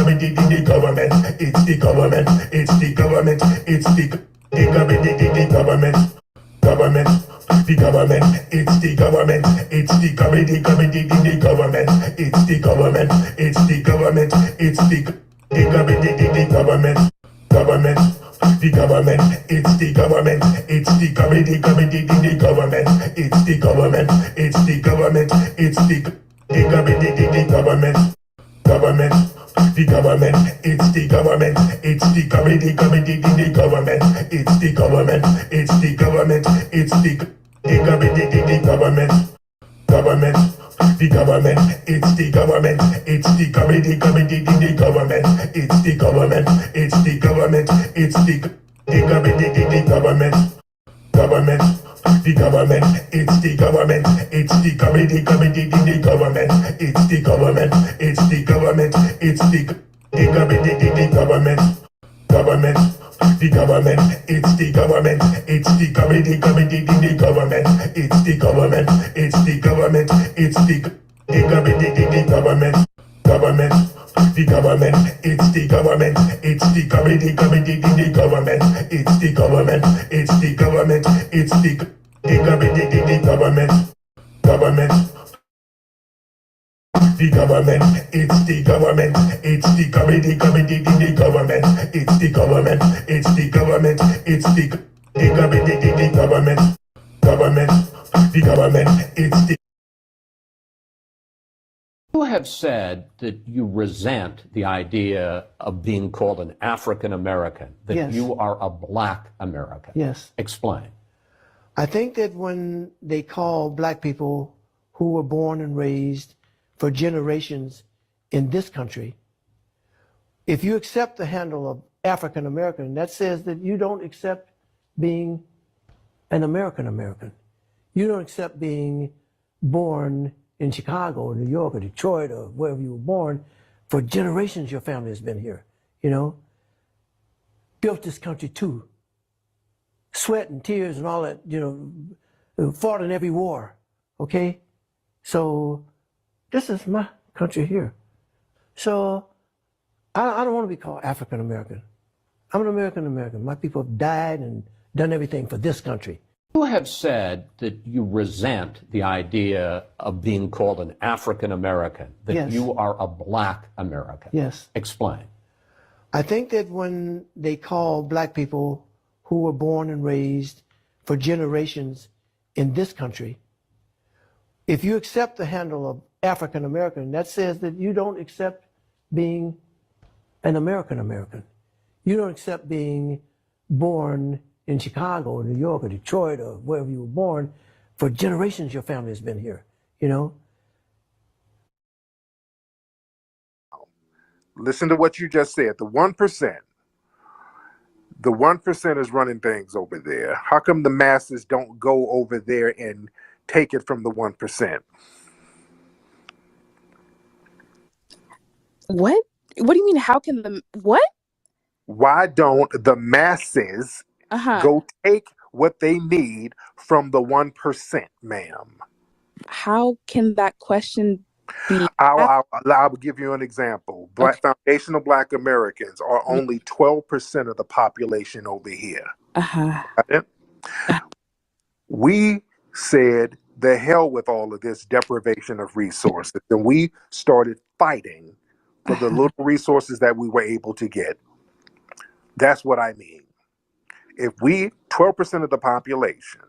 the government, it's the government, it's the government, it's the government, government, the government, it's the government, it's the government, the government, it's the government, it's the government, it's the government, government, the government, it's the government, it's the government, the government, it's the government, it's the government, it's the government, government, the government, it's the government, it's the government, the government, it's the government, it's the government, it's the government, government, the government, it's the government, it's the government, the government, it's the government, it's the government, it's the government, government, the government, it's the government, it's the government, the government, it's the government, it's the government, it's the government, government, the government, it's the government, it's the government, the government, it's the government, it's the government, it's the government, government, the government, it's the government, it's the government, the government, it's the government, it's the government, it's the government, government, the government, it's the government, it's the government, the government, it's the government, it's the government, it's the government, government, the government, it's the You have said that you resent the idea of being called an African American, that Yes. you are a Black American. Yes. Explain. I think that when they call black people who were born and raised for generations in this country, if you accept the handle of African American, that says that you don't accept being an American American. You don't accept being born in Chicago or New York or Detroit or wherever you were born. For generations, your family has been here, you know, built this country too. Sweat and tears and all that, you know, fought in every war, okay? So this is my country here. So I don't want to be called African American. I'm an American American. My people have died and done everything for this country. You have said that you resent the idea of being called an African American, that Yes. you are a Black American. Yes. Explain. I think that when they call black people who were born and raised for generations in this country, if you accept the handle of African American, that says that you don't accept being an American American. You don't accept being born in Chicago or New York or Detroit or wherever you were born. For generations, your family has been here, you know? Listen to what you just said. The 1%. The 1% is running things over there. How come the masses don't go over there and take it from the 1%? What? What do you mean? How can the what? Why don't the masses Uh-huh. go take what they need from the 1%, ma'am? How can that question be? I'll give you an example. Okay. Foundational Black Americans are only 12% of the population over here. Uh-huh. Right? We said the hell with all of this deprivation of resources, and we started fighting for the little resources that we were able to get. That's what I mean. If we, 12% of the population,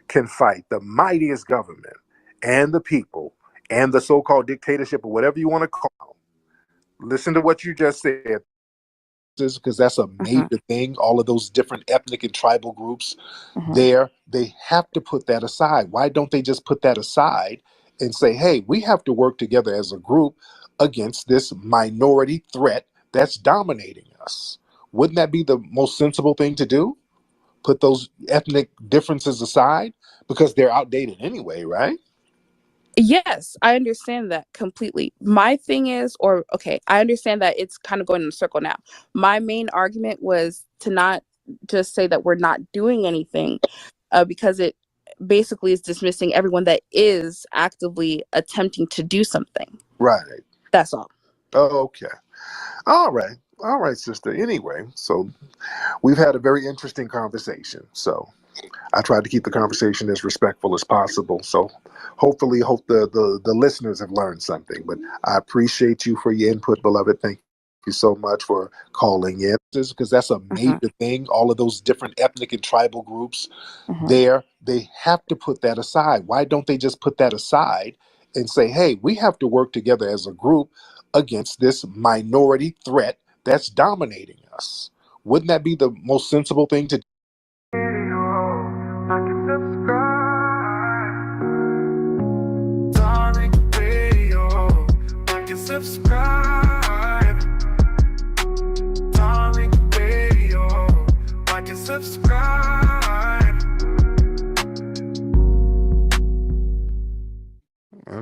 can fight the mightiest government and the people and the so-called dictatorship or whatever you want to call them, listen to what you just said, because that's a major thing. All of those different ethnic and tribal groups there, they have to put that aside. Why don't they just put that aside and say, hey, we have to work together as a group against this minority threat that's dominating us? Wouldn't that be the most sensible thing to do? Put those ethnic differences aside because they're outdated anyway, right? Yes, I understand that completely. My thing is, I understand that it's kind of going in a circle now. My main argument was to not just say that we're not doing anything, because it basically is dismissing everyone that is actively attempting to do something. Right. That's all. Oh, okay. All right, sister. Anyway, so we've had a very interesting conversation. So I tried to keep the conversation as respectful as possible. So hopefully, hope the listeners have learned something. But I appreciate you for your input, beloved. Thank you so much for calling in, because that's a Hmm. major thing. All of those different ethnic and tribal groups Hmm. there, they have to put that aside. Why don't they just put that aside and say, hey, we have to work together as a group against this minority threat that's dominating us? Wouldn't that be the most sensible thing to do?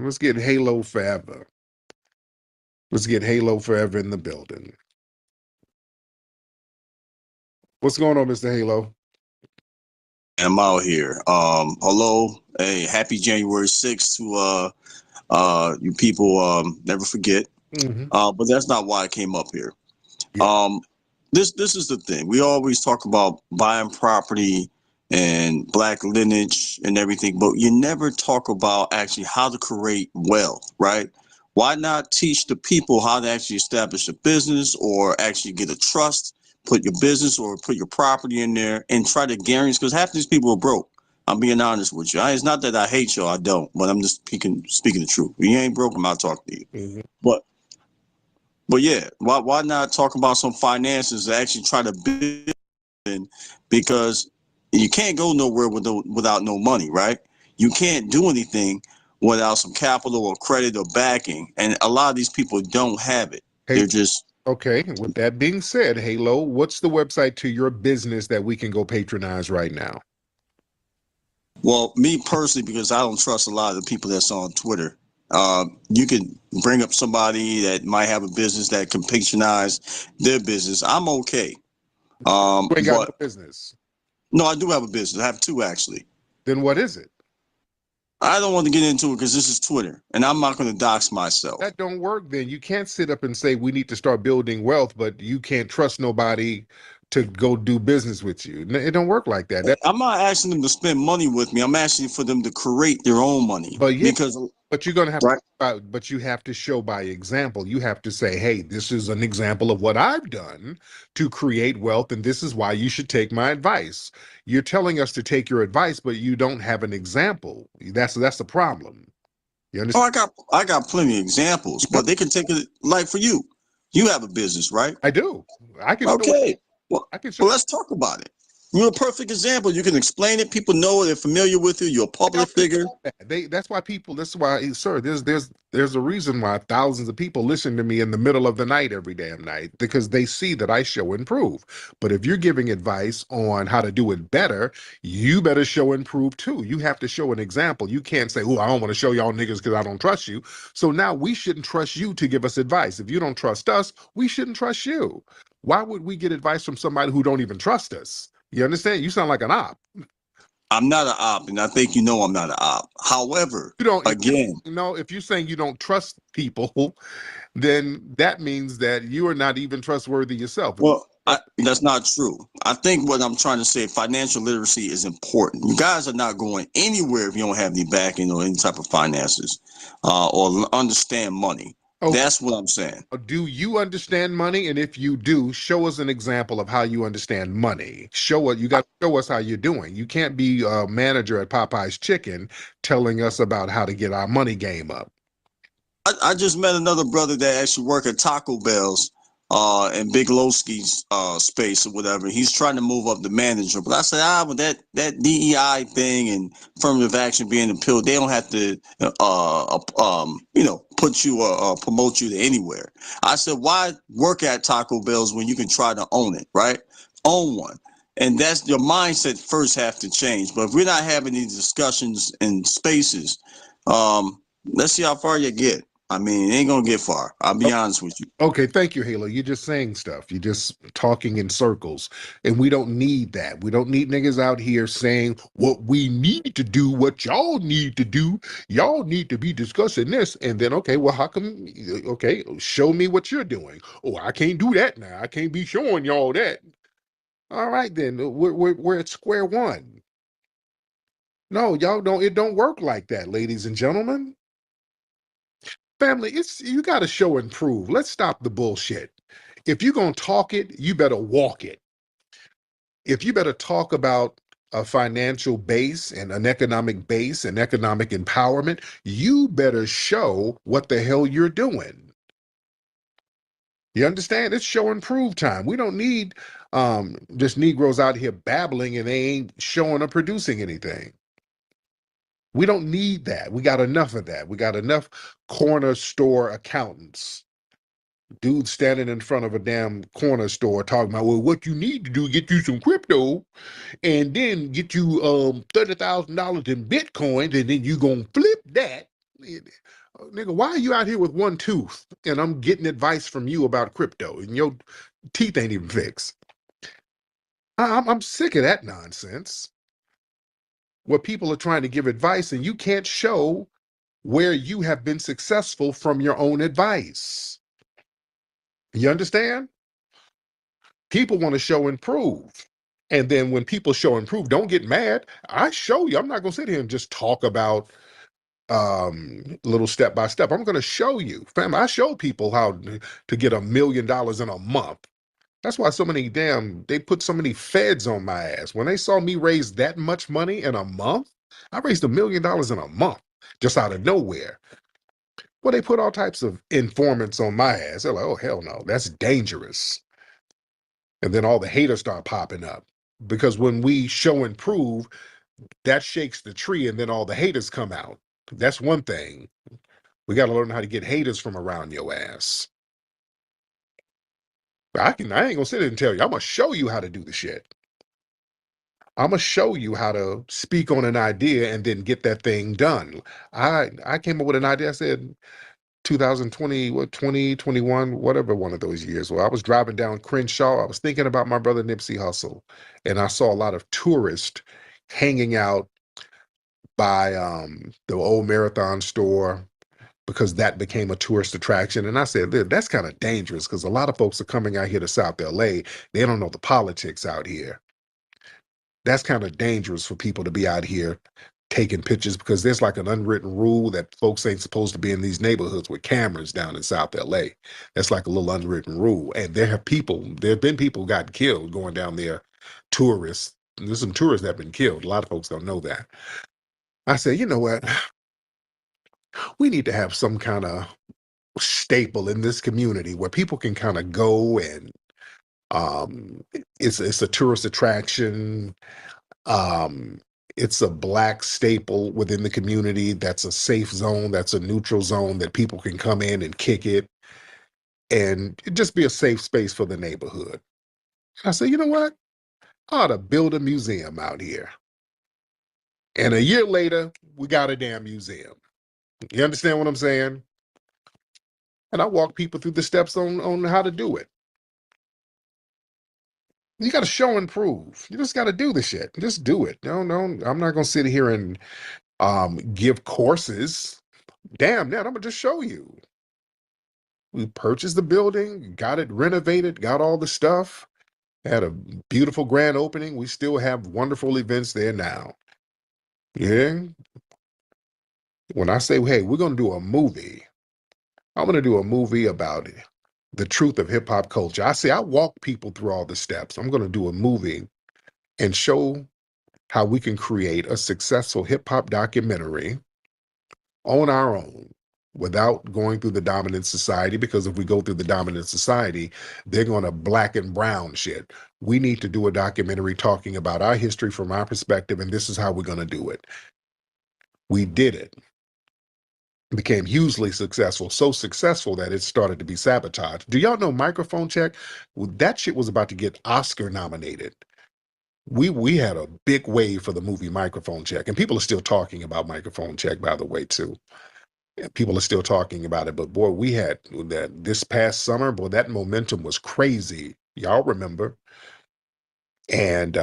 Let's get Halo Forever. Let's get Halo Forever in the building. What's going on, Mr. Halo? I'm out here. Hello, hey, happy January 6th to you people. Never forget. Mm-hmm. But that's not why I came up here. Yeah. This is the thing. We always talk about buying property and black lineage and everything, but you never talk about actually how to create wealth, right? Why not teach the people how to actually establish a business or actually get a trust, put your business or put your property in there and try to guarantee, because half these people are broke. I'm being honest with you. It's not that I hate you, I don't, but I'm just speaking the truth. If you ain't broke, I'm not talking to you. Mm-hmm. But but yeah, why not talk about some finances to actually try to build in, because you can't go nowhere without no money, right? You can't do anything without some capital or credit or backing, and a lot of these people don't have it. Hey, They're just okay. With that being said, Halo, what's the website to your business that we can go patronize right now? well, me personally, because I don't trust a lot of the people that's on Twitter. You can bring up somebody that might have a business that can patronize their business. I'm okay. You ain't got no But business. no, I do have a business. I have two actually. Then what is it? I don't want to get into it because this is Twitter, and I'm not going to dox myself. That don't work then. You can't sit up and say we need to start building wealth, but you can't trust nobody to go do business with you. It don't work like that. I'm not asking them to spend money with me. I'm asking for them to create their own money But yeah, because, but you're gonna have to right? but you have to show by example. You have to say, hey, this is an example of what I've done to create wealth, and this is why you should take my advice. You're telling us to take your advice, but you don't have an example. That's the problem. You Oh, understand? I got plenty of examples, No, but they can take it like for you. You have a business, right? I do. I can show it. Okay. Well, I can show well, let's talk about it. You're a perfect example. You can explain it. People know it. They're familiar with you. You're a They public already figure. know that. That's why people. That's why, sir. There's a reason why thousands of people listen to me in the middle of the night every damn night, because they see that I show and prove. But if you're giving advice on how to do it better, you better show and prove too. You have to show an example. You can't say, "Oh, I don't want to show y'all niggas because I don't trust you." So now we shouldn't trust you to give us advice. If you don't trust us, we shouldn't trust you. Why would we get advice from somebody who don't even trust us? You understand? You sound like an op. I'm not an op, and I think you know I'm not an op. However, You don't. If you again, know, if you're saying you don't trust people, then that means that you are not even trustworthy yourself. If you well, trust people, that's not true. I think what I'm trying to say, financial literacy is important. You guys are not going anywhere if you don't have any backing or any type of finances or understand money. okay. That's what I'm saying. Do you understand money? And if you do, show us an example of how you understand money. Show it. You got to show us how you're doing. You can't be a manager at Popeye's Chicken telling us about how to get our money game up. I just met another brother that actually work at Taco Bell's in Big Lowski's space or whatever. He's trying to move up the manager. But I said, with that DEI thing and affirmative action being appealed, they don't have to put you or promote you to anywhere. I said, why work at Taco Bell's when you can try to own it, right? Own one. And that's your mindset first have to change. But if we're not having these discussions in spaces, let's see how far you get. I mean, it ain't gonna get far. I'll be honest with you. Okay, thank you, Halo. You're just saying stuff. You're just talking in circles. And we don't need that. We don't need niggas out here saying what we need to do, what y'all need to do. Y'all need to be discussing this. And then, okay, well, how come, okay, show me what you're doing. Oh, I can't do that now. I can't be showing y'all that. All right, then, we're at square one. No, y'all don't, it don't work like that, ladies and gentlemen. Family, you got to show and prove. Let's stop the bullshit. If you're going to talk it, you better walk it. If you better talk about a financial base and an economic base and economic empowerment, you better show what the hell you're doing. You understand? It's show and prove time. We don't need just Negroes out here babbling and they ain't showing or producing anything. We don't need that. We got enough of that. We got enough corner store accountants. Dude standing in front of a damn corner store talking about, well, what you need to do is get you some crypto and then get you $30,000 in Bitcoins and then you gonna flip that. Nigga, why are you out here with one tooth and I'm getting advice from you about crypto and your teeth ain't even fixed? I'm sick of that nonsense. Where people are trying to give advice and you can't show where you have been successful from your own advice. You understand? People want to show and prove. And then when people show and prove, don't get mad. I show you. I'm not going to sit here and just talk about little step by step. I'm going to show you. Fam, I show people how to get $1 million in a month. That's why they put so many feds on my ass. When they saw me raise that much money in a month, I raised $1 million in a month, just out of nowhere. Well, they put all types of informants on my ass. They're like, oh, hell no, that's dangerous. And then all the haters start popping up. Because when we show and prove, that shakes the tree and then all the haters come out. That's one thing. We got to learn how to get haters from around your ass. I ain't gonna sit there and tell you. I'm gonna show you how to do the shit. I'm gonna show you how to speak on an idea and then get that thing done. I came up with an idea. I said 2020, 2021, whatever one of those years. Well, I was driving down Crenshaw. I was thinking about my brother Nipsey Hussle, and I saw a lot of tourists hanging out by the old Marathon store, because that became a tourist attraction. And I said, that's kind of dangerous because a lot of folks are coming out here to South LA. They don't know the politics out here. That's kind of dangerous for people to be out here taking pictures because there's like an unwritten rule that folks ain't supposed to be in these neighborhoods with cameras down in South LA. That's like a little unwritten rule. And there have been people who got killed going down there, tourists. There's some tourists that have been killed. A lot of folks don't know that. I said, you know what? We need to have some kind of staple in this community where people can kind of go and it's a tourist attraction. It's a Black staple within the community. That's a safe zone. That's a neutral zone that people can come in and kick it and just be a safe space for the neighborhood. I said, you know what? I ought to build a museum out here. And a year later, we got a damn museum. You understand what I'm saying? And I walk people through the steps on how to do it. You got to show and prove. You just got to do the shit. Just do it. No, I'm not going to sit here and give courses. Damn, that I'm going to just show you. We purchased the building, got it renovated, got all the stuff, had a beautiful grand opening. We still have wonderful events there now. Yeah. When I say, hey, we're going to do a movie, I'm going to do a movie about the truth of hip hop culture. I walk people through all the steps. I'm going to do a movie and show how we can create a successful hip hop documentary on our own without going through the dominant society, because if we go through the dominant society, they're going to black and brown shit. We need to do a documentary talking about our history from our perspective, and this is how we're going to do it. We did it. Became hugely successful, so successful that it started to be sabotaged. Do y'all know Microphone Check? Well, that shit was about to get Oscar nominated. We had a big wave for the movie Microphone Check, and people are still talking about Microphone Check, by the way, too. People are still talking about it, but boy, we had that this past summer. Boy, that momentum was crazy. Y'all remember? And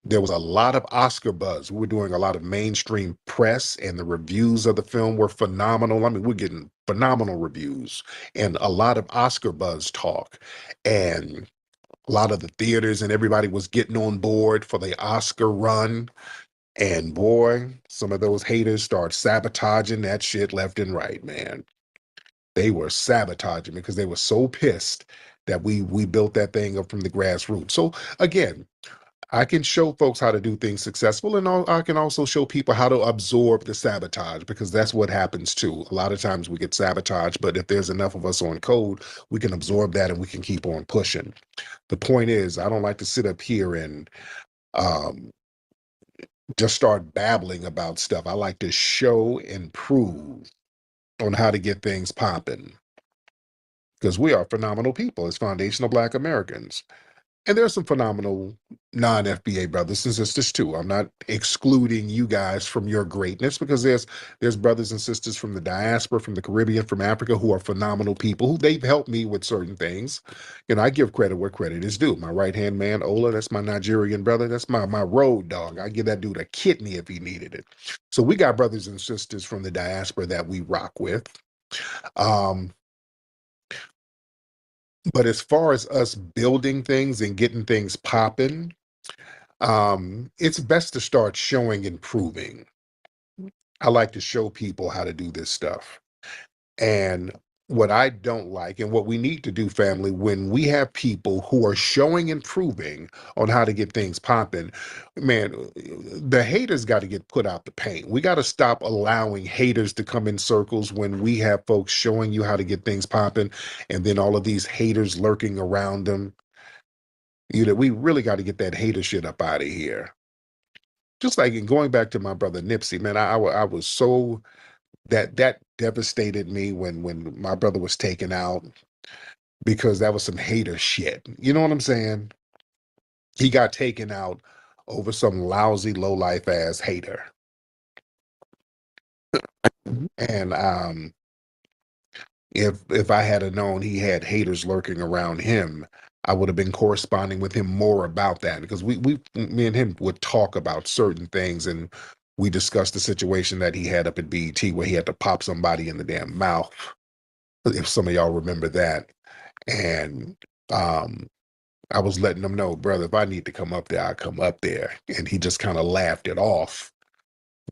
there was a lot of Oscar buzz. We were doing a lot of mainstream press, and the reviews of the film were phenomenal. I mean, we're getting phenomenal reviews and a lot of Oscar buzz talk. And a lot of the theaters and everybody was getting on board for the Oscar run. And boy, some of those haters start sabotaging that shit left and right, man. They were sabotaging because they were so pissed that we built that thing up from the grassroots. So again, I can show folks how to do things successful, and I can also show people how to absorb the sabotage, because that's what happens too. A lot of times we get sabotaged, but if there's enough of us on code, we can absorb that and we can keep on pushing. The point is, I don't like to sit up here and um, just start babbling about stuff. I like to show and prove on how to get things popping, because we are phenomenal people as foundational Black Americans. And there's some phenomenal non-FBA brothers and sisters too. I'm not excluding you guys from your greatness, because there's brothers and sisters from the diaspora, from the Caribbean, from Africa, who are phenomenal people, who they've helped me with certain things. You know, I give credit where credit is due. My right-hand man, Ola, that's my Nigerian brother. That's my road dog. I give that dude a kidney if he needed it. So we got brothers and sisters from the diaspora that we rock with. Um, but as far as us building things and getting things popping, it's best to start showing and proving. I like to show people how to do this stuff. And what I don't like, and what we need to do, family, when we have people who are showing and proving on how to get things popping, man, the haters got to get put out the paint. We got to stop allowing haters to come in circles when we have folks showing you how to get things popping, and then all of these haters lurking around them. You know, we really got to get that hater shit up out of here. Just like in going back to my brother Nipsey, man, I was so that devastated me when my brother was taken out, because that was some hater shit. You know what I'm saying? He got taken out over some lousy, low life ass hater. And if I had known he had haters lurking around him, I would have been corresponding with him more about that, because me and him would talk about certain things, and we discussed the situation that he had up at BET where he had to pop somebody in the damn mouth. If some of y'all remember that. And I was letting him know, brother, if I need to come up there, I come up there. And he just kind of laughed it off.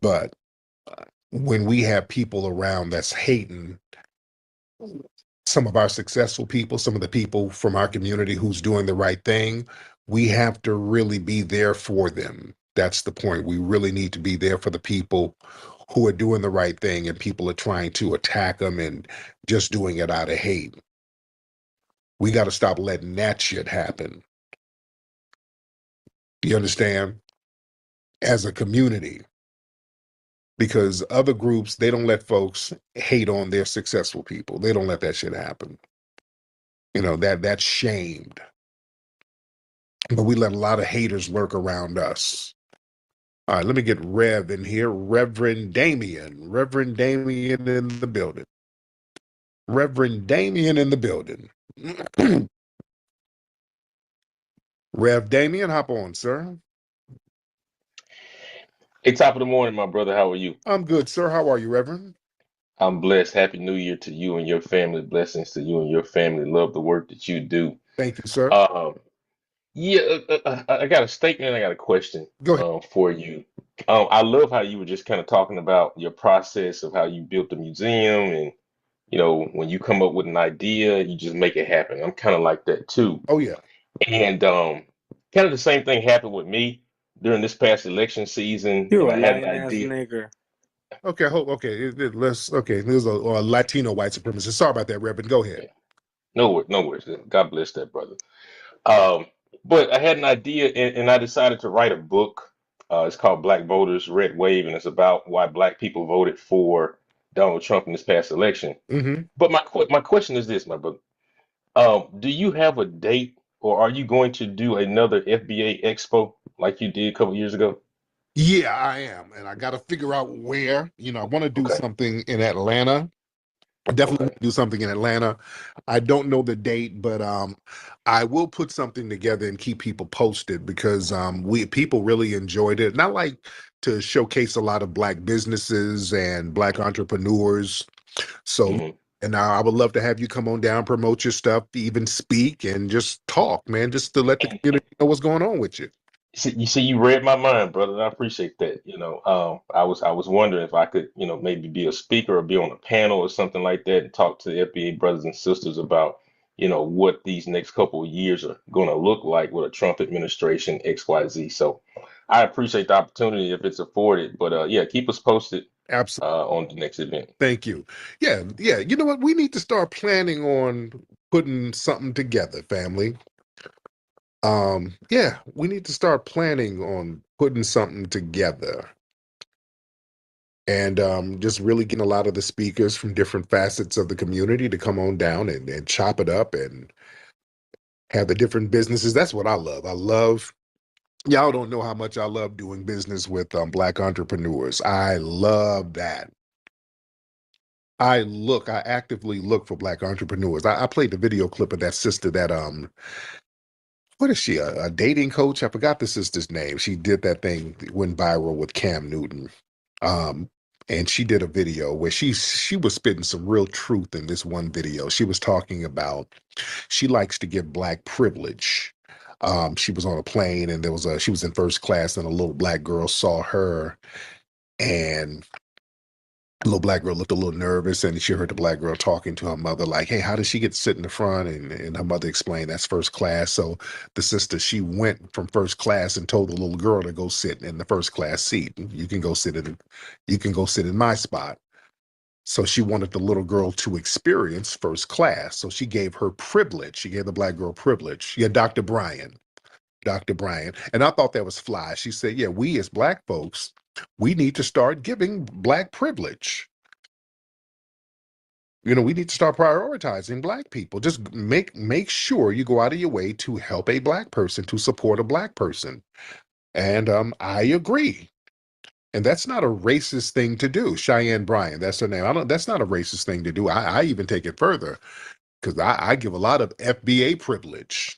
But when we have people around that's hating some of our successful people, some of the people from our community who's doing the right thing, we have to really be there for them. That's the point. We really need to be there for the people who are doing the right thing, and people are trying to attack them and just doing it out of hate. We got to stop letting that shit happen. You understand? As a community. Because other groups, they don't let folks hate on their successful people. They don't let that shit happen. You know, that's shamed. But we let a lot of haters lurk around us. All right, let me get Rev in here. Reverend Damien. Reverend Damien in the building. Reverend Damien in the building. Rev Damien, hop on, sir. Hey, top of the morning, my brother. How are you? I'm good, sir. How are you, Reverend? I'm blessed. Happy New Year to you and your family. Blessings to you and your family. Love the work that you do. Thank you, sir. Um, I got a statement and I got a question Go ahead. for you. I love how you were just kind of talking about your process of how you built the museum, and when you come up with an idea, you just make it happen. I'm kind of like that too. Oh, yeah. And kind of the same thing happened with me during this past election season. You a I had an lying ass idea. nigger. Okay, there's a Latino white supremacist. Sorry about that, Reverend. Go ahead. No worries. God bless that brother. Um, but I had an idea, and I decided to write a book. It's called Black Voters Red Wave, and it's about why Black people voted for Donald Trump in this past election. Mm-hmm. But my question is this, my brother. Do you have a date, or are you going to do another FBA Expo like you did a couple years ago? Yeah, I am, and I got to figure out where. I want to do Okay. something in Atlanta. I definitely Okay. want to do something in Atlanta. I don't know the date, but I will put something together and keep people posted because we people really enjoyed it. And I like to showcase a lot of Black businesses and Black entrepreneurs. So, Hmm. and I would love to have you come on down, promote your stuff, even speak and just talk, man, just to let the community know what's going on with you. You see, you read my mind, brother, and I appreciate that. I was wondering if I could, maybe be a speaker or be on a panel or something like that and talk to the FBA brothers and sisters about, what these next couple of years are going to look like with a Trump administration, XYZ. So I appreciate the opportunity if it's afforded. But yeah, keep us posted Absolutely. on the next event. Thank you. Yeah, yeah. You know what? We need to start planning on putting something together, family. Yeah, we need to start planning on putting something together and just really getting a lot of the speakers from different facets of the community to come on down and chop it up and have the different businesses. That's what I love. Y'all don't know how much I love doing business with Black entrepreneurs. I love that. I actively look for Black entrepreneurs. I played the video clip of that sister that what is she, a dating coach? I forgot the sister's name. She did that thing that went viral with Cam Newton. Um, and she did a video where she was spitting some real truth in this one video. She was talking about she likes to give Black privilege. She was on a plane and she was in first class and a little Black girl saw her and the little Black girl looked a little nervous and she heard the Black girl talking to her mother like, hey, how did she get to sit in the front? And her mother explained that's first class. So the sister, she went from first class and told the little girl to go sit in the first class seat. You can go sit in my spot. So she wanted the little girl to experience first class. So she gave her privilege. She gave the Black girl privilege. Yeah, Dr. Bryan. And I thought that was fly. She said, yeah, we as Black folks, we need to start giving Black privilege. We need to start prioritizing Black people. Just make sure you go out of your way to help a Black person, to support a Black person. And I agree. And that's not a racist thing to do. Cheyenne Bryan, that's her name. That's not a racist thing to do. I even take it further because I give a lot of FBA privilege.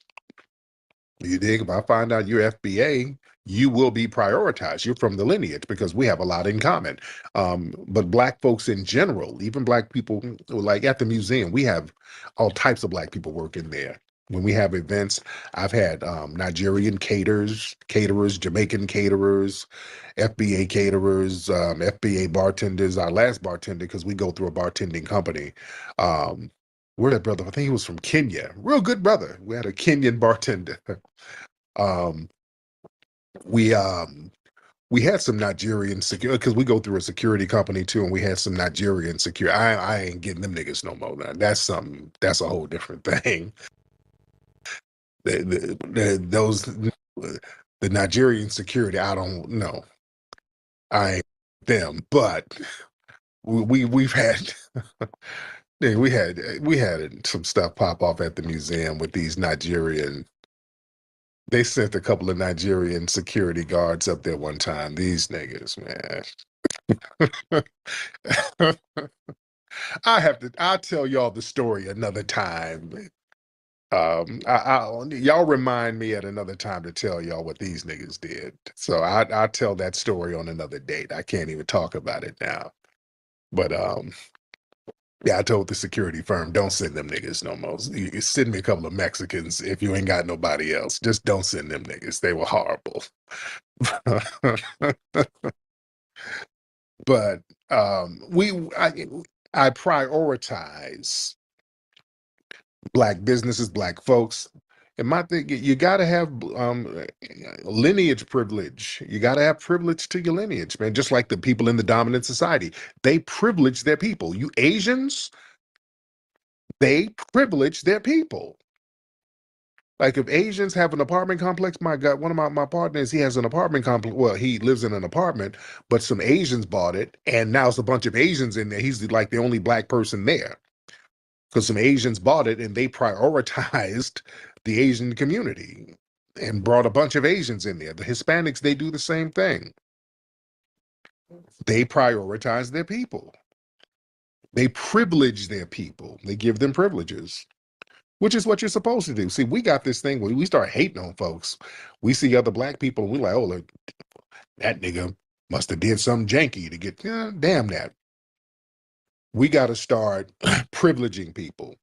You dig? If I find out you're FBA, you will be prioritized. You're from the lineage because we have a lot in common. But Black folks in general, even Black people, like at the museum, we have all types of Black people working there. When we have events, I've had Nigerian caterers, Jamaican caterers, FBA caterers, FBA bartenders. Our last bartender, because we go through a bartending company. Where that brother? I think he was from Kenya. Real good brother. We had a Kenyan bartender. Um, we um we had some Nigerian security because we go through a security company too, and we had some Nigerian security. I ain't getting them niggas no more. Now. That's something. That's a whole different thing. Those the Nigerian security. I don't know. I ain't them, but we've had. Yeah, we had some stuff pop off at the museum with these Nigerian. They sent a couple of Nigerian security guards up there one time. These niggas, man. I'll tell y'all the story another time. Y'all remind me at another time to tell y'all what these niggas did. So I'll tell that story on another date. I can't even talk about it now. But yeah, I told the security firm, don't send them niggas no more. You send me a couple of Mexicans if you ain't got nobody else. Just don't send them niggas. They were horrible. But I prioritize Black businesses, Black folks. And my thing, you got to have lineage privilege. You got to have privilege to your lineage, man. Just like the people in the dominant society, they privilege their people. You Asians, they privilege their people. Like if Asians have an apartment complex, my God, one of my partners, he has an apartment complex. Well, he lives in an apartment, but some Asians bought it, and now it's a bunch of Asians in there. He's like the only Black person there because some Asians bought it and they prioritized the Asian community and brought a bunch of Asians in there. The Hispanics, they do the same thing. They prioritize their people. They privilege their people. They give them privileges, which is what you're supposed to do. See, we got this thing where we start hating on folks. We see other black people and we're like, oh, look, that nigga must have did something janky to get, damn that. We got to start privileging people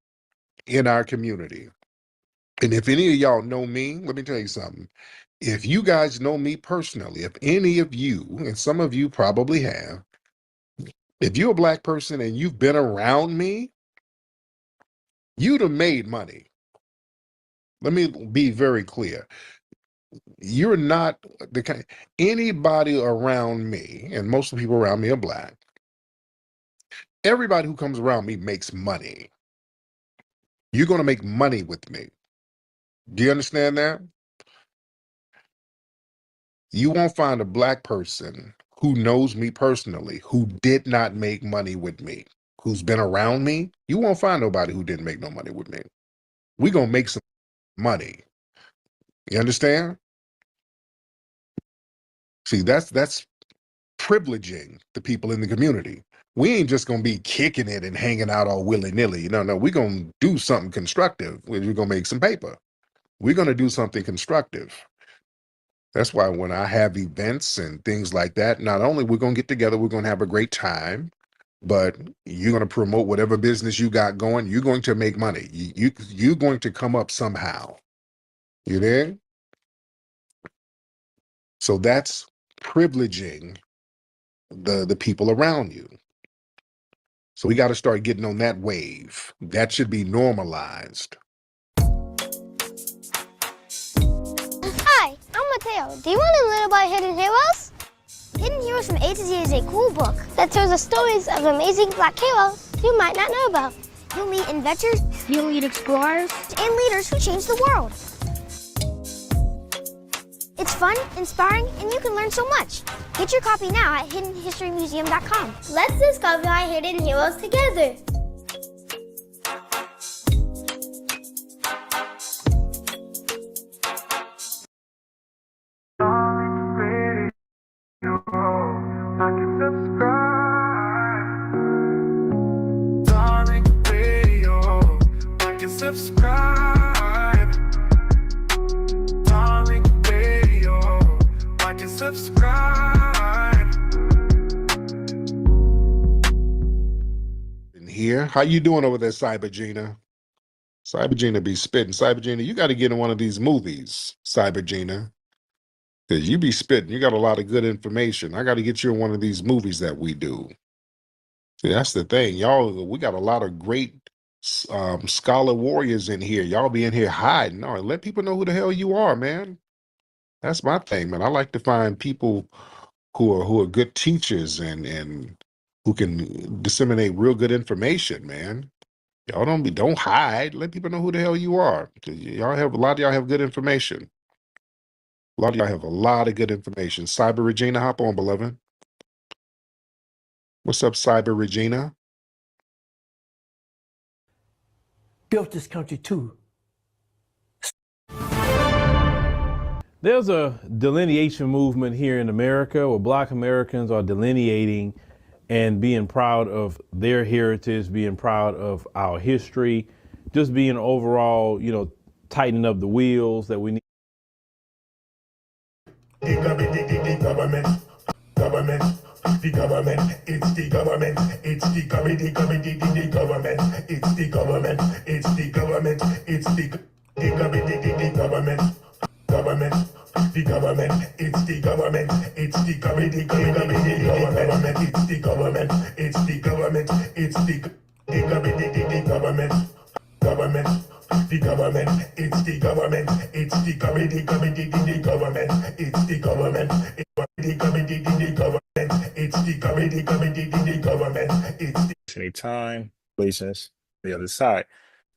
in our community. And if any of y'all know me, let me tell you something. If you guys know me personally, if any of you, and some of you probably have, if you're a black person and you've been around me, you'd have made money. Let me be very clear. You're not the kind, anybody around me, and most of the people around me are black. Everybody who comes around me makes money. You're going to make money with me. Do you understand that? You won't find a black person who knows me personally who did not make money with me, who's been around me. You won't find nobody who didn't make no money with me. We're going to make some money. You understand? See, that's privileging the people in the community. We ain't just going to be kicking it and hanging out all willy-nilly. No, we're going to do something constructive. We're going to make some paper. We're going to do something constructive. That's why when I have events and things like that, not only we're going to get together, we're going to have a great time, but you're going to promote whatever business you got going. You're going to make money. You're going to come up somehow. You there? So that's privileging the people around you. So we got to start getting on that wave. That should be normalized. Hi, I'm Mateo. Do you want to learn about Hidden Heroes? Hidden Heroes from A to Z is a cool book that tells the stories of amazing black heroes you might not know about. You'll meet inventors, you'll meet explorers, and leaders who change the world. It's fun, inspiring, and you can learn so much. Get your copy now at hiddenhistorymuseum.com. Let's discover our hidden heroes together. Subscribe. Darling Radio, like and subscribe. In here, how you doing over there, Cyber Gina? Cyber Gina be spitting. Cyber Gina, you got to get in one of these movies, Cyber Gina, because you be spitting. You got a lot of good information. I got to get you in one of these movies that we do. See, that's the thing, y'all. We got a lot of great scholar warriors in here. Y'all be in here hiding. No, let people know who the hell you are, man. That's my thing, man. I like to find people who are good teachers and who can disseminate real good information, man. Y'all don't hide. Let people know who the hell you are. Y'all have a lot of y'all have good information. A lot of y'all have a lot of good information. Cyber Regina, hop on, beloved. What's up, Cyber Regina? Built this country too. There's a delineation movement here in America where Black Americans are delineating and being proud of their heritage, being proud of our history, just being overall, tightening up the wheels that we need. The government, it's the government, it's the government, it's the government, it's the government, it's the government, it's the government, the government, the government, it's the government, it's the government, the government, it's the government, it's the government, it's the government, government, the government, it's the government, it's the government, the government, it's the government, the government, the government. It's the government, it's the anytime, places, the other side.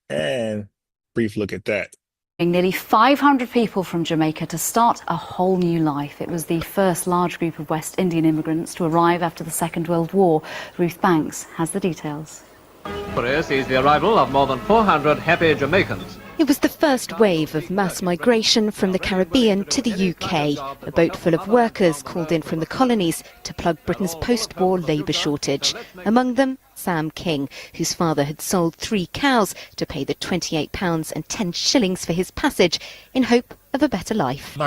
And brief look at that. Nearly 500 people from Jamaica to start a whole new life. It was the first large group of West Indian immigrants to arrive after the Second World War. Ruth Banks has the details. Paris is the arrival of more than 400 happy Jamaicans. It was the first wave of mass migration from the Caribbean to the UK. A boat full of workers called in from the colonies to plug Britain's post-war labour shortage. Among them, Sam King, whose father had sold 3 cows to pay the £28 and 10 shillings for his passage in hope of a better life.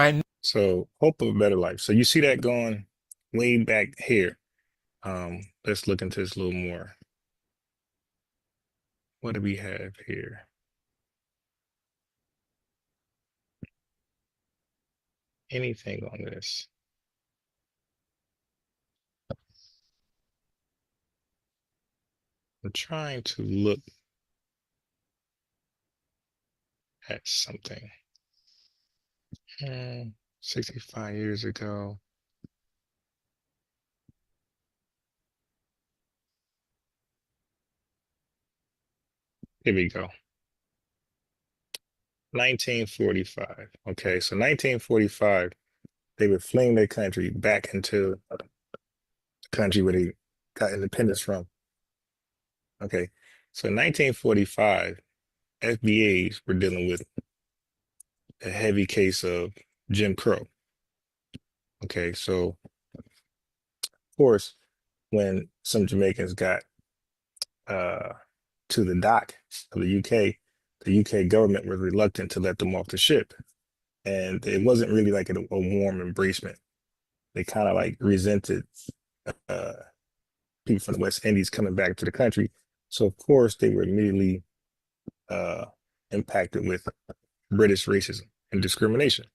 So, hope of a better life. So you see that going way back here. Let's look into this a little more. What do we have here? Anything on this? I'm trying to look at something. 65 years ago. Here we go. 1945. Okay, so 1945, they were fleeing their country back into the country where they got independence from. Okay, so in 1945, FBAs were dealing with a heavy case of Jim Crow. Okay, so of course, when some Jamaicans got to the dock of the UK government was reluctant to let them off the ship. And it wasn't really like a warm embracement. They kind of like resented people from the West Indies coming back to the country. So of course they were immediately impacted with British racism and discrimination.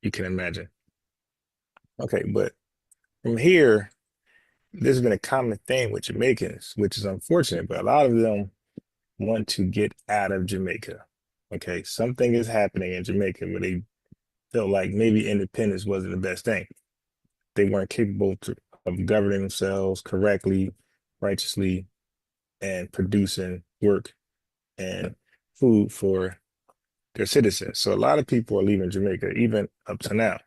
You can imagine. Okay, but from here, this has been a common thing with Jamaicans, which is unfortunate, but a lot of them want to get out of Jamaica. Okay, something is happening in Jamaica where they felt like maybe independence wasn't the best thing. They weren't capable of governing themselves correctly, righteously, and producing work and food for their citizens. So a lot of people are leaving Jamaica, even up to now,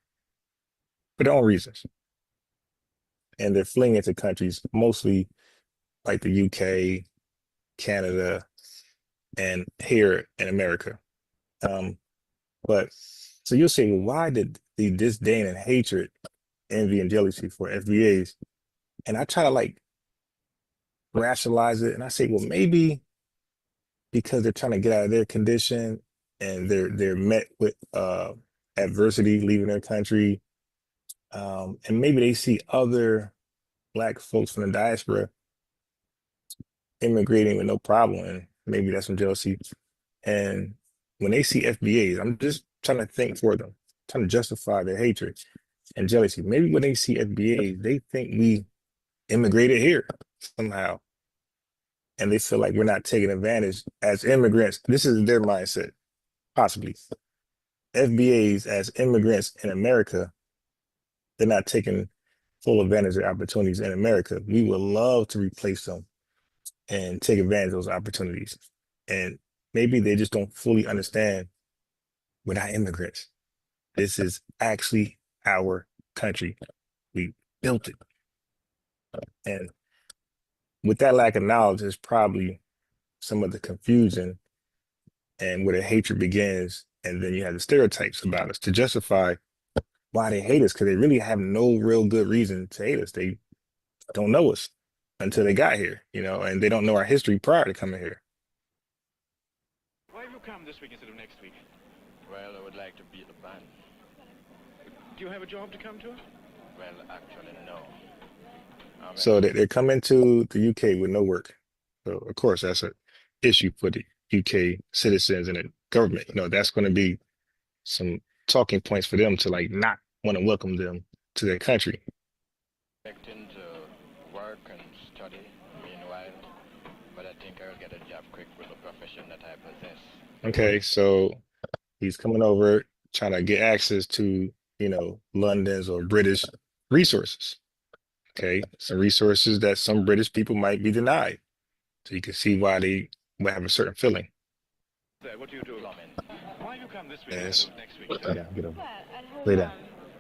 for their own reasons. And they're fleeing into countries mostly like the UK, Canada, and here in America. But so you'll say, well, why did the disdain and hatred, envy and jealousy for FBAs? And I try to like rationalize it, and I say, well, maybe because they're trying to get out of their condition and they're met with adversity leaving their country, and maybe they see other Black folks from the diaspora immigrating with no problem, and maybe that's some jealousy. And when they see FBAs, I'm just trying to think for them, trying to justify their hatred and jealousy. Maybe when they see FBAs, they think we immigrated here somehow, and they feel like we're not taking advantage as immigrants. This is their mindset, possibly. FBAs as immigrants in America, they're not taking full advantage of opportunities in America. We would love to replace them and take advantage of those opportunities. And maybe they just don't fully understand we're not immigrants. This is actually our country. We built it. And with that lack of knowledge is probably some of the confusion and where the hatred begins. And then you have the stereotypes about us to justify why they hate us, because they really have no real good reason to hate us. They don't know us until they got here, you know, and they don't know our history prior to coming here. Why have you come this week instead of next week? Well, I would like to be in the band. Do you have a job to come to? Well, actually, no. So they're coming to the UK with no work. So of course that's an issue for the UK citizens and the government. You know, that's going to be some talking points for them to like not want to welcome them to their country. Expecting to work and study meanwhile, but I think I'll get a job quick with the profession that I possess. Okay, so he's coming over trying to get access to, you know, London's or British resources. Okay, some resources that some British people might be denied. So you can see why they might have a certain feeling. What do you do? Why have you come this week Yes. instead of next week? Lay down, get over. Well, at home, Lay down.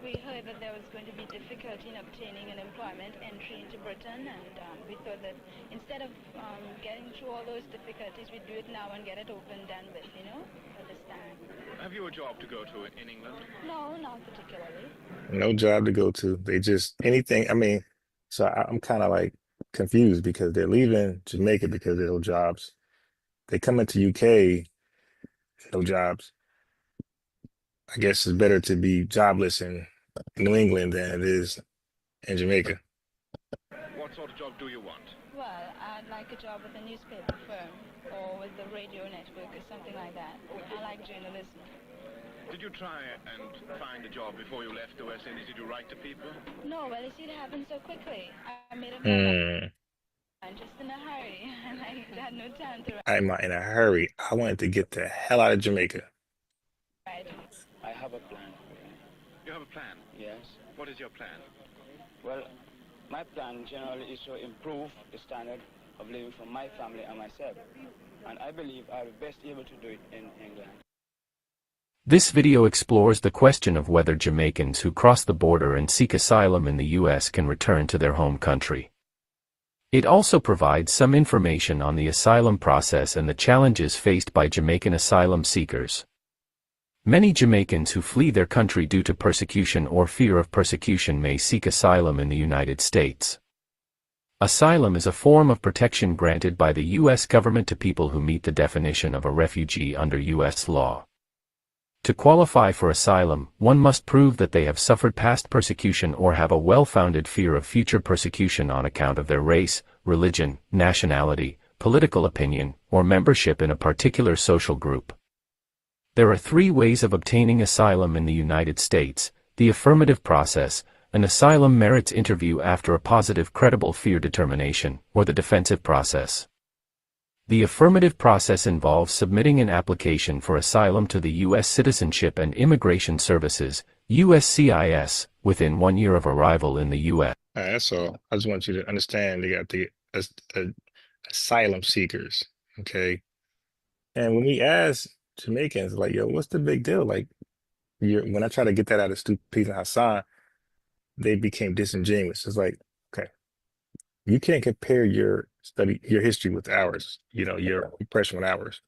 we heard that there was going to be difficulty in obtaining an employment entry into Britain, and we thought that instead of getting through all those difficulties, we do it now and get it over and done with, you know, for this time. Have you a job to go to in England? No, not particularly. No job to go to. They just anything. I mean, so I'm kind of like confused because they're leaving Jamaica because there are no jobs. They come into UK, no jobs. I guess it's better to be jobless in New England than it is in Jamaica. What sort of job do you want? Well, I'd like a job with a newspaper firm or with the radio network or something like that. I like journalism. Did you try and find a job before you left the West Indies? Did you write to people? No, well, you see, it happened so quickly. I made up I'm just in a hurry, and I had no time to I'm not in a hurry. I wanted to get the hell out of Jamaica. write. I have a plan. You have a plan? Yes. What is your plan? Well, my plan generally is to improve the standard of living for my family and myself. And I believe I'll be best able to do it in England. This video explores the question of whether Jamaicans who cross the border and seek asylum in the U.S. can return to their home country. It also provides some information on the asylum process and the challenges faced by Jamaican asylum seekers. Many Jamaicans who flee their country due to persecution or fear of persecution may seek asylum in the United States. Asylum is a form of protection granted by the U.S. government to people who meet the definition of a refugee under U.S. law. To qualify for asylum, one must prove that they have suffered past persecution or have a well-founded fear of future persecution on account of their race, religion, nationality, political opinion, or membership in a particular social group. There are 3 ways of obtaining asylum in the United States: the affirmative process, an asylum merits interview after a positive credible fear determination, or the defensive process. The affirmative process involves submitting an application for asylum to the U.S. Citizenship and Immigration Services, USCIS, within 1 year of arrival in the U.S. All right, that's all. I just want you to understand they got the asylum seekers, okay? And when we ask Jamaicans, like, yo, what's the big deal? Like, when I try to get that out of Stupid and Hassan, they became disingenuous. It's like, okay, you can't compare your history with ours, you know, your oppression with ours.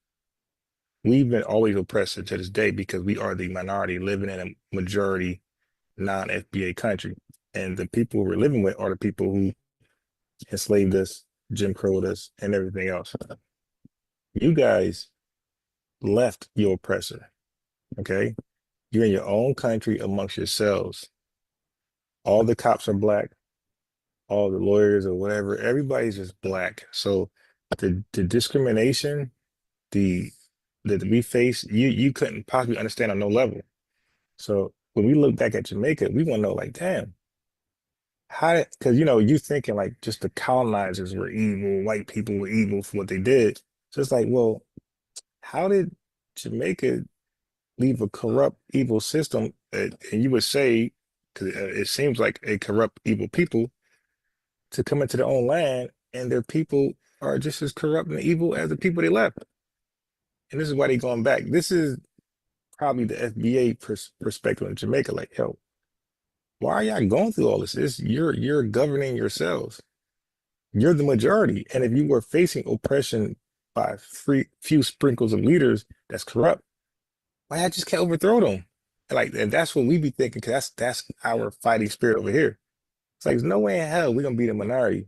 We've been always oppressed to this day because we are the minority living in a majority non-FBA country. And the people we're living with are the people who enslaved us, Jim Crowed us, and everything else. You guys left your oppressor, okay? You're in your own country amongst yourselves. All the cops are black. All the lawyers or whatever, everybody's just black. So the discrimination that we face, you couldn't possibly understand on no level. So when we look back at Jamaica, we want to know, like, damn, how, because you know, you thinking like just the colonizers were evil, white people were evil for what they did. So it's like, well, how did Jamaica leave a corrupt, evil system? And you would say, because it seems like a corrupt, evil people, to come into their own land, and their people are just as corrupt and evil as the people they left. And this is why they're going back. This is probably the FBA perspective in Jamaica. Like, yo, why are y'all going through all this? You're governing yourselves. You're the majority. And if you were facing oppression by few sprinkles of leaders that's corrupt, why y'all just can't overthrow them? And that's what we be thinking, because that's our fighting spirit over here. It's like, there's no way in hell we're gonna be the minority.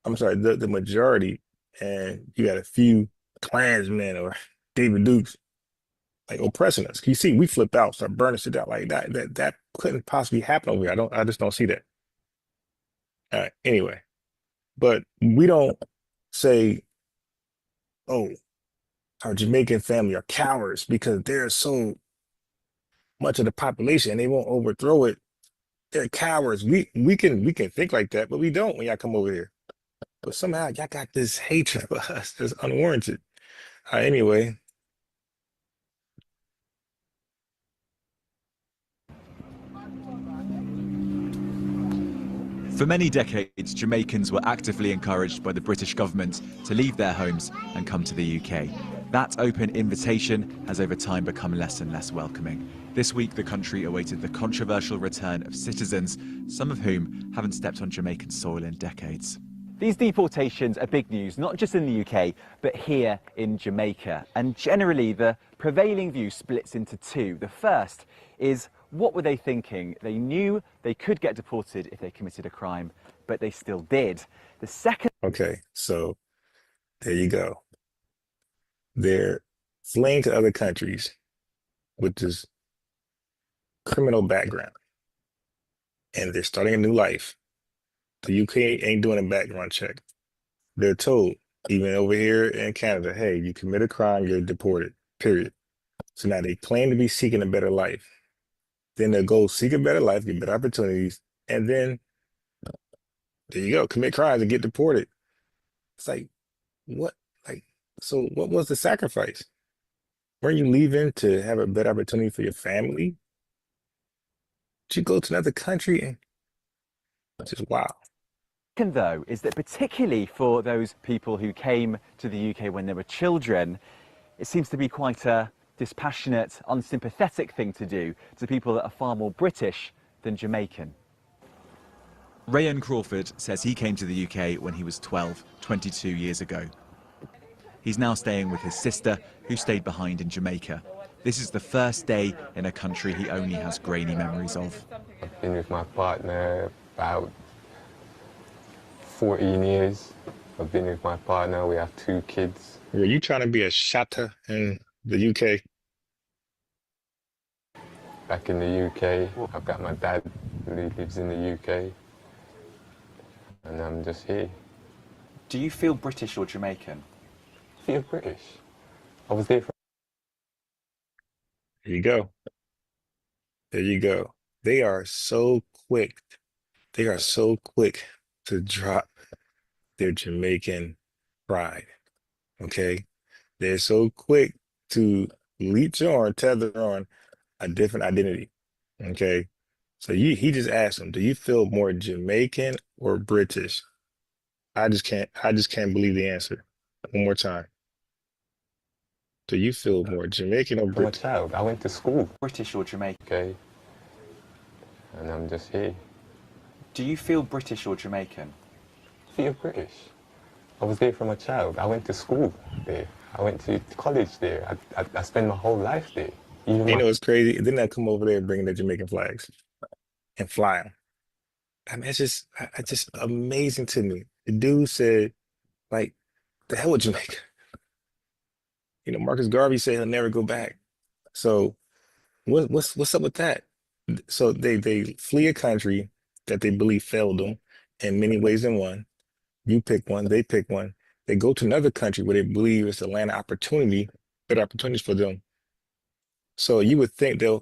I'm sorry, the majority, and you got a few Klansmen or David Dukes like oppressing us. You see, we flip out, start burning shit out like that. That couldn't possibly happen over here. I just don't see that. All right, anyway, but we don't say, oh, our Jamaican family are cowards because they're so much of the population and they won't overthrow it. They're cowards. We can think like that, but we don't when y'all come over here. But somehow y'all got this hatred for us that's unwarranted. Anyway. For many decades, Jamaicans were actively encouraged by the British government to leave their homes and come to the UK. That open invitation has over time become less and less welcoming. This week, the country awaited the controversial return of citizens, some of whom haven't stepped on Jamaican soil in decades. These deportations are big news, not just in the UK, but here in Jamaica. And generally, the prevailing view splits into two. The first is, what were they thinking? They knew they could get deported if they committed a crime, but they still did. The second... Okay, so there you go. They're fleeing to other countries with this criminal background, and they're starting a new life. The UK ain't doing a background check. They're told, even over here in Canada, hey, you commit a crime, you're deported, period. So now they claim to be seeking a better life. Then they'll go seek a better life, get better opportunities, and then there you go, commit crimes and get deported. It's like, what? Like, so what was the sacrifice? Weren't you leaving to have a better opportunity for your family? Did you go to another country? And just wow. Second, though, is that particularly for those people who came to the UK when they were children, it seems to be quite a dispassionate, unsympathetic thing to do to people that are far more British than Jamaican. Rayan Crawford says he came to the UK when he was 12, 22 years ago. He's now staying with his sister, who stayed behind in Jamaica. This is the first day in a country he only has grainy memories of. I've been with my partner about 14 years. I've been with my partner, we have 2 kids. Are you trying to be a shatta in the UK? Back in the UK, I've got my dad who lives in the UK, and I'm just here. Do you feel British or Jamaican? I feel British. I was there for... There you go. There you go. They are so quick. They are so quick to drop their Jamaican pride. Okay? They're so quick to leech on, tether on a different identity. Okay? So he just asked him, do you feel more Jamaican or British? I just can't believe the answer. One more time. Do you feel more Jamaican or British? I'm a child. I went to school. British or Jamaican? Okay. And I'm just here. Do you feel British or Jamaican? I feel British. I was there from a child. I went to school there. I went to college there. I spent my whole life there. You know what's crazy? Then I come over there and bring the Jamaican flags and fly them. I mean, it's just amazing to me. The dude said, like, the hell with Jamaica. You know, Marcus Garvey said he'll never go back. So what's up with that? So they flee a country that they believe failed them in many ways than one. You pick one, they pick one. They go to another country where they believe it's a land of opportunity, better opportunities for them. So you would think then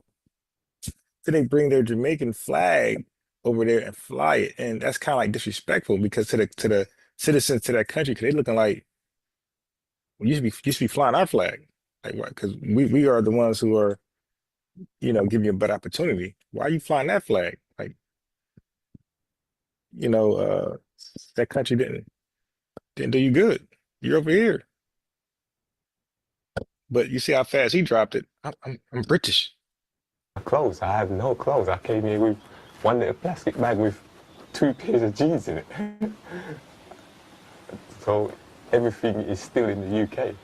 they bring their Jamaican flag over there and fly it, and that's kind of like disrespectful because to the citizens to that country, because they looking like, well, you should be flying our flag, like what? Because we are the ones who are, you know, giving you a better opportunity. Why are you flying that flag? Like, you know, that country didn't do you good. You're over here. But you see how fast he dropped it. I'm British. Clothes. I have no clothes. I came here with one little plastic bag with 2 pairs of jeans in it. So everything is still in the UK.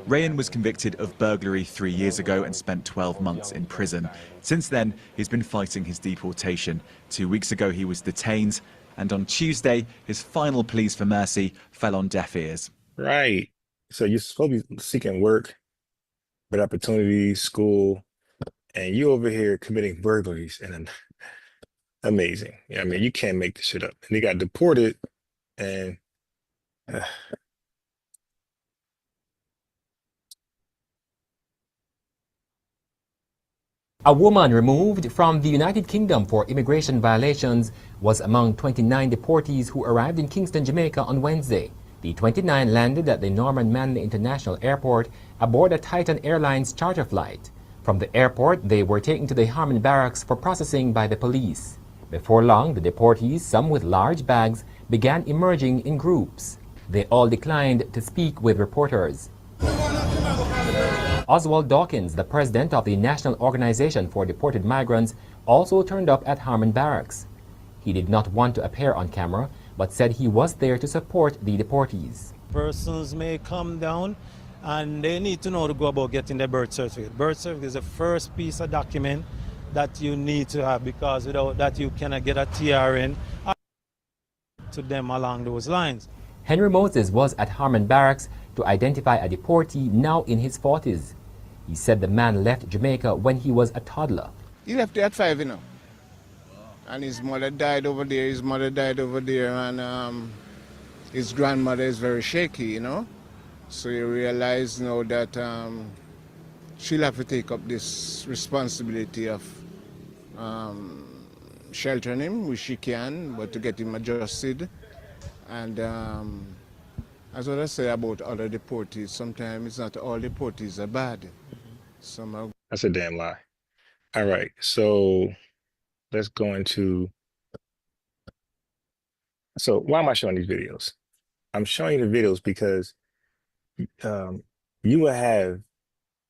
Rayan was convicted of burglary 3 years ago and spent 12 months in prison. Since then, he's been fighting his deportation. 2 weeks ago, he was detained, and on Tuesday, his final pleas for mercy fell on deaf ears. Right. So you're supposed to be seeking work, better opportunities, school, and you over here committing burglaries, and amazing. Yeah, I mean, you can't make this shit up. And he got deported, and A woman removed from the United Kingdom for immigration violations was among 29 deportees who arrived in Kingston, Jamaica on Wednesday. The 29 landed at the Norman Manley International Airport aboard a Titan Airlines charter flight. From the airport, they were taken to the Harmon Barracks for processing by the police. Before long, the deportees, some with large bags, began emerging in groups. They all declined to speak with reporters. Oswald Dawkins, the president of the National Organization for Deported Migrants, also turned up at Harmon Barracks. He did not want to appear on camera, but said he was there to support the deportees. Persons may come down and they need to know to go about getting their birth certificate. Birth certificate is the first piece of document that you need to have, because without that you cannot get a TRN to them along those lines. Henry Moses was at Harmon Barracks to identify a deportee now in his 40s. He said the man left Jamaica when he was a toddler. He left there at 5, you know. And his mother died over there, and his grandmother is very shaky, you know. So you realize now that she'll have to take up this responsibility of sheltering him, which she can, but to get him adjusted. And that's what I say about other deportees. Sometimes it's not all deportees are bad. Some are. That's a damn lie. All right, so let's go into. So why am I showing these videos? I'm showing you the videos because you will have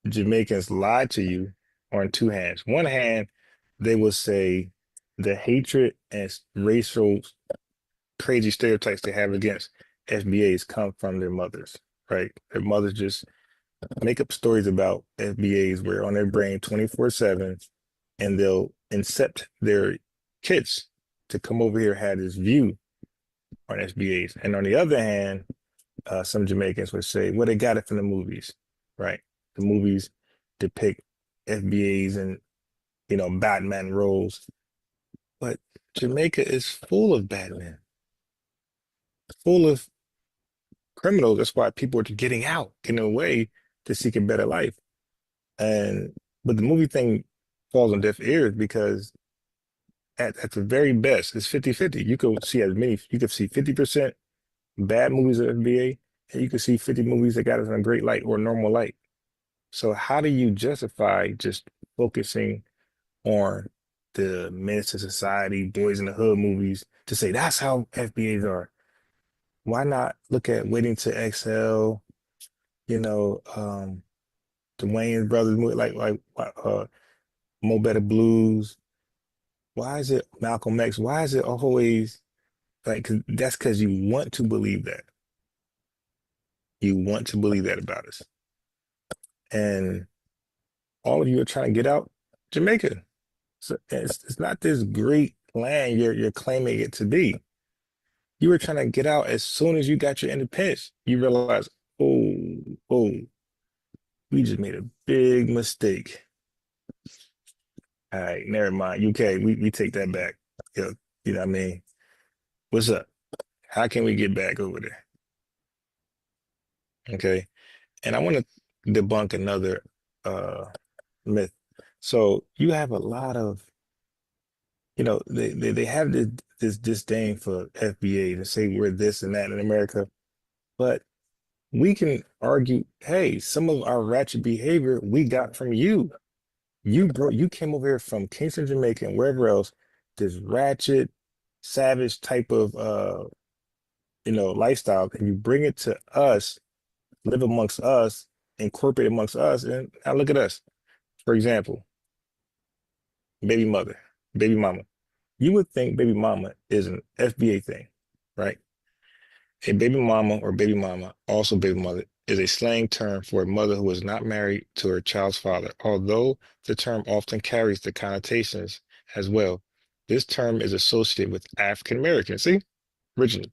Jamaicans lie to you on two hands. One hand, they will say the hatred and racial crazy stereotypes they have against FBAs come from their mothers, right? Their mothers just make up stories about FBAs where on their brain 24/7, and they'll incept their kids to come over here have this view on FBAs. And on the other hand, some Jamaicans would say, well, they got it from the movies, right? The movies depict FBAs and, you know, Batman roles. But Jamaica is full of Batman, full of criminals. That's why people are getting out, getting away to seek a better life. But the movie thing falls on deaf ears because at the very best, it's 50-50. You could see 50% bad movies of FBA, and you could see 50 movies that got us in a great light or normal light. So how do you justify just focusing on the Menace to Society, Boys in the Hood movies to say that's how FBAs are? Why not look at Waiting to Exhale, you know, the Wayans brothers movie, like Mo Better Blues? Why is it Malcolm X? Why is it always like? That's because you want to believe that. You want to believe that about us. And all of you are trying to get out Jamaica. So it's not this great land you're claiming it to be. You were trying to get out as soon as you got your independence. You realize, oh, we just made a big mistake. All right, never mind. UK, we take that back. You know what I mean? What's up? How can we get back over there? Okay. And I want to debunk another myth. So you have a lot of, you know, they have this disdain for FBA to say we're this and that in America, but we can argue, hey, some of our ratchet behavior we got from you. You came over here from Kingston, Jamaica, and wherever else, this ratchet, savage type of lifestyle, and you bring it to us, live amongst us, incorporate amongst us, and now look at us. For example, baby mama. You would think baby mama is an FBA thing, right? A baby mama or baby mama, also baby mother, is a slang term for a mother who is not married to her child's father, although the term often carries the connotations as well. This term is associated with African Americans, originally.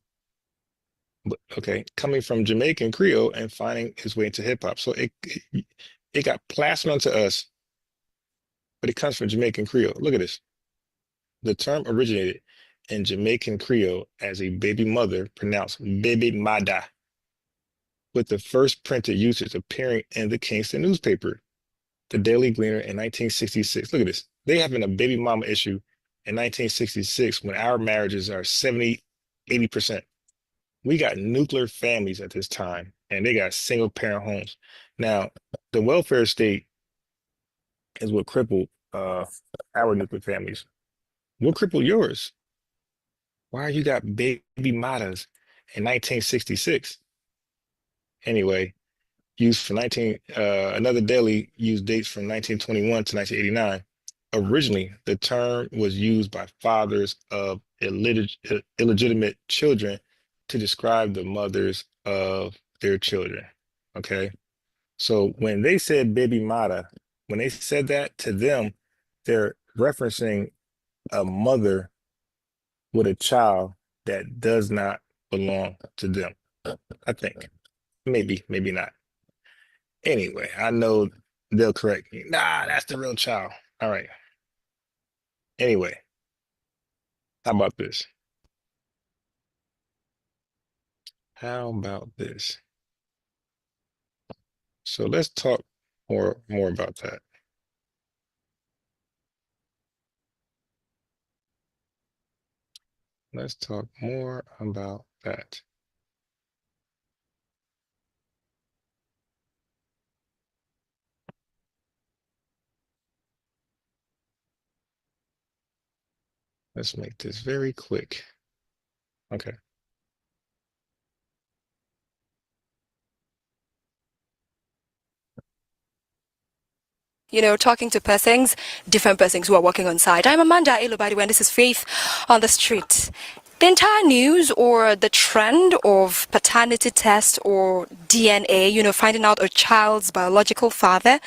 But, okay, coming from Jamaican Creole and finding its way into hip hop. So it got plastered onto us, but it comes from Jamaican Creole. Look at this. The term originated in Jamaican Creole as a baby mother, pronounced baby mada, with the first printed usage appearing in the Kingston newspaper, the Daily Gleaner, in 1966. Look at this. They having a baby mama issue in 1966 when our marriages are 70, 80%. We got nuclear families at this time, and they got single parent homes. Now, the welfare state is what crippled our nuclear families. What crippled yours? Why you got baby matas in 1966? Anyway, used for another daily used dates from 1921 to 1989. Originally, the term was used by fathers of illegitimate children to describe the mothers of their children. Okay. So when they said baby mata, when they said that to them, they're referencing a mother with a child that does not belong to them. I think. Maybe, maybe not. Anyway, I know they'll correct me. Nah, that's the real child. All right. Anyway, how about this? How about this? So let's talk more about that. Let's talk more about that. Let's make this very quick. Okay. You know, talking to persons, different persons who are working on site. I'm Amanda Elobadiwe, and this is Faith on the Street. The entire news or the trend of paternity test or DNA, you know, finding out a child's biological father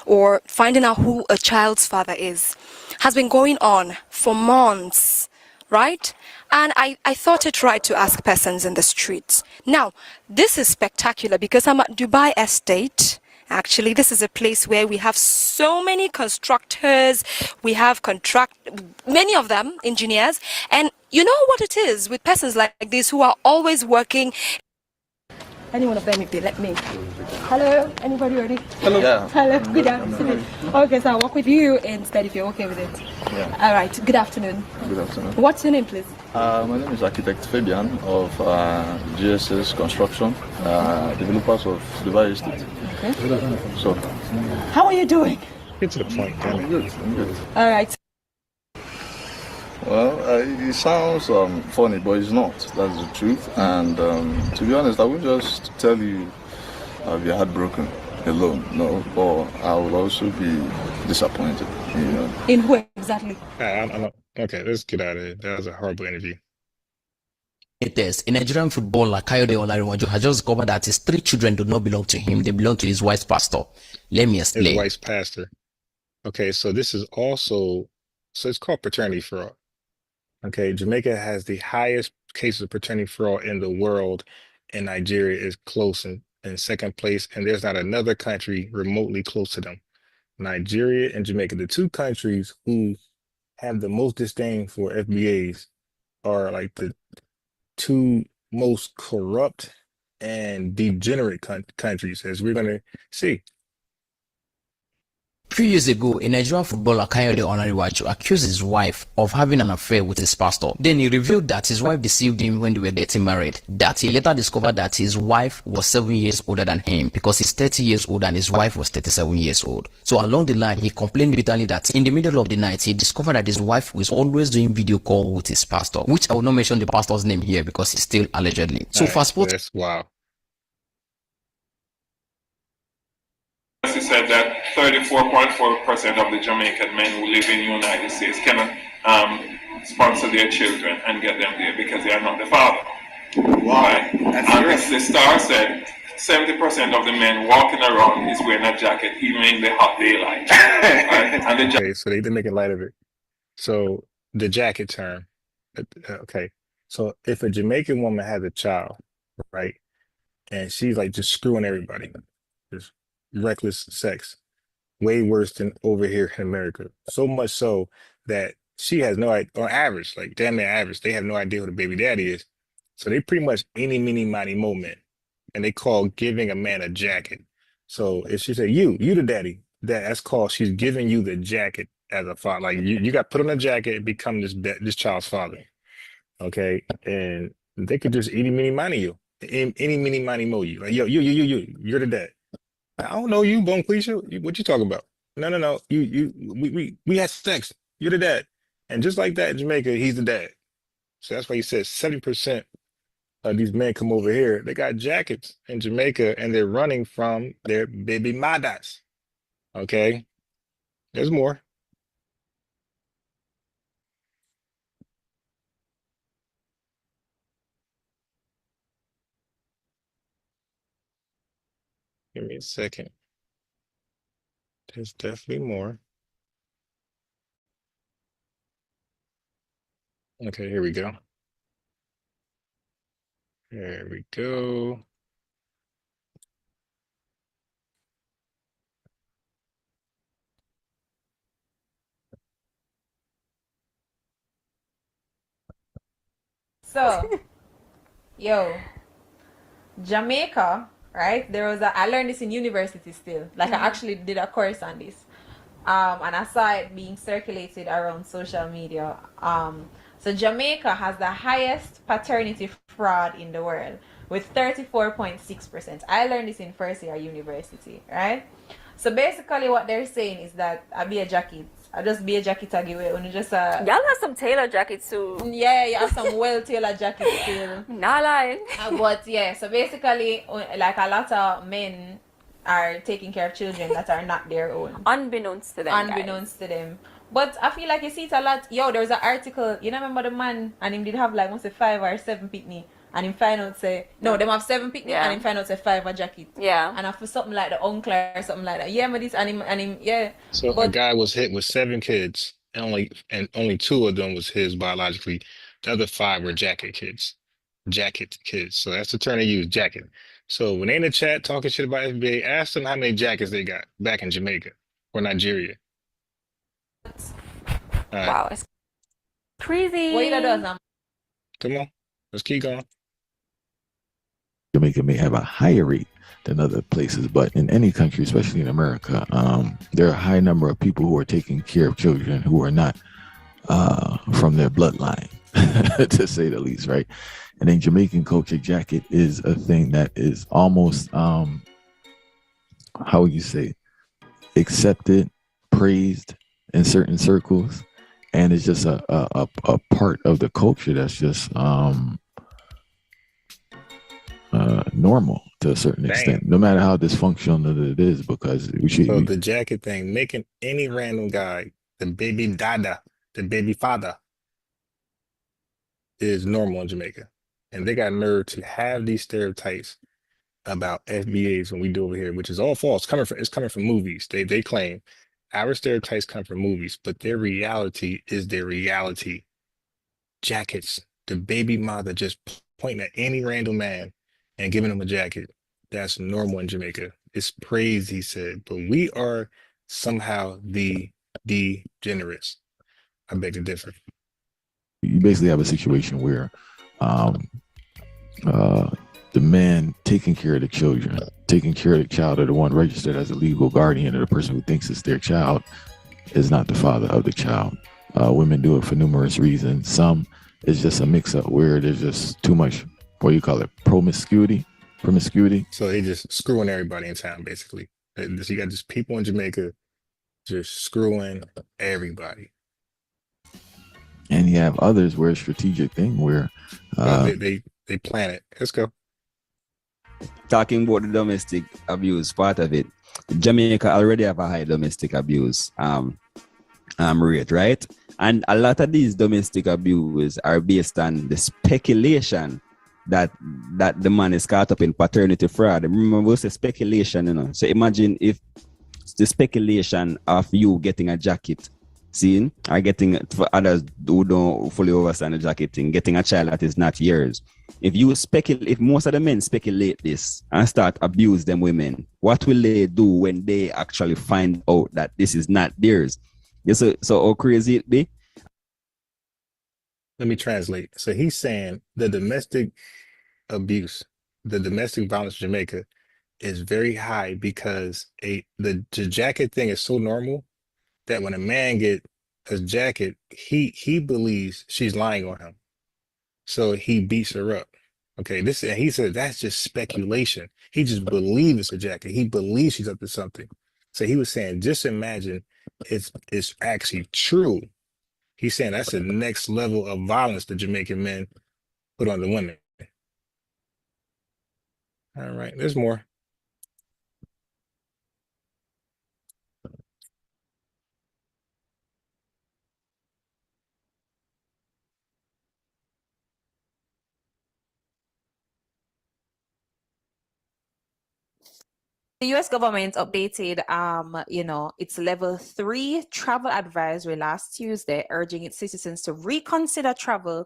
or finding out who a child's father is, has been going on for months, right? And I thought it right to ask persons in the streets. Now, this is spectacular because I'm at Dubai Estate. Actually, this is a place where we have so many constructors, we have many of them engineers, and you know what it is with persons like this who are always working. Any one of them, if they let me. Hello, anybody ready? Hello. Yeah. Hello, good afternoon. Okay, so I'll work with you instead if you're okay with it. Yeah. All right, good afternoon. Good afternoon. What's your name, please? My name is Architect Fabian of GSS Construction, developers of Dubai Estate. Okay. So, How are you doing? Get to the point. I'm good. I'm good. All right. Well, it sounds funny, but it's not. That's the truth. And to be honest, I would just tell you I'll be heartbroken alone. No, but I will also be disappointed. You know. In who exactly? Okay, let's get out of here. That was a horrible interview. Tethers, a Nigerian footballer, Kayode Olariwaju, has just discovered that his 3 children do not belong to him. They belong to his wife's pastor. Let me explain. His wife's pastor. Okay, so this is also, so it's called paternity fraud. Okay, Jamaica has the highest cases of paternity fraud in the world, and Nigeria is close in second place, and there's not another country remotely close to them. Nigeria and Jamaica, the 2 countries who have the most disdain for FBAs, are like the 2 most corrupt and degenerate countries, as we're going to see. A few years ago, a Nigerian footballer, Kayode Olariwaju, accused his wife of having an affair with his pastor. Then he revealed that his wife deceived him when they were getting married. That he later discovered that his wife was 7 years older than him because he's 30 years old and his wife was 37 years old. So along the line, he complained bitterly that in the middle of the night, he discovered that his wife was always doing video call with his pastor, which I will not mention the pastor's name here because it's still allegedly. So fast forward. That's wow. He said that 34.4% of the Jamaican men who live in the United States cannot sponsor their children and get them there because they are not the father. Why? And the Star said 70% of the men walking around is wearing a jacket even in the hot daylight. Right? And the Okay, so they did make light of it. So the jacket term. Okay, so if a Jamaican woman has a child, right, and she's like just screwing everybody, just reckless sex, way worse than over here in America. So much so that she has no idea, on average, like damn near average, they have no idea who the baby daddy is. So they pretty much any, mini, miny, moment, and they call giving a man a jacket. So if she said, you the daddy, that's called she's giving you the jacket as a father. Like you got put on a jacket and become this child's father. Okay, and they could just any, mini, miny you, any, mini, miny, mo you. Like you're the dad. I don't know you, Bone Cleisha. What you talking about? No. We had sex. You're the dad. And just like that in Jamaica, he's the dad. So that's why he says 70% of these men come over here. They got jackets in Jamaica and they're running from their baby madas. Okay. There's more. Give me a second. There's definitely more. Okay, here we go. There we go. So, yo, Jamaica, right? I learned this in university still. Like, I actually did a course on this. And I saw it being circulated around social media. So Jamaica has the highest paternity fraud in the world with 34.6%. I learned this in first year university, right? So basically what they're saying is that I be a jacket. I just be a jacket I give away. Just Y'all have some tailor jackets too. yeah, you have some well tailored jackets still. Not lying. But yeah, so basically like a lot of men are taking care of children that are not their own. Unbeknownst to them. Unbeknownst to them. But I feel like you see it a lot. Yo, there was an article, you know, remember the man and him did have like must say 5 or 7 pitney and him find out say no, them have 7 pitney and him find out say 5 a jacket. Yeah. And after something like the uncle or something like that. Yeah, but this and him yeah. So a guy was hit with 7 kids, and only 2 of them was his biologically. The other 5 were jacket kids. Jacket kids. So that's the term they use, jacket. So when they in the chat talking shit about FBA, ask them how many jackets they got back in Jamaica or Nigeria. All right. Wow, it's crazy. What you gonna do, Sam? Come on, let's keep going. Jamaica may have a higher rate than other places, but in any country, especially in America, there are a high number of people who are taking care of children who are not from their bloodline, to say the least, right? And in Jamaican culture, jacket is a thing that is almost, how would you say, accepted, praised in certain circles, and it's just a part of the culture that's just normal to a certain extent, no matter how dysfunctional it is, because we should. So the jacket thing, making any random guy the baby dada, the baby father, is normal in Jamaica, and they got nerve to have these stereotypes about FBAs when we do over here, which is all false. It's coming from movies. They claim our stereotypes come from movies, but their reality is their reality. Jackets, the baby mother just pointing at any random man and giving him a jacket. That's normal in Jamaica. It's praise, he said, but we are somehow the degenerates. I beg to differ. You basically have a situation where the man taking care of the children, taking care of the child, or the one registered as a legal guardian, or the person who thinks it's their child, is not the father of the child. Women do it for numerous reasons. Some is just a mix-up where there's just too much, what do you call it, promiscuity. So they just screwing everybody in town, basically. You got just people in Jamaica just screwing everybody. And you have others where it's a strategic thing where they plan it. Let's go. Talking about the domestic abuse part of it, Jamaica already have a high domestic abuse rate, right? And a lot of these domestic abuse are based on the speculation that the man is caught up in paternity fraud. Remember, it's a speculation, you know. So imagine if the speculation of you getting a jacket, seeing, or getting, for others who don't fully understand the jacket thing, getting a child that is not yours. If most of the men speculate this and start abuse them women, what will they do when they actually find out that this is not theirs? So how crazy it be? Let me translate. So he's saying the domestic abuse, the domestic violence in Jamaica is very high because the jacket thing is so normal that when a man get a jacket, he believes she's lying on him. So he beats her up. Okay, he said that's just speculation. He just believes it's a jacket. He believes she's up to something. So he was saying, just imagine it's actually true. He's saying that's the next level of violence the Jamaican men put on the women. All right, there's more. The US government updated, its level 3 travel advisory last Tuesday, urging its citizens to reconsider travel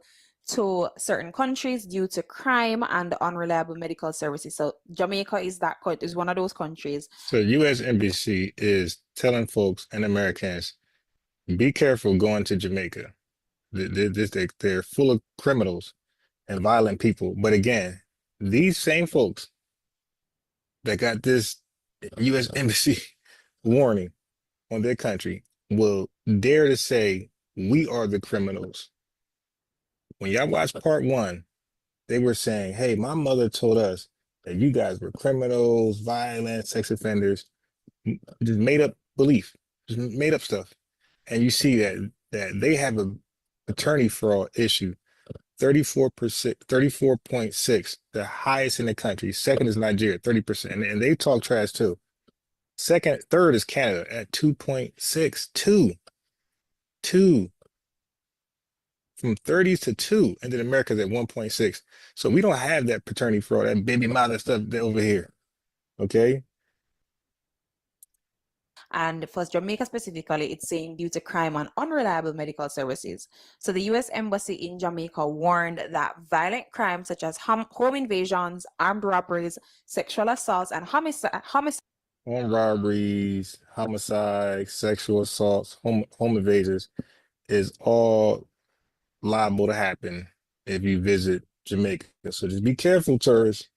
to certain countries due to crime and unreliable medical services. So Jamaica is one of those countries. So U.S. Embassy is telling folks and Americans, be careful going to Jamaica. They're full of criminals and violent people. But again, these same folks that got this U.S. Embassy warning on their country will dare to say, we are the criminals. When y'all watch part one, they were saying, hey, my mother told us that you guys were criminals, violent, sex offenders, just made up belief, just made up stuff. And you see that they have a attorney fraud issue, 34%, 34.6, the highest in the country. Second is Nigeria, 30%. And they talk trash too. Third is Canada at 2.6, two from 30s to 2, and then America's at 1.6. So we don't have that paternity fraud, that baby mother stuff over here. Okay. And for Jamaica specifically, it's saying due to crime and unreliable medical services. So the U.S. Embassy in Jamaica warned that violent crimes such as home invasions, armed robberies, sexual assaults, and homicide. Home robberies, homicides, sexual assaults, home invasions is all liable to happen if you visit Jamaica. So just be careful, tourists.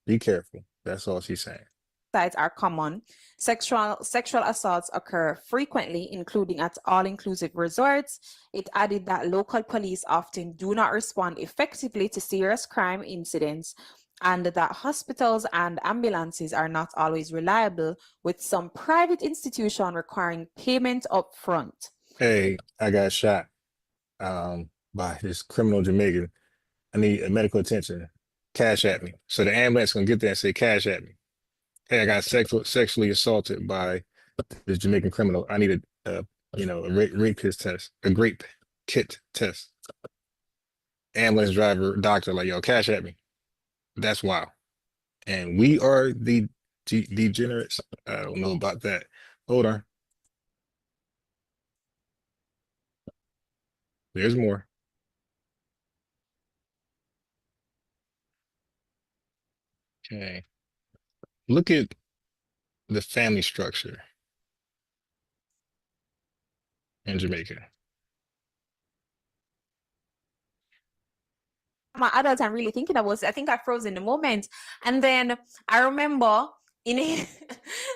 Be careful. That's all she's saying. Sites are common. Sexual assaults occur frequently, including at all-inclusive resorts. It added that local police often do not respond effectively to serious crime incidents, and that hospitals and ambulances are not always reliable, with some private institutions requiring payment up front. Hey, I got shot by this criminal Jamaican. I need medical attention. Cash at me. So the ambulance gonna get there and say, cash at me. Hey, I got sexually assaulted by this Jamaican criminal. I need a rape kit test. Ambulance driver, doctor, like, yo, cash at me. That's wild. And we are the degenerates. I don't know about that. Hold on. There's more. Okay. Look at the family structure in Jamaica. My adult, I'm really thinking about it. I think I froze in the moment. And then I remember in it,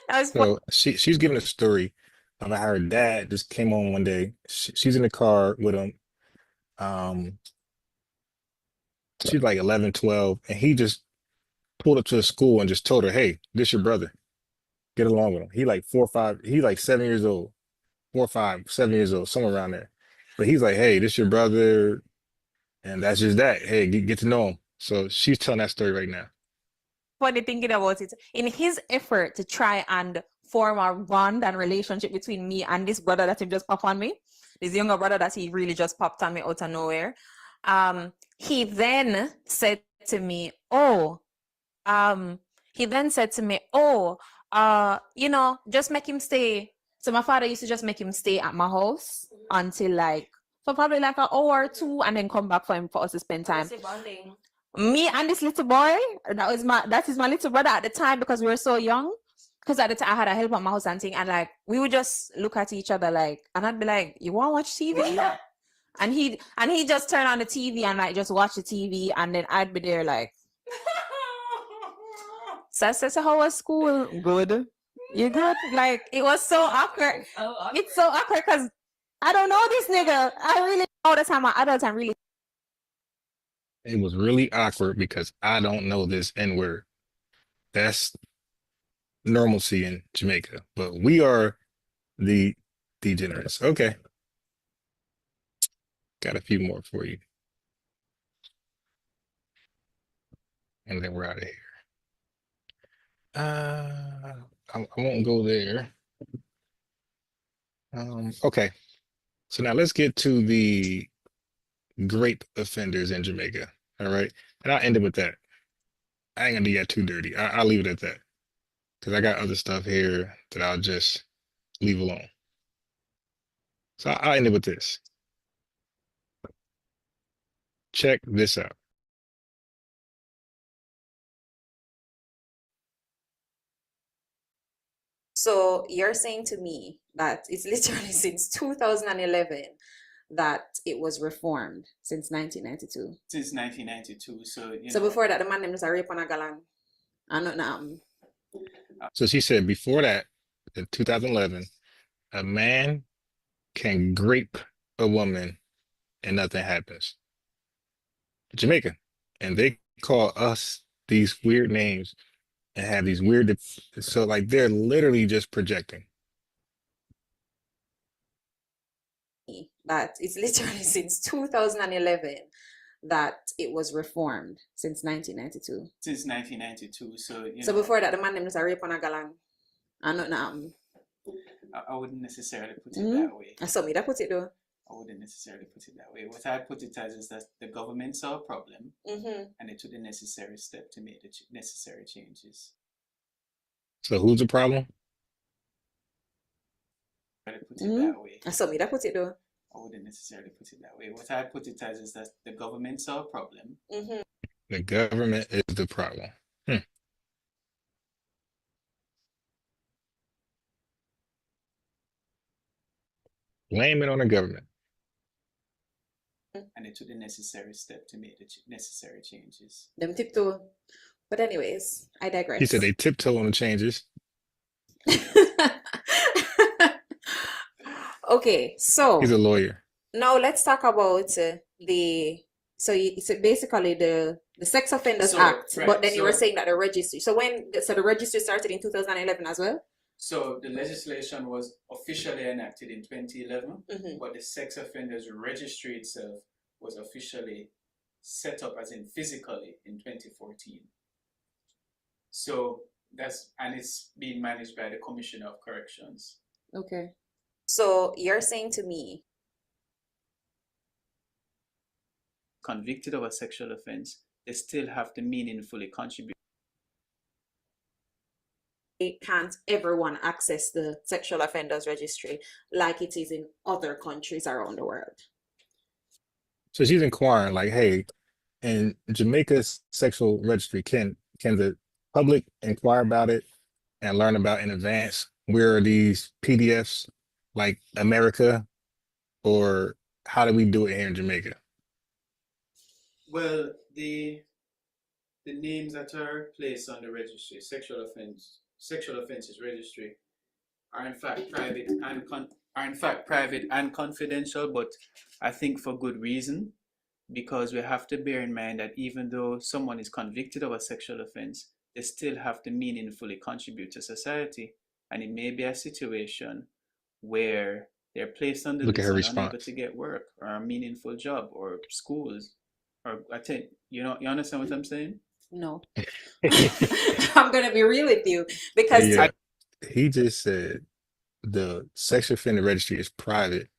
that was so she's giving a story about how her dad just came on one day. She's in the car with him. She's like 11, 12, and he just pulled up to the school and just told her, hey, this your brother. Get along with him. He like 4 or 5, he like 7 years old, 4 or 5, 7 years old, somewhere around there. But he's like, hey, this your brother. And that's just that. Hey, get to know him. So she's telling that story right now. Funny thinking about it. In his effort to try and form a bond and relationship between me and this brother that he just popped on me, this younger brother that he really just popped on me out of nowhere, he then said to me, just make him stay. So my father used to just make him stay at my house until for probably like an hour or two, and then come back for us to spend time. Me and this little boy, that is my little brother at the time, because we were so young. Because at the time I had a help at my house and thing, and we would just look at each other and I'd be like, you want to watch TV? and he just turn on the TV and just watch the TV, and then I'd be there so I said, so how was school? Good. You good? It was so awkward. It's so awkward because I don't know this nigga. I really know the time my adults and really. It was really awkward because I don't know this N-word. That's normalcy in Jamaica, but we are the degenerates. Okay. Got a few more for you. And then we're out of here. I won't go there. Okay. So now let's get to the grape offenders in Jamaica. All right. And I'll end it with that. I ain't gonna do that too dirty. I'll leave it at that. because I got other stuff here that I'll just leave alone. So I'll end it with this. Check this out. So you're saying to me that it's literally since 2011 that it was reformed since 1992. Since 1992. So, So before that, the man name was a rape on a galang. I know now. So she said before that, in 2011, a man can grape a woman and nothing happens. Jamaica. And they call us these weird names and have these weird, so like they're literally just projecting. That it's literally since 2011 that it was reformed since 1992. Since 1992. So, So before that, the man name was a rape on a galang. I know now. I wouldn't necessarily put it that way. I saw me that put it though. I wouldn't necessarily put it that way. What I put it as is that the government saw a problem and they took the necessary step to make the necessary changes. So who's the problem? I put it that way. I saw me that put it though. I wouldn't necessarily put it that way. What I put it as is that the government saw a problem. The government is the problem. Blame it on the government. And they took the necessary step to make the necessary changes. Them tiptoe. But anyways, I digress. He said they tiptoe on the changes. Okay, so he's a lawyer. Now let's talk about basically the Sex Offenders Act, right, but then you were saying that the registry. So the registry started in 2011 as well? So the legislation was officially enacted in 2011, but the Sex Offenders Registry itself was officially set up as in physically in 2014. So it's being managed by the Commissioner of Corrections. Okay. So you're saying to me, convicted of a sexual offense, they still have to meaningfully contribute. Can't everyone access the Sexual Offenders Registry like it is in other countries around the world? So she's inquiring, like, hey, in Jamaica's sexual registry, can the public inquire about it and learn about in advance? Where are these PDFs like America, or how do we do it here in Jamaica? Well, the names that are placed on the registry, sexual offenses registry, are in fact private and confidential, but I think for good reason, because we have to bear in mind that even though someone is convicted of a sexual offense, they still have to meaningfully contribute to society, and it may be a situation where they're placed on the list and unable to get work or a meaningful job or schools, or I think you understand what I'm saying? No. I'm gonna be real with you because he just said the sex offender registry is private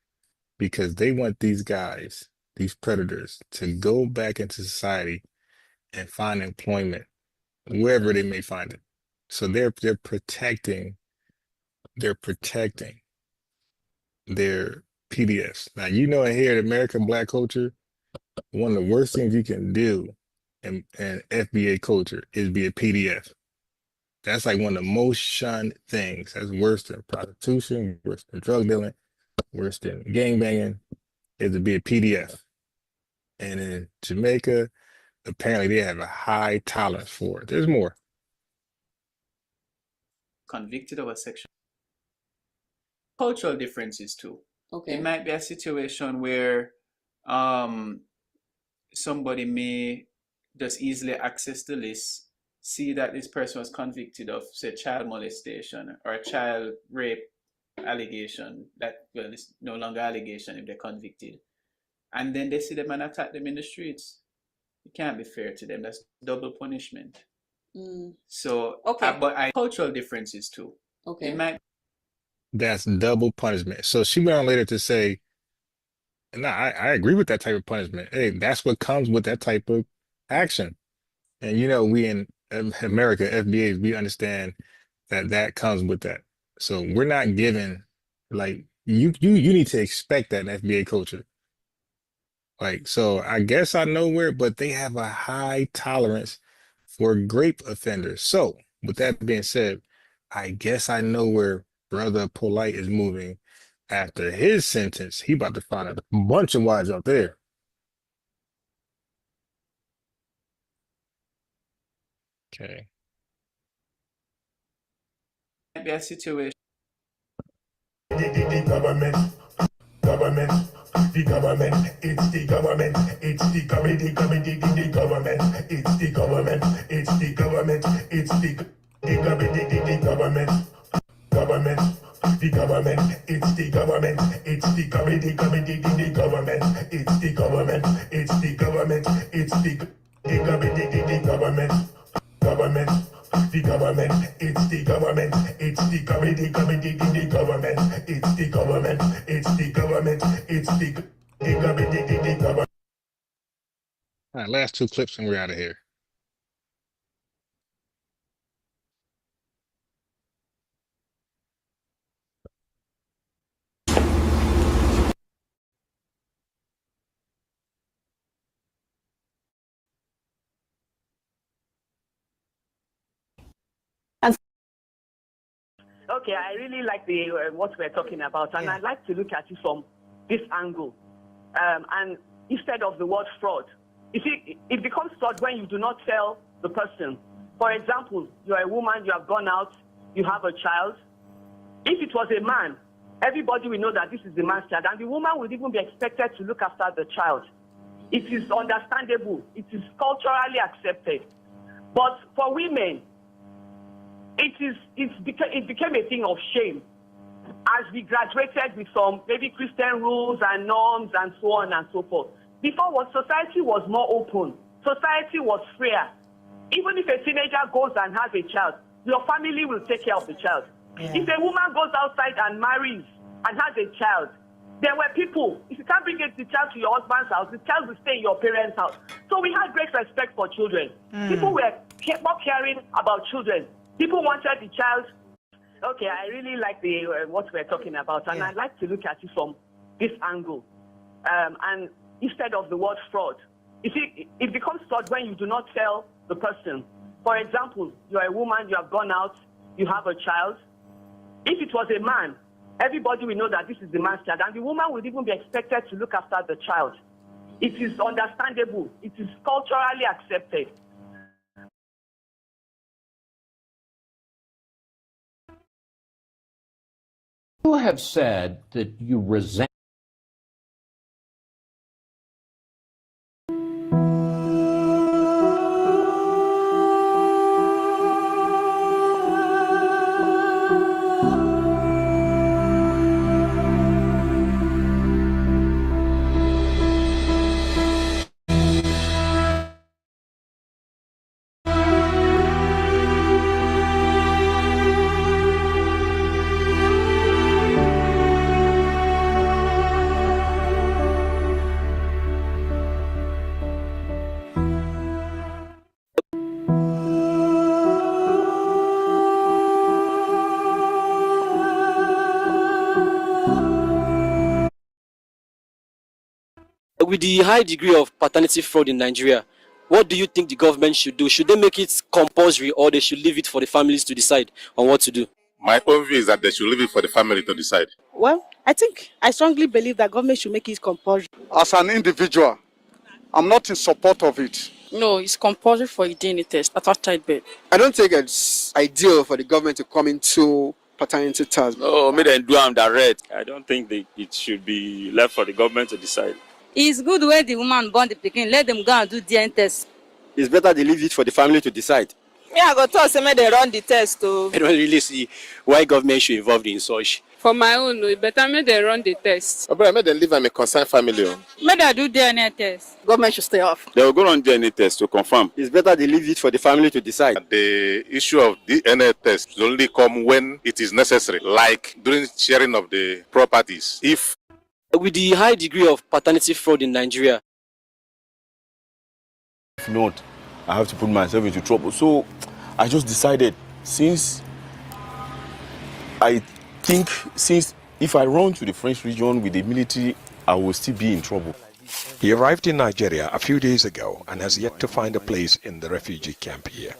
because they want these guys, these predators, to go back into society and find employment wherever they may find it. So they're protecting their PDFs. Now, here in American Black culture, one of the worst things you can do in FBA culture is be a PDF. That's like one of the most shunned things. That's worse than prostitution, worse than drug dealing, worse than gangbanging, is to be a PDF. And in Jamaica, apparently they have a high tolerance for it. There's more. Convicted of a sexual cultural differences too. Okay. It might be a situation where somebody may just easily access the list, see that this person was convicted of, say, child molestation or a child rape allegation, it's no longer allegation if they're convicted, and then they see them and attack them in the streets. It can't be fair to them. That's double punishment. So, but cultural differences too. Okay. That's double punishment. So she went on later to say, I agree with that type of punishment. Hey, that's what comes with that type of action. And we in America, FBAs, we understand that comes with that. So we're not giving like you need to expect that in FBA culture. Like, so I guess I know where, but they have a high tolerance for grape offenders. So with that being said, I guess I know where Brother Polite is moving after his sentence. He about to find a bunch of wives out there. Okay. Might be a situation. The government, the government, it's the government, it's the government, the government, it's the government, it's the government, it's the government, the government, government, the government, it's the government, it's the government, the government, it's the government, it's the government, it's the government, government, the government, it's the government, it's the government, the government, it's the government, it's the government, it's the government. All right, last two clips and we're out of here. Okay, I really like the what we're talking about, and I'd like to look at it from this angle. And instead of the word fraud, you see, it becomes fraud when you do not tell the person. For example, you're a woman, you have gone out, you have a child. If it was a man, everybody will know that this is the man's child, and the woman would even be expected to look after the child. It is understandable. It is culturally accepted. But for women, it became a thing of shame as we graduated with some maybe Christian rules and norms and so on and so forth. Before, what society was more open, society was freer. Even if a teenager goes and has a child, your family will take care of the child. If a woman goes outside and marries and has a child, there were people, if you can't bring the child to your husband's house, the child will stay in your parents' house. So we had great respect for children. People were more caring about children. People wanted the child. Okay, I really like the what we're talking about, and I'd like to look at it from this angle. And instead of the word fraud, you see, it becomes fraud when you do not tell the person. For example, you're a woman, you have gone out, you have a child. If it was a man, everybody will know that this is the man's child, and the woman would even be expected to look after the child. It is understandable. It is culturally accepted. You have said that you resent. With the high degree of paternity fraud in Nigeria, what do you think the government should do? Should they make it compulsory, or they should leave it for the families to decide on what to do? My own view is that they should leave it for the family to decide. Well, I strongly believe that government should make it compulsory. As an individual, I'm not in support of it. No, it's compulsory for a DNA test at our childbirth. I don't think it's ideal for the government to come into paternity test. Oh, may they do them direct. I don't think it should be left for the government to decide. It's good when the woman born the pikin, let them go and do DNA test. It's better they leave it for the family to decide. Me, I go talk say make they run the test too. I don't really see why government should involve in such. For my own, it better make they run the test. But may they leave them a concerned family. Make they do DNA test. Government should stay off. They will go on DNA test to confirm. It's better they leave it for the family to decide. The issue of DNA test will only come when it is necessary, like during sharing of the properties. With the high degree of paternity fraud in Nigeria, if not, I have to put myself into trouble. So I just decided, since I think since if I run to the French region with the military, I will still be in trouble. He arrived in Nigeria a few days ago and has yet to find a place in the refugee camp here.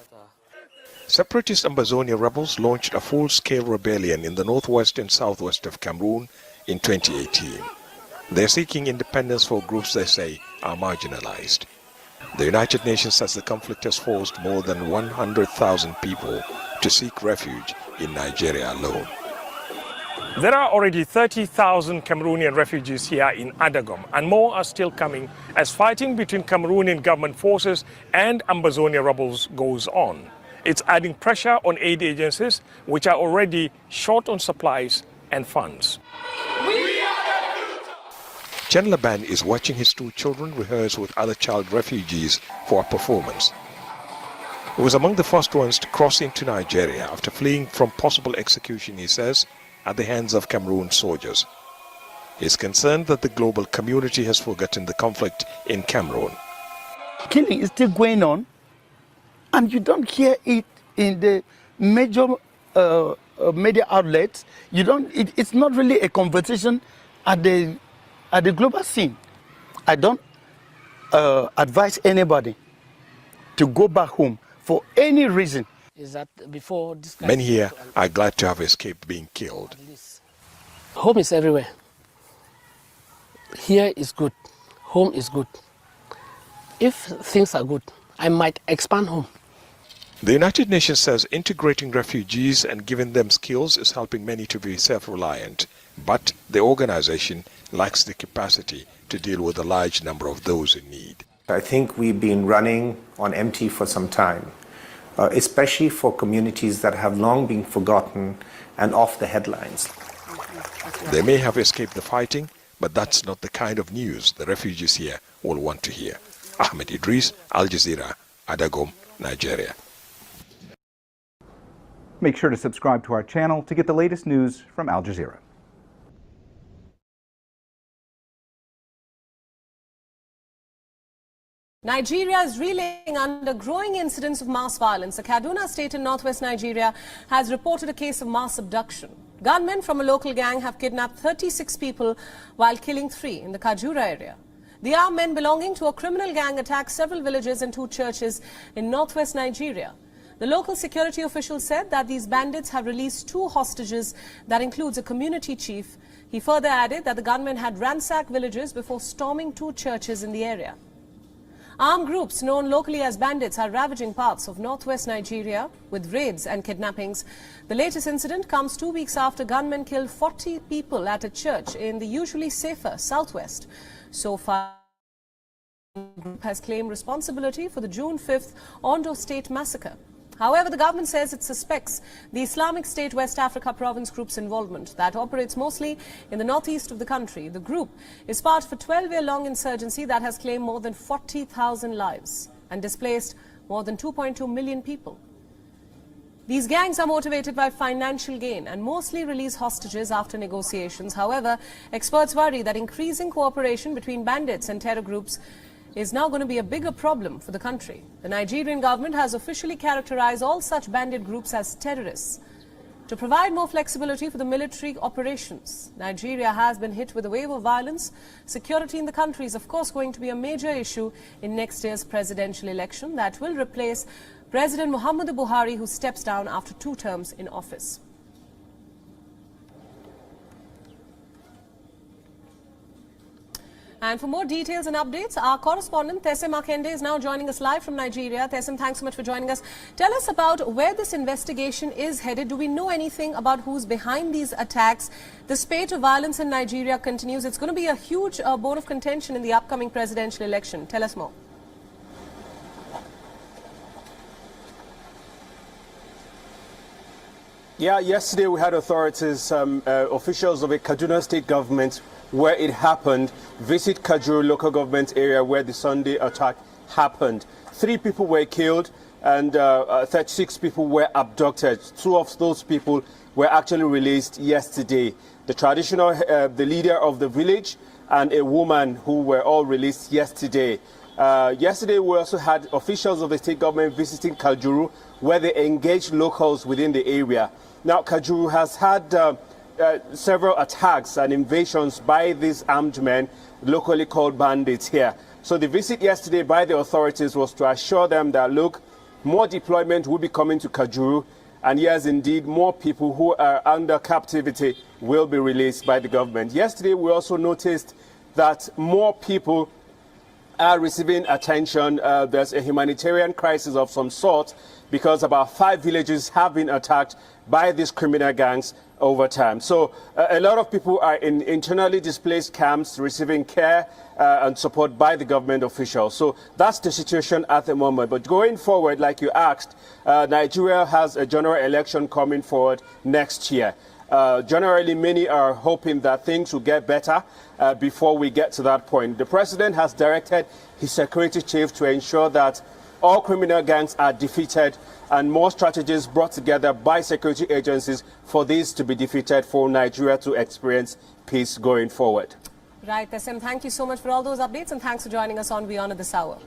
Separatist Ambazonia rebels launched a full-scale rebellion in the northwest and southwest of Cameroon in 2018. They're seeking independence for groups they say are marginalized. The United Nations says the conflict has forced more than 100,000 people to seek refuge in Nigeria alone. There are already 30,000 Cameroonian refugees here in Adagom, and more are still coming as fighting between Cameroonian government forces and Ambazonia rebels goes on. It's adding pressure on aid agencies, which are already short on supplies and funds. Chen Laban is watching his two children rehearse with other child refugees for a performance. He was among the first ones to cross into Nigeria after fleeing from possible execution, he says, at the hands of Cameroon soldiers. He is concerned that the global community has forgotten the conflict in Cameroon. Killing is still going on, and you don't hear it in the major media outlets. You don't. It's not really a conversation at the global scene. I don't advise anybody to go back home for any reason. Is that before this Many here are glad to have escaped being killed. Home is everywhere. Here is good. Home is good. If things are good, I might expand home. The United Nations says integrating refugees and giving them skills is helping many to be self-reliant, but the organization lacks the capacity to deal with a large number of those in need. I think we've been running on empty for some time, especially for communities that have long been forgotten and off the headlines. They may have escaped the fighting, but that's not the kind of news the refugees here will want to hear. Ahmed Idris, Al Jazeera, Adagom, Nigeria. Make sure to subscribe to our channel to get the latest news from Al Jazeera. Nigeria is reeling under growing incidents of mass violence. The Kaduna state in northwest Nigeria has reported a case of mass abduction. Gunmen from a local gang have kidnapped 36 people while killing 3 in the Kajura area. The armed men belonging to a criminal gang attacked several villages and 2 churches in northwest Nigeria. The local security official said that these bandits have released 2 hostages, that includes a community chief. He further added that the gunmen had ransacked villages before storming 2 churches in the area. Armed groups known locally as bandits are ravaging parts of northwest Nigeria with raids and kidnappings. The latest incident comes 2 weeks after gunmen killed 40 people at a church in the usually safer southwest. So far, the group has claimed responsibility for the June 5th Ondo State massacre. However, the government says it suspects the Islamic State West Africa province group's involvement that operates mostly in the northeast of the country. The group is part of a 12-year-long insurgency that has claimed more than 40,000 lives and displaced more than 2.2 million people. These gangs are motivated by financial gain and mostly release hostages after negotiations. However, experts worry that increasing cooperation between bandits and terror groups is now going to be a bigger problem for the country. The Nigerian government has officially characterized all such bandit groups as terrorists. To provide more flexibility for the military operations, Nigeria has been hit with a wave of violence. Security in the country is, of course, going to be a major issue in next year's presidential election that will replace President Muhammadu Buhari, who steps down after 2 terms in office. And for more details and updates, our correspondent Tesem Akende is now joining us live from Nigeria. Tesem, thanks so much for joining us. Tell us about where this investigation is headed. Do we know anything about who's behind these attacks? The spate of violence in Nigeria continues. It's going to be a huge bone of contention in the upcoming presidential election. Tell us more. Yeah, yesterday we had authorities, officials of a Kaduna state government where it happened, visit Kajuru local government area where the Sunday attack happened. 3 people were killed and 36 people were abducted. 2 of those people were actually released yesterday. The leader of the village and a woman who were all released yesterday. Yesterday we also had officials of the state government visiting Kajuru where they engage locals within the area. Now, Kajuru has had several attacks and invasions by these armed men, locally called bandits here. So the visit yesterday by the authorities was to assure them that, look, more deployment will be coming to Kajuru, and yes, indeed, more people who are under captivity will be released by the government. Yesterday, we also noticed that more people are receiving attention. There's a humanitarian crisis of some sort because about 5 villages have been attacked by these criminal gangs over time. So a lot of people are in internally displaced camps receiving care and support by the government officials. So that's the situation at the moment. But going forward, like you asked, Nigeria has a general election coming forward next year. Generally, many are hoping that things will get better before we get to that point. The president has directed his security chief to ensure that all criminal gangs are defeated and more strategies brought together by security agencies for this to be defeated, for Nigeria to experience peace going forward. Right, Tessim, thank you so much for all those updates, and thanks for joining us on WION at this hour.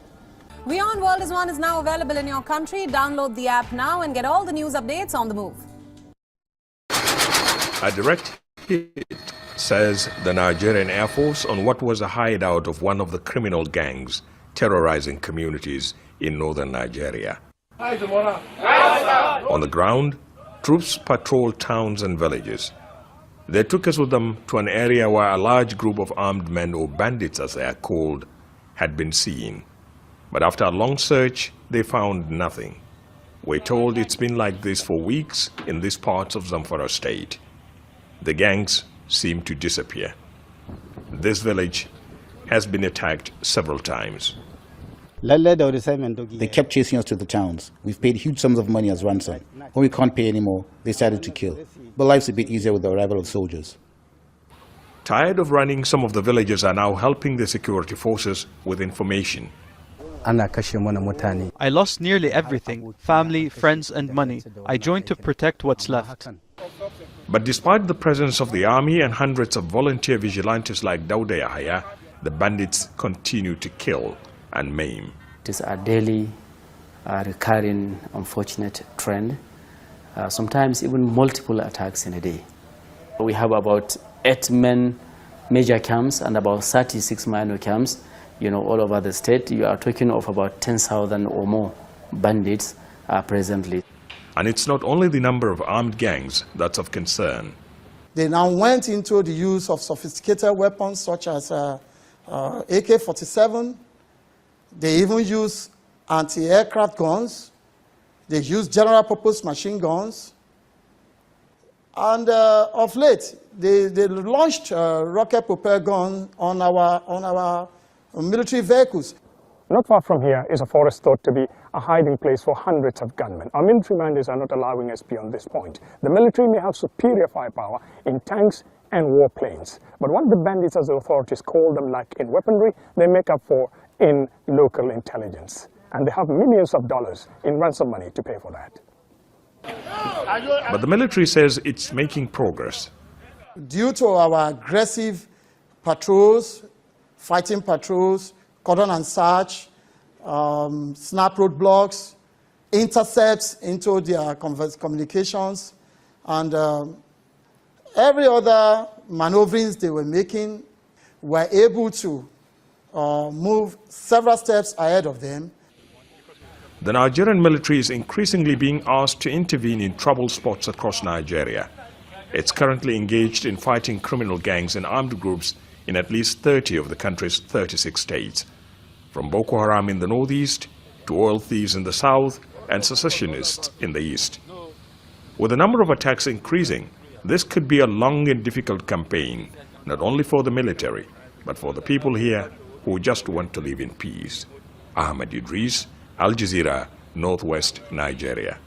WION World is One is now available in your country. Download the app now and get all the news updates on the move. A direct hit, says the Nigerian Air Force, on what was a hideout of one of the criminal gangs terrorizing communities in northern Nigeria. On the ground, troops patrolled towns and villages. They took us with them to an area where a large group of armed men, or bandits as they are called, had been seen. But after a long search, they found nothing. We're told it's been like this for weeks in these parts of Zamfara state. The gangs seem to disappear. This village has been attacked several times. They kept chasing us to the towns. We've paid huge sums of money as ransom. When we can't pay anymore, they started to kill. But life's a bit easier with the arrival of soldiers. Tired of running, some of the villagers are now helping the security forces with information. I lost nearly everything, family, friends and money. I joined to protect what's left. But despite the presence of the army and hundreds of volunteer vigilantes like Dauda Yahaya, the bandits continue to kill and maim. It is a daily recurring unfortunate trend, sometimes even multiple attacks in a day. We have about 8 major camps and about 36 minor camps, all over the state. You are talking of about 10,000 or more bandits presently. And it's not only the number of armed gangs that's of concern. They now went into the use of sophisticated weapons such as AK-47. They even use anti-aircraft guns. They use general-purpose machine guns. And of late, they launched rocket-propelled guns on our military vehicles. Not far from here is a forest thought to be a hiding place for hundreds of gunmen. Our military mandates are not allowing us beyond this point. The military may have superior firepower in tanks and warplanes, but what the bandits, as the authorities call them, lack in weaponry, they make up for in local intelligence. And they have millions of dollars in ransom money to pay for that. But the military says it's making progress. Due to our aggressive patrols, fighting patrols, cordon and search, snap roadblocks, intercepts into their communications, and every other maneuverings they were making, were able to move several steps ahead of them. The Nigerian military is increasingly being asked to intervene in trouble spots across Nigeria. It's currently engaged in fighting criminal gangs and armed groups in at least 30 of the country's 36 states, from Boko Haram in the northeast to oil thieves in the south and secessionists in the east. With the number of attacks increasing, this could be a long and difficult campaign, not only for the military, but for the people here who just want to live in peace. Ahmed Idris, Al Jazeera, Northwest Nigeria.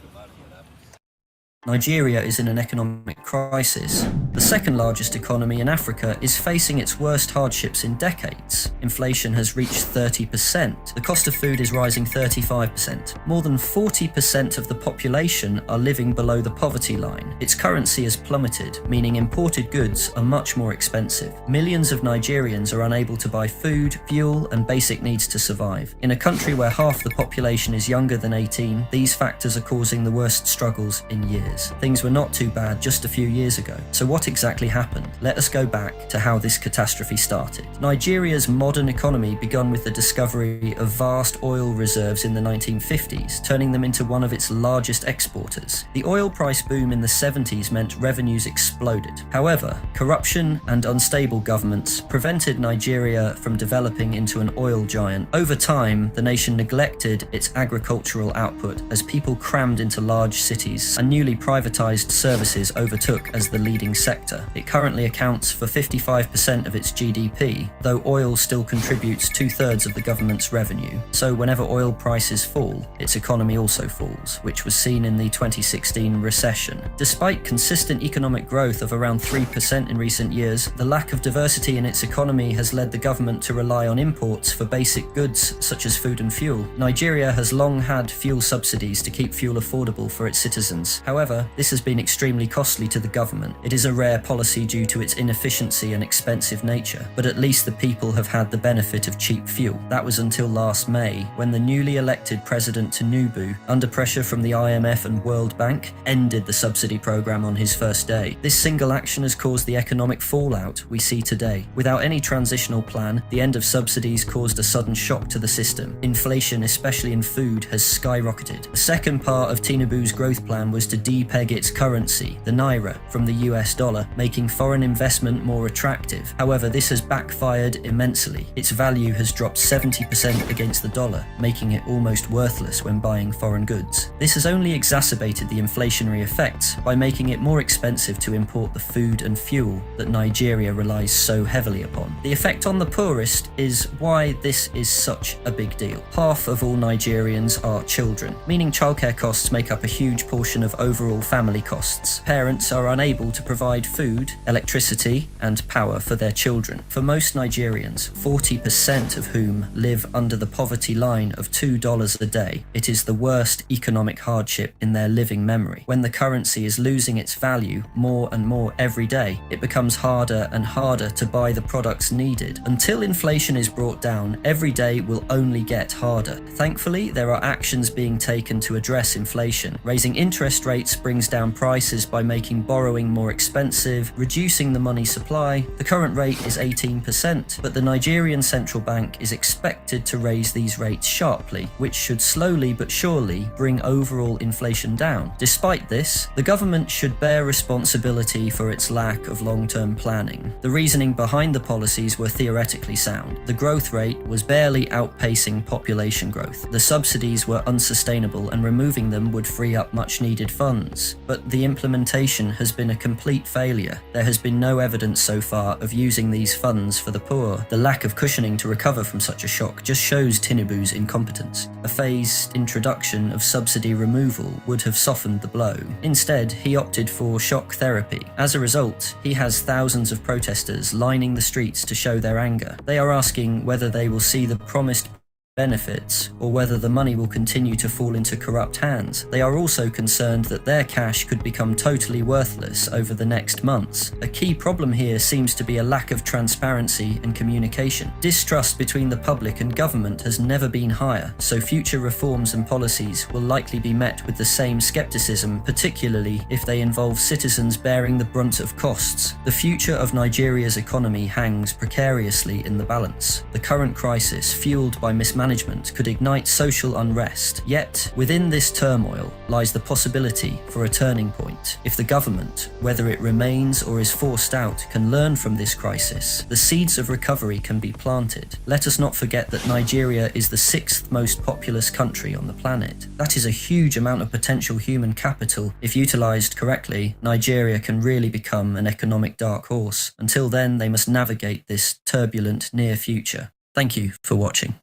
Nigeria is in an economic crisis. The second largest economy in Africa is facing its worst hardships in decades. Inflation has reached 30%. The cost of food is rising 35%. More than 40% of the population are living below the poverty line. Its currency has plummeted, meaning imported goods are much more expensive. Millions of Nigerians are unable to buy food, fuel, and basic needs to survive. In a country where half the population is younger than 18, these factors are causing the worst struggles in years. Things were not too bad just a few years ago. So what exactly happened? Let us go back to how this catastrophe started. Nigeria's modern economy began with the discovery of vast oil reserves in the 1950s, turning them into one of its largest exporters. The oil price boom in the 70s meant revenues exploded. However, corruption and unstable governments prevented Nigeria from developing into an oil giant. Over time, the nation neglected its agricultural output as people crammed into large cities and newly privatized services overtook as the leading sector. It currently accounts for 55% of its GDP, though oil still contributes 2/3 of the government's revenue. So whenever oil prices fall, its economy also falls, which was seen in the 2016 recession. Despite consistent economic growth of around 3% in recent years, the lack of diversity in its economy has led the government to rely on imports for basic goods such as food and fuel. Nigeria has long had fuel subsidies to keep fuel affordable for its citizens. However, this has been extremely costly to the government. It is a rare policy due to its inefficiency and expensive nature, but at least the people have had the benefit of cheap fuel. That was until last May, when the newly elected President Tinubu, under pressure from the IMF and World Bank, ended the subsidy program on his first day. This single action has caused the economic fallout we see today. Without any transitional plan, the end of subsidies caused a sudden shock to the system. Inflation, especially in food, has skyrocketed. The second part of Tinubu's growth plan was to depeg its currency, the naira, from the US dollar, making foreign investment more attractive. However, this has backfired immensely. Its value has dropped 70% against the dollar, making it almost worthless when buying foreign goods. This has only exacerbated the inflationary effects by making it more expensive to import the food and fuel that Nigeria relies so heavily upon. The effect on the poorest is why this is such a big deal. Half of all Nigerians are children, meaning childcare costs make up a huge portion of overall family costs. Parents are unable to provide food, electricity, and power for their children. For most Nigerians, 40% of whom live under the poverty line of $2 a day, it is the worst economic hardship in their living memory. When the currency is losing its value more and more every day, it becomes harder and harder to buy the products needed. Until inflation is brought down, every day will only get harder. Thankfully, there are actions being taken to address inflation. Raising interest rates brings down prices by making borrowing more expensive, reducing the money supply. The current rate is 18%, but the Nigerian central bank is expected to raise these rates sharply, which should slowly but surely bring overall inflation down. Despite this, the government should bear responsibility for its lack of long-term planning. The reasoning behind the policies were theoretically sound. The growth rate was barely outpacing population growth. The subsidies were unsustainable, and removing them would free up much-needed funds. But the implementation has been a complete failure. There has been no evidence so far of using these funds for the poor. The lack of cushioning to recover from such a shock just shows Tinubu's incompetence. A phased introduction of subsidy removal would have softened the blow. Instead, he opted for shock therapy. As a result, he has thousands of protesters lining the streets to show their anger. They are asking whether they will see the promised benefits or whether the money will continue to fall into corrupt hands. They are also concerned that their cash could become totally worthless over the next months. A key problem here seems to be a lack of transparency and communication. Distrust between the public and government has never been higher, so future reforms and policies will likely be met with the same skepticism, particularly if they involve citizens bearing the brunt of costs. The future of Nigeria's economy hangs precariously in the balance. The current crisis, fueled by mismanagement, could ignite social unrest. Yet, within this turmoil lies the possibility for a turning point. If the government, whether it remains or is forced out, can learn from this crisis, the seeds of recovery can be planted. Let us not forget that Nigeria is the 6th most populous country on the planet. That is a huge amount of potential human capital. If utilized correctly, Nigeria can really become an economic dark horse. Until then, they must navigate this turbulent near future. Thank you for watching.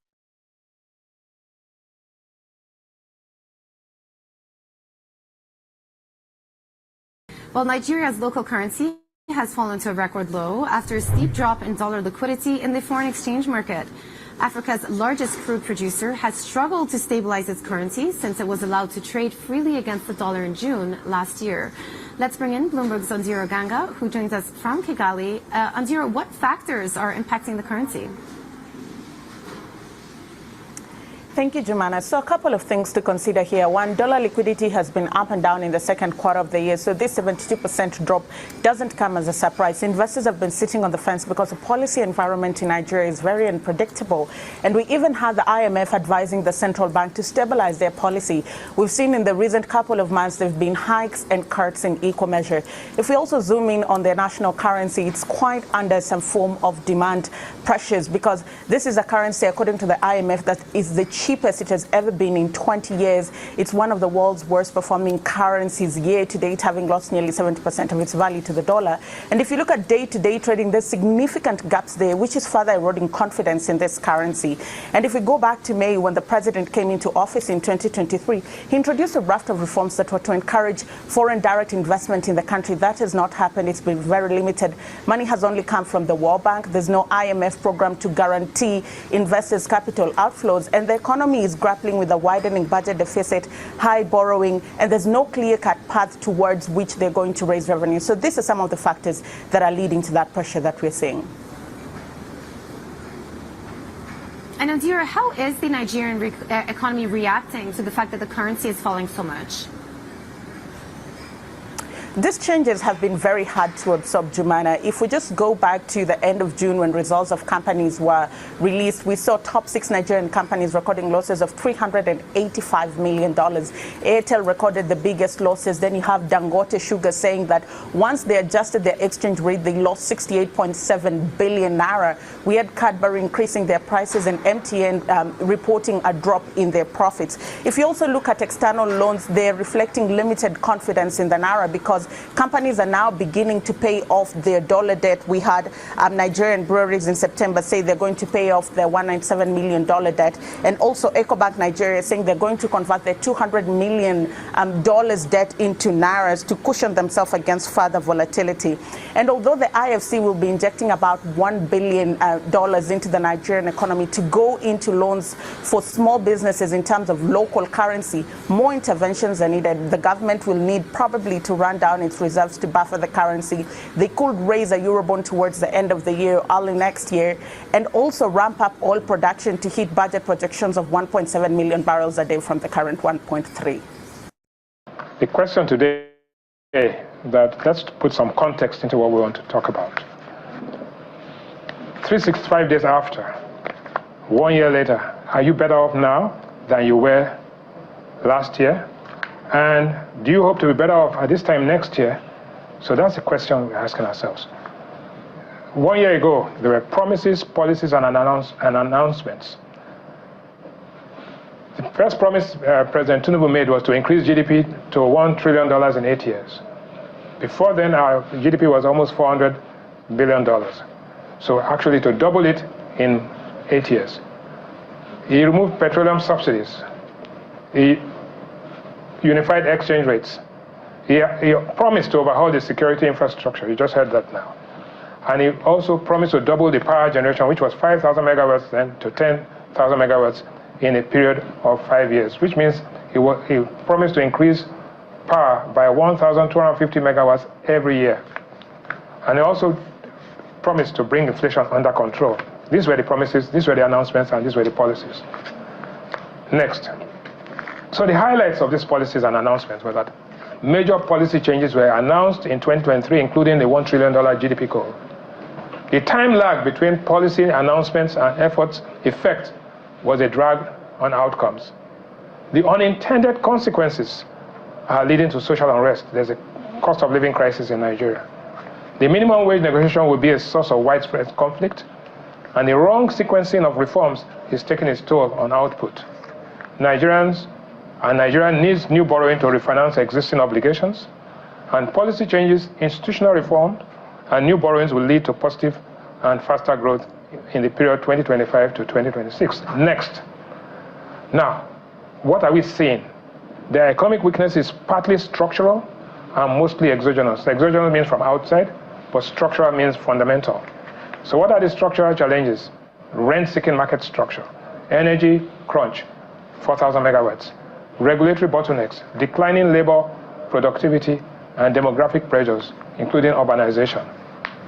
Well, Nigeria's local currency has fallen to a record low after a steep drop in dollar liquidity in the foreign exchange market. Africa's largest crude producer has struggled to stabilize its currency since it was allowed to trade freely against the dollar in June last year. Let's bring in Bloomberg's Andiro Ganga, who joins us from Kigali. Andiro, what factors are impacting the currency? Thank you, Jumana. So a couple of things to consider here. One, dollar liquidity has been up and down in the second quarter of the year. So this 72% drop doesn't come as a surprise. Investors have been sitting on the fence because the policy environment in Nigeria is very unpredictable. And we even had the IMF advising the central bank to stabilize their policy. We've seen in the recent couple of months there have been hikes and cuts in equal measure. If we also zoom in on their national currency, it's quite under some form of demand pressures because this is a currency, according to the IMF, that is the cheapest it has ever been in 20 years. It's one of the world's worst performing currencies year to date, having lost nearly 70% of its value to the dollar. And if you look at day-to-day trading, there's significant gaps there, which is further eroding confidence in this currency. And if we go back to May, when the president came into office in 2023, he introduced a raft of reforms that were to encourage foreign direct investment in the country. That has not happened. It's been very limited. Money has only come from the World Bank. There's no IMF program to guarantee investors' capital outflows. And the economy is grappling with a widening budget deficit, high borrowing, and there's no clear-cut path towards which they're going to raise revenue. So these are some of the factors that are leading to that pressure that we're seeing. And Andiro, how is the Nigerian economy reacting to the fact that the currency is falling so much? These changes have been very hard to absorb, Jumana. If we just go back to the end of June when results of companies were released, we saw top 6 Nigerian companies recording losses of $385 million. Airtel recorded the biggest losses. Then you have Dangote Sugar saying that once they adjusted their exchange rate, they lost 68.7 billion naira. We had Cadbury increasing their prices and MTN reporting a drop in their profits. If you also look at external loans, they're reflecting limited confidence in the naira because companies are now beginning to pay off their dollar debt. We had Nigerian breweries in September say they're going to pay off their $197 million debt. And also EcoBank Nigeria saying they're going to convert their $200 million debt into nairas to cushion themselves against further volatility. And although the IFC will be injecting about $1 billion into the Nigerian economy to go into loans for small businesses in terms of local currency, more interventions are needed. The government will need probably to run down its reserves to buffer the currency. They could raise a Eurobond towards the end of the year, early next year, and also ramp up oil production to hit budget projections of 1.7 million barrels a day from the current 1.3. The question today that let's put some context into what we want to talk about. 365 days after, 1 year later, are you better off now than you were last year? And do you hope to be better off at this time next year? So that's the question we're asking ourselves. 1 year ago, there were promises, policies, and announcements. The first promise President Tinubu made was to increase GDP to $1 trillion in 8 years. Before then, our GDP was almost $400 billion. So actually to double it in 8 years. He removed petroleum subsidies. He unified exchange rates. He promised to overhaul the security infrastructure. You just heard that now. And he also promised to double the power generation, which was 5,000 megawatts then to 10,000 megawatts in a period of 5 years, which means he promised to increase power by 1,250 megawatts every year. And he also promised to bring inflation under control. These were the promises, these were the announcements, and these were the policies. Next. So the highlights of these policies and announcements were that major policy changes were announced in 2023, including the $1 trillion GDP goal. The time lag between policy announcements and efforts effect was a drag on outcomes. The unintended consequences are leading to social unrest. There's a cost of living crisis in Nigeria. The minimum wage negotiation will be a source of widespread conflict, and the wrong sequencing of reforms is taking its toll on output. Nigeria needs new borrowing to refinance existing obligations, and policy changes, institutional reform, and new borrowings will lead to positive and faster growth in the period 2025 to 2026. Next. Now, what are we seeing? The economic weakness is partly structural are mostly exogenous. Exogenous means from outside, but structural means fundamental. So what are the structural challenges? Rent-seeking market structure, energy crunch, 4,000 megawatts, regulatory bottlenecks, declining labor productivity, and demographic pressures, including urbanization.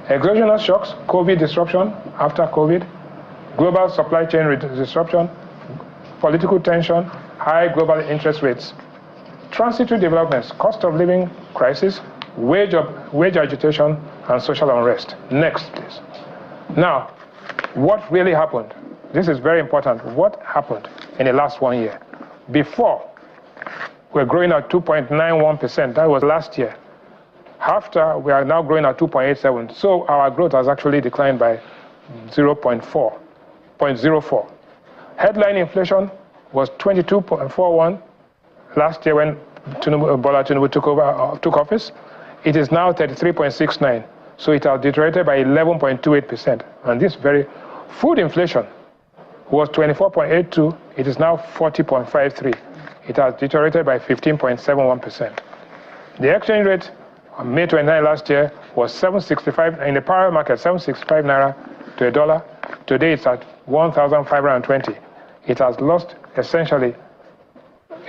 Exogenous shocks, COVID disruption after COVID, global supply chain disruption, political tension, high global interest rates. Transitory developments, cost of living crisis, wage agitation, and social unrest. Next, please. Now, what really happened? This is very important. What happened in the last 1 year? Before, we're growing at 2.91%. That was last year. After, we are now growing at 2.87. So our growth has actually declined by 0.04. Headline inflation was 22.41 last year when Bola Tinubu took office. It is now 33.69. So it has deteriorated by 11.28%. And this very food inflation was 24.82. It is now 40.53. It has deteriorated by 15.71%. The exchange rate on May 29 last year was 765 in the parallel market, 765 naira to a dollar. Today it's at 1,520. It has lost essentially.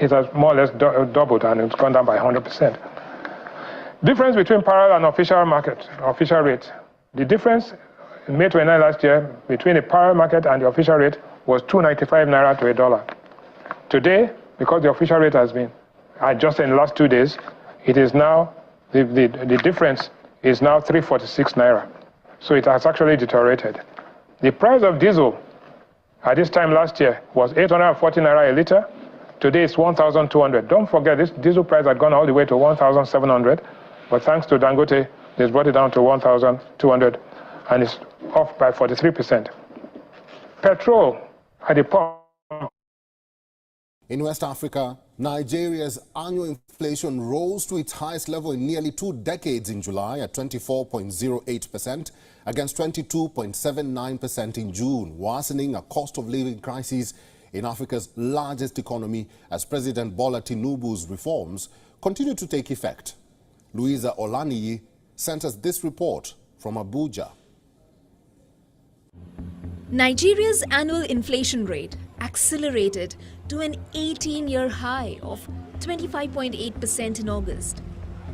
It has more or less doubled, and it's gone down by 100%. Difference between parallel and official market, official rate. The difference in May 29 last year between the parallel market and the official rate was 295 naira to a dollar. Today, because the official rate has been adjusted in the last 2 days, it is now, the difference is now 346 naira. So it has actually deteriorated. The price of diesel at this time last year was 840 naira a liter. Today it's 1,200. Don't forget, this diesel price had gone all the way to 1,700, but thanks to Dangote, they've brought it down to 1,200, and it's off by 43%. Petrol at the pump. In West Africa, Nigeria's annual inflation rose to its highest level in nearly 2 decades in July at 24.08% against 22.79% in June, worsening a cost of living crisis in Africa's largest economy as President Bola Tinubu's reforms continue to take effect. Louisa Olaniyi sent us this report from Abuja. Nigeria's annual inflation rate accelerated to an 18-year high of 25.8% in August,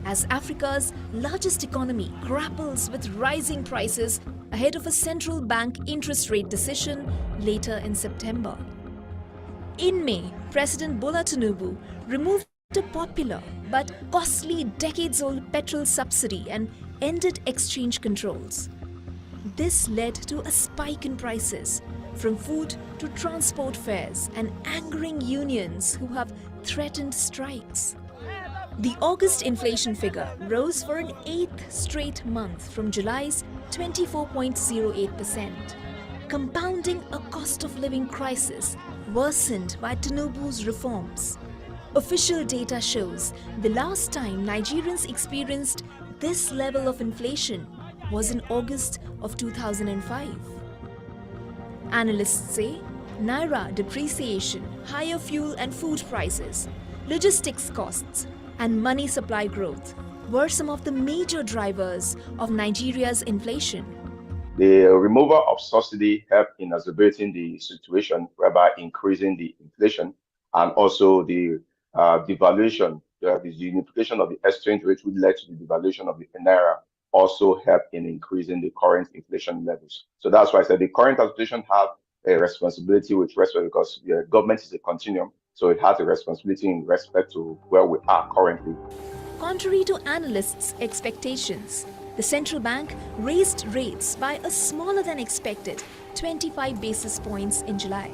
as Africa's largest economy grapples with rising prices ahead of a central bank interest rate decision later in September. In May, President Bola Tinubu removed a popular but costly decades-old petrol subsidy and ended exchange controls. This led to a spike in prices, from food to transport fares, and angering unions who have threatened strikes. The August inflation figure rose for an 8th straight month from July's 24.08%, compounding a cost of living crisis worsened by Tinubu's reforms. Official data shows the last time Nigerians experienced this level of inflation was in August of 2005. Analysts say Naira depreciation, higher fuel and food prices, logistics costs, and money supply growth were some of the major drivers of Nigeria's inflation. The removal of subsidy helped in exacerbating the situation, whereby increasing the inflation, and also the devaluation, the unification of the exchange rate, which led to the devaluation of the Naira, also helped in increasing the current inflation levels. So that's why I said the current administration have a responsibility with respect, because the government is a continuum, so it has a responsibility in respect to where we are currently. Contrary to analysts' expectations, the central bank raised rates by a smaller than expected 25 basis points in July.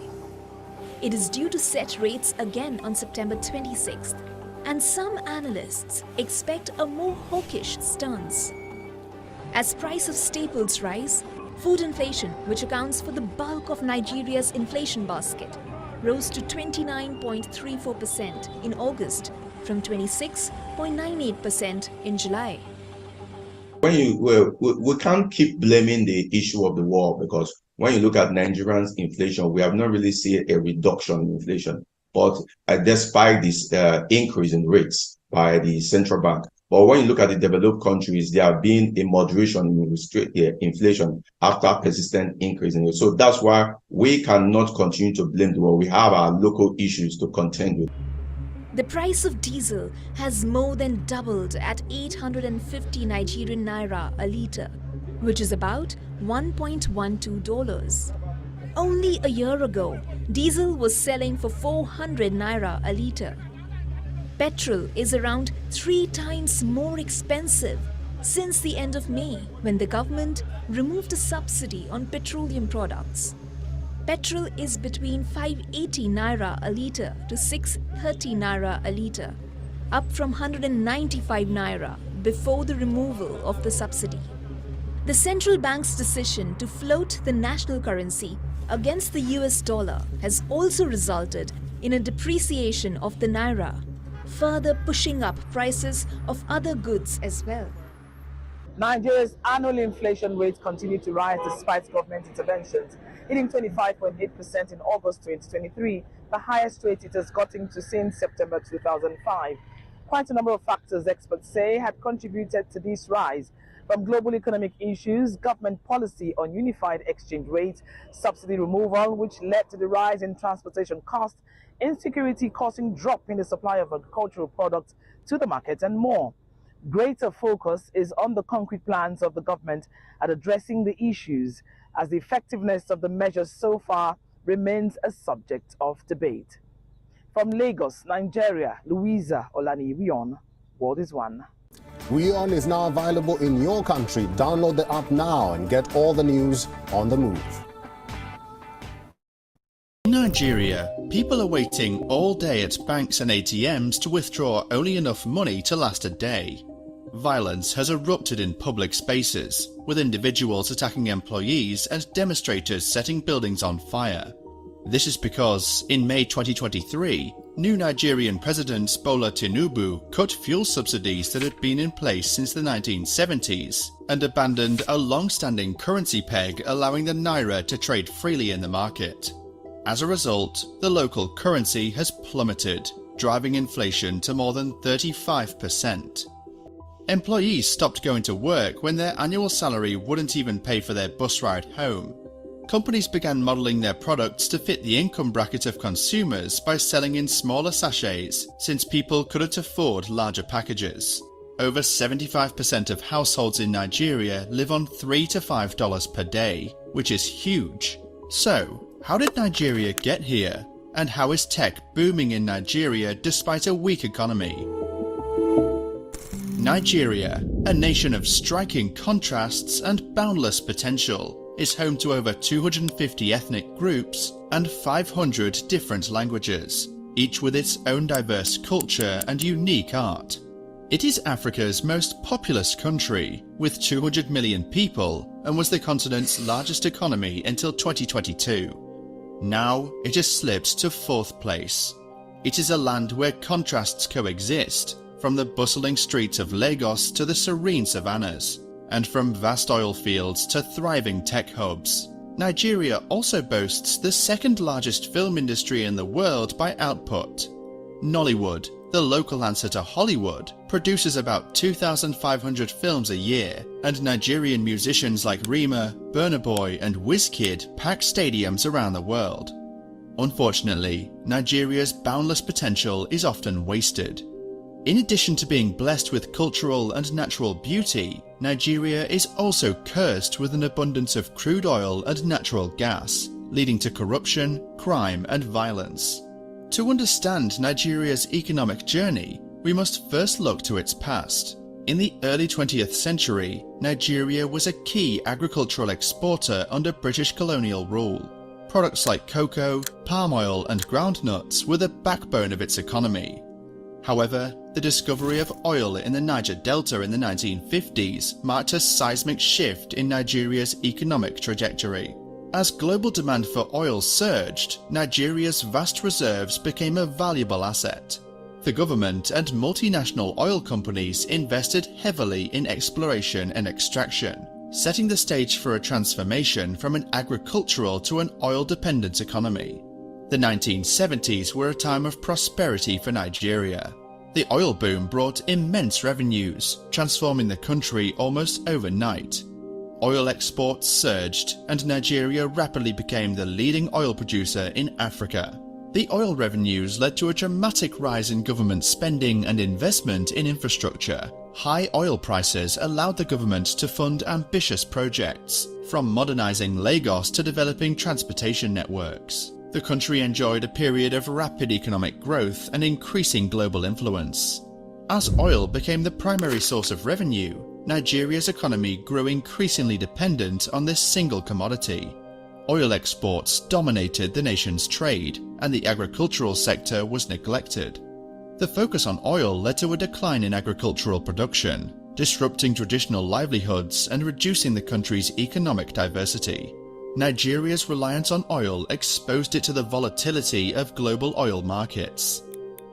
It is due to set rates again on September 26th, and some analysts expect a more hawkish stance. As price of staples rise, food inflation, which accounts for the bulk of Nigeria's inflation basket, rose to 29.34% in August from 26.98% in July. We can't keep blaming the issue of the war, because when you look at Nigerians' inflation, we have not really seen a reduction in inflation. But despite this increase in rates by the central bank, But when you look at the developed countries, there have been a moderation in inflation after persistent increase in it. So that's why we cannot continue to blame the world. We have our local issues to contend with. The price of diesel has more than doubled at 850 Nigerian naira a litre, which is about $1.12. Only a year ago, diesel was selling for 400 naira a litre. Petrol is around 3 times more expensive since the end of May, when the government removed a subsidy on petroleum products. Petrol is between 580 naira a litre to 630 naira a litre, up from 195 naira before the removal of the subsidy. The central bank's decision to float the national currency against the US dollar has also resulted in a depreciation of the naira, further pushing up prices of other goods as well. Nigeria's annual inflation rate continued to rise despite government interventions, hitting 25.8% in August 2023, the highest rate it has gotten to since September 2005. Quite a number of factors, experts say, had contributed to this rise, from global economic issues, government policy on unified exchange rate, subsidy removal, which led to the rise in transportation costs, insecurity causing drop in the supply of agricultural products to the market, and more. Greater focus is on the concrete plans of the government at addressing the issues, as the effectiveness of the measures so far remains a subject of debate. From Lagos, Nigeria, Louisa Olaniyiwion, World is One. WION is now available in your country. Download the app now and get all the news on the move. In Nigeria, people are waiting all day at banks and ATMs to withdraw only enough money to last a day. Violence has erupted in public spaces, with individuals attacking employees and demonstrators setting buildings on fire. This is because, in May 2023, new Nigerian President Bola Tinubu cut fuel subsidies that had been in place since the 1970s and abandoned a long-standing currency peg allowing the naira to trade freely in the market. As a result, the local currency has plummeted, driving inflation to more than 35%. Employees stopped going to work when their annual salary wouldn't even pay for their bus ride home. Companies began modelling their products to fit the income bracket of consumers by selling in smaller sachets, since people couldn't afford larger packages. Over 75% of households in Nigeria live on $3 to $5 per day, which is huge. So, how did Nigeria get here? And how is tech booming in Nigeria despite a weak economy? Nigeria, a nation of striking contrasts and boundless potential, is home to over 250 ethnic groups and 500 different languages, each with its own diverse culture and unique art. It is Africa's most populous country, with 200 million people, and was the continent's largest economy until 2022. Now it has slipped to 4th place. It is a land where contrasts coexist, from the bustling streets of Lagos to the serene savannas, and from vast oil fields to thriving tech hubs. Nigeria also boasts the 2nd largest film industry in the world by output. Nollywood, the local answer to Hollywood, produces about 2,500 films a year, and Nigerian musicians like Rema, Burna Boy and Wizkid pack stadiums around the world. Unfortunately, Nigeria's boundless potential is often wasted. In addition to being blessed with cultural and natural beauty, Nigeria is also cursed with an abundance of crude oil and natural gas, leading to corruption, crime and violence. To understand Nigeria's economic journey, we must first look to its past. In the early 20th century, Nigeria was a key agricultural exporter under British colonial rule. Products like cocoa, palm oil and groundnuts were the backbone of its economy. However, the discovery of oil in the Niger Delta in the 1950s marked a seismic shift in Nigeria's economic trajectory. As global demand for oil surged, Nigeria's vast reserves became a valuable asset. The government and multinational oil companies invested heavily in exploration and extraction, setting the stage for a transformation from an agricultural to an oil-dependent economy. The 1970s were a time of prosperity for Nigeria. The oil boom brought immense revenues, transforming the country almost overnight. Oil exports surged, and Nigeria rapidly became the leading oil producer in Africa. The oil revenues led to a dramatic rise in government spending and investment in infrastructure. High oil prices allowed the government to fund ambitious projects, from modernizing Lagos to developing transportation networks. The country enjoyed a period of rapid economic growth and increasing global influence. As oil became the primary source of revenue, Nigeria's economy grew increasingly dependent on this single commodity. Oil exports dominated the nation's trade, and the agricultural sector was neglected. The focus on oil led to a decline in agricultural production, disrupting traditional livelihoods and reducing the country's economic diversity. Nigeria's reliance on oil exposed it to the volatility of global oil markets.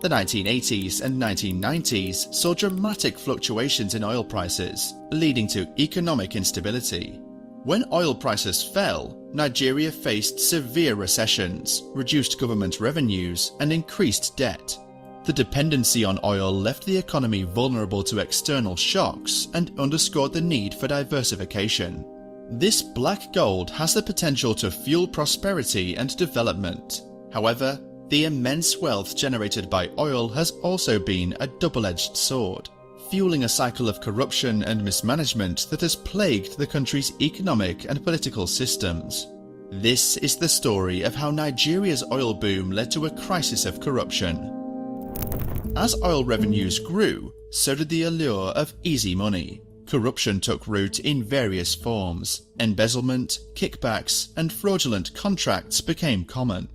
The 1980s and 1990s saw dramatic fluctuations in oil prices, leading to economic instability. When oil prices fell, Nigeria faced severe recessions, reduced government revenues, and increased debt. The dependency on oil left the economy vulnerable to external shocks and underscored the need for diversification. This black gold has the potential to fuel prosperity and development. However, the immense wealth generated by oil has also been a double-edged sword, fueling a cycle of corruption and mismanagement that has plagued the country's economic and political systems. This is the story of how Nigeria's oil boom led to a crisis of corruption. As oil revenues grew, so did the allure of easy money. Corruption took root in various forms. Embezzlement, kickbacks, and fraudulent contracts became common.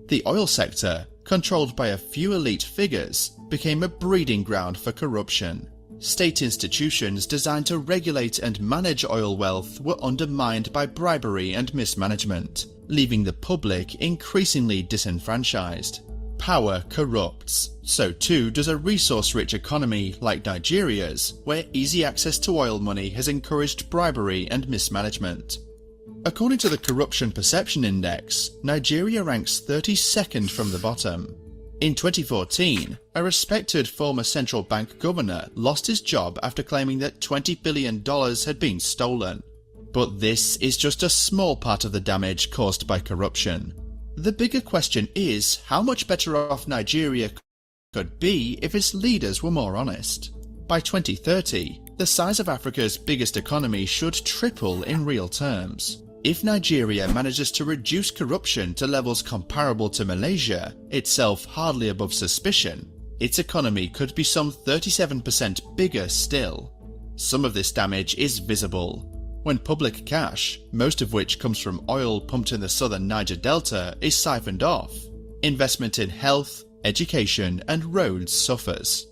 The oil sector, controlled by a few elite figures, became a breeding ground for corruption. State institutions designed to regulate and manage oil wealth were undermined by bribery and mismanagement, leaving the public increasingly disenfranchised. Power corrupts. So too does a resource-rich economy like Nigeria's, where easy access to oil money has encouraged bribery and mismanagement. According to the Corruption Perception Index, Nigeria ranks 32nd from the bottom. In 2014, a respected former central bank governor lost his job after claiming that $20 billion had been stolen. But this is just a small part of the damage caused by corruption. The bigger question is how much better off Nigeria could be if its leaders were more honest. By 2030, the size of Africa's biggest economy should triple in real terms. If Nigeria manages to reduce corruption to levels comparable to Malaysia, itself hardly above suspicion, its economy could be some 37% bigger still. Some of this damage is visible. When public cash, most of which comes from oil pumped in the southern Niger Delta, is siphoned off, investment in health, education, and roads suffers.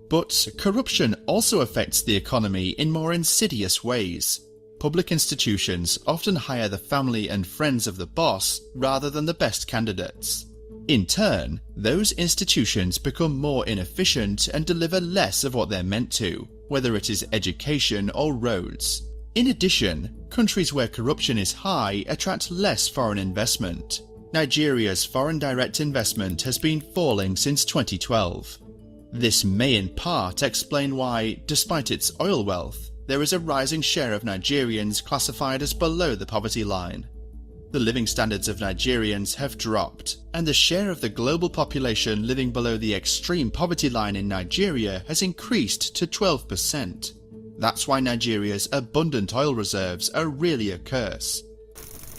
But corruption also affects the economy in more insidious ways. Public institutions often hire the family and friends of the boss rather than the best candidates. In turn, those institutions become more inefficient and deliver less of what they're meant to, whether it is education or roads. In addition, countries where corruption is high attract less foreign investment. Nigeria's foreign direct investment has been falling since 2012. This may in part explain why, despite its oil wealth, there is a rising share of Nigerians classified as below the poverty line. The living standards of Nigerians have dropped, and the share of the global population living below the extreme poverty line in Nigeria has increased to 12%. That's why Nigeria's abundant oil reserves are really a curse.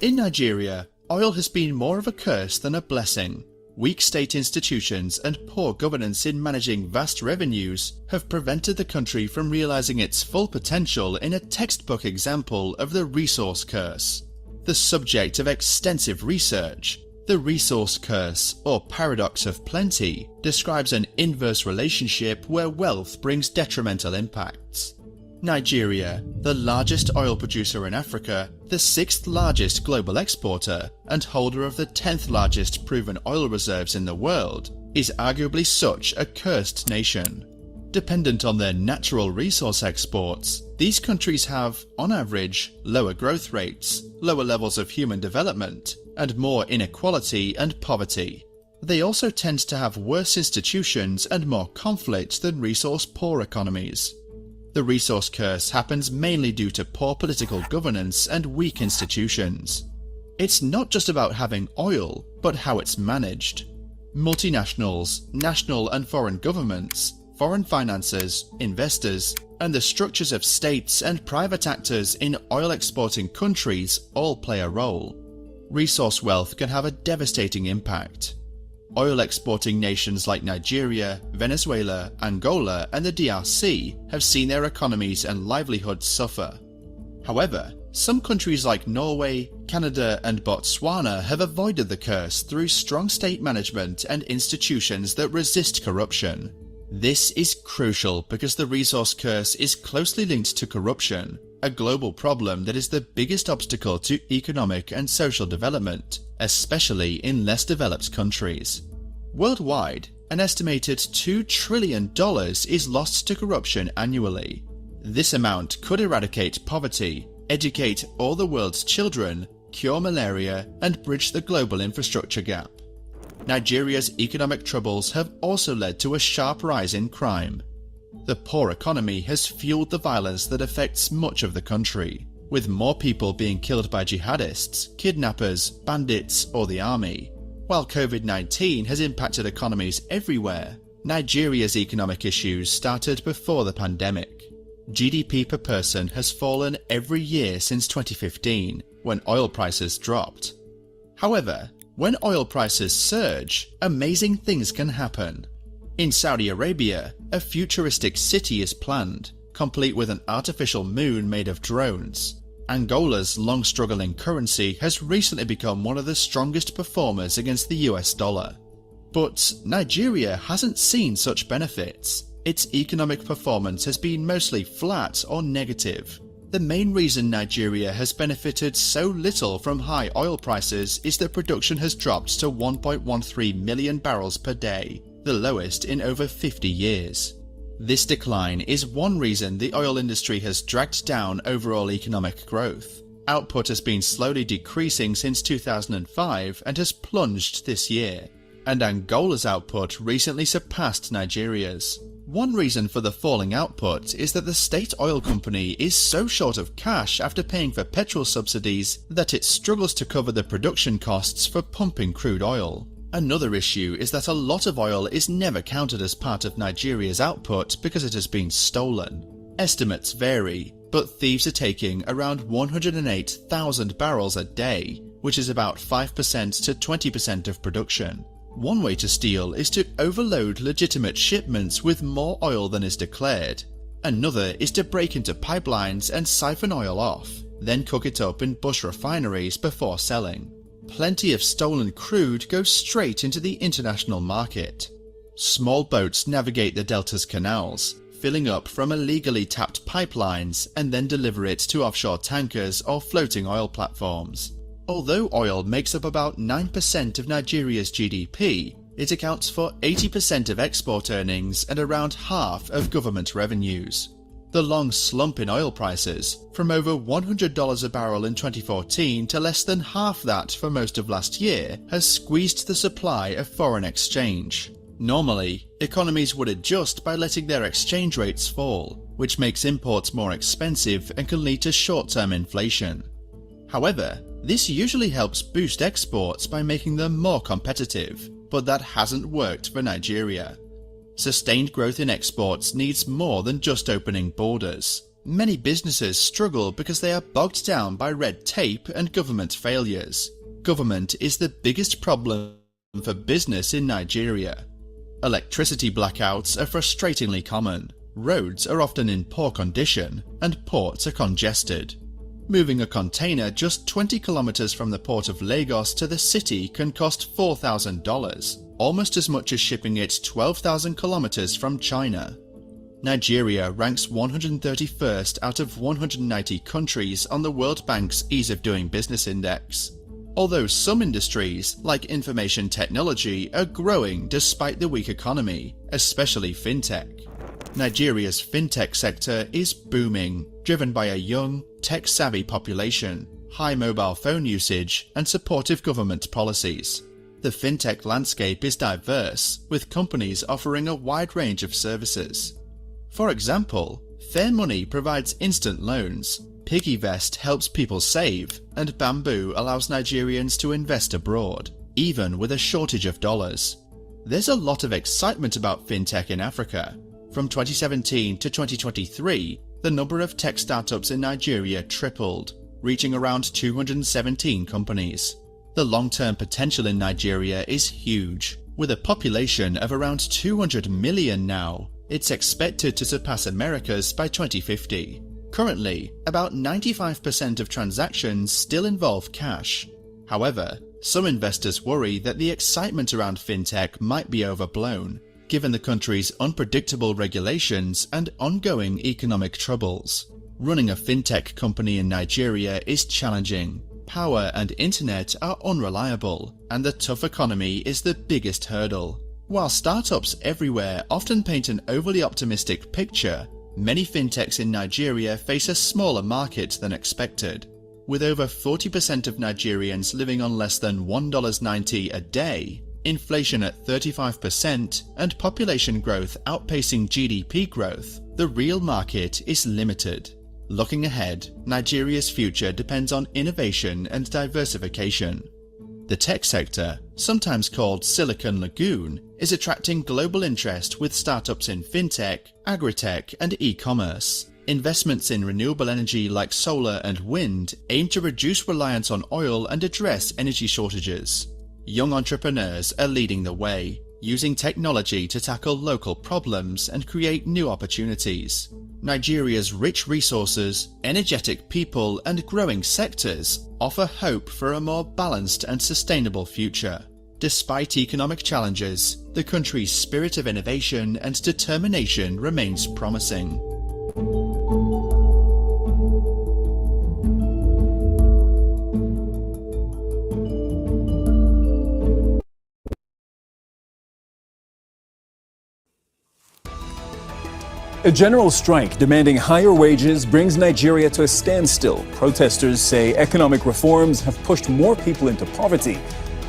In Nigeria, oil has been more of a curse than a blessing. Weak state institutions and poor governance in managing vast revenues have prevented the country from realizing its full potential in a textbook example of the resource curse. The subject of extensive research, the resource curse, or paradox of plenty, describes an inverse relationship where wealth brings detrimental impacts. Nigeria, the largest oil producer in Africa, the 6th largest global exporter, and holder of the 10th largest proven oil reserves in the world, is arguably such a cursed nation. Dependent on their natural resource exports, these countries have, on average, lower growth rates, lower levels of human development, and more inequality and poverty. They also tend to have worse institutions and more conflict than resource-poor economies. The resource curse happens mainly due to poor political governance and weak institutions. It's not just about having oil, but how it's managed. Multinationals, national and foreign governments, foreign financiers, investors, and the structures of states and private actors in oil-exporting countries all play a role. Resource wealth can have a devastating impact. Oil-exporting nations like Nigeria, Venezuela, Angola, and the DRC have seen their economies and livelihoods suffer. However, some countries like Norway, Canada, and Botswana have avoided the curse through strong state management and institutions that resist corruption. This is crucial because the resource curse is closely linked to corruption, a global problem that is the biggest obstacle to economic and social development, especially in less developed countries. Worldwide, an estimated $2 trillion is lost to corruption annually. This amount could eradicate poverty, educate all the world's children, cure malaria, and bridge the global infrastructure gap. Nigeria's economic troubles have also led to a sharp rise in crime. The poor economy has fueled the violence that affects much of the country, with more people being killed by jihadists, kidnappers, bandits, or the army. While COVID-19 has impacted economies everywhere, Nigeria's economic issues started before the pandemic. GDP per person has fallen every year since 2015, when oil prices dropped. However, when oil prices surge, amazing things can happen. In Saudi Arabia, a futuristic city is planned, complete with an artificial moon made of drones. Angola's long-struggling currency has recently become one of the strongest performers against the US dollar. But Nigeria hasn't seen such benefits. Its economic performance has been mostly flat or negative. The main reason Nigeria has benefited so little from high oil prices is that production has dropped to 1.13 million barrels per day, the lowest in over 50 years. This decline is one reason the oil industry has dragged down overall economic growth. Output has been slowly decreasing since 2005 and has plunged this year, and Angola's output recently surpassed Nigeria's. One reason for the falling output is that the state oil company is so short of cash after paying for petrol subsidies that it struggles to cover the production costs for pumping crude oil. Another issue is that a lot of oil is never counted as part of Nigeria's output because it has been stolen. Estimates vary, but thieves are taking around 108,000 barrels a day, which is about 5% to 20% of production. One way to steal is to overload legitimate shipments with more oil than is declared. Another is to break into pipelines and siphon oil off, then cook it up in bush refineries before selling. Plenty of stolen crude goes straight into the international market. Small boats navigate the delta's canals, filling up from illegally tapped pipelines and then deliver it to offshore tankers or floating oil platforms. Although oil makes up about 9% of Nigeria's GDP, it accounts for 80% of export earnings and around half of government revenues. The long slump in oil prices, from over $100 a barrel in 2014 to less than half that for most of last year, has squeezed the supply of foreign exchange. Normally, economies would adjust by letting their exchange rates fall, which makes imports more expensive and can lead to short-term inflation. However, this usually helps boost exports by making them more competitive, but that hasn't worked for Nigeria. Sustained growth in exports needs more than just opening borders. Many businesses struggle because they are bogged down by red tape and government failures. Government is the biggest problem for business in Nigeria. Electricity blackouts are frustratingly common. Roads are often in poor condition, and ports are congested. Moving a container just 20 kilometers from the port of Lagos to the city can cost $4,000, almost as much as shipping it 12,000 kilometers from China. Nigeria ranks 131st out of 190 countries on the World Bank's Ease of Doing Business Index. Although some industries, like information technology, are growing despite the weak economy, especially fintech. Nigeria's fintech sector is booming, driven by a young, tech-savvy population, high mobile phone usage, and supportive government policies. The fintech landscape is diverse, with companies offering a wide range of services. For example, Fair Money provides instant loans, PiggyVest helps people save, and Bamboo allows Nigerians to invest abroad, even with a shortage of dollars. There's a lot of excitement about fintech in Africa. From 2017 to 2023, the number of tech startups in Nigeria tripled, reaching around 217 companies. The long-term potential in Nigeria is huge. With a population of around 200 million now, it's expected to surpass America's by 2050. Currently, about 95% of transactions still involve cash. However, some investors worry that the excitement around fintech might be overblown, given the country's unpredictable regulations and ongoing economic troubles. Running a fintech company in Nigeria is challenging. Power and internet are unreliable, and the tough economy is the biggest hurdle. While startups everywhere often paint an overly optimistic picture, many fintechs in Nigeria face a smaller market than expected. With over 40% of Nigerians living on less than $1.90 a day, inflation at 35%, and population growth outpacing GDP growth, the real market is limited. Looking ahead, Nigeria's future depends on innovation and diversification. The tech sector, sometimes called Silicon Lagoon, is attracting global interest with startups in fintech, agritech, and e-commerce. Investments in renewable energy like solar and wind aim to reduce reliance on oil and address energy shortages. Young entrepreneurs are leading the way, using technology to tackle local problems and create new opportunities. Nigeria's rich resources, energetic people, and growing sectors offer hope for a more balanced and sustainable future. Despite economic challenges, the country's spirit of innovation and determination remains promising. A general strike demanding higher wages brings Nigeria to a standstill. Protesters say economic reforms have pushed more people into poverty.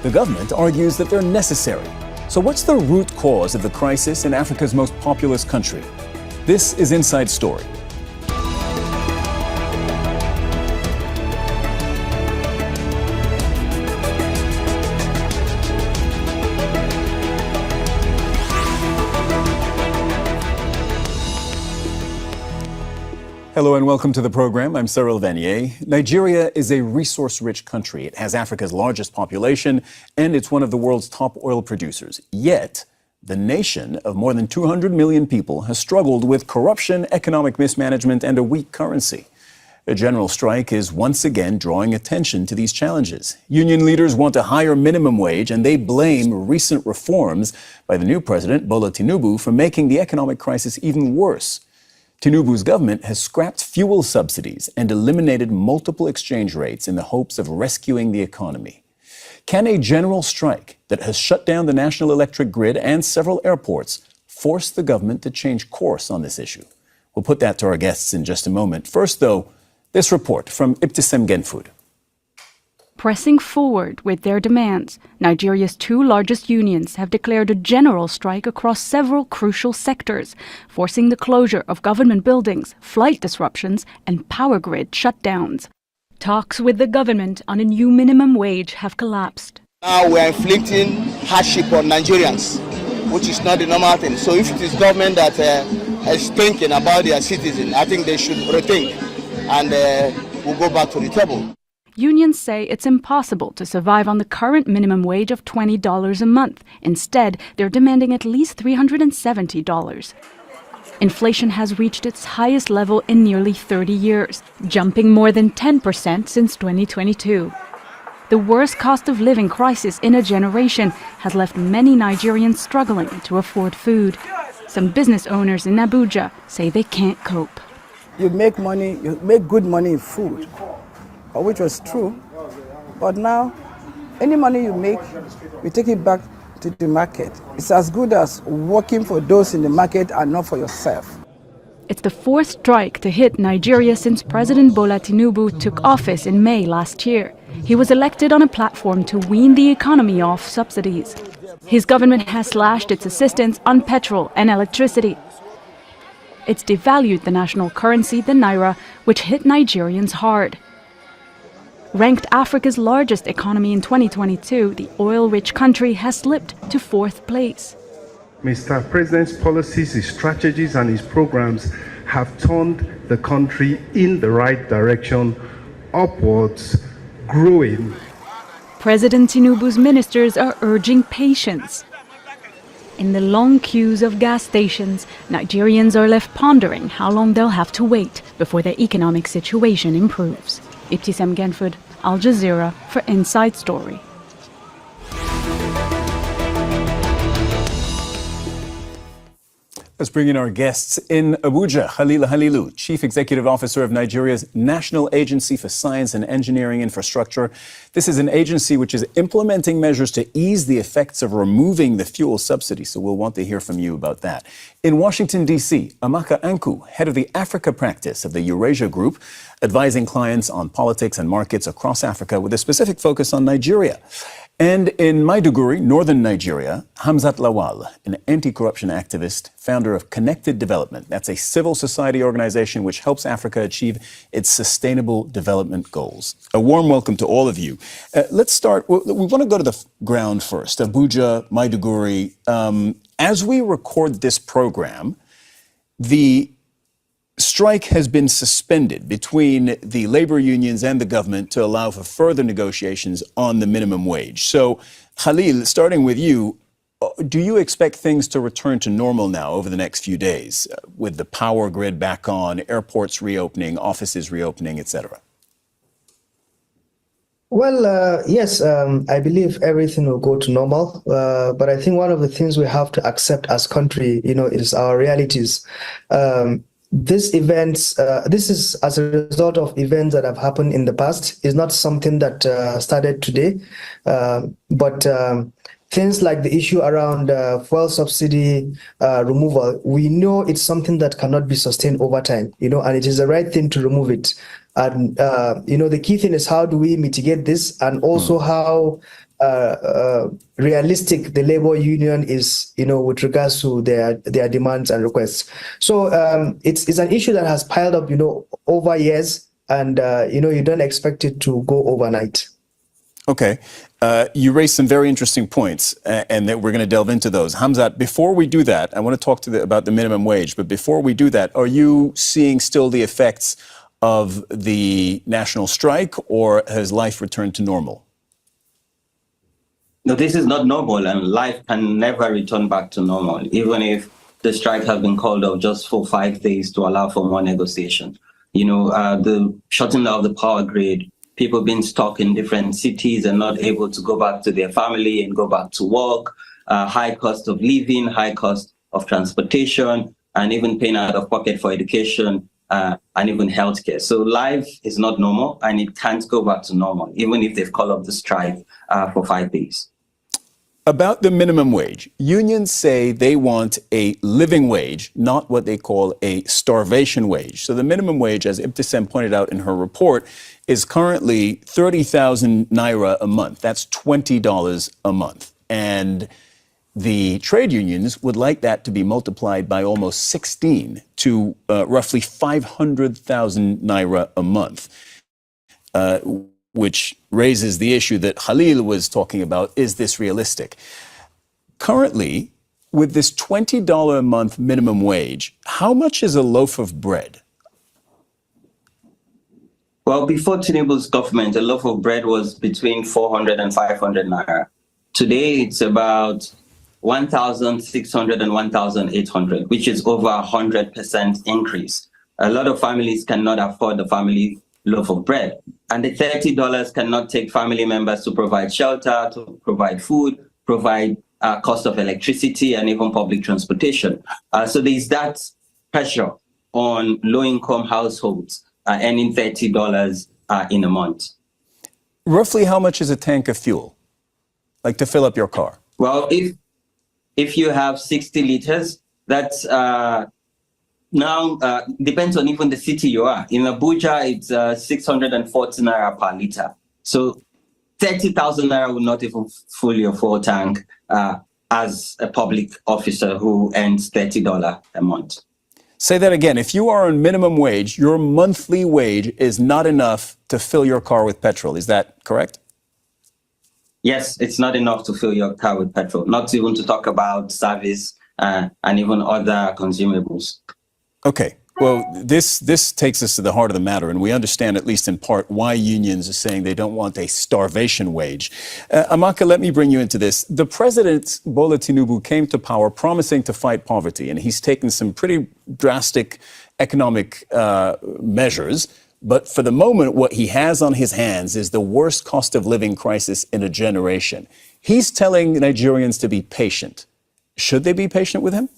The government argues that they're necessary. So what's the root cause of the crisis in Africa's most populous country? This is Inside Story. Hello and welcome to the program. I'm Cyril Vanier. Nigeria is a resource-rich country. It has Africa's largest population, and it's one of the world's top oil producers. Yet, the nation of more than 200 million people has struggled with corruption, economic mismanagement, and a weak currency. A general strike is once again drawing attention to these challenges. Union leaders want a higher minimum wage, and they blame recent reforms by the new president, Bola Tinubu, for making the economic crisis even worse. Tinubu's government has scrapped fuel subsidies and eliminated multiple exchange rates in the hopes of rescuing the economy. Can a general strike that has shut down the national electric grid and several airports force the government to change course on this issue? We'll put that to our guests in just a moment. First, though, this report from Ibtisem Genfood. Pressing forward with their demands, Nigeria's two largest unions have declared a general strike across several crucial sectors, forcing the closure of government buildings, flight disruptions, and power grid shutdowns. Talks with the government on a new minimum wage have collapsed. Now we are inflicting hardship on Nigerians, which is not the normal thing. So if it is government that is thinking about their citizens, I think they should rethink and we'll go back to the table. Unions say it's impossible to survive on the current minimum wage of $20 a month. Instead, they're demanding at least $370. Inflation has reached its highest level in nearly 30 years, jumping more than 10% since 2022. The worst cost of living crisis in a generation has left many Nigerians struggling to afford food. Some business owners in Abuja say they can't cope. You make money, you make good money in food, which was true, but now any money you make, you take it back to the market. It's as good as working for those in the market and not for yourself. It's the fourth strike to hit Nigeria since President Bola Tinubu took office in May last year. He was elected on a platform to wean the economy off subsidies. His government has slashed its assistance on petrol and electricity. It's devalued the national currency, the naira, which hit Nigerians hard. Ranked Africa's largest economy in 2022, the oil-rich country has slipped to 4th place. Mr. President's policies, his strategies, and his programs have turned the country in the right direction, upwards, growing. President Tinubu's ministers are urging patience. In the long queues of gas stations, Nigerians are left pondering how long they'll have to wait before their economic situation improves. Ibtisam Genford, Al Jazeera for Inside Story. Let's bring in our guests in Abuja. Khalil Halilu, Chief Executive Officer of Nigeria's National Agency for Science and Engineering Infrastructure. This is an agency which is implementing measures to ease the effects of removing the fuel subsidy, so we'll want to hear from you about that. In Washington, D.C., Amaka Anku, head of the Africa practice of the Eurasia Group, advising clients on politics and markets across Africa with a specific focus on Nigeria. And in Maiduguri, northern Nigeria, Hamzat Lawal, an anti-corruption activist, founder of Connected Development. That's a civil society organization which helps Africa achieve its sustainable development goals. A warm welcome to all of you. Let's start. We want to go to the ground first. Abuja, Maiduguri. As we record this program, the strike has been suspended between the labor unions and the government to allow for further negotiations on the minimum wage. So, Khalil, starting with you, do you expect things to return to normal now over the next few days with the power grid back on, airports reopening, offices reopening, etc.? Well, yes, I believe everything will go to normal. But I think one of the things we have to accept as country, is our realities. This is as a result of events that have happened in the past. It's not something that started today, but things like the issue around fuel subsidy removal, we know it's something that cannot be sustained over time, and it is the right thing to remove it. And, the key thing is how do we mitigate this, and also how realistic the labor union is, with regards to their demands and requests. So it's an issue that has piled up, over years, and you don't expect it to go overnight. Okay, you raised some very interesting points, and that we're going to delve into those. Hamzat, before we do that, I want to talk about the minimum wage. But before we do that, are you seeing still the effects of the national strike, or has life returned to normal? No, this is not normal, and life can never return back to normal, even if the strike has been called off just for 5 days to allow for more negotiation. The shutting down of the power grid, people being stuck in different cities and not able to go back to their family and go back to work, high cost of living, high cost of transportation, and even paying out of pocket for education and even healthcare. So life is not normal, and it can't go back to normal, even if they've called off the strike for 5 days. About the minimum wage, unions say they want a living wage, not what they call a starvation wage. So the minimum wage, as Ibtisam pointed out in her report, is currently 30,000 naira a month. That's $20 a month. And the trade unions would like that to be multiplied by almost 16 to roughly 500,000 naira a month. Which raises the issue that Khalil was talking about. Is this realistic? Currently, with this $20 a month minimum wage, how much is a loaf of bread? Well, before Tinubu's government, a loaf of bread was between 400 and 500 naira. Today, it's about 1,600 and 1,800, which is over 100% increase. A lot of families cannot afford the family loaf of bread. And the $30 cannot take family members to provide shelter, to provide food, provide cost of electricity, and even public transportation. So there's that pressure on low-income households earning $30 in a month. Roughly how much is a tank of fuel, like to fill up your car? Well, if you have 60 liters, that's now depends on even the city you are. In Abuja, it's 640 naira per liter. So 30,000 naira would not even fill your full tank as a public officer who earns $30 a month. Say that again. If you are on minimum wage, your monthly wage is not enough to fill your car with petrol. Is that correct? Yes, it's not enough to fill your car with petrol, not even to talk about service and even other consumables. Okay. Well, this takes us to the heart of the matter, and we understand, at least in part, why unions are saying they don't want a starvation wage. Amaka, let me bring you into this. The president, Bola Tinubu, came to power promising to fight poverty, and he's taken some pretty drastic economic measures. But for the moment, what he has on his hands is the worst cost of living crisis in a generation. He's telling Nigerians to be patient. Should they be patient with him?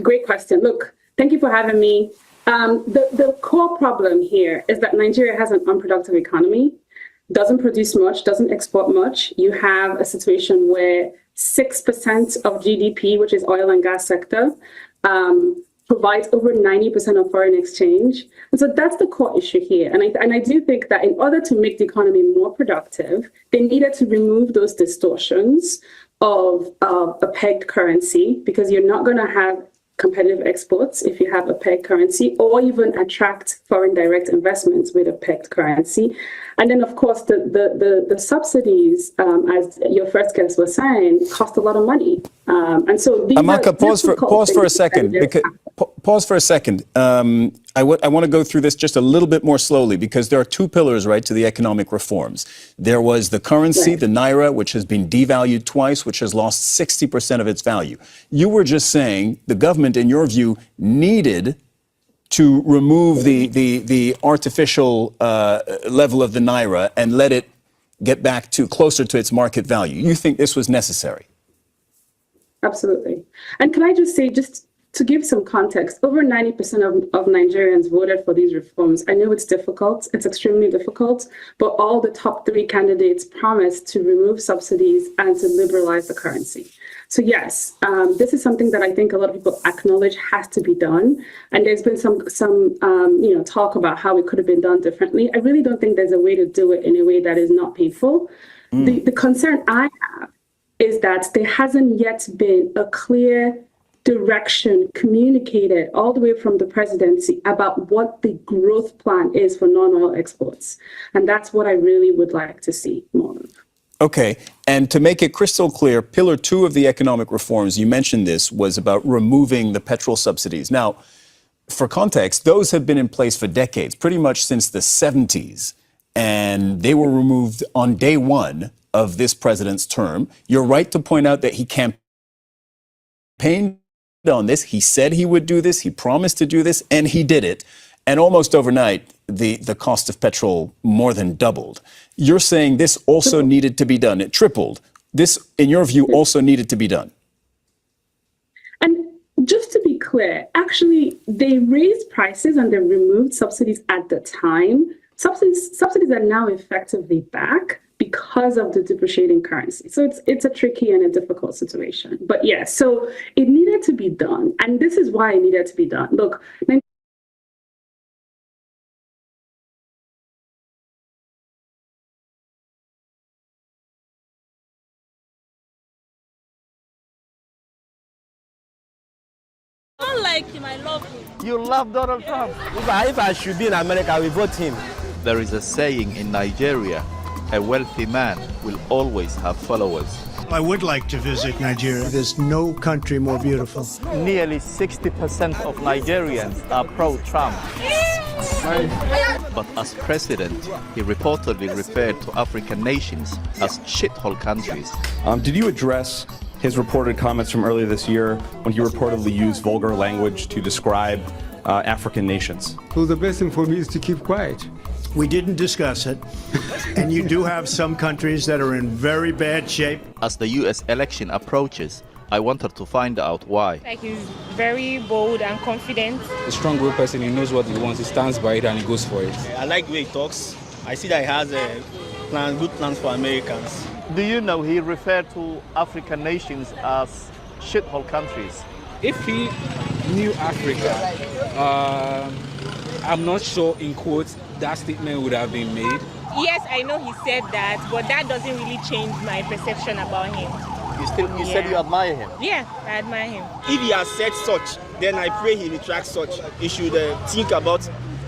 Great question. Look, thank you for having me. The core problem here is that Nigeria has an unproductive economy, doesn't produce much, doesn't export much. You have a situation where 6% of GDP, which is oil and gas sector, provides over 90% of foreign exchange. And so that's the core issue here. And I do think that in order to make the economy more productive, they needed to remove those distortions of a pegged currency, because you're not going to have competitive exports if you have a pegged currency, or even attract foreign direct investments with a pegged currency. And then, of course, the subsidies, as your first guest was saying, cost a lot of money. And so these Amaka, pause for a second. Pause for a second. I want to go through this just a little bit more slowly, because there are two pillars, right, to the economic reforms. There was the currency, the naira, which has been devalued twice, which has lost 60% of its value. You were just saying the government, in your view, needed to remove the artificial level of the naira and let it get back to closer to its market value. You think this was necessary? Absolutely. And can I just say, just to give some context, over 90% of Nigerians voted for these reforms. I know it's difficult, it's extremely difficult, but all the top 3 candidates promised to remove subsidies and to liberalize the currency. So yes, this is something that I think a lot of people acknowledge has to be done. And there's been some talk about how it could have been done differently. I really don't think there's a way to do it in a way that is not painful. The concern I have is that there hasn't yet been a clear direction communicated all the way from the presidency about what the growth plan is for non-oil exports. And that's what I really would like to see more of. Okay. And to make it crystal clear, Pillar 2 of the economic reforms, you mentioned this, was about removing the petrol subsidies. Now, for context, those have been in place for decades, pretty much since the 70s. And they were removed on day one of this president's term. You're right to point out that he campaigned on this. He said he would do this. He promised to do this, and he did it. And almost overnight, the cost of petrol more than doubled. You're saying this also needed to be done. It tripled. This, in your view, also needed to be done. And just to be clear, actually, they raised prices and they removed subsidies at the time. Subsidies are now effectively back because of the depreciating currency. So it's a tricky and a difficult situation. But yeah, so it needed to be done. And this is why it needed to be done. Look, I don't like him, I love him. You love Donald Trump. If I should be in America, I will vote him. There is a saying in Nigeria, a wealthy man will always have followers. I would like to visit Nigeria. There's no country more beautiful. Nearly 60% of Nigerians are pro-Trump. But as president, he reportedly referred to African nations as shithole countries. Did you address his reported comments from earlier this year when he reportedly used vulgar language to describe African nations? Well, the best thing for me is to keep quiet. We didn't discuss it. And you do have some countries that are in very bad shape. As the US election approaches, I wanted to find out why. Like, he's very bold and confident. A strong willed person, he knows what he wants, he stands by it and he goes for it. I like the way he talks. I see that he has good plans for Americans. Do you know he referred to African nations as shithole countries? If he knew Africa, I'm not sure, in quotes, that statement would have been made. Yes, I know he said that, but that doesn't really change my perception about him. You said you admire him? Yeah, I admire him. If he has said such, then I pray he retracts such. He should think about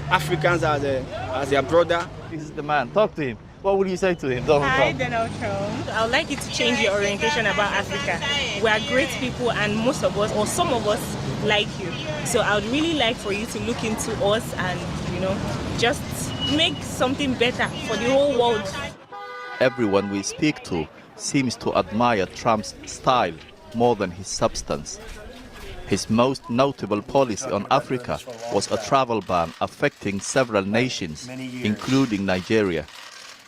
Africans as their brother. This is the man. Talk to him. What would you say to him, Donald Hi, Trump? Donald Trump. I would like you to change your orientation about Africa. We are great people, and most of us, or some of us, like you. So I would really like for you to look into us and, just make something better for the whole world. Everyone we speak to seems to admire Trump's style more than his substance. His most notable policy on Africa was a travel ban affecting several nations, including Nigeria.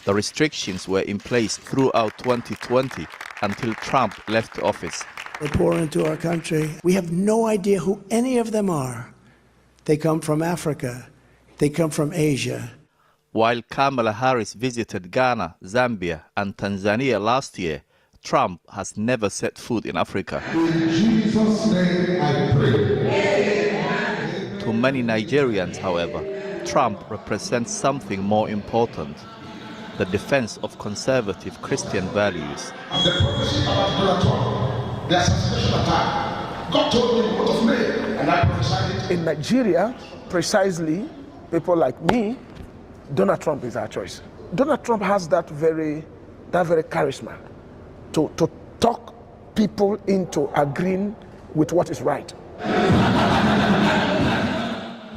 The restrictions were in place throughout 2020 until Trump left office. They pour into our country. We have no idea who any of them are. They come from Africa. They come from Asia. While Kamala Harris visited Ghana, Zambia, and Tanzania last year, Trump has never set foot in Africa. In Jesus' name I pray. To many Nigerians, however, Trump represents something more important: the defense of conservative Christian values. The prophecy about Donald Trump, the assassination attack, God told me what was made, and I prophesied it. In Nigeria, precisely, people like me, Donald Trump is our choice. Donald Trump has that very charisma to talk people into agreeing with what is right.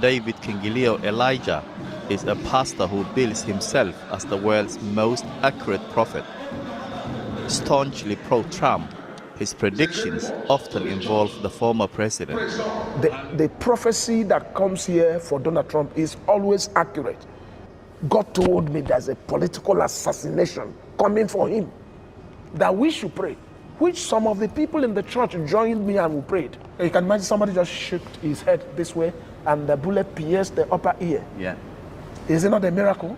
David Kingilio Elijah is a pastor who bills himself as the world's most accurate prophet. Staunchly pro-Trump, his predictions often involve the former president. The prophecy that comes here for Donald Trump is always accurate. God told me there's a political assassination coming for him, that we should pray, which some of the people in the church joined me and we prayed. You can imagine somebody just shook his head this way and the bullet pierced the upper ear. Yeah. Is it not a miracle?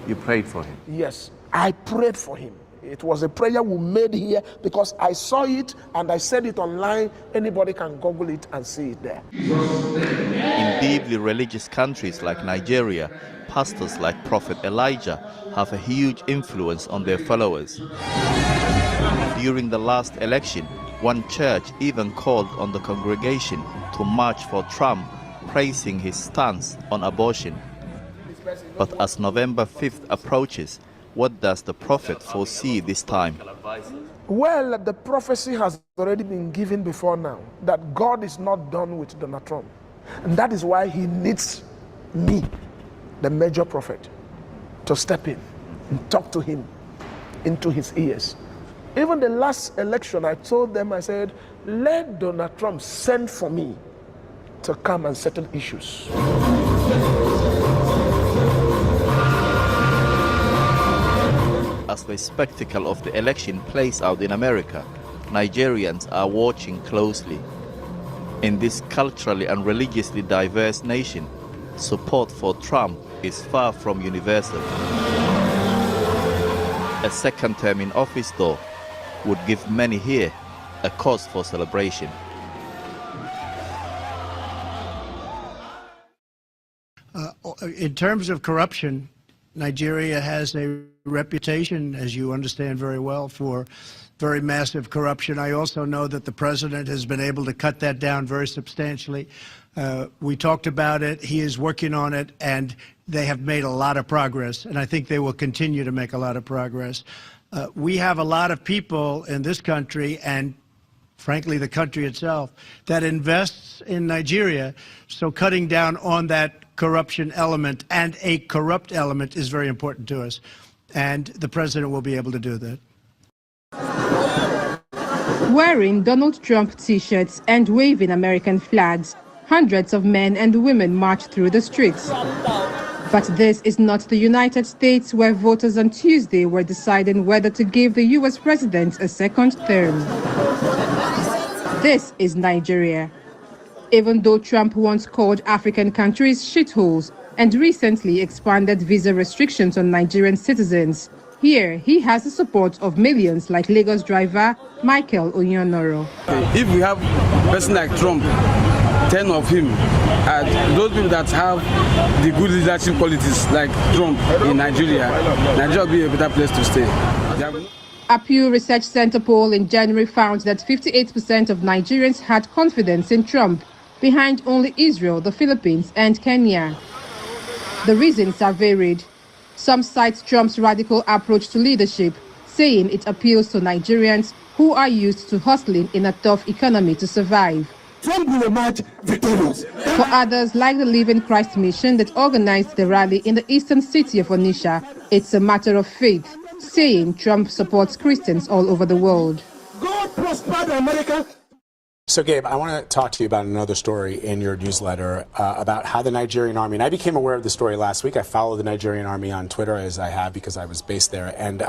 You prayed for him? Yes, I prayed for him. It was a prayer we made here because I saw it and I said it online. Anybody can Google it and see it there. In deeply religious countries like Nigeria, pastors like Prophet Elijah have a huge influence on their followers. During the last election, one church even called on the congregation to march for Trump, praising his stance on abortion. But as November 5th approaches, what does the prophet foresee this time? Well, the prophecy has already been given before now, that God is not done with Donald Trump. And that is why he needs me, the major prophet, to step in and talk to him into his ears. Even the last election, I told them, I said, let Donald Trump send for me to come and settle issues. As the spectacle of the election plays out in America, Nigerians are watching closely. In this culturally and religiously diverse nation, support for Trump is far from universal. A second term in office, though, would give many here a cause for celebration. In terms of corruption, Nigeria has a reputation, as you understand very well, for very massive corruption. I also know that the president has been able to cut that down very substantially. We talked about it. He is working on it, and they have made a lot of progress, and I think they will continue to make a lot of progress. We have a lot of people in this country, and frankly, the country itself, that invests in Nigeria, so cutting down on that corruption element and a corrupt element is very important to us, and the president will be able to do that. Wearing Donald Trump t-shirts and waving American flags, hundreds of men and women marched through the streets. But this is not the United States, where voters on Tuesday were deciding whether to give the U.S. president a second term. This is Nigeria. Even though Trump once called African countries shitholes and recently expanded visa restrictions on Nigerian citizens, here he has the support of millions like Lagos driver Michael Onyonoro. If we have a person like Trump 10 of him, those people that have the good leadership qualities like Trump in Nigeria, Nigeria will be a better place to stay. A Pew Research Center poll in January found that 58% of Nigerians had confidence in Trump, behind only Israel, the Philippines, and Kenya. The reasons are varied. Some cite Trump's radical approach to leadership, saying it appeals to Nigerians who are used to hustling in a tough economy to survive. Trump will emerge victorious. For others, like the Live in Christ mission that organized the rally in the eastern city of Onitsha, it's a matter of faith, saying Trump supports Christians all over the world. God prospered America. So, Gabe, I want to talk to you about another story in your newsletter about how the Nigerian army, and I became aware of the story last week. I follow the Nigerian army on Twitter, as I have because I was based there, and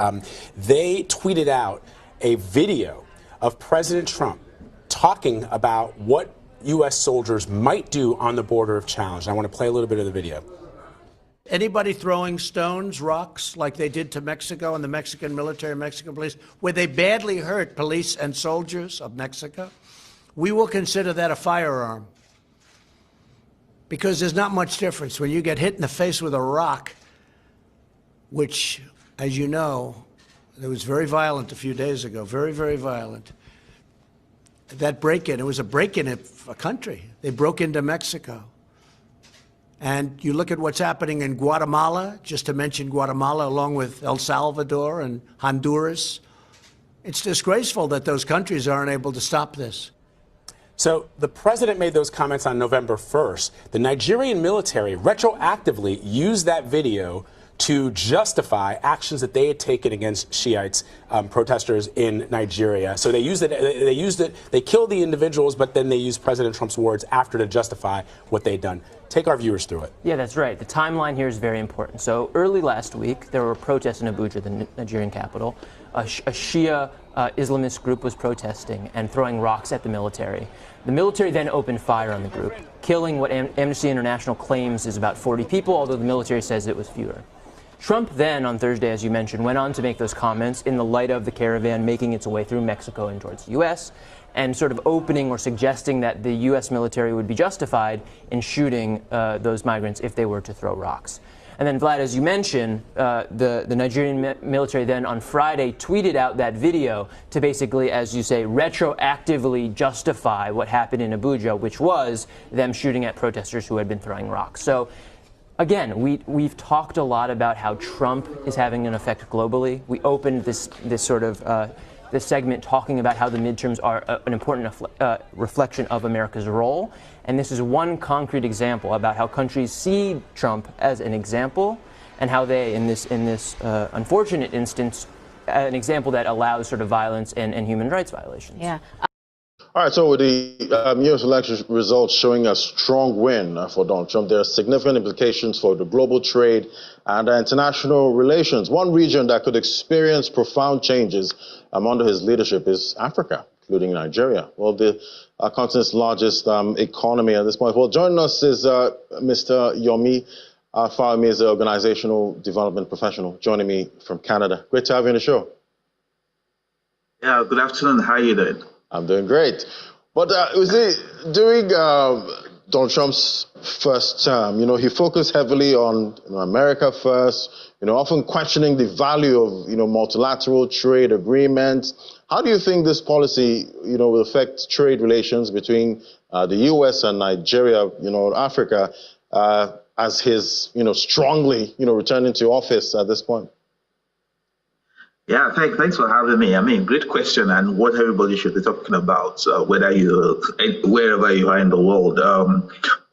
they tweeted out a video of President Trump talking about what U.S. soldiers might do on the border of challenge. I want to play a little bit of the video. Anybody throwing stones, rocks, like they did to Mexico and the Mexican military, Mexican police, where they badly hurt police and soldiers of Mexico, we will consider that a firearm. Because there's not much difference when you get hit in the face with a rock, which, as you know, it was very violent a few days ago, very, very violent. That break-in, it was a break-in of a country. They broke into Mexico. And you look at what's happening in Guatemala, just to mention Guatemala, along with El Salvador and Honduras. It's disgraceful that those countries aren't able to stop this. So the president made those comments on November 1st. The Nigerian military retroactively used that video to justify actions that they had taken against Shiites, protesters in Nigeria. So they used it, they killed the individuals, but then they used President Trump's words after to justify what they'd done. Take our viewers through it. Yeah, that's right. The timeline here is very important. So early last week, there were protests in Abuja, the Nigerian capital. A Shia Islamist group was protesting and throwing rocks at the military. The military then opened fire on the group, killing what Amnesty International claims is about 40 people, although the military says it was fewer. Trump then, on Thursday, as you mentioned, went on to make those comments in the light of the caravan making its way through Mexico and towards the U.S., and sort of opening or suggesting that the U.S. military would be justified in shooting those migrants if they were to throw rocks. And then, Vlad, as you mentioned, the Nigerian military then on Friday tweeted out that video to basically, as you say, retroactively justify what happened in Abuja, which was them shooting at protesters who had been throwing rocks. So, again, we've talked a lot about how Trump is having an effect globally. We opened this segment talking about how the midterms are an important reflection of America's role. And this is one concrete example about how countries see Trump as an example and how they, in this unfortunate instance, an example that allows sort of violence and human rights violations. Yeah. All right, so with the U.S. election results showing a strong win for Donald Trump, there are significant implications for the global trade and international relations. One region that could experience profound changes under his leadership is Africa, including Nigeria. Well, the continent's largest economy at this point. Well, joining us is Mr. Yomi Fahmi, is an organizational development professional, joining me from Canada. Great to have you on the show. Yeah, good afternoon. How are you doing? I'm doing great. But during Donald Trump's first term, he focused heavily on America first, often questioning the value of, multilateral trade agreements. How do you think this policy, will affect trade relations between the U.S. and Nigeria, Africa, as his, strongly, returning to office at this point? Yeah, thanks for having me. I mean, great question, and what everybody should be talking about, wherever you are in the world.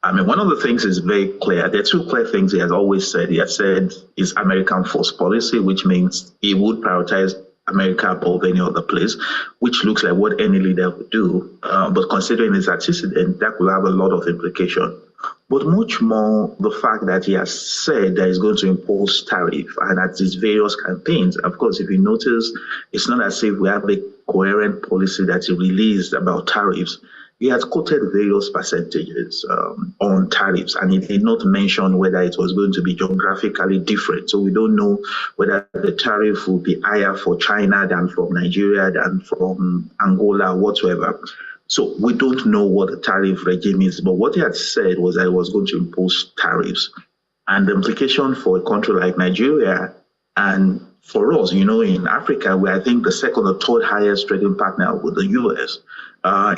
I mean, one of the things is very clear. There are two clear things he has always said. He has said is American first policy, which means he would prioritize America above any other place, which looks like what any leader would do. But considering his antecedent, that could have a lot of implication. But much more the fact that he has said that he's going to impose tariff and at his various campaigns. Of course, if you notice, it's not as if we have a coherent policy that he released about tariffs. He has quoted various percentages on tariffs, and he did not mention whether it was going to be geographically different. So we don't know whether the tariff will be higher for China than from Nigeria, than from Angola, whatsoever. So we don't know what the tariff regime is, but what he had said was that he was going to impose tariffs. And the implication for a country like Nigeria, and for us, in Africa, we're, I think, the second or third highest trading partner with the US,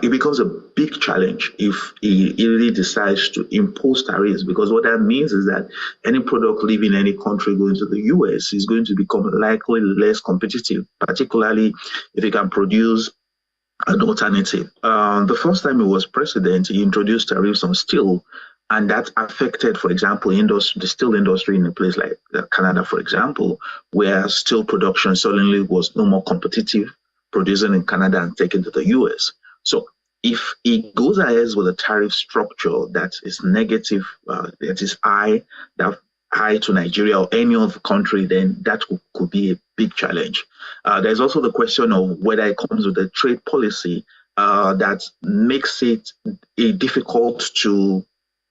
it becomes a big challenge if he really decides to impose tariffs, because what that means is that any product leaving any country going to the US is going to become likely less competitive, particularly if it can produce an alternative. The first time he was president, he introduced tariffs on steel, and that affected, for example, the steel industry in a place like Canada, for example, where steel production suddenly was no more competitive, producing in Canada and taken to the US. So if he goes ahead with a tariff structure that is negative, that is high to Nigeria or any other country, then that could be a big challenge. There's also the question of whether it comes with a trade policy that makes it difficult to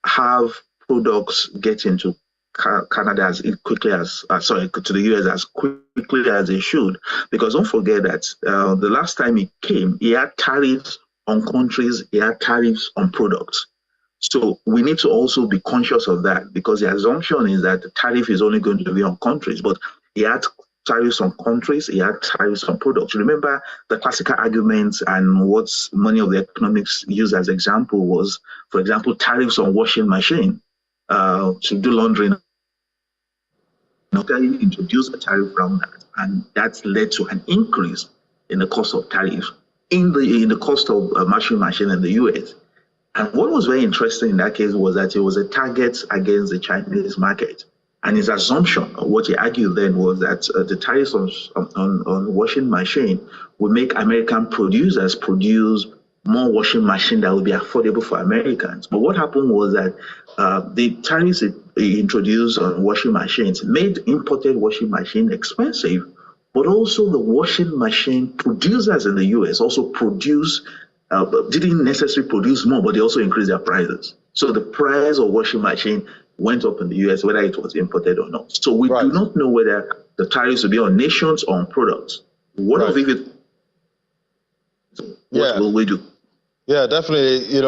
have products get into Canada as quickly as, to the US as quickly as they should. Because don't forget that the last time he came, he had tariffs on countries, he had tariffs on products. So we need to also be conscious of that, because the assumption is that the tariff is only going to be on countries, but he had tariffs on countries, he had tariffs on products. Remember the classical arguments and what many of the economics use as example was, for example, tariffs on washing machine to do laundry. He introduced a tariff around that, and that led to an increase in the cost of tariffs in the cost of washing machine in the US. And what was very interesting in that case was that it was a target against the Chinese market. And his assumption, what he argued then, was that the tariffs on washing machine would make American producers produce more washing machine that would be affordable for Americans. But what happened was that the tariffs he introduced on washing machines made imported washing machine expensive, but also the washing machine producers in the US also didn't necessarily produce more, but they also increased their prices. So the price of washing machine went up in the US, whether it was imported or not. So we do not know whether the tariffs will be on nations or on products. What will we do? Yeah, definitely. He's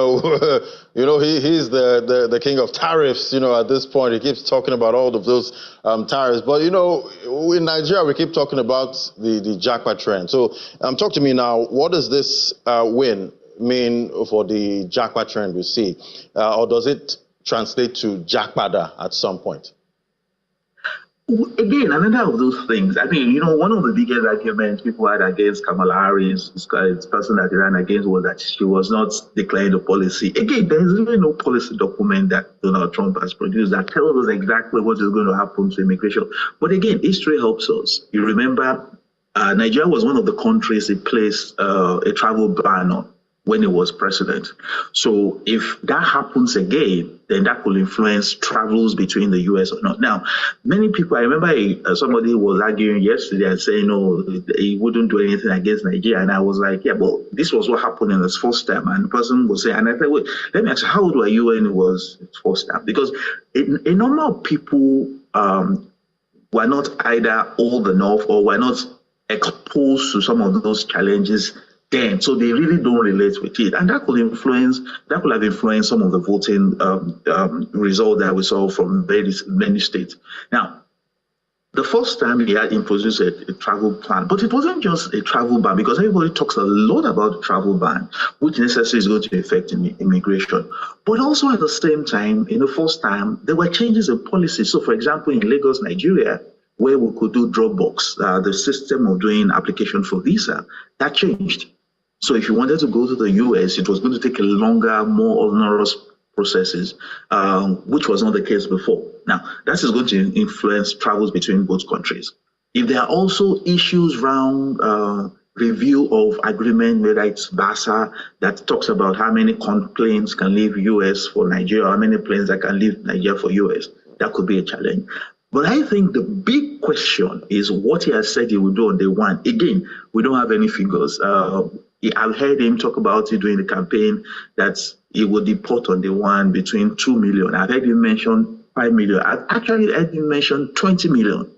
the king of tariffs. At this point, he keeps talking about all of those tariffs. But in Nigeria, we keep talking about the japa trend. So, talk to me now. What does this win mean for the japa trend we see, or does it translate to jakpada at some point? Again, another of those things. I mean, one of the biggest arguments people had against Kamala Harris, this person that they ran against, was that she was not declaring the policy. Again, there is really no policy document that Donald Trump has produced that tells us exactly what is going to happen to immigration. But again, history helps us. You remember, Nigeria was one of the countries he placed a travel ban on when he was president. So if that happens again, then that will influence travels between the US or not. Now, many people, I remember somebody was arguing yesterday and saying, no, he wouldn't do anything against Nigeria. And I was like, yeah, but this was what happened in his first term. And the person was saying, and I said, wait, let me ask you, how old were you when it was his first term? Because a number of people were not either old enough or were not exposed to some of those challenges then, so they really don't relate with it, and that could have influenced some of the voting result that we saw from many states. Now, the first time he had introduced a travel ban, but it wasn't just a travel ban, because everybody talks a lot about the travel ban, which necessarily is going to affect immigration. But also at the same time, in the first time, there were changes in policy. So, for example, in Lagos, Nigeria, where we could do Dropbox, the system of doing application for visa, that changed. So if you wanted to go to the US, it was going to take a longer, more onerous processes, which was not the case before. Now, that is going to influence travels between both countries. If there are also issues around review of agreement, whether it's BASA, that talks about how many planes can leave US for Nigeria, how many planes that can leave Nigeria for US, that could be a challenge. But I think the big question is what he has said he will do on day one. Again, we don't have any figures. I've heard him talk about it during the campaign that he will deport on day one between 2 million. I've heard him mention 5 million. I've actually heard him mention 20 million.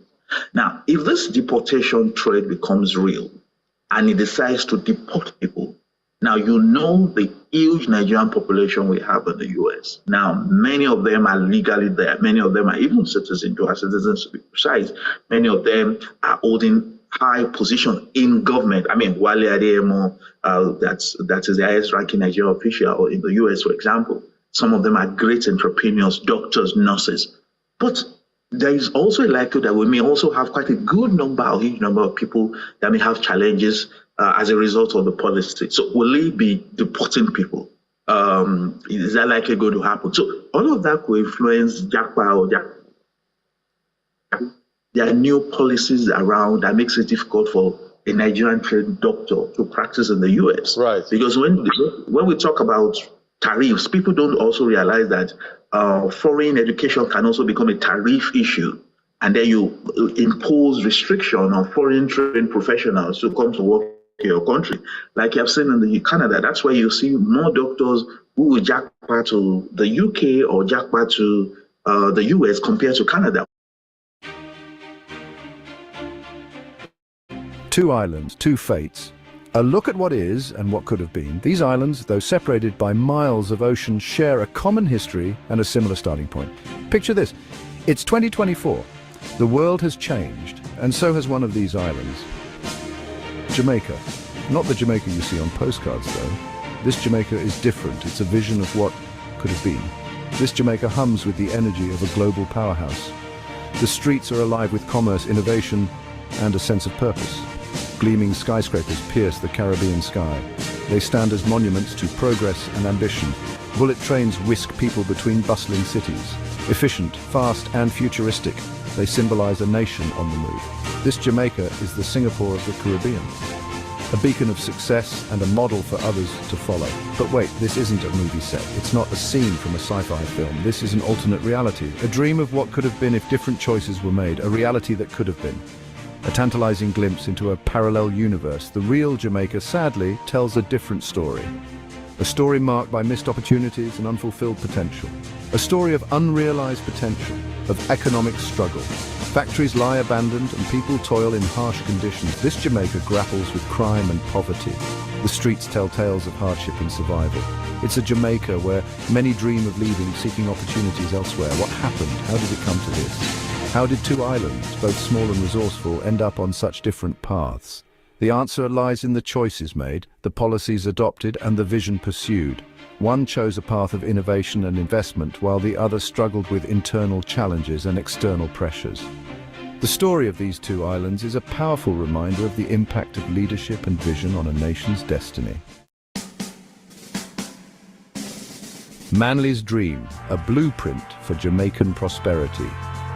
Now, if this deportation trade becomes real and he decides to deport people, Now, you know the huge Nigerian population we have in the US. Now, many of them are legally there. Many of them are even citizens, dual citizens to be precise. Many of them are holding high position in government. I mean, Wale Adeyemo, that is the highest ranking Nigerian official in the US, for example. Some of them are great entrepreneurs, doctors, nurses. But there is also a likelihood that we may also have quite a huge number of people that may have challenges as a result of the policy. So will it be deporting people? Is that likely going to happen? So all of that will influence JACPA or there are new policies around that makes it difficult for a Nigerian trained doctor to practice in the US. Right. Because when we talk about tariffs, people don't also realize that foreign education can also become a tariff issue. And then you impose restriction on foreign trained professionals to come to work in your country. Like you have seen in Canada, that's where you see more doctors who will JACPA to the UK or JACPA to the US compared to Canada. Two islands, two fates. A look at what is and what could have been. These islands, though separated by miles of ocean, share a common history and a similar starting point. Picture this. It's 2024. The world has changed, and so has one of these islands. Jamaica. Not the Jamaica you see on postcards, though. This Jamaica is different. It's a vision of what could have been. This Jamaica hums with the energy of a global powerhouse. The streets are alive with commerce, innovation, and a sense of purpose. Gleaming skyscrapers pierce the Caribbean sky. They stand as monuments to progress and ambition. Bullet trains whisk people between bustling cities. Efficient, fast, and futuristic, they symbolize a nation on the move. This Jamaica is the Singapore of the Caribbean. A beacon of success and a model for others to follow. But wait, this isn't a movie set. It's not a scene from a sci-fi film. This is an alternate reality. A dream of what could have been if different choices were made. A reality that could have been. A tantalizing glimpse into a parallel universe. The real Jamaica, sadly, tells a different story. A story marked by missed opportunities and unfulfilled potential. A story of unrealized potential, of economic struggle. Factories lie abandoned and people toil in harsh conditions. This Jamaica grapples with crime and poverty. The streets tell tales of hardship and survival. It's a Jamaica where many dream of leaving, seeking opportunities elsewhere. What happened? How did it come to this? How did two islands, both small and resourceful, end up on such different paths? The answer lies in the choices made, the policies adopted, and the vision pursued. One chose a path of innovation and investment, while the other struggled with internal challenges and external pressures. The story of these two islands is a powerful reminder of the impact of leadership and vision on a nation's destiny. Manly's dream, a blueprint for Jamaican prosperity.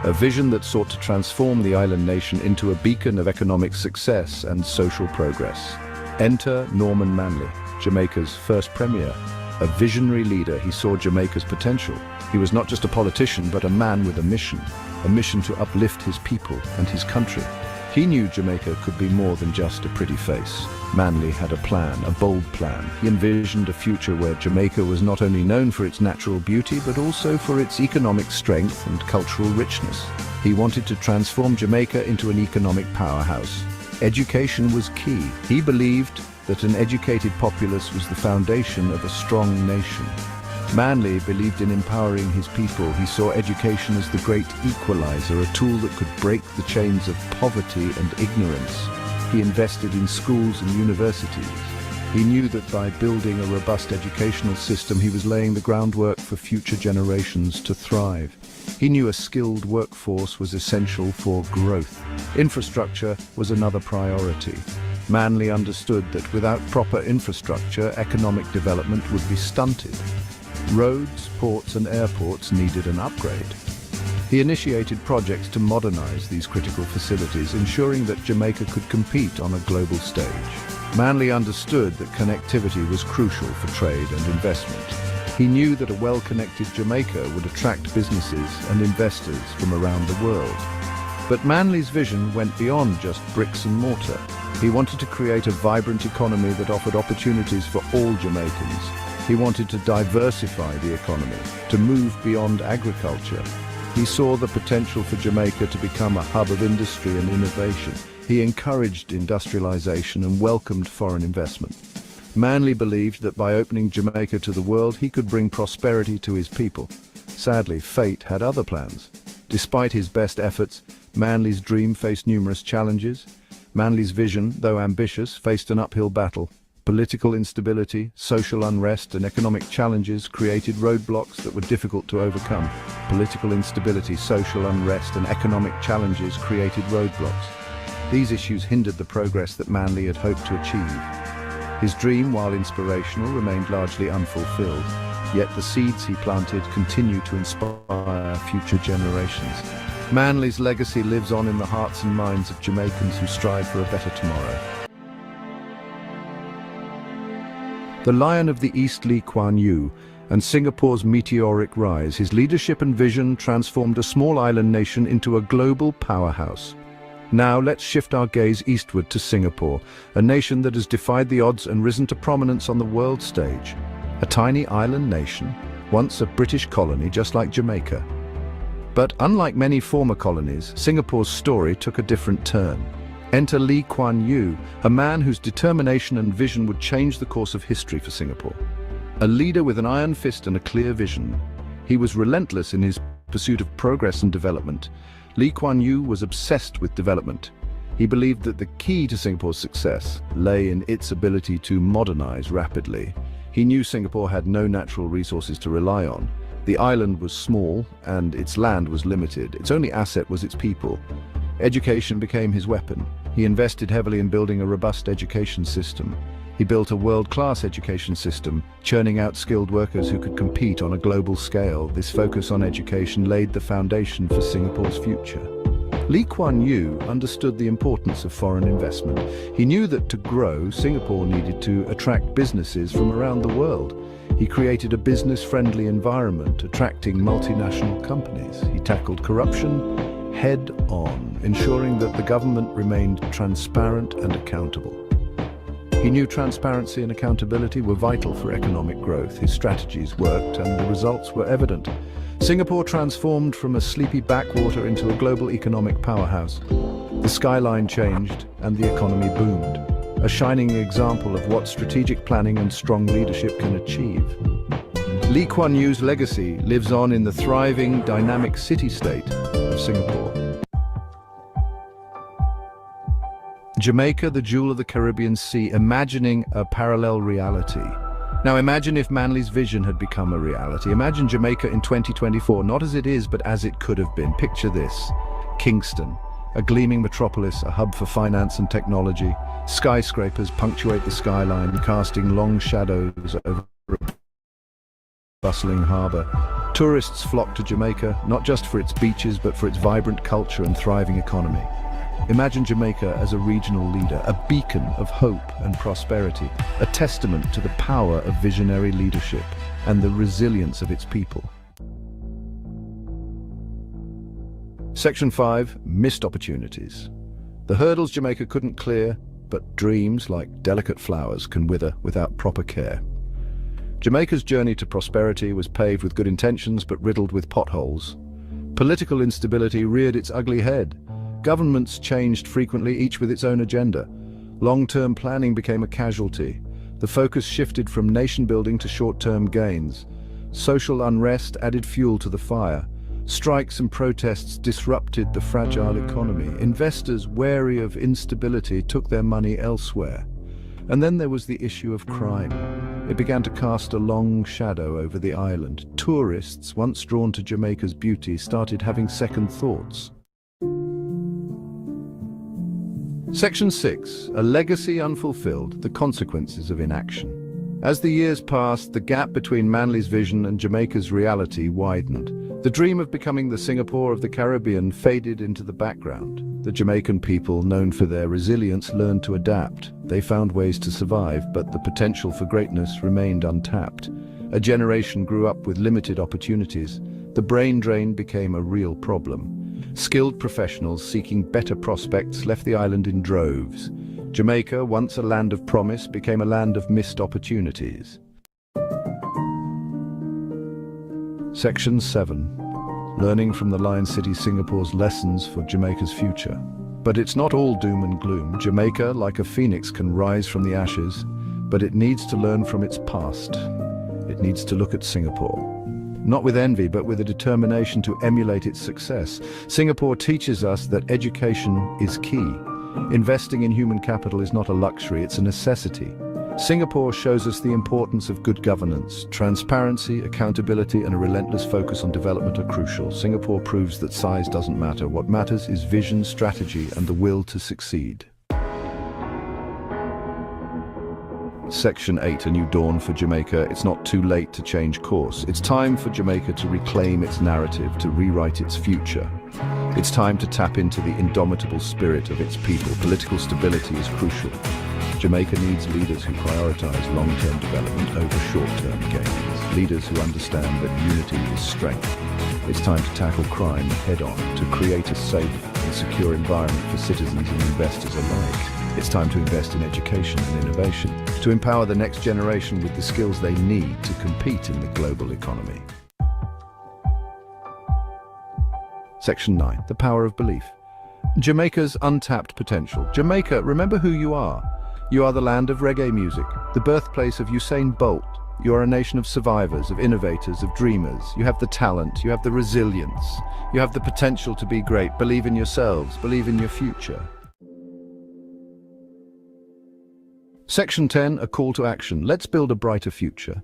A vision that sought to transform the island nation into a beacon of economic success and social progress. Enter Norman Manley, Jamaica's first premier. A visionary leader, he saw Jamaica's potential. He was not just a politician, but a man with a mission to uplift his people and his country. He knew Jamaica could be more than just a pretty face. Manley had a plan, a bold plan. He envisioned a future where Jamaica was not only known for its natural beauty, but also for its economic strength and cultural richness. He wanted to transform Jamaica into an economic powerhouse. Education was key. He believed that an educated populace was the foundation of a strong nation. Manley believed in empowering his people. He saw education as the great equalizer, a tool that could break the chains of poverty and ignorance. He invested in schools and universities. He knew that by building a robust educational system, he was laying the groundwork for future generations to thrive. He knew a skilled workforce was essential for growth. Infrastructure was another priority. Manley understood that without proper infrastructure, economic development would be stunted. Roads, ports, and airports needed an upgrade. He initiated projects to modernize these critical facilities, ensuring that Jamaica could compete on a global stage. Manley understood that connectivity was crucial for trade and investment. He knew that a well-connected Jamaica would attract businesses and investors from around the world. But Manley's vision went beyond just bricks and mortar. He wanted to create a vibrant economy that offered opportunities for all Jamaicans. He wanted to diversify the economy, to move beyond agriculture. He saw the potential for Jamaica to become a hub of industry and innovation. He encouraged industrialization and welcomed foreign investment. Manley believed that by opening Jamaica to the world, he could bring prosperity to his people. Sadly, fate had other plans. Despite his best efforts, Manley's dream faced numerous challenges. Manley's vision, though ambitious, faced an uphill battle. Political instability, social unrest, and economic challenges created roadblocks that were difficult to overcome. Political instability, social unrest, and economic challenges created roadblocks. These issues hindered the progress that Manley had hoped to achieve. His dream, while inspirational, remained largely unfulfilled, yet the seeds he planted continue to inspire future generations. Manley's legacy lives on in the hearts and minds of Jamaicans who strive for a better tomorrow. The Lion of the East, Lee Kuan Yew, and Singapore's meteoric rise, his leadership and vision transformed a small island nation into a global powerhouse. Now let's shift our gaze eastward to Singapore, a nation that has defied the odds and risen to prominence on the world stage. A tiny island nation, once a British colony just like Jamaica. But unlike many former colonies, Singapore's story took a different turn. Enter Lee Kuan Yew, a man whose determination and vision would change the course of history for Singapore. A leader with an iron fist and a clear vision, he was relentless in his pursuit of progress and development. Lee Kuan Yew was obsessed with development. He believed that the key to Singapore's success lay in its ability to modernize rapidly. He knew Singapore had no natural resources to rely on. The island was small and its land was limited. Its only asset was its people. Education became his weapon. He invested heavily in building a robust education system. He built a world-class education system, churning out skilled workers who could compete on a global scale. This focus on education laid the foundation for Singapore's future. Lee Kuan Yew understood the importance of foreign investment. He knew that to grow, Singapore needed to attract businesses from around the world. He created a business-friendly environment, attracting multinational companies. He tackled corruption head-on, ensuring that the government remained transparent and accountable. He knew transparency and accountability were vital for economic growth. His strategies worked and the results were evident. Singapore transformed from a sleepy backwater into a global economic powerhouse. The skyline changed and the economy boomed, a shining example of what strategic planning and strong leadership can achieve. Lee Kuan Yew's legacy lives on in the thriving, dynamic city-state of Singapore. Jamaica, the jewel of the Caribbean Sea, imagining a parallel reality. Now imagine if Manley's vision had become a reality. Imagine Jamaica in 2024, not as it is, but as it could have been. Picture this: Kingston, a gleaming metropolis, a hub for finance and technology. Skyscrapers punctuate the skyline, casting long shadows over a bustling harbour. Tourists flock to Jamaica, not just for its beaches, but for its vibrant culture and thriving economy. Imagine Jamaica as a regional leader, a beacon of hope and prosperity, a testament to the power of visionary leadership and the resilience of its people. Section 5, Missed Opportunities. The hurdles Jamaica couldn't clear, but dreams, like delicate flowers, can wither without proper care. Jamaica's journey to prosperity was paved with good intentions, but riddled with potholes. Political instability reared its ugly head. Governments changed frequently, each with its own agenda. Long-term planning became a casualty. The focus shifted from nation-building to short-term gains. Social unrest added fuel to the fire. Strikes and protests disrupted the fragile economy. Investors, wary of instability, took their money elsewhere. And then there was the issue of crime. It began to cast a long shadow over the island. Tourists, once drawn to Jamaica's beauty, started having second thoughts. Section 6, a legacy unfulfilled, the consequences of inaction. As the years passed, the gap between Manley's vision and Jamaica's reality widened. The dream of becoming the Singapore of the Caribbean faded into the background. The Jamaican people, known for their resilience, learned to adapt. They found ways to survive, but the potential for greatness remained untapped. A generation grew up with limited opportunities. The brain drain became a real problem. Skilled professionals seeking better prospects left the island in droves. Jamaica, once a land of promise, became a land of missed opportunities. Section 7. Learning from the Lion City Singapore's lessons for Jamaica's future. But it's not all doom and gloom. Jamaica, like a phoenix, can rise from the ashes. but it needs to learn from its past. It needs to look at Singapore. Not with envy, but with a determination to emulate its success. Singapore teaches us that education is key. Investing in human capital is not a luxury, it's a necessity. Singapore shows us the importance of good governance. Transparency, accountability, and a relentless focus on development are crucial. Singapore proves that size doesn't matter. What matters is vision, strategy, and the will to succeed. Section 8, a new dawn for Jamaica. It's not too late to change course. It's time for Jamaica to reclaim its narrative, to rewrite its future. It's time to tap into the indomitable spirit of its people. Political stability is crucial. Jamaica needs leaders who prioritize long-term development over short-term gains. Leaders who understand that unity is strength. It's time to tackle crime head-on, to create a safe and secure environment for citizens and investors alike. It's time to invest in education and innovation, to empower the next generation with the skills they need to compete in the global economy. Section 9, the power of belief. Jamaica's untapped potential. Jamaica, remember who you are. You are the land of reggae music, the birthplace of Usain Bolt. You are a nation of survivors, of innovators, of dreamers. You have the talent, you have the resilience, you have the potential to be great. Believe in yourselves, believe in your future. Section 10, a call to action. Let's build a brighter future.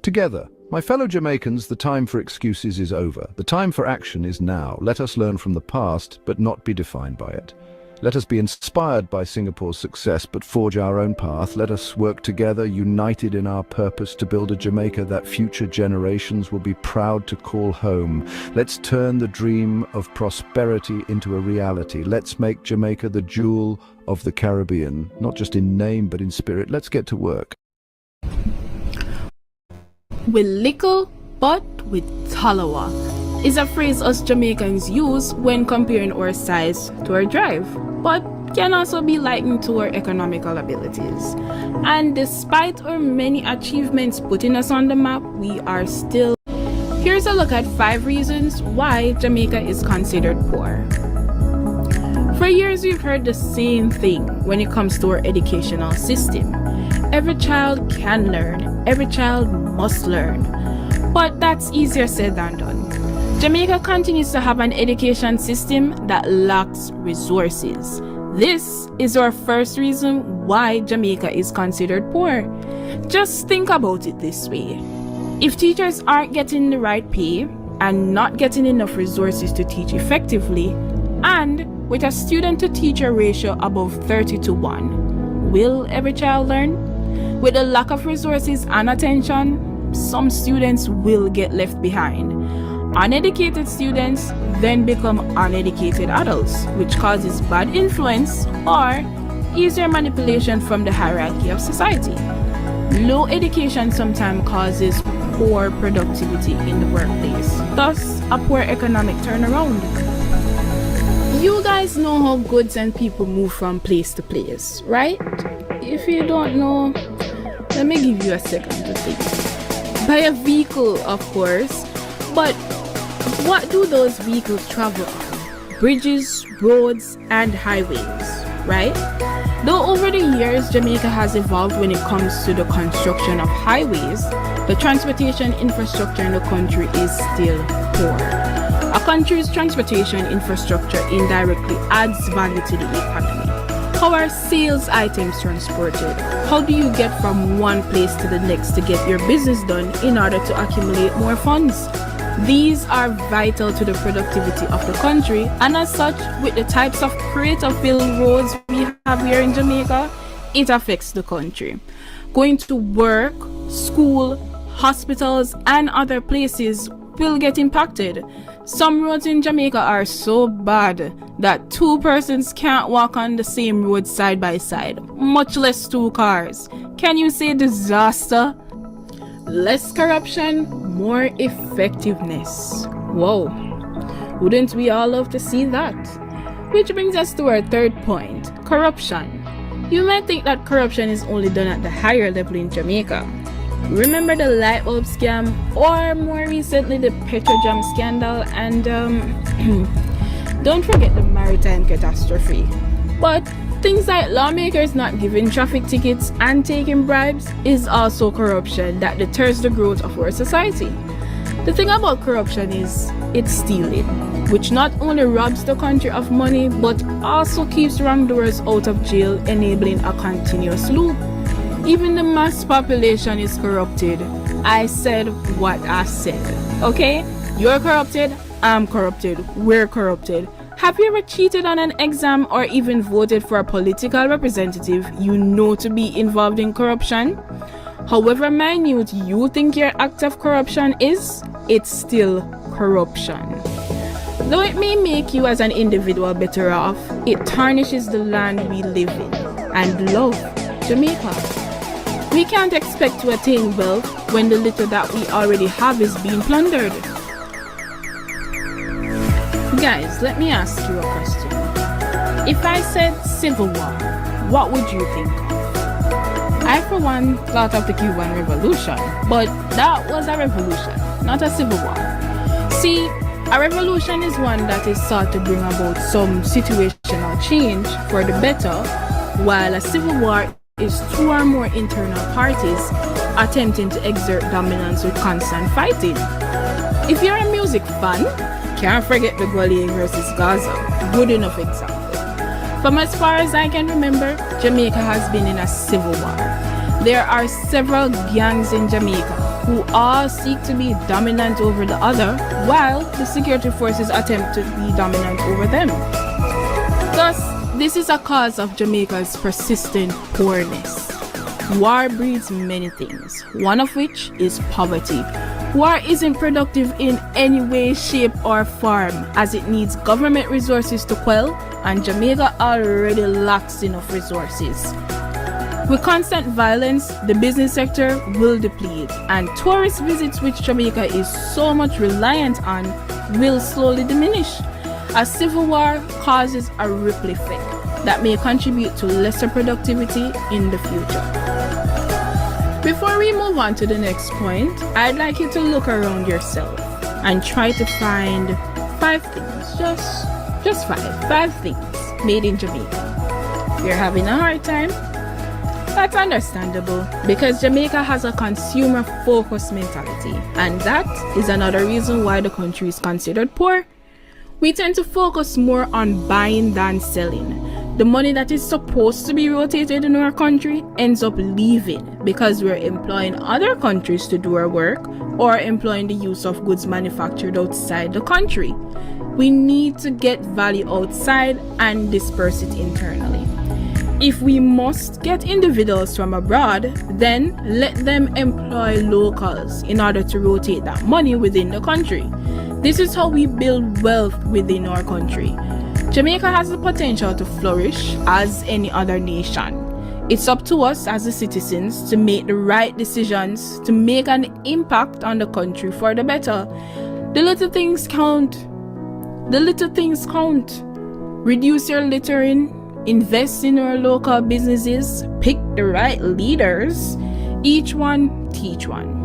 Together, my fellow Jamaicans, the time for excuses is over. The time for action is now. Let us learn from the past, but not be defined by it. Let us be inspired by Singapore's success, but forge our own path. Let us work together, united in our purpose to build a Jamaica that future generations will be proud to call home. Let's turn the dream of prosperity into a reality. Let's make Jamaica the jewel of the Caribbean, not just in name, but in spirit. Let's get to work. With liquor, but with talawa is a phrase us Jamaicans use when comparing our size to our drive, but can also be likened to our economical abilities. And despite our many achievements putting us on the map, we are still. Here's a look at 5 reasons why Jamaica is considered poor. For years, we've heard the same thing when it comes to our educational system. Every child can learn, every child must learn. But that's easier said than done. Jamaica continues to have an education system that lacks resources. This is our first reason why Jamaica is considered poor. Just think about it this way. If teachers aren't getting the right pay and not getting enough resources to teach effectively, and with a student-to-teacher ratio above 30:1, will every child learn? With a lack of resources and attention, some students will get left behind. Uneducated students then become uneducated adults, which causes bad influence or easier manipulation from the hierarchy of society. Low education sometimes causes poor productivity in the workplace, thus a poor economic turnaround. You guys know how goods and people move from place to place, right? If you don't know, let me give you a second to think. By a vehicle, of course, but what do those vehicles travel on? Bridges, roads, and highways, right? Though over the years, Jamaica has evolved when it comes to the construction of highways, the transportation infrastructure in the country is still poor. A country's transportation infrastructure indirectly adds value to the economy. How are sales items transported? How do you get from one place to the next to get your business done in order to accumulate more funds? These are vital to the productivity of the country, and as such, with the types of crater-filled roads we have here in Jamaica, it affects the country. Going to work, school, hospitals, and other places will get impacted. Some roads in Jamaica are so bad that 2 persons can't walk on the same road side by side, much less 2 cars. Can you say disaster? Less corruption, more effectiveness. Whoa, wouldn't we all love to see that? Which brings us to our 3rd point, corruption. You might think that corruption is only done at the higher level in Jamaica. Remember the light bulb scam, or more recently the Petrojam scandal, and don't forget the maritime catastrophe. But Things like lawmakers not giving traffic tickets and taking bribes is also corruption that deters the growth of our society. The thing about corruption is it's stealing, which not only robs the country of money but also keeps wrongdoers out of jail, enabling a continuous loop. Even the mass population is corrupted. I said what I said, okay? You're corrupted, I'm corrupted, we're corrupted. Have you ever cheated on an exam or even voted for a political representative you know to be involved in corruption? However minute you think your act of corruption is, it's still corruption. Though it may make you as an individual better off, it tarnishes the land we live in and love, Jamaica. We can't expect to attain wealth when the little that we already have is being plundered. Guys, let me ask you a question. If I said civil war, what would you think of? I, for one, thought of the Cuban Revolution, but that was a revolution, not a civil war. See, a revolution is one that is sought to bring about some situational change for the better, while a civil war is two or more internal parties attempting to exert dominance with constant fighting. If you're a music fan, can't forget the Gwalior versus Gaza, good enough example. From as far as I can remember, Jamaica has been in a civil war. There are several gangs in Jamaica who all seek to be dominant over the other, while the security forces attempt to be dominant over them. Thus, this is a cause of Jamaica's persistent poorness. War breeds many things, one of which is poverty. War isn't productive in any way, shape, or form, as it needs government resources to quell, and Jamaica already lacks enough resources. With constant violence, the business sector will deplete, and tourist visits, which Jamaica is so much reliant on, will slowly diminish. A civil war causes a ripple effect that may contribute to lesser productivity in the future. Before we move on to the next point, I'd like you to look around yourself and try to find 5 things, just five things made in Jamaica. If you're having a hard time, that's understandable because Jamaica has a consumer-focused mentality, and that is another reason why the country is considered poor. We tend to focus more on buying than selling. The money that is supposed to be rotated in our country ends up leaving because we're employing other countries to do our work or employing the use of goods manufactured outside the country. We need to get value outside and disperse it internally. If we must get individuals from abroad, then let them employ locals in order to rotate that money within the country. This is how we build wealth within our country. Jamaica has the potential to flourish as any other nation. It's up to us as the citizens to make the right decisions to make an impact on the country for the better. The little things count. The little things count. Reduce your littering, invest in our local businesses, pick the right leaders, each one teach one.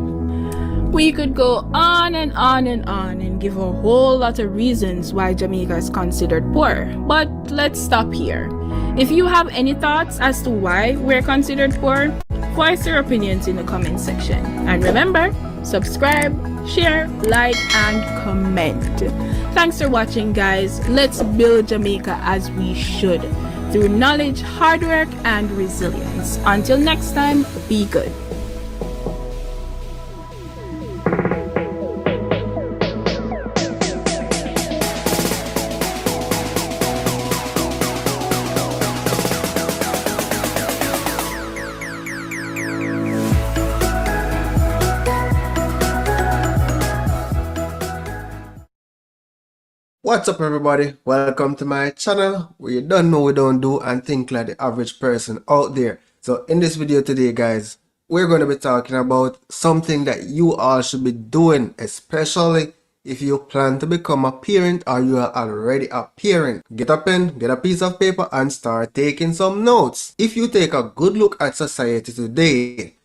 We could go on and on and on and give a whole lot of reasons why Jamaica is considered poor, but let's stop here. If you have any thoughts as to why we're considered poor, voice your opinions in the comment section. And remember, subscribe, share, like, and comment. Thanks for watching, guys. Let's build Jamaica as we should, through knowledge, hard work, and resilience. Until next time, be good. What's up, everybody? Welcome to my channel where you don't know we don't do and think like the average person out there. So in this video today, guys, we're going to be talking about something that you all should be doing, especially if you plan to become a parent or you are already a parent. Get a pen, get a piece of paper, and start taking some notes. If you take a good look at society today,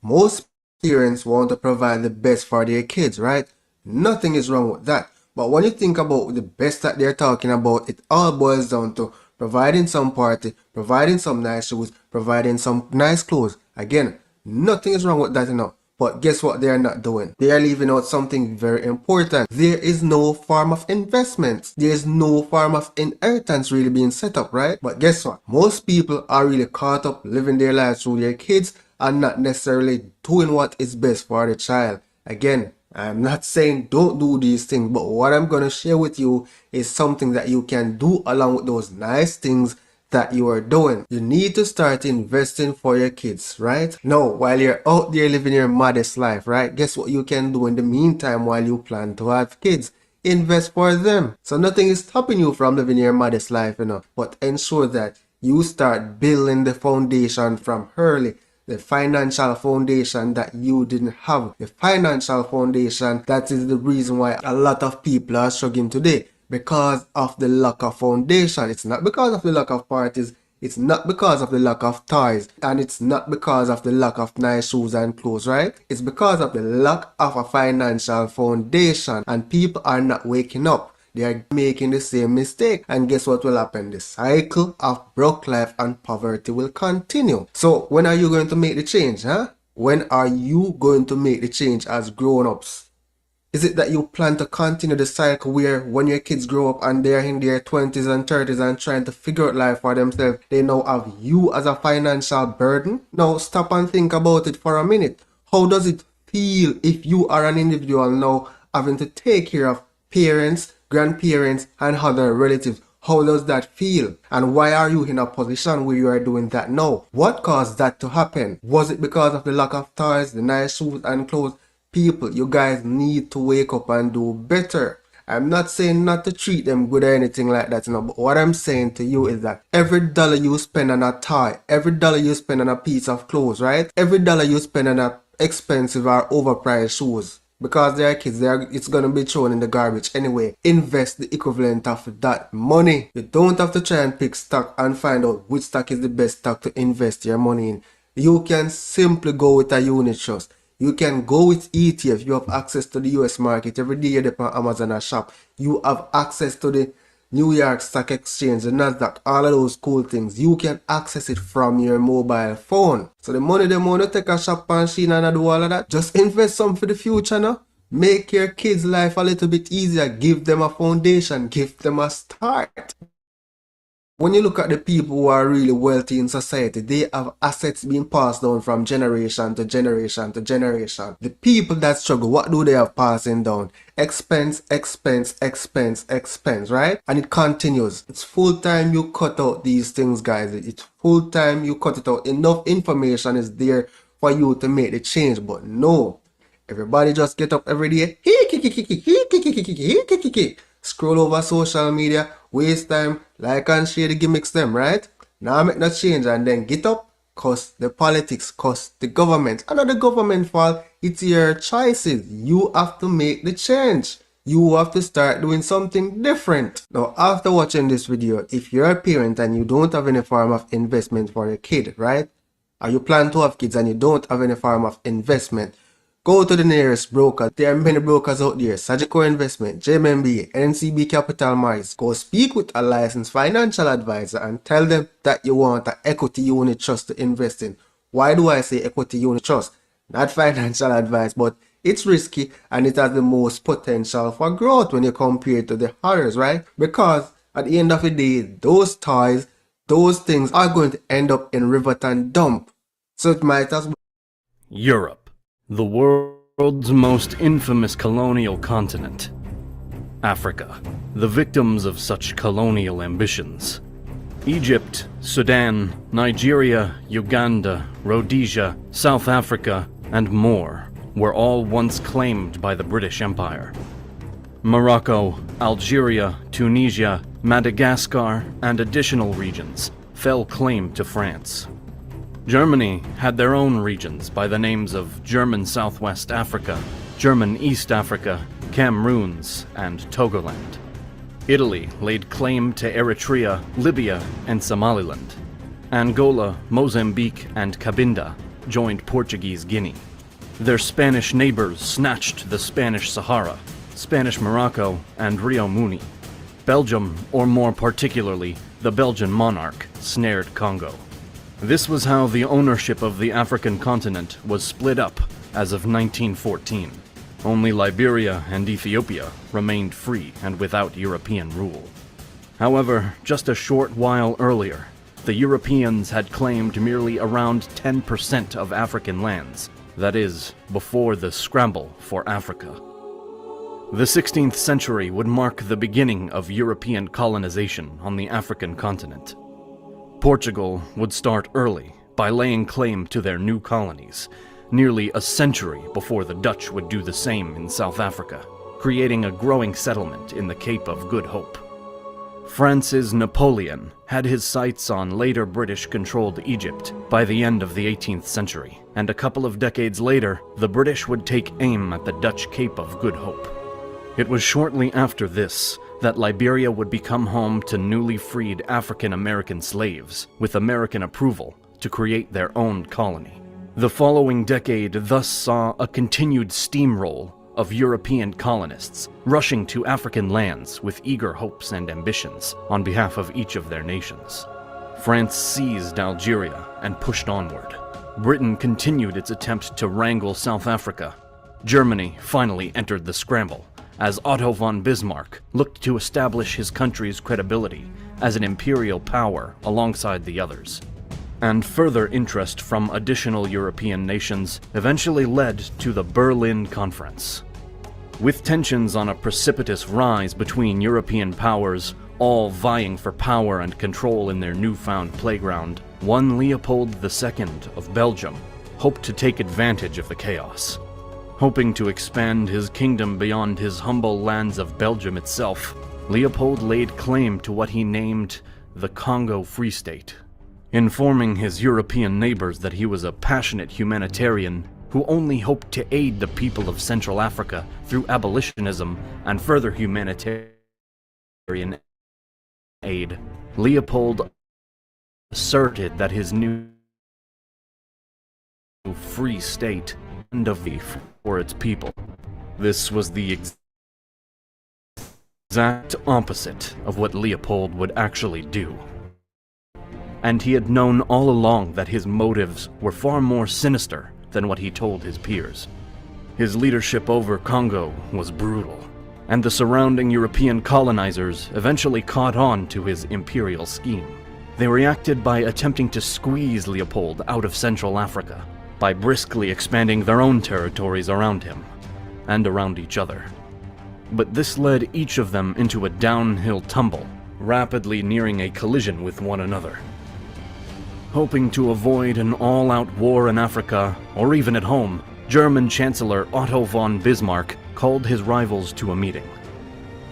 most parents want to provide the best for their kids, right? Nothing is wrong with that. But when you think about the best that they're talking about, it all boils down to providing some party, providing some nice shoes, providing some nice clothes. Again, nothing is wrong with that, you know. But guess what they are not doing? They are leaving out something very important. There is no form of investment. There is no form of inheritance really being set up, right? But guess what? Most people are really caught up living their lives through their kids and not necessarily doing what is best for the child. Again, I'm not saying don't do these things, but what I'm going to share with you is something that you can do along with those nice things that you are doing. You need to start investing for your kids, right? Now, while you're out there living your modest life, right? Guess what you can do in the meantime while you plan to have kids? Invest for them. So nothing is stopping you from living your modest life, you know, but ensure that you start building the foundation from early. The financial foundation that you didn't have. The financial foundation that is the reason why a lot of people are struggling today. Because of the lack of foundation. It's not because of the lack of parties. It's not because of the lack of toys. And it's not because of the lack of nice shoes and clothes, right? It's because of the lack of a financial foundation. And people are not waking up. They are making the same mistake. And guess what will happen? The cycle of broke life and poverty will continue. So when are you going to make the change, huh? When are you going to make the change as grown-ups? Is it that you plan to continue the cycle where when your kids grow up and they're in their 20s and 30s and trying to figure out life for themselves, they now have you as a financial burden? Now stop and think about it for a minute. How does it feel if you are an individual now having to take care of parents, grandparents and other relatives? How does that feel? And why are you in a position where you are doing that now? What caused that to happen? Was it because of the lack of toys, the nice shoes and clothes? People, you guys need to wake up and do better. I'm not saying not to treat them good or anything like that, you know, but what I'm saying to you is that every dollar you spend on a toy, every dollar you spend on a piece of clothes, right? Every dollar you spend on a expensive or overpriced shoes, because they are kids, it's going to be thrown in the garbage anyway. Invest the equivalent of that money. You don't have to try and pick stock and find out which stock is the best stock to invest your money in. You can simply go with a unit trust. You can go with ETF. You have access to the US market. Every day you're there on Amazon or shop. You have access to the New York Stock Exchange, the Nasdaq, all of those cool things. You can access it from your mobile phone. So the money them want to take a shop and Shein and do all of that. Just invest some for the future now. Make your kids' life a little bit easier. Give them a foundation. Give them a start. When you look at the people who are really wealthy in society, they have assets being passed down from generation to generation to generation. The people that struggle, what do they have passing down? Expense, expense, expense, expense, right? And it continues. It's full time you cut out these things, guys. It's full time you cut it out. Enough information is there for you to make the change, but no. Everybody just get up every day. Scroll over social media, waste time, like and share the gimmicks them, right? Now make no change and then get up, cause the politics, cause the government. And not the government fault, it's your choices. You have to make the change. You have to start doing something different. Now after watching this video, if you're a parent and you don't have any form of investment for your kid, right? Or you plan to have kids and you don't have any form of investment, go to the nearest broker. There are many brokers out there. Sagicor Investment, JMMB, NCB Capital Markets. Go speak with a licensed financial advisor and tell them that you want an equity unit trust to invest in. Why do I say equity unit trust? Not financial advice, but it's risky and it has the most potential for growth when you compare it to the others, right? Because at the end of the day, those toys, those things are going to end up in Riverton Dump. So it might as well. Europe. The world's most infamous colonial continent. Africa, the victims of such colonial ambitions. Egypt, Sudan, Nigeria, Uganda, Rhodesia, South Africa, and more were all once claimed by the British Empire. Morocco, Algeria, Tunisia, Madagascar, and additional regions fell claim to France. Germany had their own regions by the names of German Southwest Africa, German East Africa, Cameroons, and Togoland. Italy laid claim to Eritrea, Libya, and Somaliland. Angola, Mozambique, and Cabinda joined Portuguese Guinea. Their Spanish neighbors snatched the Spanish Sahara, Spanish Morocco, and Rio Muni. Belgium, or more particularly, the Belgian monarch, snared Congo. This was how the ownership of the African continent was split up as of 1914. Only Liberia and Ethiopia remained free and without European rule. However, just a short while earlier, the Europeans had claimed merely around 10% of African lands, that is, before the scramble for Africa. The 16th century would mark the beginning of European colonization on the African continent. Portugal would start early by laying claim to their new colonies, nearly a century before the Dutch would do the same in South Africa, creating a growing settlement in the Cape of Good Hope. France's Napoleon had his sights on later British-controlled Egypt by the end of the 18th century, and a couple of decades later, the British would take aim at the Dutch Cape of Good Hope. It was shortly after this that Liberia would become home to newly freed African-American slaves, with American approval, to create their own colony. The following decade thus saw a continued steamroll of European colonists rushing to African lands with eager hopes and ambitions on behalf of each of their nations. France seized Algeria and pushed onward. Britain continued its attempt to wrangle South Africa. Germany finally entered the scramble, as Otto von Bismarck looked to establish his country's credibility as an imperial power alongside the others. And further interest from additional European nations eventually led to the Berlin Conference. With tensions on a precipitous rise between European powers, all vying for power and control in their newfound playground, one Leopold II of Belgium hoped to take advantage of the chaos. Hoping to expand his kingdom beyond his humble lands of Belgium itself, Leopold laid claim to what he named the Congo Free State. Informing his European neighbors that he was a passionate humanitarian who only hoped to aid the people of Central Africa through abolitionism and further humanitarian aid, Leopold asserted that his new free state and of beef for its people. This was the exact opposite of what Leopold would actually do. And he had known all along that his motives were far more sinister than what he told his peers. His leadership over Congo was brutal, and the surrounding European colonizers eventually caught on to his imperial scheme. They reacted by attempting to squeeze Leopold out of Central Africa, by briskly expanding their own territories around him, and around each other. But this led each of them into a downhill tumble, rapidly nearing a collision with one another. Hoping to avoid an all-out war in Africa, or even at home, German Chancellor Otto von Bismarck called his rivals to a meeting.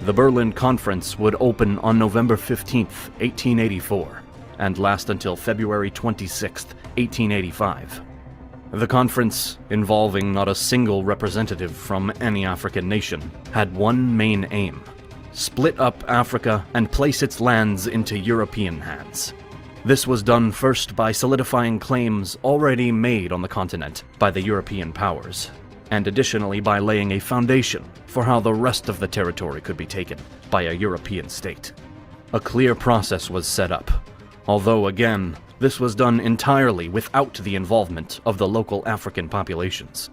The Berlin Conference would open on November 15, 1884, and last until February 26, 1885. The conference, involving not a single representative from any African nation, had one main aim: split up Africa and place its lands into European hands. This was done first by solidifying claims already made on the continent by the European powers, and additionally by laying a foundation for how the rest of the territory could be taken by a European state. A clear process was set up, although again, this was done entirely without the involvement of the local African populations.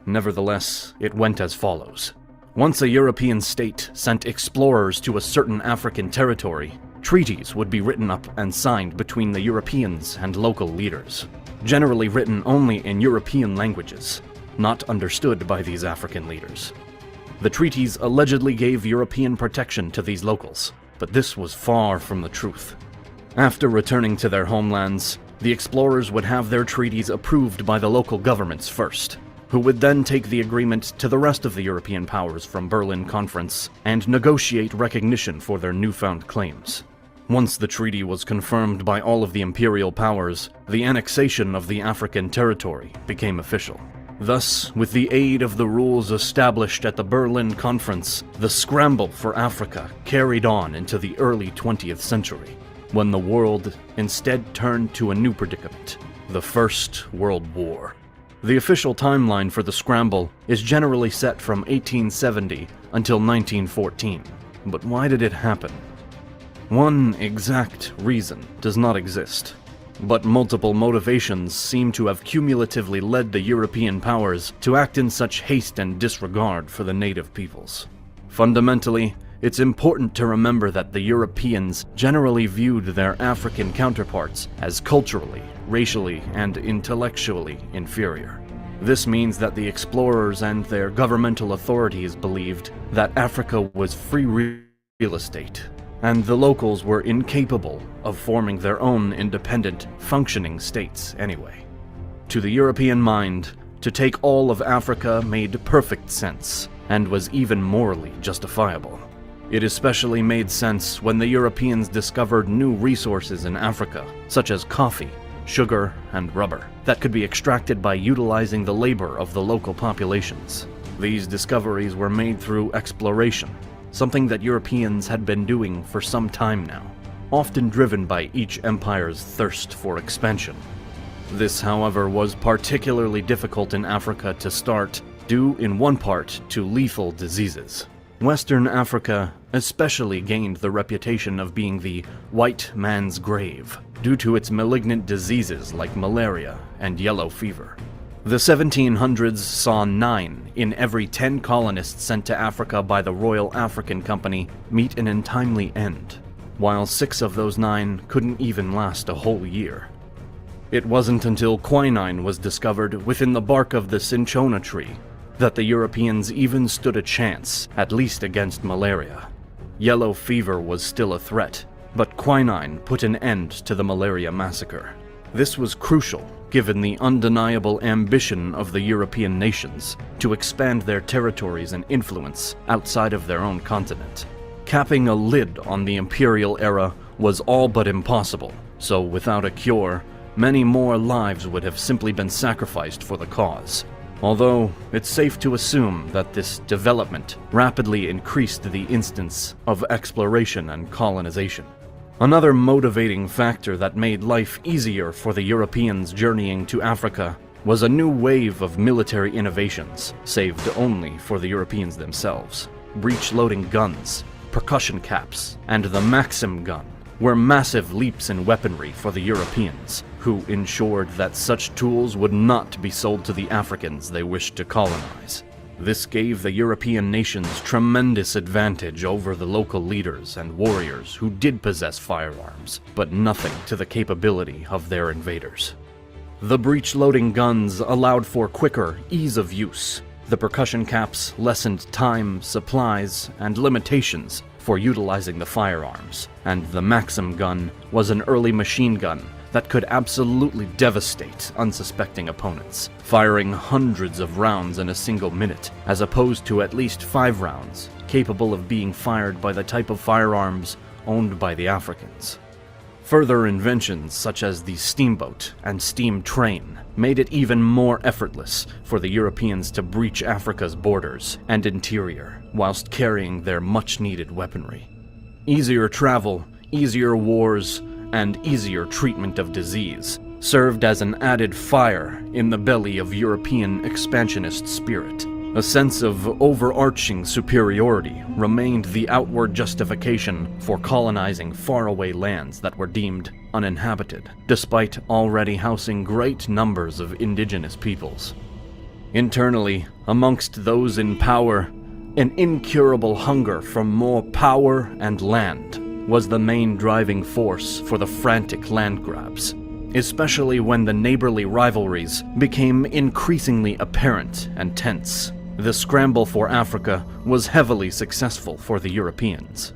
Nevertheless, it went as follows. Once a European state sent explorers to a certain African territory, treaties would be written up and signed between the Europeans and local leaders, generally written only in European languages, not understood by these African leaders. The treaties allegedly gave European protection to these locals, but this was far from the truth. After returning to their homelands, the explorers would have their treaties approved by the local governments first, who would then take the agreement to the rest of the European powers from Berlin Conference and negotiate recognition for their newfound claims. Once the treaty was confirmed by all of the imperial powers, the annexation of the African territory became official. Thus, with the aid of the rules established at the Berlin Conference, the scramble for Africa carried on into the early 20th century, when the world instead turned to a new predicament: the First World War. The official timeline for the scramble is generally set from 1870 until 1914. But why did it happen? One exact reason does not exist, but multiple motivations seem to have cumulatively led the European powers to act in such haste and disregard for the native peoples. Fundamentally, it's important to remember that the Europeans generally viewed their African counterparts as culturally, racially, and intellectually inferior. This means that the explorers and their governmental authorities believed that Africa was free real estate, and the locals were incapable of forming their own independent, functioning states anyway. To the European mind, to take all of Africa made perfect sense, and was even morally justifiable. It especially made sense when the Europeans discovered new resources in Africa, such as coffee, sugar, and rubber, that could be extracted by utilizing the labor of the local populations. These discoveries were made through exploration, something that Europeans had been doing for some time now, often driven by each empire's thirst for expansion. This, however, was particularly difficult in Africa to start, due in one part to lethal diseases. Western Africa especially gained the reputation of being the white man's grave due to its malignant diseases like malaria and yellow fever. The 1700s saw 9 in every 10 colonists sent to Africa by the Royal African Company meet an untimely end, while 6 of those 9 couldn't even last a whole year. It wasn't until quinine was discovered within the bark of the cinchona tree that the Europeans even stood a chance, at least against malaria. Yellow fever was still a threat, but quinine put an end to the malaria massacre. This was crucial, given the undeniable ambition of the European nations to expand their territories and influence outside of their own continent. Capping a lid on the imperial era was all but impossible, so without a cure, many more lives would have simply been sacrificed for the cause. Although, it's safe to assume that this development rapidly increased the instance of exploration and colonization. Another motivating factor that made life easier for the Europeans journeying to Africa was a new wave of military innovations, saved only for the Europeans themselves. Breech-loading guns, percussion caps, and the Maxim gun were massive leaps in weaponry for the Europeans, who ensured that such tools would not be sold to the Africans they wished to colonize. This gave the European nations tremendous advantage over the local leaders and warriors who did possess firearms, but nothing to the capability of their invaders. The breech-loading guns allowed for quicker ease of use. The percussion caps lessened time, supplies, and limitations for utilizing the firearms, and the Maxim gun was an early machine gun that could absolutely devastate unsuspecting opponents, firing hundreds of rounds in a single minute, as opposed to at least 5 rounds, capable of being fired by the type of firearms owned by the Africans. Further inventions such as the steamboat and steam train made it even more effortless for the Europeans to breach Africa's borders and interior whilst carrying their much-needed weaponry. Easier travel, easier wars, and easier treatment of disease served as an added fire in the belly of European expansionist spirit. A sense of overarching superiority remained the outward justification for colonizing faraway lands that were deemed uninhabited, despite already housing great numbers of indigenous peoples. Internally, amongst those in power, an incurable hunger for more power and land was the main driving force for the frantic land grabs, especially when the neighborly rivalries became increasingly apparent and tense. The scramble for Africa was heavily successful for the Europeans,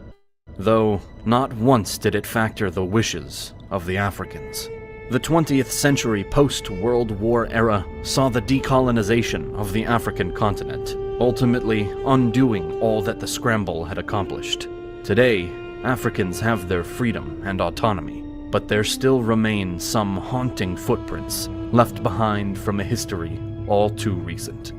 though not once did it factor the wishes of the Africans. The 20th century post-World War era saw the decolonization of the African continent, ultimately undoing all that the scramble had accomplished. Today, Africans have their freedom and autonomy, but there still remain some haunting footprints left behind from a history all too recent.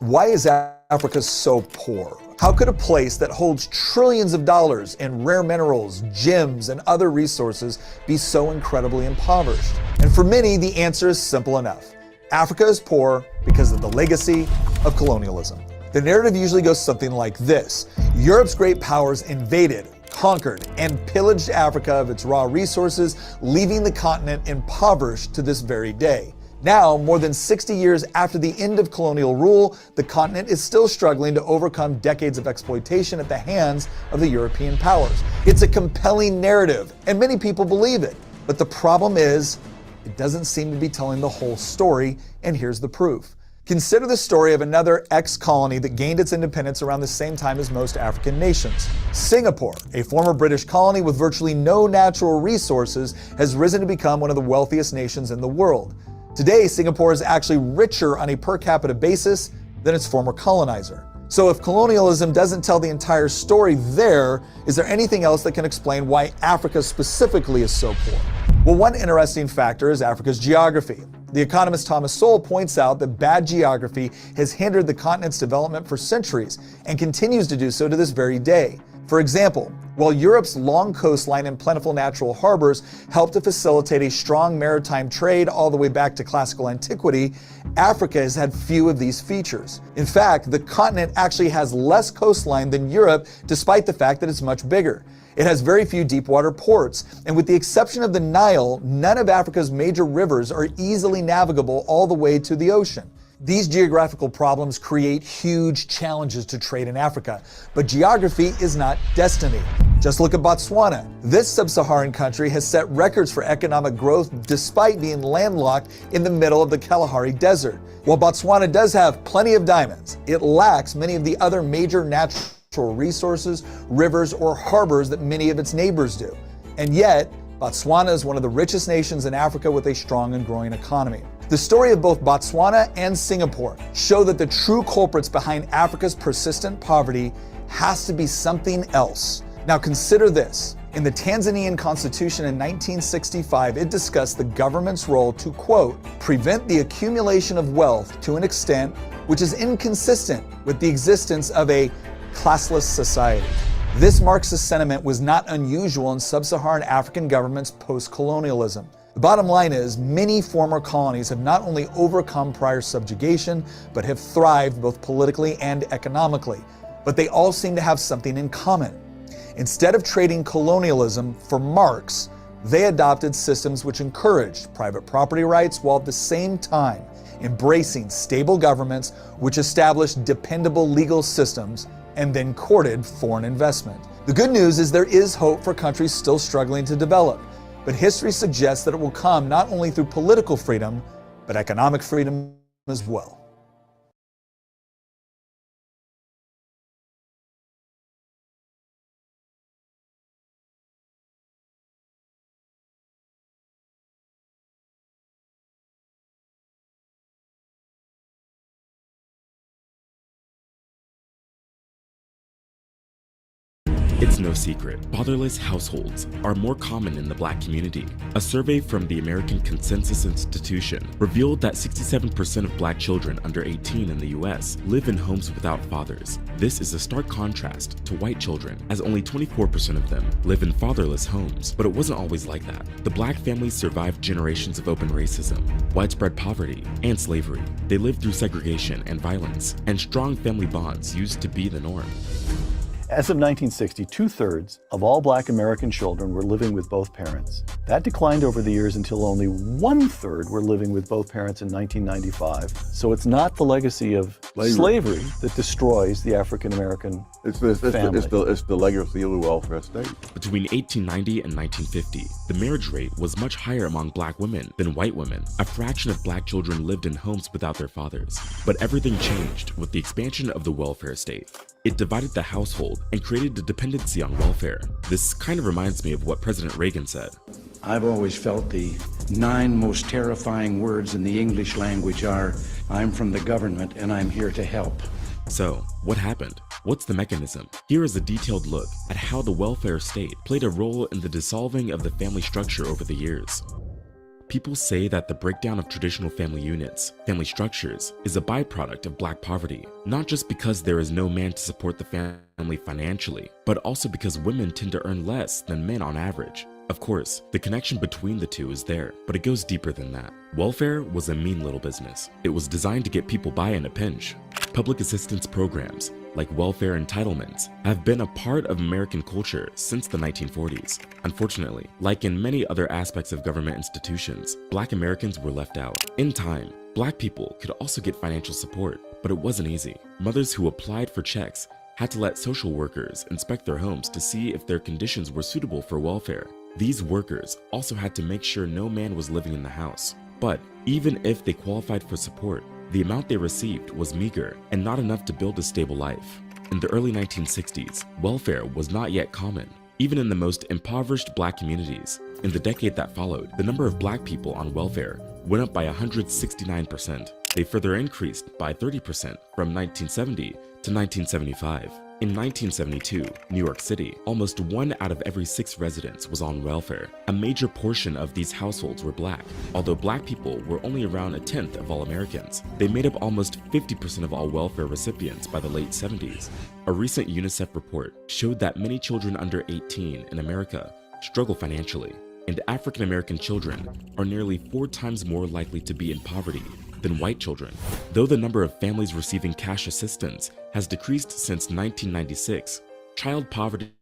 Why is Africa so poor? How could a place that holds trillions of dollars in rare minerals, gems, and other resources be so incredibly impoverished? And for many, the answer is simple enough. Africa is poor because of the legacy of colonialism. The narrative usually goes something like this. Europe's great powers invaded, conquered, and pillaged Africa of its raw resources, leaving the continent impoverished to this very day. Now, more than 60 years after the end of colonial rule, the continent is still struggling to overcome decades of exploitation at the hands of the European powers. It's a compelling narrative, and many people believe it. But the problem is, it doesn't seem to be telling the whole story, and here's the proof. Consider the story of another ex-colony that gained its independence around the same time as most African nations. Singapore, a former British colony with virtually no natural resources, has risen to become one of the wealthiest nations in the world. Today, Singapore is actually richer on a per capita basis than its former colonizer. So if colonialism doesn't tell the entire story there, is there anything else that can explain why Africa specifically is so poor? Well, one interesting factor is Africa's geography. The economist Thomas Sowell points out that bad geography has hindered the continent's development for centuries and continues to do so to this very day. For example, while Europe's long coastline and plentiful natural harbors helped to facilitate a strong maritime trade all the way back to classical antiquity, Africa has had few of these features. In fact, the continent actually has less coastline than Europe, despite the fact that it's much bigger. It has very few deep-water ports, and with the exception of the Nile, none of Africa's major rivers are easily navigable all the way to the ocean. These geographical problems create huge challenges to trade in Africa, but geography is not destiny. Just look at Botswana. This sub-Saharan country has set records for economic growth despite being landlocked in the middle of the Kalahari Desert. While Botswana does have plenty of diamonds, it lacks many of the other major natural resources, rivers, or harbors that many of its neighbors do. And yet, Botswana is one of the richest nations in Africa with a strong and growing economy. The story of both Botswana and Singapore show that the true culprits behind Africa's persistent poverty has to be something else. Now consider this. In the Tanzanian Constitution in 1965, it discussed the government's role to, quote, prevent the accumulation of wealth to an extent which is inconsistent with the existence of a classless society. This Marxist sentiment was not unusual in sub-Saharan African governments post-colonialism. The bottom line is, many former colonies have not only overcome prior subjugation, but have thrived both politically and economically. But they all seem to have something in common. Instead of trading colonialism for Marx, they adopted systems which encouraged private property rights while at the same time embracing stable governments which established dependable legal systems and then courted foreign investment. The good news is there is hope for countries still struggling to develop, but history suggests that it will come not only through political freedom, but economic freedom as well. It's no secret, fatherless households are more common in the Black community. A survey from the American Consensus Institution revealed that 67% of Black children under 18 in the US live in homes without fathers. This is a stark contrast to white children, as only 24% of them live in fatherless homes. But it wasn't always like that. The Black families survived generations of open racism, widespread poverty, and slavery. They lived through segregation and violence, and strong family bonds used to be the norm. As of 1960, 2/3 of all Black American children were living with both parents. That declined over the years until only 1/3 were living with both parents in 1995. So it's not the legacy of slavery that destroys the African American family. It's the legacy of the welfare state. Between 1890 and 1950, the marriage rate was much higher among Black women than white women. A fraction of Black children lived in homes without their fathers. But everything changed with the expansion of the welfare state. It divided the household and created a dependency on welfare. This kind of reminds me of what President Reagan said. I've always felt the 9 most terrifying words in the English language are, I'm from the government and I'm here to help. So, what happened? What's the mechanism? Here is a detailed look at how the welfare state played a role in the dissolving of the family structure over the years. People say that the breakdown of traditional family units, family structures, is a byproduct of black poverty, not just because there is no man to support the family financially, but also because women tend to earn less than men on average. Of course, the connection between the two is there, but it goes deeper than that. Welfare was a mean little business. It was designed to get people by in a pinch. Public assistance programs, like welfare entitlements, have been a part of American culture since the 1940s. Unfortunately, like in many other aspects of government institutions, Black Americans were left out. In time, Black people could also get financial support, but it wasn't easy. Mothers who applied for checks had to let social workers inspect their homes to see if their conditions were suitable for welfare. These workers also had to make sure no man was living in the house. But even if they qualified for support, the amount they received was meager and not enough to build a stable life. In the early 1960s, welfare was not yet common, even in the most impoverished Black communities. In the decade that followed, the number of Black people on welfare went up by 169%. They further increased by 30% from 1970 to 1975. In 1972, New York City, almost 1 out of every 6 residents was on welfare. A major portion of these households were Black. Although Black people were only around a tenth of all Americans, they made up almost 50% of all welfare recipients by the late 70s. A recent UNICEF report showed that many children under 18 in America struggle financially, and African American children are nearly 4 times more likely to be in poverty than white children. Though the number of families receiving cash assistance has decreased since 1996, child poverty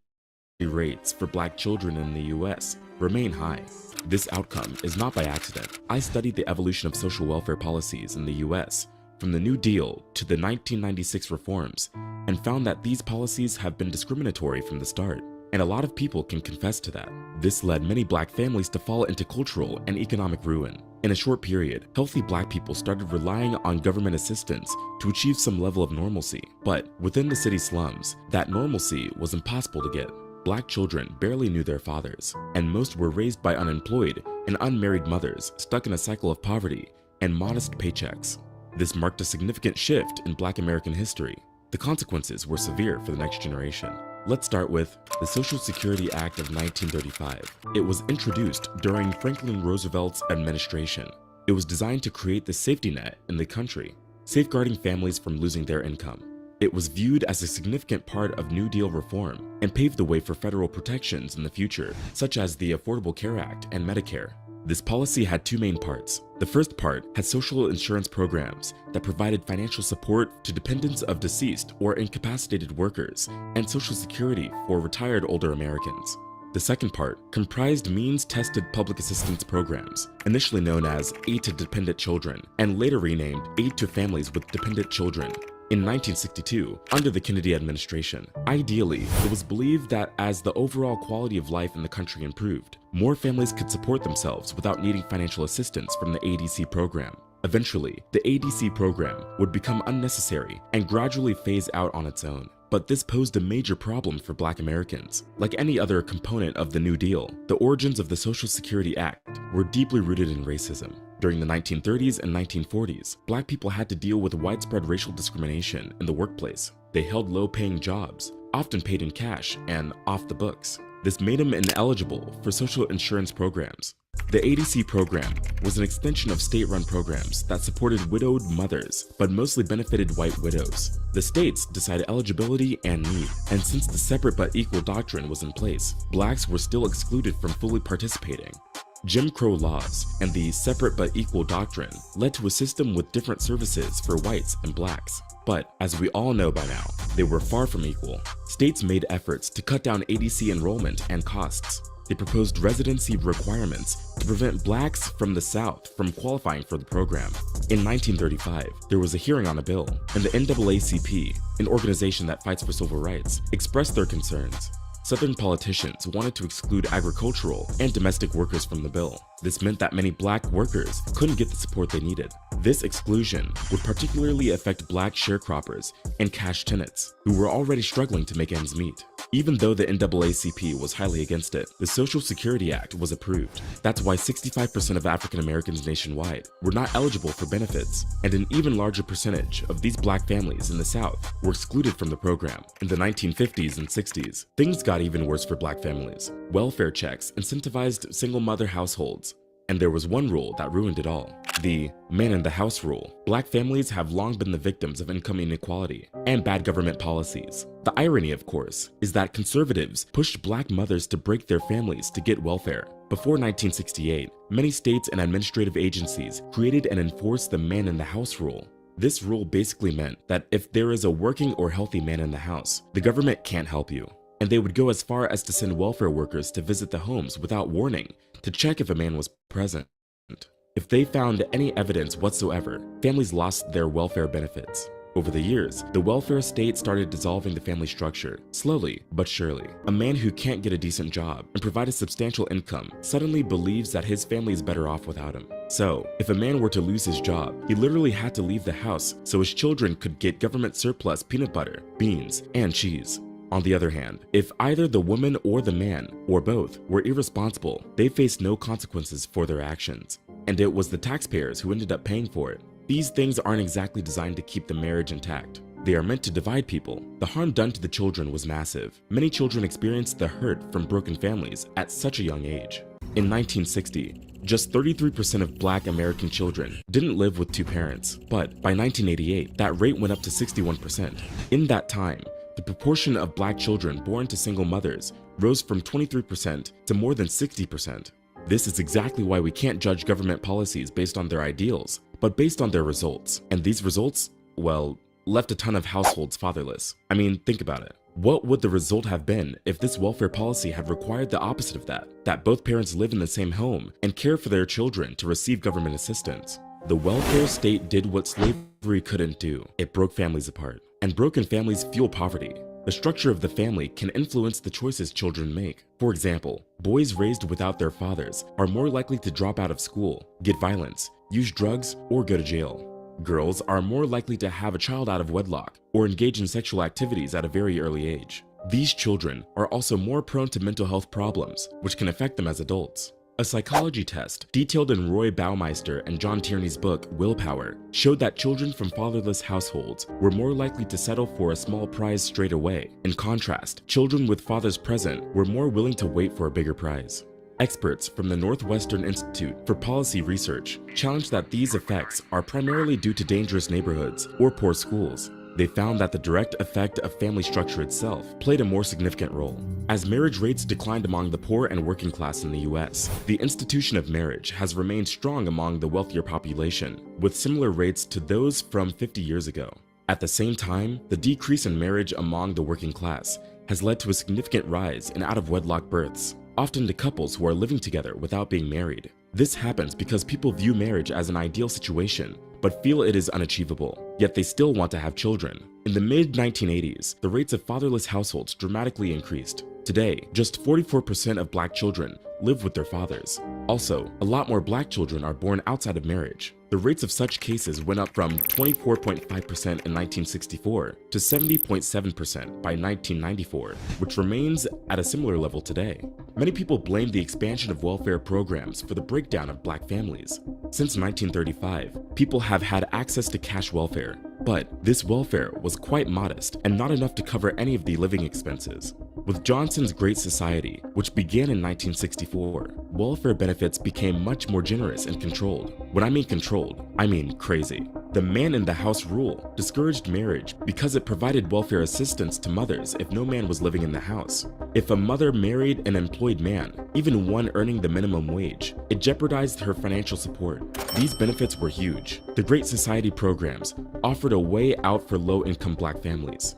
rates for Black children in the US remain high. This outcome is not by accident. I studied the evolution of social welfare policies in the US from the New Deal to the 1996 reforms and found that these policies have been discriminatory from the start. And a lot of people can confess to that. This led many Black families to fall into cultural and economic ruin. In a short period, healthy Black people started relying on government assistance to achieve some level of normalcy. But within the city slums, that normalcy was impossible to get. Black children barely knew their fathers, and most were raised by unemployed and unmarried mothers stuck in a cycle of poverty and modest paychecks. This marked a significant shift in Black American history. The consequences were severe for the next generation. Let's start with the Social Security Act of 1935. It was introduced during Franklin Roosevelt's administration. It was designed to create the safety net in the country, safeguarding families from losing their income. It was viewed as a significant part of New Deal reform and paved the way for federal protections in the future, such as the Affordable Care Act and Medicare. This policy had 2 main parts. The first part had social insurance programs that provided financial support to dependents of deceased or incapacitated workers and Social Security for retired older Americans. The second part comprised means-tested public assistance programs, initially known as Aid to Dependent Children and later renamed Aid to Families with Dependent Children. In 1962, under the Kennedy administration, ideally, it was believed that as the overall quality of life in the country improved, more families could support themselves without needing financial assistance from the ADC program. Eventually, the ADC program would become unnecessary and gradually phase out on its own. But this posed a major problem for Black Americans. Like any other component of the New Deal, the origins of the Social Security Act were deeply rooted in racism. During the 1930s and 1940s, Black people had to deal with widespread racial discrimination in the workplace. They held low-paying jobs, often paid in cash and off the books. This made them ineligible for social insurance programs. The ADC program was an extension of state-run programs that supported widowed mothers, but mostly benefited white widows. The states decided eligibility and need, and since the separate but equal doctrine was in place, Blacks were still excluded from fully participating. Jim Crow laws and the separate but equal doctrine led to a system with different services for whites and Blacks. But as we all know by now, they were far from equal. States made efforts to cut down ADC enrollment and costs. They proposed residency requirements to prevent Blacks from the South from qualifying for the program. In 1935, there was a hearing on a bill, and the NAACP, an organization that fights for civil rights, expressed their concerns. Southern politicians wanted to exclude agricultural and domestic workers from the bill. This meant that many Black workers couldn't get the support they needed. This exclusion would particularly affect Black sharecroppers and cash tenants, who were already struggling to make ends meet. Even though the NAACP was highly against it, the Social Security Act was approved. That's why 65% of African Americans nationwide were not eligible for benefits, and an even larger percentage of these Black families in the South were excluded from the program. In the 1950s and 60s, things got even worse for Black families. Welfare checks incentivized single-mother households. And there was one rule that ruined it all. The man in the house rule. Black families have long been the victims of income inequality and bad government policies. The irony, of course, is that conservatives pushed black mothers to break their families to get welfare. Before 1968, many states and administrative agencies created and enforced the man in the house rule. This rule basically meant that if there is a working or healthy man in the house, the government can't help you. And they would go as far as to send welfare workers to visit the homes without warning to check if a man was present. If they found any evidence whatsoever, families lost their welfare benefits. Over the years, the welfare state started dissolving the family structure, slowly but surely. A man who can't get a decent job and provide a substantial income suddenly believes that his family is better off without him. So, if a man were to lose his job, he literally had to leave the house so his children could get government surplus peanut butter, beans, and cheese. On the other hand, if either the woman or the man, or both, were irresponsible, they faced no consequences for their actions. And it was the taxpayers who ended up paying for it. These things aren't exactly designed to keep the marriage intact. They are meant to divide people. The harm done to the children was massive. Many children experienced the hurt from broken families at such a young age. In 1960, just 33% of black American children didn't live with two parents, but by 1988, that rate went up to 61%. In that time, the proportion of black children born to single mothers rose from 23% to more than 60%. This is exactly why we can't judge government policies based on their ideals, but based on their results. And these results, well, left a ton of households fatherless. I mean, think about it. What would the result have been if this welfare policy had required the opposite of that both parents live in the same home and care for their children to receive government assistance? The welfare state did what slavery couldn't do. It broke families apart. And broken families fuel poverty. The structure of the family can influence the choices children make. For example, boys raised without their fathers are more likely to drop out of school, get violence, use drugs, or go to jail. Girls are more likely to have a child out of wedlock or engage in sexual activities at a very early age. These children are also more prone to mental health problems, which can affect them as adults. A psychology test detailed in Roy Baumeister and John Tierney's book Willpower showed that children from fatherless households were more likely to settle for a small prize straight away. In contrast, children with fathers present were more willing to wait for a bigger prize. Experts from the Northwestern Institute for Policy Research challenged that these effects are primarily due to dangerous neighborhoods or poor schools. They found that the direct effect of family structure itself played a more significant role. As marriage rates declined among the poor and working class in the US, the institution of marriage has remained strong among the wealthier population, with similar rates to those from 50 years ago. At the same time, the decrease in marriage among the working class has led to a significant rise in out-of-wedlock births, often to couples who are living together without being married. This happens because people view marriage as an ideal situation, but feel it is unachievable, yet they still want to have children. In the mid-1980s, the rates of fatherless households dramatically increased. Today, just 44% of black children live with their fathers. Also, a lot more black children are born outside of marriage. The rates of such cases went up from 24.5% in 1964 to 70.7% by 1994, which remains at a similar level today. Many people blame the expansion of welfare programs for the breakdown of black families. Since 1935, people have had access to cash welfare, but this welfare was quite modest and not enough to cover any of the living expenses. With Johnson's Great Society, which began in 1964, welfare benefits became much more generous and controlled. When I mean controlled, I mean crazy. The man in the house rule discouraged marriage because it provided welfare assistance to mothers if no man was living in the house. If a mother married an employed man, even one earning the minimum wage, it jeopardized her financial support. These benefits were huge. The Great Society programs offered a way out for low-income black families.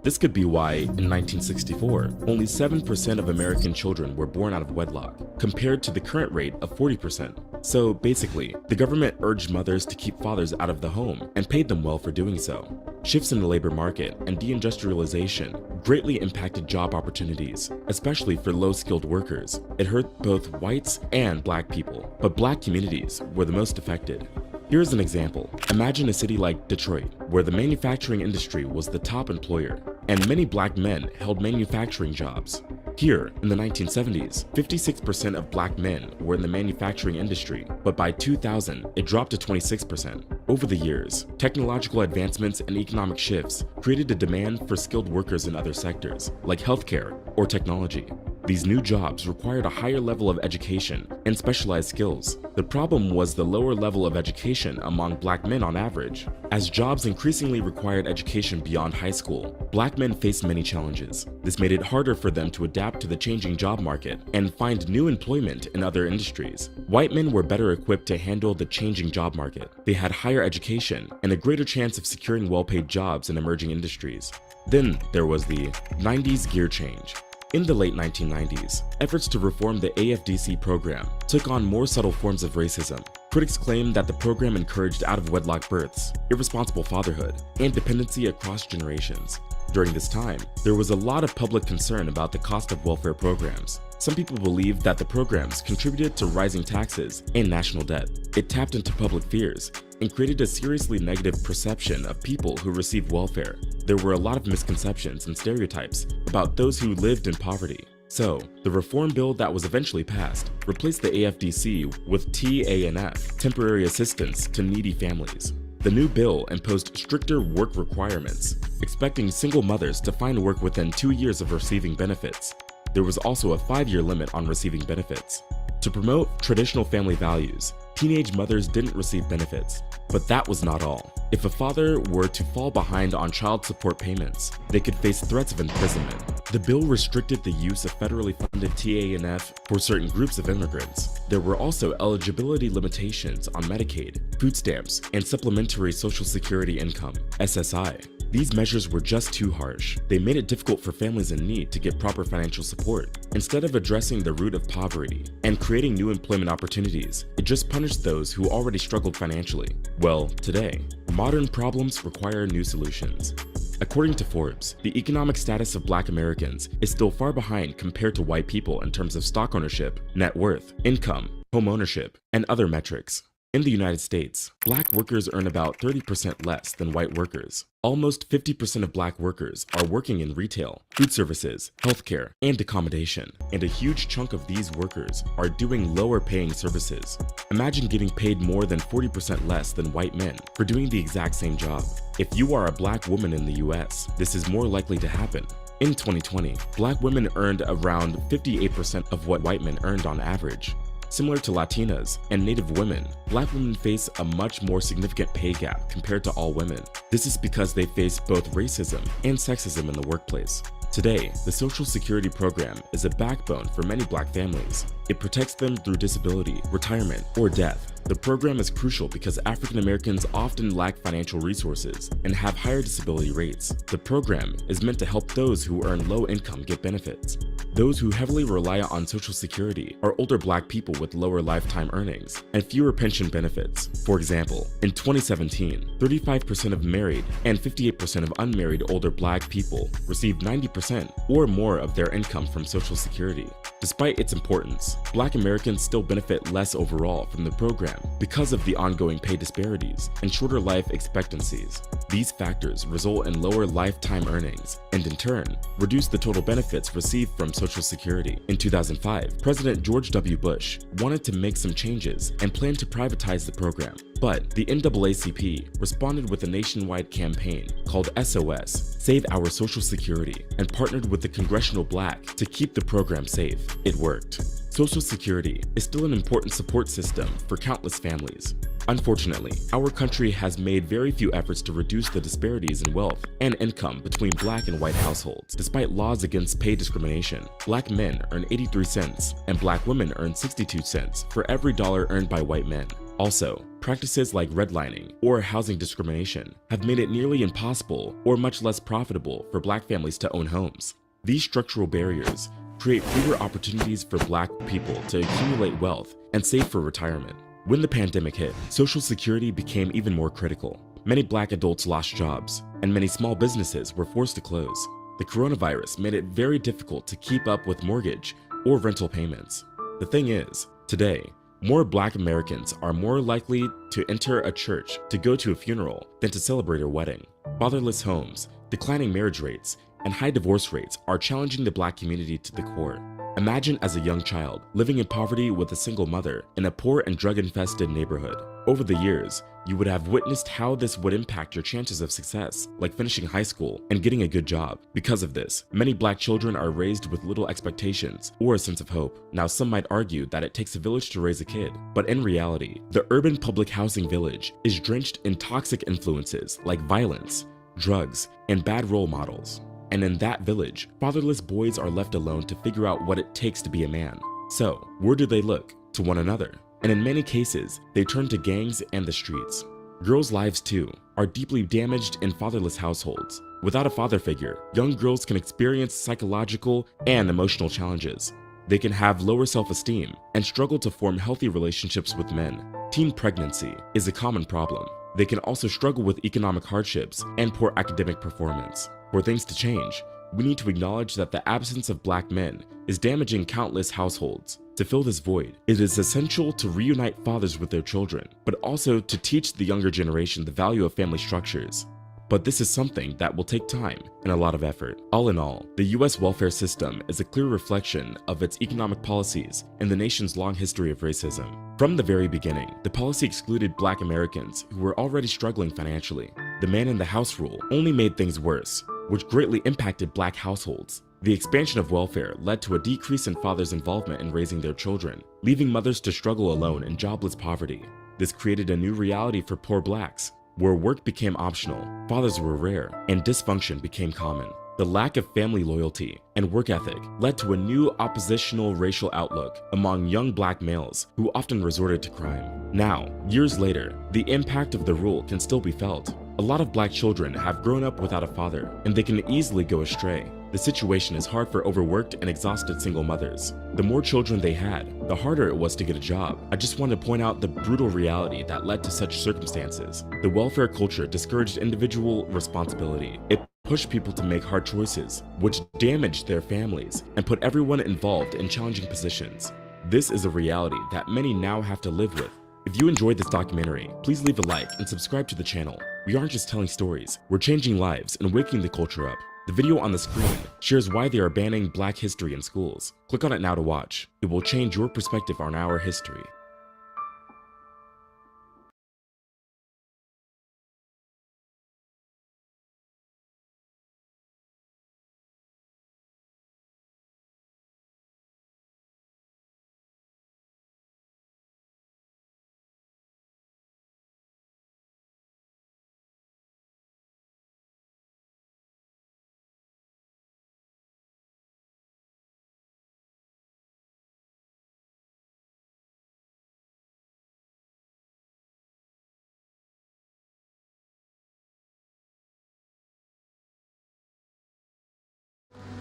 This could be why, in 1964, only 7% of American children were born out of wedlock, compared to the current rate of 40%. So basically, the government urged mothers to keep fathers out of the home and paid them well for doing so. Shifts in the labor market and deindustrialization greatly impacted job opportunities, especially for low-skilled workers. It hurt both whites and black people, but black communities were the most affected. Here's an example. Imagine a city like Detroit, where the manufacturing industry was the top employer, and many black men held manufacturing jobs. Here, in the 1970s, 56% of black men were in the manufacturing industry, but by 2000, it dropped to 26%. Over the years, technological advancements and economic shifts created a demand for skilled workers in other sectors, like healthcare or technology. These new jobs required a higher level of education and specialized skills. The problem was the lower level of education among black men on average. As jobs increasingly required education beyond high school, black men faced many challenges. This made it harder for them to adapt to the changing job market and find new employment in other industries. White men were better equipped to handle the changing job market. They had higher education and a greater chance of securing well-paid jobs in emerging industries. Then there was the 90s gear change. In the late 1990s, efforts to reform the AFDC program took on more subtle forms of racism. Critics claimed that the program encouraged out-of-wedlock births, irresponsible fatherhood, and dependency across generations. During this time, there was a lot of public concern about the cost of welfare programs. Some people believed that the programs contributed to rising taxes and national debt. It tapped into public fears and created a seriously negative perception of people who received welfare. There were a lot of misconceptions and stereotypes about those who lived in poverty. So, the reform bill that was eventually passed replaced the AFDC with TANF, Temporary Assistance to Needy Families. The new bill imposed stricter work requirements, expecting single mothers to find work within 2 years of receiving benefits. There was also a 5-year limit on receiving benefits. To promote traditional family values, teenage mothers didn't receive benefits. But that was not all. If a father were to fall behind on child support payments, they could face threats of imprisonment. The bill restricted the use of federally funded TANF for certain groups of immigrants. There were also eligibility limitations on Medicaid, food stamps, and supplementary Social Security income, SSI. These measures were just too harsh. They made it difficult for families in need to get proper financial support. Instead of addressing the root of poverty and creating new employment opportunities, it just punished those who already struggled financially. Well, today, modern problems require new solutions. According to Forbes, the economic status of Black Americans is still far behind compared to white people in terms of stock ownership, net worth, income, home ownership, and other metrics. In the United States, Black workers earn about 30% less than white workers. Almost 50% of Black workers are working in retail, food services, healthcare, and accommodation, and a huge chunk of these workers are doing lower paying services. Imagine getting paid more than 40% less than white men for doing the exact same job. If you are a Black woman in the US, this is more likely to happen. In 2020, Black women earned around 58% of what white men earned on average. Similar to Latinas and Native women, Black women face a much more significant pay gap compared to all women. This is because they face both racism and sexism in the workplace. Today, the Social Security program is a backbone for many Black families. It protects them through disability, retirement, or death. The program is crucial because African Americans often lack financial resources and have higher disability rates. The program is meant to help those who earn low income get benefits. Those who heavily rely on Social Security are older Black people with lower lifetime earnings and fewer pension benefits. For example, in 2017, 35% of married and 58% of unmarried older Black people received 90% or more of their income from Social Security. Despite its importance, Black Americans still benefit less overall from the program because of the ongoing pay disparities and shorter life expectancies. These factors result in lower lifetime earnings and, in turn, reduce the total benefits received from Social Security. In 2005, President George W. Bush wanted to make some changes and planned to privatize the program. But the NAACP responded with a nationwide campaign called SOS, Save Our Social Security, and partnered with the Congressional Black to keep the program safe. It worked. Social Security is still an important support system for countless families. Unfortunately, our country has made very few efforts to reduce the disparities in wealth and income between Black and white households. Despite laws against pay discrimination, Black men earn 83 cents and Black women earn 62 cents for every dollar earned by white men. Also, practices like redlining or housing discrimination have made it nearly impossible or much less profitable for Black families to own homes. These structural barriers create fewer opportunities for Black people to accumulate wealth and save for retirement. When the pandemic hit, Social Security became even more critical. Many Black adults lost jobs, and many small businesses were forced to close. The coronavirus made it very difficult to keep up with mortgage or rental payments. The thing is, today, more Black Americans are more likely to enter a church to go to a funeral than to celebrate a wedding. Fatherless homes, declining marriage rates, and high divorce rates are challenging the Black community to the core. Imagine as a young child living in poverty with a single mother in a poor and drug-infested neighborhood. Over the years, you would have witnessed how this would impact your chances of success, like finishing high school and getting a good job. Because of this, many black children are raised with little expectations or a sense of hope. Now, some might argue that it takes a village to raise a kid, but in reality, the urban public housing village is drenched in toxic influences like violence, drugs, and bad role models. And in that village, fatherless boys are left alone to figure out what it takes to be a man. So, where do they look? To one another. And in many cases, they turn to gangs and the streets. Girls' lives, too, are deeply damaged in fatherless households. Without a father figure, young girls can experience psychological and emotional challenges. They can have lower self-esteem and struggle to form healthy relationships with men. Teen pregnancy is a common problem. They can also struggle with economic hardships and poor academic performance. For things to change, we need to acknowledge that the absence of black men is damaging countless households. To fill this void, it is essential to reunite fathers with their children, but also to teach the younger generation the value of family structures. But this is something that will take time and a lot of effort. All in all, the US welfare system is a clear reflection of its economic policies and the nation's long history of racism. From the very beginning, the policy excluded black Americans who were already struggling financially. The man in the house rule only made things worse, which greatly impacted black households. The expansion of welfare led to a decrease in fathers' involvement in raising their children, leaving mothers to struggle alone in jobless poverty. This created a new reality for poor blacks, where work became optional, fathers were rare, and dysfunction became common. The lack of family loyalty and work ethic led to a new oppositional racial outlook among young black males who often resorted to crime. Now, years later, the impact of the rule can still be felt. A lot of black children have grown up without a father, and they can easily go astray. The situation is hard for overworked and exhausted single mothers. The more children they had, the harder it was to get a job. I just want to point out the brutal reality that led to such circumstances. The welfare culture discouraged individual responsibility. It pushed people to make hard choices, which damaged their families and put everyone involved in challenging positions. This is a reality that many now have to live with. If you enjoyed this documentary, please leave a like and subscribe to the channel. We aren't just telling stories, we're changing lives and waking the culture up. The video on the screen shares why they are banning Black history in schools. Click on it now to watch. It will change your perspective on our history.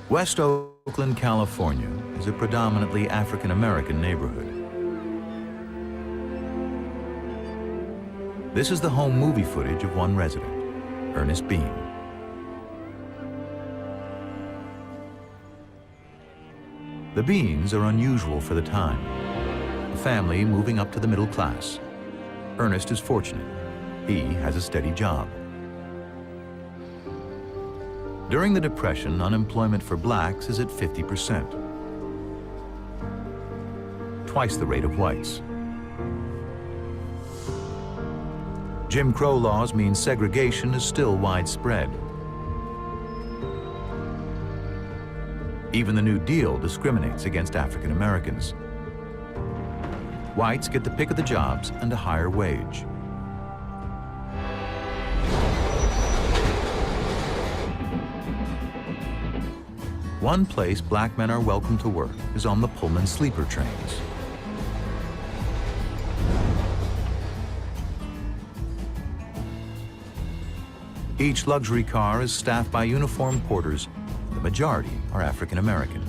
West Oakland, California is a predominantly African-American neighborhood. This is the home movie footage of one resident, Ernest Bean. The Beans are unusual for the time, a family moving up to the middle class. Ernest is fortunate. He has a steady job. During the Depression, unemployment for blacks is at 50%, twice the rate of whites. Jim Crow laws mean segregation is still widespread. Even the New Deal discriminates against African Americans. Whites get the pick of the jobs and a higher wage. One place black men are welcome to work is on the Pullman sleeper trains. Each luxury car is staffed by uniformed porters. The majority are African American.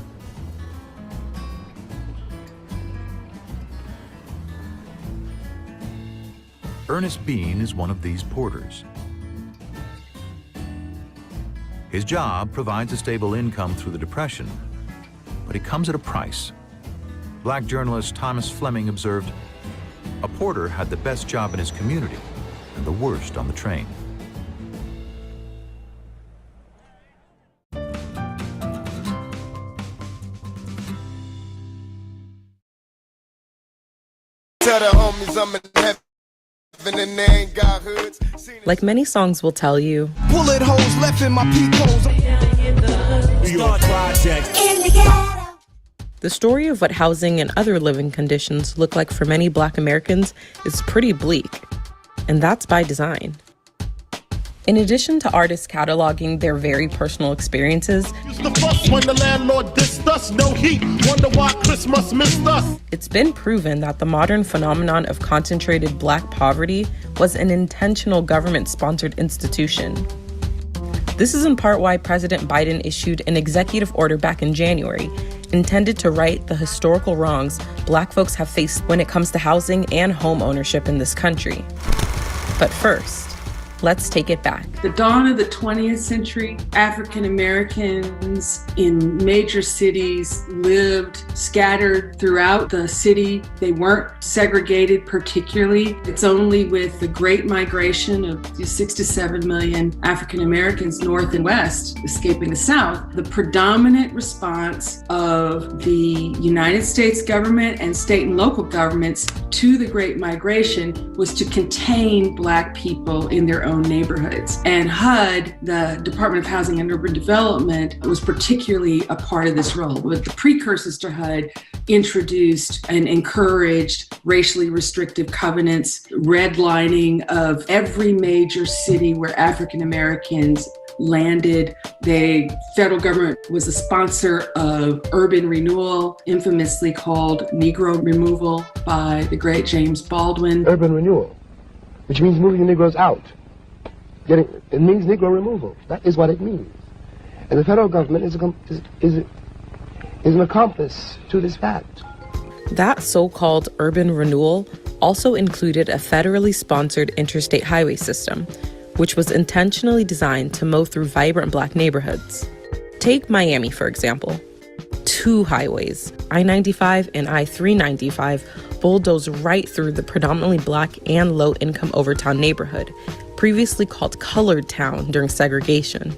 Ernest Bean is one of these porters. His job provides a stable income through the Depression, but it comes at a price. Black journalist Thomas Fleming observed, "A porter had the best job in his community and the worst on the train." Tell the homies I'm in heaven and they ain't got hoods. Like many songs will tell you, Bullet holes left in my peak holes. New York Project. the story of what housing and other living conditions look like for many Black Americans is pretty bleak. And that's by design. In addition to artists cataloging their very personal experiences, When the landlord dissed us, no heat. Wonder why Christmas missed us. it's been proven that the modern phenomenon of concentrated Black poverty was an intentional government-sponsored institution. This is in part why President Biden issued an executive order back in January, intended to right the historical wrongs Black folks have faced when it comes to housing and home ownership in this country. But first, let's take it back. The dawn of the 20th century, African Americans in major cities lived scattered throughout the city. They weren't segregated particularly. It's only with the Great Migration of 6 to 7 million African Americans north and west escaping the South, the predominant response of the United States government and state and local governments to the Great Migration was to contain Black people in their own neighborhoods. And HUD, the Department of Housing and Urban Development, was particularly a part of this role. But the precursors to HUD introduced and encouraged racially restrictive covenants, redlining of every major city where African Americans landed. The federal government was a sponsor of urban renewal, infamously called Negro removal by the great James Baldwin. Urban renewal, which means moving the Negroes out. It means Negro removal. That is what it means. And the federal government is an accomplice to this fact. That so-called urban renewal also included a federally sponsored interstate highway system, which was intentionally designed to mow through vibrant Black neighborhoods. Take Miami, for example. 2 highways, I-95 and I-395, bulldoze right through the predominantly Black and low-income Overtown neighborhood, previously called Colored Town during segregation.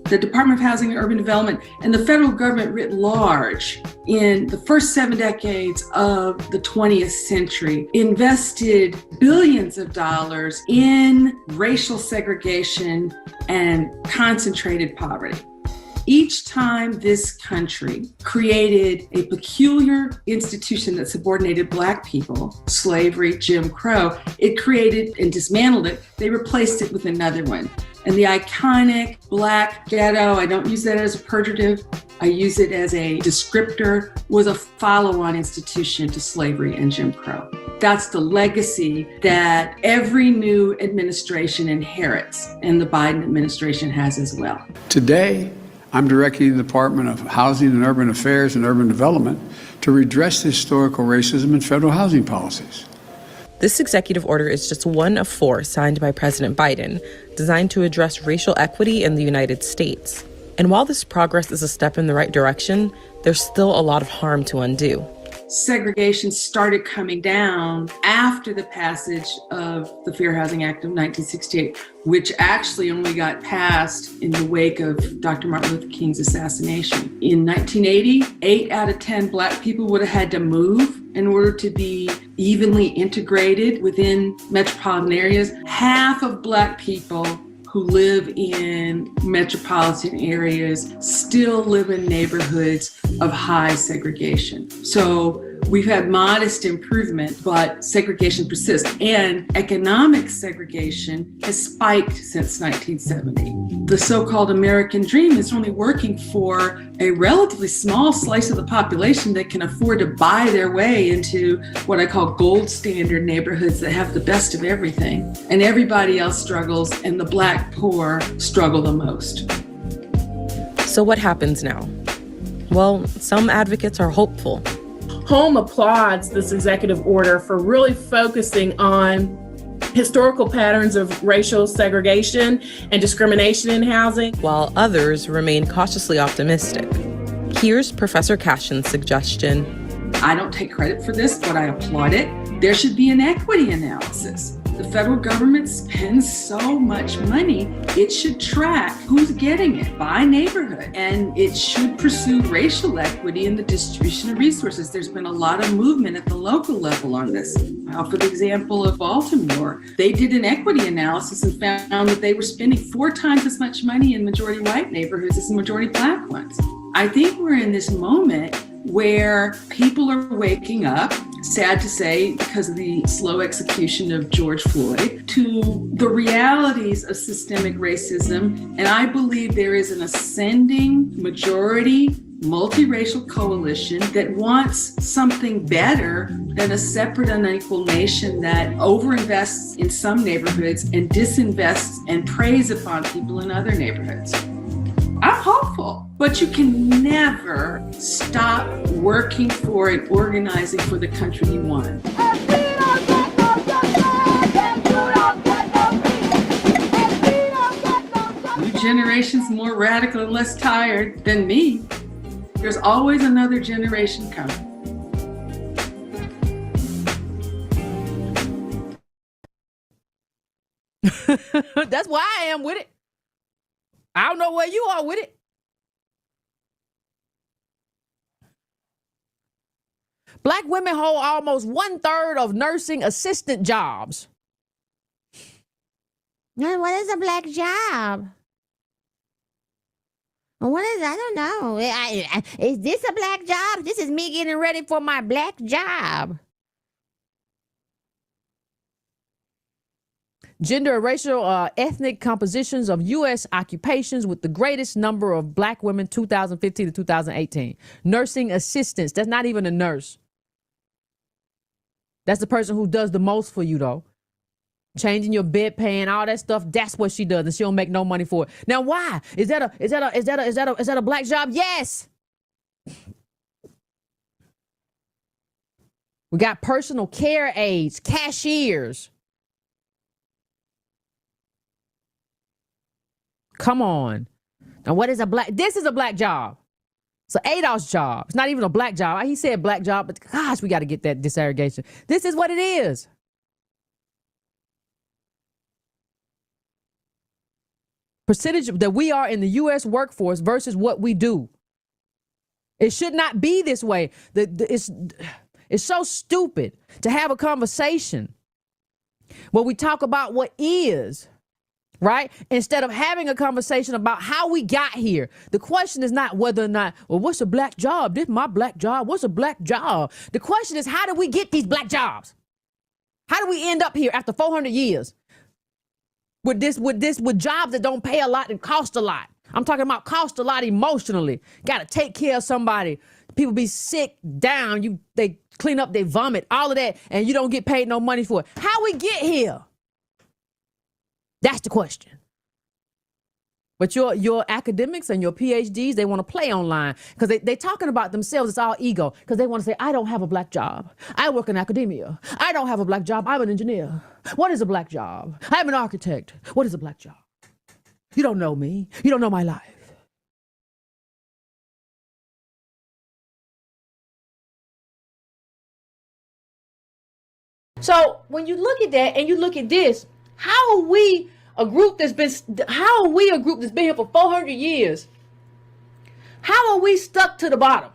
The Department of Housing and Urban Development and the federal government writ large in the first 7 decades of the 20th century invested billions of dollars in racial segregation and concentrated poverty. Each time this country created a peculiar institution that subordinated Black people, slavery, Jim Crow, it created and dismantled it. They replaced it with another one. And the iconic Black ghetto, I don't use that as a pejorative, I use it as a descriptor, was a follow-on institution to slavery and Jim Crow. That's the legacy that every new administration inherits, and the Biden administration has as well. Today, I'm directing the Department of Housing and Urban Affairs and Urban Development to redress historical racism in federal housing policies. This executive order is just one of 4 signed by President Biden, designed to address racial equity in the United States. And while this progress is a step in the right direction, there's still a lot of harm to undo. Segregation started coming down after the passage of the Fair Housing Act of 1968, which actually only got passed in the wake of Dr. Martin Luther King's assassination. In 1980, 8 out of 10 Black people would have had to move in order to be evenly integrated within metropolitan areas. Half of Black people who live in metropolitan areas still live in neighborhoods of high segregation. So we've had modest improvement, but segregation persists. And economic segregation has spiked since 1970. The so-called American dream is only working for a relatively small slice of the population that can afford to buy their way into what I call gold standard neighborhoods that have the best of everything. And everybody else struggles, and the Black poor struggle the most. So what happens now? Well, some advocates are hopeful. Home applauds this executive order for really focusing on historical patterns of racial segregation and discrimination in housing, while others remain cautiously optimistic. Here's Professor Cashin's suggestion. I don't take credit for this, but I applaud it. There should be an equity analysis. The federal government spends so much money, it should track who's getting it by neighborhood, and it should pursue racial equity in the distribution of resources. There's been a lot of movement at the local level on this. For the example of Baltimore, they did an equity analysis and found that they were spending 4 times as much money in majority white neighborhoods as in majority black ones. I think we're in this moment where people are waking up, sad to say, because of the slow execution of George Floyd, to the realities of systemic racism. And I believe there is an ascending majority multiracial coalition that wants something better than a separate unequal nation that overinvests in some neighborhoods and disinvests and preys upon people in other neighborhoods. I'm hopeful, but you can never stop working for and organizing for the country you want. New generation's more radical and less tired than me. There's always another generation coming. That's why I am with it. I don't know where you are with it. Black women hold almost 1/3 of nursing assistant jobs. What is a black job? What is, I don't know. Is this a black job? This is me getting ready for my black job. Gender and racial ethnic compositions of U.S. occupations with the greatest number of black women 2015 to 2018. Nursing assistants. That's not even a nurse. That's the person who does the most for you, though. Changing your bedpan, all that stuff. That's what she does, and she don't make no money for it. Now, why? Is that a black job? Yes. We got personal care aides, cashiers. Come on. Now, what is a black? This is a black job. It's an ADOS job. It's not even a black job. He said black job, but gosh, we got to get that disaggregation. This is what it is. Percentage that we are in the U.S. workforce versus what we do. It should not be this way. It's so stupid to have a conversation where we talk about what is. Right? Instead of having a conversation about how we got here. The question is not whether or not, well, what's a black job? This is my black job. What's a black job? The question is, how do we get these black jobs? How do we end up here after 400 years with jobs that don't pay a lot and cost a lot? I'm talking about cost a lot emotionally. Got to take care of somebody. People be sick, down. They clean up, they vomit, all of that, and you don't get paid no money for it. How we get here? That's the question. But your academics and your PhDs, they want to play online because they talking about themselves. It's all ego because they want to say, I don't have a black job. I work in academia. I don't have a black job. I'm an engineer. What is a black job? I'm an architect. What is a black job? You don't know me. You don't know my life. So when you look at that and you look at this, how are we a group that's been here for 400 years? How are we stuck to the bottom?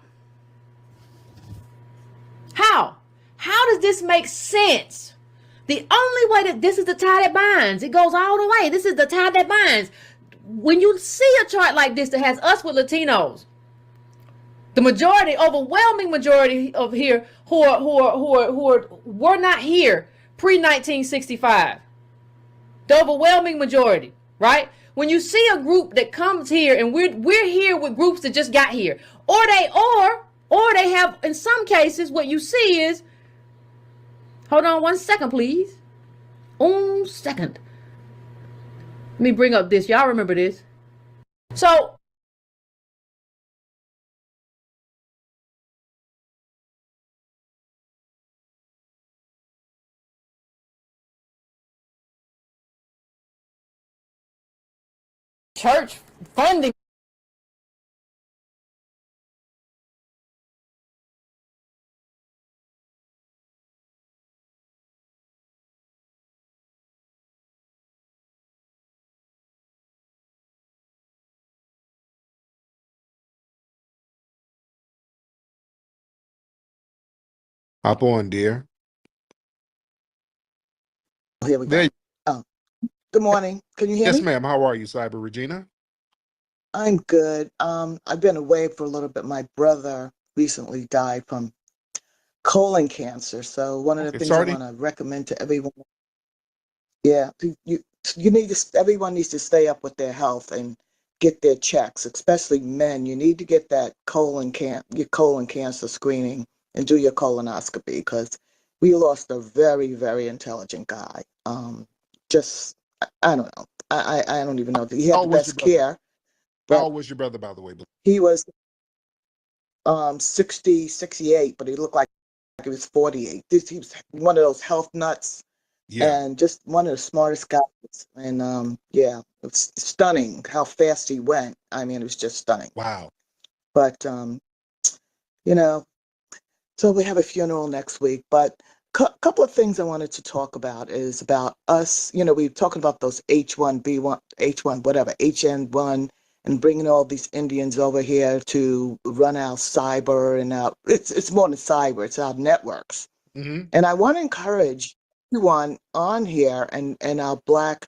How? How does this make sense? The only way that this is the tie that binds. It goes all the way. This is the tie that binds. When you see a chart like this that has us with Latinos, the majority, overwhelming majority of here who were not here pre-1965. The overwhelming majority, right? When you see a group that comes here and we're here with groups that just got here, or they have, in some cases, what you see is, hold on 1 second, please. 1 second. Let me bring up this. Y'all remember this? So church funding Hop on, dear. Here we There go. Oh, good morning. Can you hear Yes, me? ma'am. How are you, Cyber Regina? I'm good. I've been away for a little bit. My brother recently died from colon cancer. So one of the Okay, things I sorry. want to recommend to everyone, yeah, you need to, everyone needs to stay up with their health and get their checks, especially men. You need to get that your colon cancer screening and do your colonoscopy because we lost a very, very intelligent guy. Just I don't know. I don't even know if he How had the old was your best brother? care, How but old was your brother, by the way? he was 60, 68, but he looked like he was 48. He was one of those health nuts Yeah. and just one of the smartest guys. And yeah, it's stunning how fast he went. I mean, it was just stunning. Wow. But you know, so we have a funeral next week. But couple of things I wanted to talk about is about us. You know, we're talking about those H1B1, H1, whatever, HN1, and bringing all these Indians over here to run our cyber and our. It's more than cyber. It's our networks. Mm-hmm. And I want to encourage everyone on here and our Black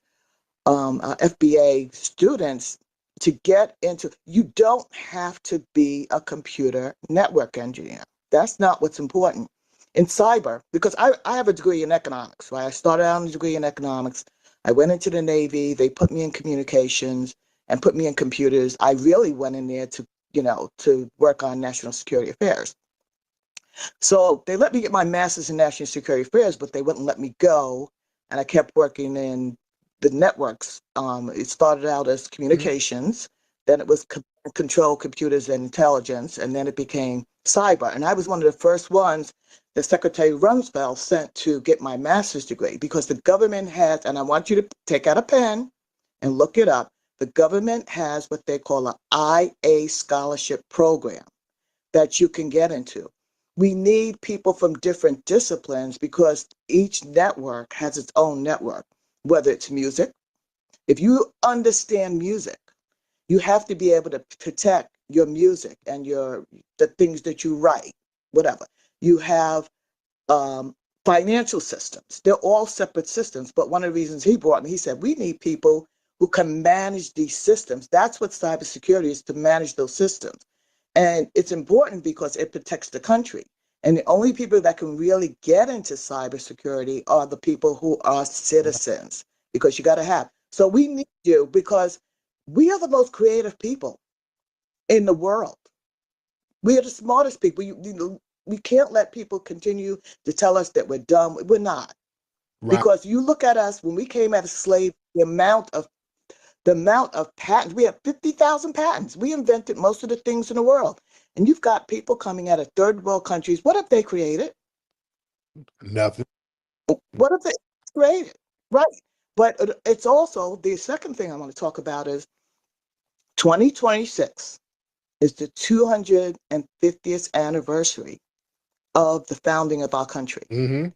FBA students to get into, you don't have to be a computer network engineer. That's not what's important in cyber, because I have a degree in economics, right? I started out in a degree in economics. I went into the Navy. They put me in communications and put me in computers. I really went in there to, to work on national security affairs. So they let me get my master's in national security affairs, but they wouldn't let me go. And I kept working in the networks. It started out as communications, then it was control, computers, and intelligence, and then it became cyber. And I was one of the first ones that Secretary Rumsfeld sent to get my master's degree because the government has, and I want you to take out a pen and look it up, the government has what they call an IA scholarship program that you can get into. We need people from different disciplines because each network has its own network, whether it's music. If you understand music, you have to be able to protect your music and the things that you write, whatever. You have financial systems. They're all separate systems, but one of the reasons he brought me, he said, we need people who can manage these systems. That's what cybersecurity is, to manage those systems. And it's important because it protects the country. And the only people that can really get into cybersecurity are the people who are citizens, because you got to have. So we need you because we are the most creative people in the world. We are the smartest people. We can't let people continue to tell us that we're dumb. We're not. Right. Because you look at us when we came out of slave, the amount of patents, we have 50,000 patents. We invented most of the things in the world. And you've got people coming out of third world countries. What have they created? Nothing. What have they created? Right. But it's also, the second thing I want to talk about is 2026 is the 250th anniversary of the founding of our country. Mm-hmm.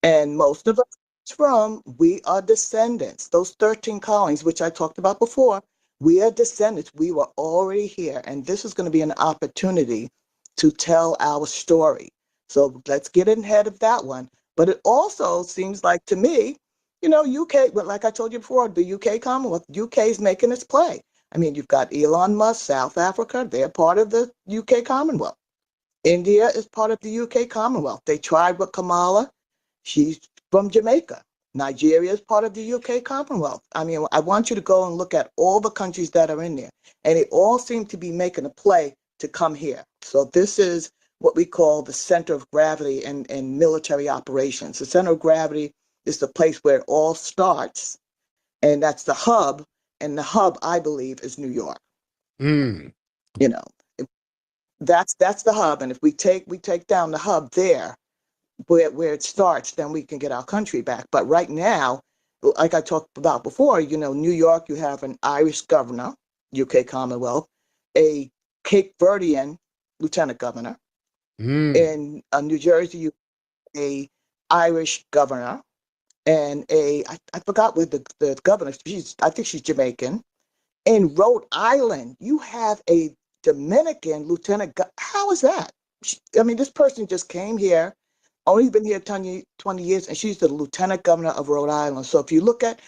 And most of us we are descendants. Those 13 colonies, which I talked about before, we are descendants. We were already here. And this is going to be an opportunity to tell our story. So let's get ahead of that one. But it also seems like to me, UK, but like I told you before, the UK Commonwealth, UK is making its play. I mean, you've got Elon Musk, South Africa, they're part of the UK Commonwealth. India is part of the UK Commonwealth. They tried with Kamala. She's from Jamaica. Nigeria is part of the UK Commonwealth. I mean, I want you to go and look at all the countries that are in there. And they all seem to be making a play to come here. So this is what we call the center of gravity in military operations. The center of gravity is the place where it all starts. And that's the hub. And the hub, I believe, is New York. Mm. That's the hub. And if we take down the hub there, where it starts, then we can get our country back. But right now, like I talked about before, New York, you have an Irish governor, UK Commonwealth, a Cape Verdean lieutenant governor. In New Jersey, you have a Irish governor, and I forgot what the governor, I think she's Jamaican. In Rhode Island, you have a Dominican lieutenant. How is that? I mean, this person just came here. only been here 20 years, and she's the lieutenant governor of Rhode Island. So if you look at,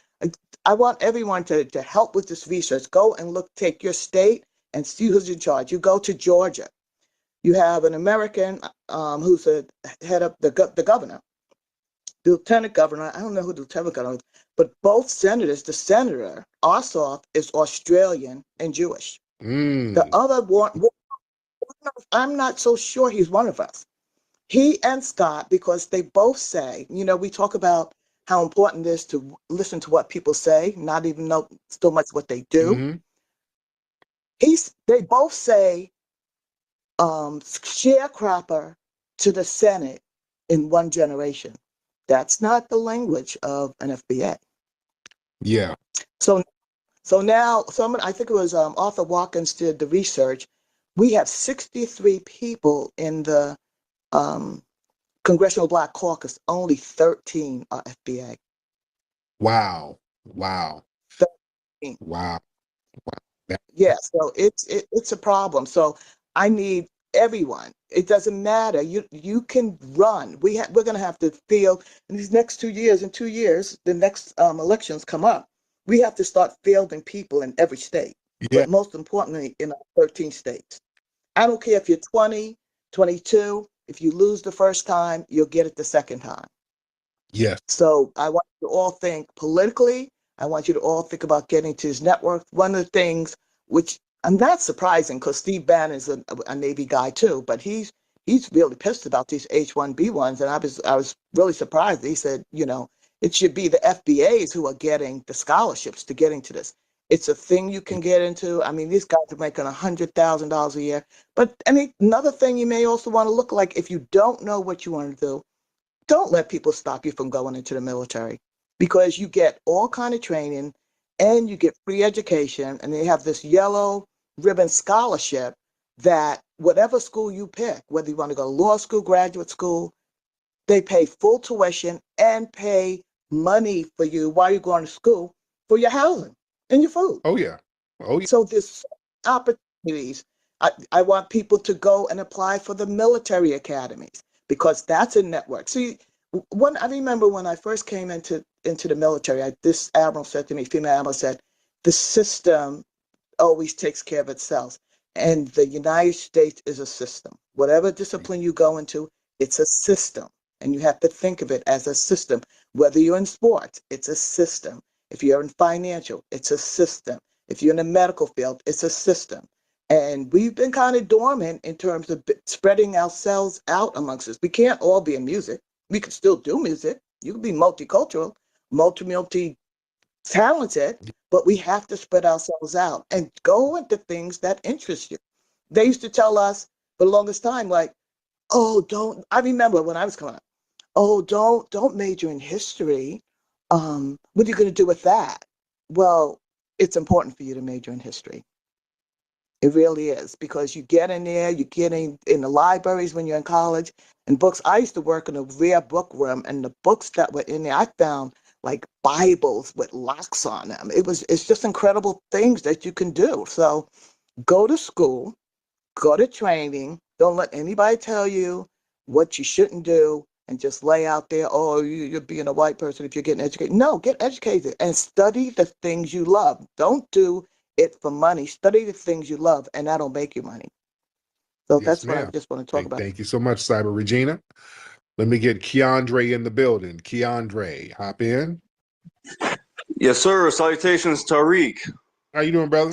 I want everyone to help with this research. Go and take your state and see who's in charge. You go to Georgia. You have an American who's the head of the governor, the lieutenant governor. I don't know who the lieutenant governor is, but both senators, the senator, Ossoff, is Australian and Jewish. The other one, I'm not so sure he's one of us. He and Scott, because they both say, we talk about how important it is to listen to what people say, not even know so much what they do. They both say sharecropper to the Senate in one generation. That's not the language of an FBA. Yeah. So now, I think it was Arthur Watkins did the research. We have 63 people in the Congressional Black Caucus. Only 13 are FBA. Wow. 13. Wow. Yeah, so it's a problem. So I need everyone. It doesn't matter. You can run. We're going to have to field in these next 2 years. In 2 years, the next elections come up. We have to start fielding people in every state, but most importantly, in our 13 states. I don't care if you're 20, 22. If you lose the first time, you'll get it the second time. Yes. So I want you to all think politically. I want you to all think about getting to his network. One of the things which I'm not surprising, because Steve Bannon is a Navy guy too, but he's really pissed about these H-1B1s, and I was really surprised. He said, it should be the FBAs who are getting the scholarships to get into this. It's a thing you can get into. I mean, these guys are making $100,000 a year. But another thing you may also want to look like, if you don't know what you want to do, don't let people stop you from going into the military, because you get all kind of training and you get free education, and they have this yellow ribbon scholarship that whatever school you pick, whether you want to go to law school, graduate school, they pay full tuition and pay money for you while you're going to school for your housing and your food. Oh, yeah. So there's opportunities. I want people to go and apply for the military academies, because that's a network. See, I remember when I first came into the military, this admiral said to me, female admiral said, the system always takes care of itself. And the United States is a system. Whatever discipline you go into, it's a system. And you have to think of it as a system. Whether you're in sports, it's a system. If you're in financial, it's a system. If you're in the medical field, it's a system. And we've been kind of dormant in terms of spreading ourselves out amongst us. We can't all be in music. We can still do music. You can be multicultural, multi-talented, but we have to spread ourselves out and go into things that interest you. They used to tell us for the longest time, like, I remember when I was coming up, don't major in history. What are you going to do with that? Well, it's important for you to major in history. It really is, because you get in there, you get in the libraries when you're in college, and books. I used to work in a rare book room, and the books that were in there, I found like Bibles with locks on them. It's just incredible things that you can do. So go to school, go to training. Don't let anybody tell you what you shouldn't do, and just lay out there, you're being a white person if you're getting educated. No, get educated and study the things you love. Don't do it for money. Study the things you love, and that'll make you money. So Yes, that's what I ma'am. just want to talk about. Thank you so much, Cyber Regina. Let me get Keandre in the building. Keandre, hop in. Yes, sir. Salutations, Tariq. How you doing, brother?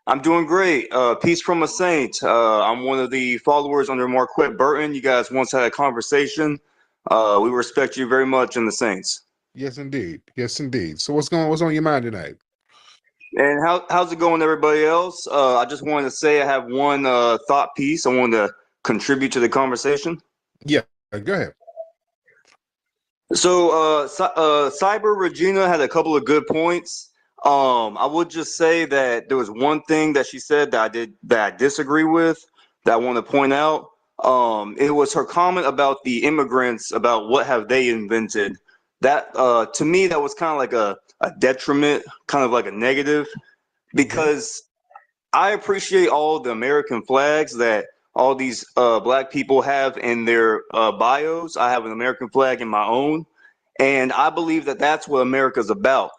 I'm doing great. Peace from a saint. I'm one of the followers under Marquette Burton. You guys once had a conversation. We respect you very much in the Saints. Yes, indeed. Yes, indeed. So what's on your mind tonight? And how's it going, everybody else? I just wanted to say I have one thought piece I wanted to contribute to the conversation. Yeah, go ahead. So Cyber Regina had a couple of good points. I would just say that there was one thing that she said that I disagree with, that I want to point out. It was her comment about the immigrants, about what have they invented. That to me, that was kind of like a detriment, kind of like a negative, because I appreciate all the American flags that all these black people have in their bios. I have an American flag in my own, and I believe that that's what America's about.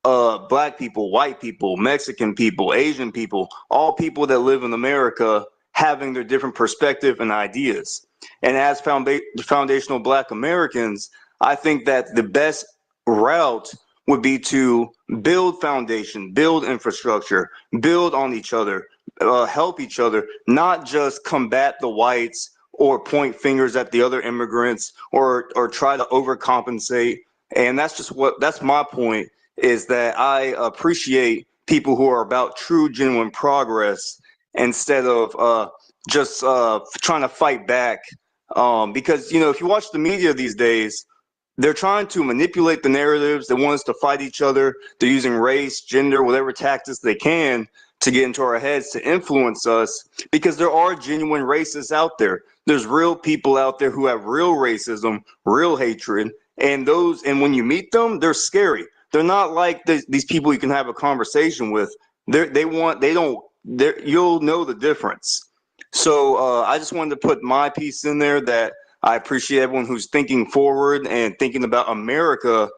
Black people, white people, Mexican people, Asian people, all people that live in America having their different perspective and ideas. And as foundational Black Americans, I think that the best route would be to build foundation, build infrastructure, build on each other, help each other, not just combat the whites or point fingers at the other immigrants or try to overcompensate. And that's my point, is that I appreciate people who are about true, genuine progress instead of just trying to fight back. Because, you know, if you watch the media these days, they're trying to manipulate the narratives. They want us to fight each other. They're using race, gender, whatever tactics they can to get into our heads to influence us, because there are genuine racists out there. There's real people out there who have real racism, real hatred, and when you meet them, they're scary. They're not like these people you can have a conversation with. You'll know the difference. So I just wanted to put my piece in there, that I appreciate everyone who's thinking forward and thinking about America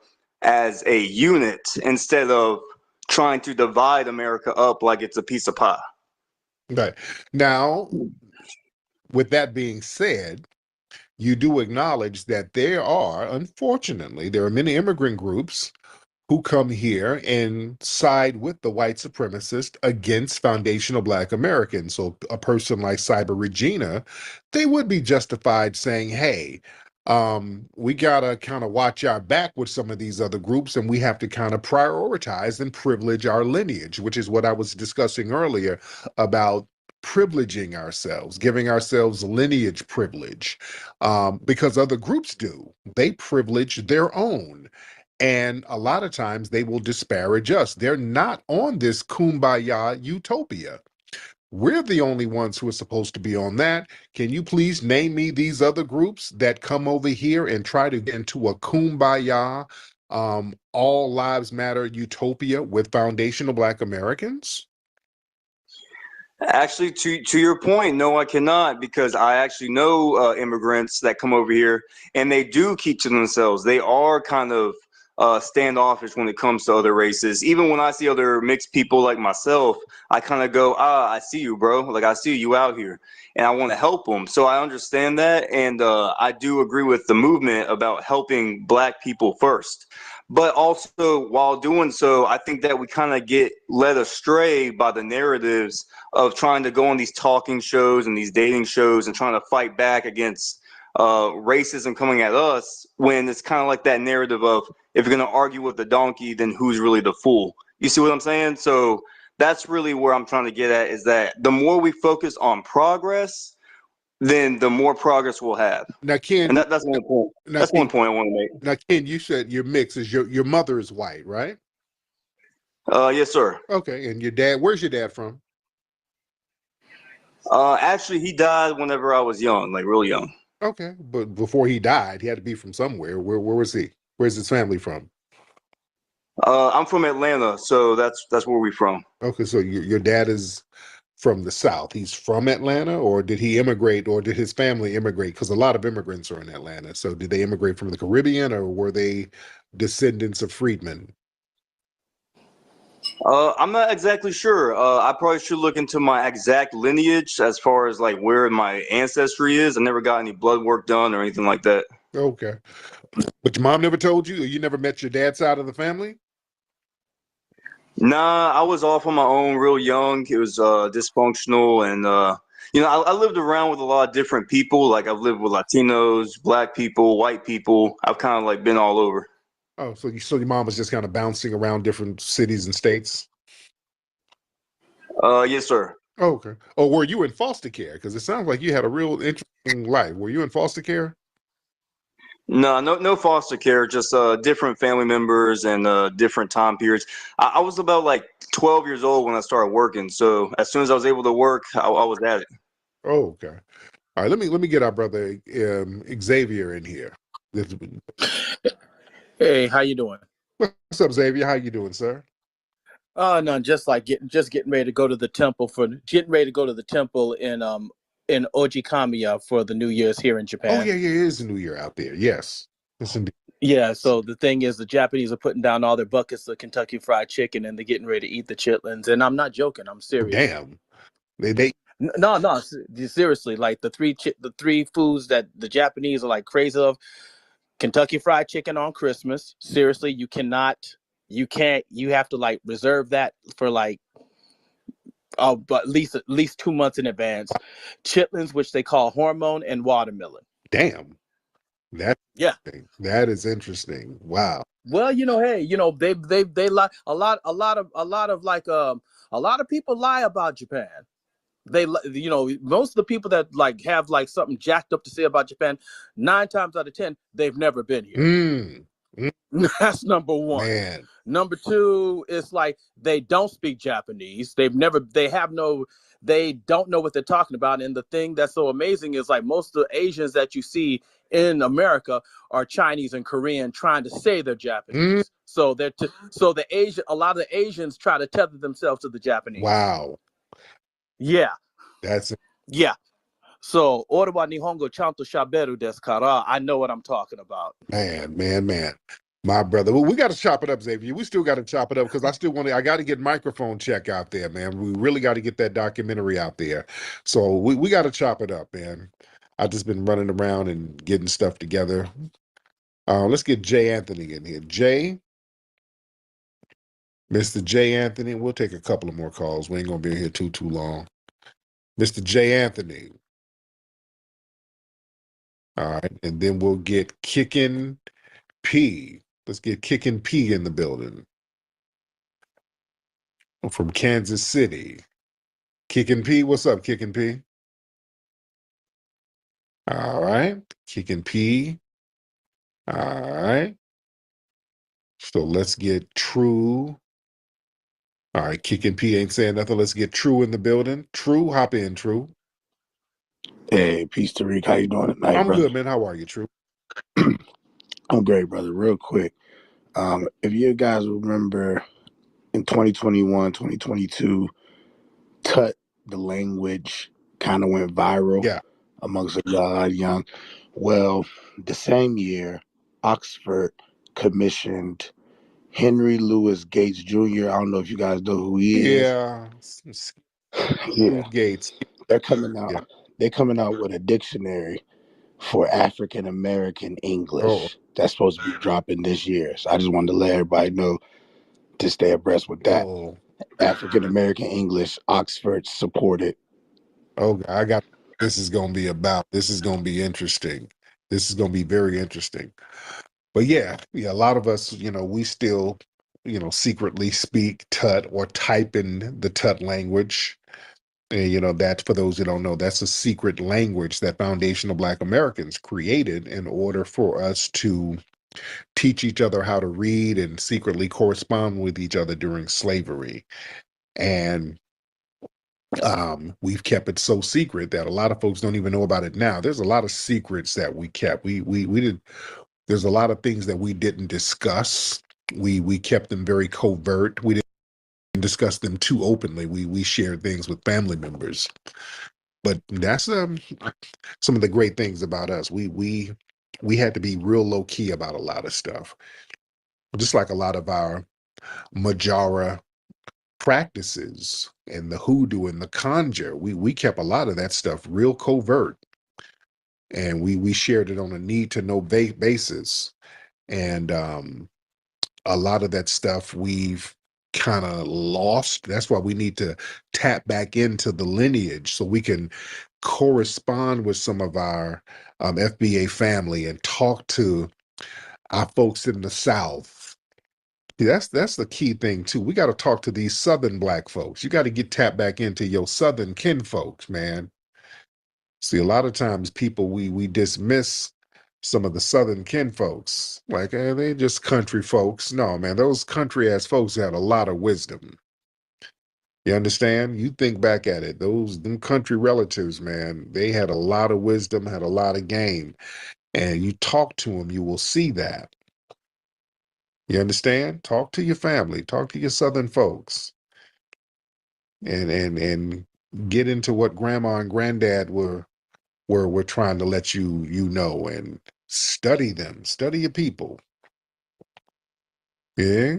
as a unit instead of trying to divide America up like it's a piece of pie. Right. Now, with that being said, you do acknowledge that unfortunately, there are many immigrant groups who come here and side with the white supremacist against foundational Black Americans. So a person like Cyber Regina, they would be justified saying, hey, we gotta kind of watch our back with some of these other groups, and we have to kind of prioritize and privilege our lineage, which is what I was discussing earlier about privileging ourselves, giving ourselves lineage privilege, because other groups do. They privilege their own. And a lot of times they will disparage us. They're not on this kumbaya utopia. We're the only ones who are supposed to be on that. Can you please name me these other groups that come over here and try to get into a kumbaya, all lives matter utopia with foundational Black Americans? Actually, to your point, no, I cannot, because I actually know immigrants that come over here, and they do keep to themselves. They are kind of standoffish when it comes to other races. Even when I see other mixed people like myself, I kind of go, I see you, bro. Like, I see you out here, and I want to help them. So I understand that, and I do agree with the movement about helping Black people first. But also, while doing so, I think that we kind of get led astray by the narratives of trying to go on these talking shows and these dating shows and trying to fight back against racism coming at us, when it's kind of like that narrative of, if you're going to argue with the donkey, then who's really the fool? You see what I'm saying? So that's really where I'm trying to get at, is that the more we focus on progress, then the more progress we'll have. Now, Ken, and that's one point. That's one point I want to make. Now, Ken, you said your mix is your mother is white, right? Yes, sir. Okay, and your dad? Where's your dad from? Actually, he died whenever I was young, like real young. Okay, but before he died, he had to be from somewhere. Where was he? Where's his family from? I'm from Atlanta, so that's where we from. Okay, so your dad is from the South. He's from Atlanta, or did he immigrate, or did his family immigrate? Because a lot of immigrants are in Atlanta. So did they immigrate from the Caribbean, or were they descendants of freedmen? I'm not exactly sure. I probably should look into my exact lineage as far as like where my ancestry is. I never got any blood work done or anything like that. Okay. But your mom never told you, or you never met your dad's side of the family? Nah, I was off on my own real young. It was dysfunctional, and I lived around with a lot of different people. Like, I've lived with Latinos, Black people, white people. I've kind of like been all over. Oh, so your mom was just kind of bouncing around different cities and states? Yes, sir. Oh, okay. Oh, were you in foster care? Because it sounds like you had a real interesting life. Were you in foster care? No foster care, just different family members and different time periods. I was about like 12 years old when I started working. So as soon as I was able to work, I was at it. Oh, okay. All right, let me get our brother Xavier in here. Hey, how you doing? What's up, Xavier? How you doing, sir? No, just getting ready to go to the temple in Ojikamiya for the New Year's here in Japan. Oh yeah, yeah, it is a New Year out there. Yes, yes indeed. Yeah, so the thing is, the Japanese are putting down all their buckets of Kentucky Fried Chicken, and they're getting ready to eat the chitlins. And I'm not joking; I'm serious. Damn, they No, seriously. Like the three foods that the Japanese are like crazy of: Kentucky Fried Chicken on Christmas. Seriously, you have to like reserve that for like but at least 2 months in advance. Chitlins, which they call hormone, and watermelon. Damn, that Yeah. that is interesting. Wow. Well, hey, they lie a lot of people lie about Japan. Most of the people that like have like something jacked up to say about Japan, 9 times out of 10, they've never been here. That's number one. Man. Number two, it's like they don't speak Japanese. They don't know what they're talking about. And the thing that's so amazing is like most of the Asians that you see in America are Chinese and Korean trying to say they're Japanese. So a lot of the Asians try to tether themselves to the Japanese. Wow. Yeah. That's yeah. So, ore wa Nihongo chanto shaberu desu kara. I know what I'm talking about. Man. My brother. Well, we got to chop it up, Xavier. We still got to chop it up because I got to get microphone check out there, man. We really got to get that documentary out there. So we got to chop it up, man. I've just been running around and getting stuff together. Let's get Jay Anthony in here. Mr. Jay Anthony. We'll take a couple of more calls. We ain't going to be here too long. Mr. Jay Anthony. All right. And then we'll get Kickin' P. Let's get Kickin' P in the building. From Kansas City. Kickin' P. What's up, Kickin' P? All right. Kickin' P. All right. So let's get True. All right. Kickin' P ain't saying nothing. Let's get True in the building. True, hop in, True. Hey, peace to Rick. How you doing tonight, I'm brother? good, man. How are you, True? I'm great, brother. Real quick, if you guys remember in 2021, 2022, Tut, the language, kind of went viral amongst a lot of young. Well, the same year, Oxford commissioned Henry Louis Gates Jr. I don't know if you guys know who he is. Yeah. Gates. They're coming out. Yeah. They're coming out with a dictionary for African American English. Oh. That's supposed to be dropping this year. So I just wanted to let everybody know to stay abreast with that. Oh. African American English, Oxford supported. Oh, this is going to be interesting. This is going to be very interesting. But yeah, a lot of us, we still, secretly speak Tut or type in the Tut language. And, that's, for those who don't know, that's a secret language that foundational Black Americans created in order for us to teach each other how to read and secretly correspond with each other during slavery. And we've kept it so secret that a lot of folks don't even know about it now. There's a lot of secrets that we kept. We did. There's a lot of things that we didn't discuss. We kept them very covert. We didn't discuss them too openly. We shared things with family members. But that's some of the great things about us. We had to be real low key about a lot of stuff. Just like a lot of our Majara practices and the hoodoo and the conjure, we kept a lot of that stuff real covert, and we shared it on a need to know basis. And a lot of that stuff we've kind of lost. That's why we need to tap back into the lineage so we can correspond with some of our FBA family and talk to our folks in the South. That's the key thing too. We got to talk to these Southern Black folks. You got to get tapped back into your Southern kin folks, man. See, a lot of times people, we dismiss some of the Southern kin folks, like, they just country folks. No, man, those country ass folks had a lot of wisdom. You understand? You think back at it, them country relatives, man, they had a lot of wisdom, had a lot of game. And you talk to them, you will see that. You understand? Talk to your family, talk to your Southern folks. And Get into what grandma and granddad were trying to let you know, and study them, study your people. Yeah,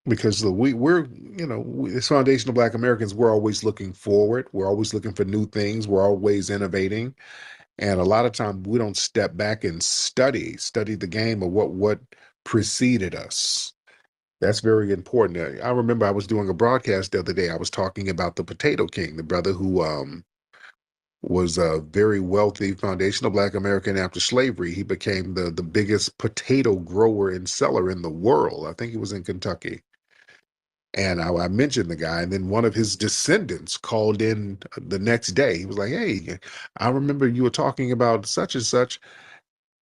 because we're as foundational Black Americans, we're always looking forward, we're always looking for new things, we're always innovating, and a lot of times we don't step back and study the game of what preceded us. That's very important. I remember I was doing a broadcast the other day. I was talking about the Potato King, the brother who was a very wealthy foundational Black American. After slavery, he became the biggest potato grower and seller in the world. I think he was in Kentucky. And I mentioned the guy, and then one of his descendants called in the next day. He was like, "Hey, I remember you were talking about such and such,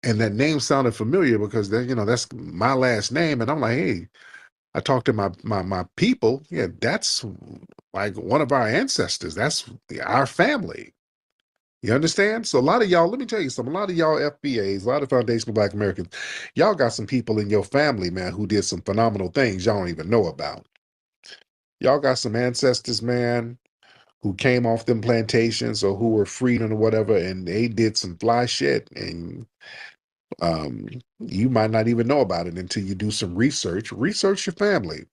and that name sounded familiar because that's my last name." And I'm like, "Hey, I talked to my people. Yeah, that's like one of our ancestors. That's our family." You understand? So a lot of y'all, let me tell you something, a lot of y'all FBAs, a lot of foundational Black Americans, y'all got some people in your family, man, who did some phenomenal things y'all don't even know about. Y'all got some ancestors, man, who came off them plantations or who were freed or whatever, and they did some fly shit, and um, you might not even know about it until you do some research. Research your family.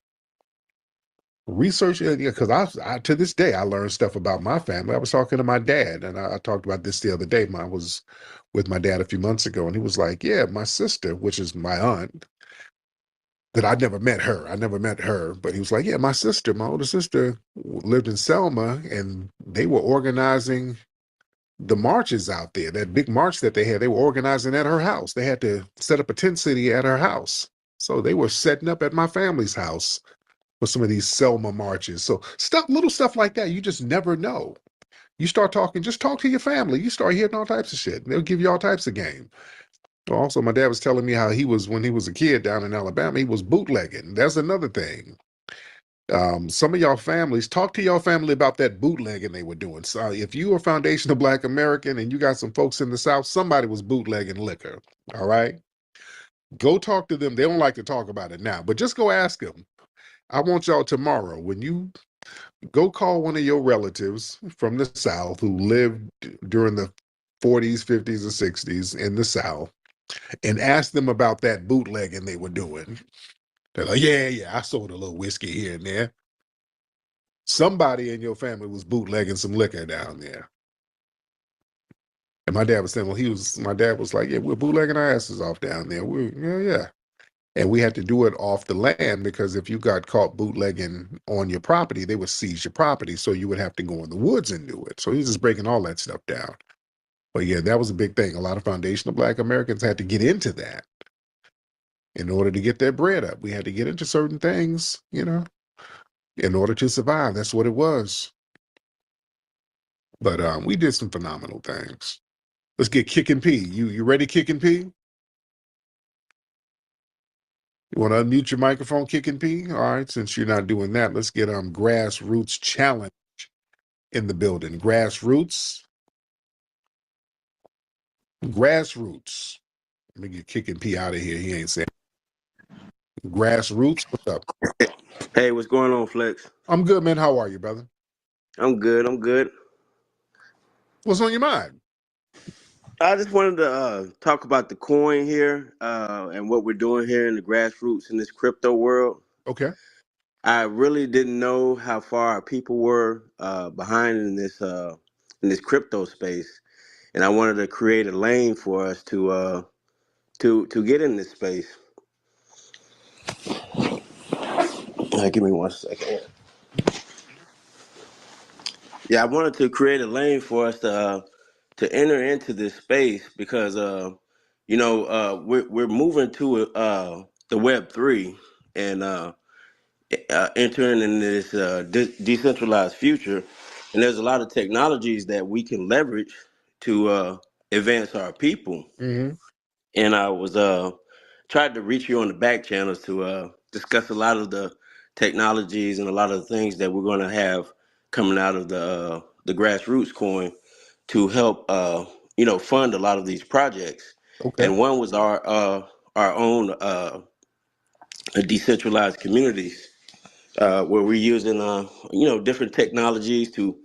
Research, because I to this day I learned stuff about my family. I was talking to my dad, and I talked about this the other day. I was with my dad a few months ago, and he was like, "Yeah, my sister, which is my aunt, that I never met her. I never met her, but he was like, yeah, my sister, my older sister, lived in Selma, and they were organizing the marches out there. That big march that they had, they were organizing at her house. They had to set up a tent city at her house, so they were setting up at my family's house for some of these Selma marches. So little stuff like that, you just never know. You start talking, just talk to your family. You start hearing all types of shit. They'll give you all types of game. Also, my dad was telling me how when he was a kid down in Alabama, he was bootlegging. That's another thing. Some of y'all families, talk to your family about that bootlegging they were doing. So if you are foundational Black American and you got some folks in the South, somebody was bootlegging liquor. All right. Go talk to them. They don't like to talk about it now, but just go ask them. I want y'all tomorrow, when you go call one of your relatives from the South who lived during the 40s, 50s, and 60s in the South, and ask them about that bootlegging they were doing. They're like, yeah, I sold a little whiskey here and there. Somebody in your family was bootlegging some liquor down there. And my dad was saying, my dad was like, yeah, we're bootlegging our asses off down there. Yeah. And we had to do it off the land, because if you got caught bootlegging on your property, they would seize your property. So you would have to go in the woods and do it. So he was just breaking all that stuff down. But yeah, that was a big thing. A lot of foundational Black Americans had to get into that in order to get their bread up. We had to get into certain things, in order to survive. That's what it was. But we did some phenomenal things. Let's get Kick and P. You ready, Kick and P? You want to unmute your microphone, Kick and P? All right, since you're not doing that, let's get Grassroots Challenge in the building. Grassroots. Let me get Kick and P out of here. He ain't saying. Grassroots, what's up? Hey, what's going on, Flex? I'm good, man. How are you, brother? I'm good. What's on your mind? I just wanted to talk about the coin here and what we're doing here in the grassroots in this crypto world. Okay. I really didn't know how far our people were behind in this crypto space, and I wanted to create a lane for us to get in this space. Give me 1 second. Yeah, I wanted to create a lane for us to enter into this space because we're moving to the Web3 and entering in this decentralized future, and there's a lot of technologies that we can leverage to advance our people. Mm-hmm. And I was tried to reach you on the back channels to discuss a lot of the technologies and a lot of the things that we're going to have coming out of the grassroots coin to help fund a lot of these projects. Okay. And one was our own decentralized communities where we're using different technologies to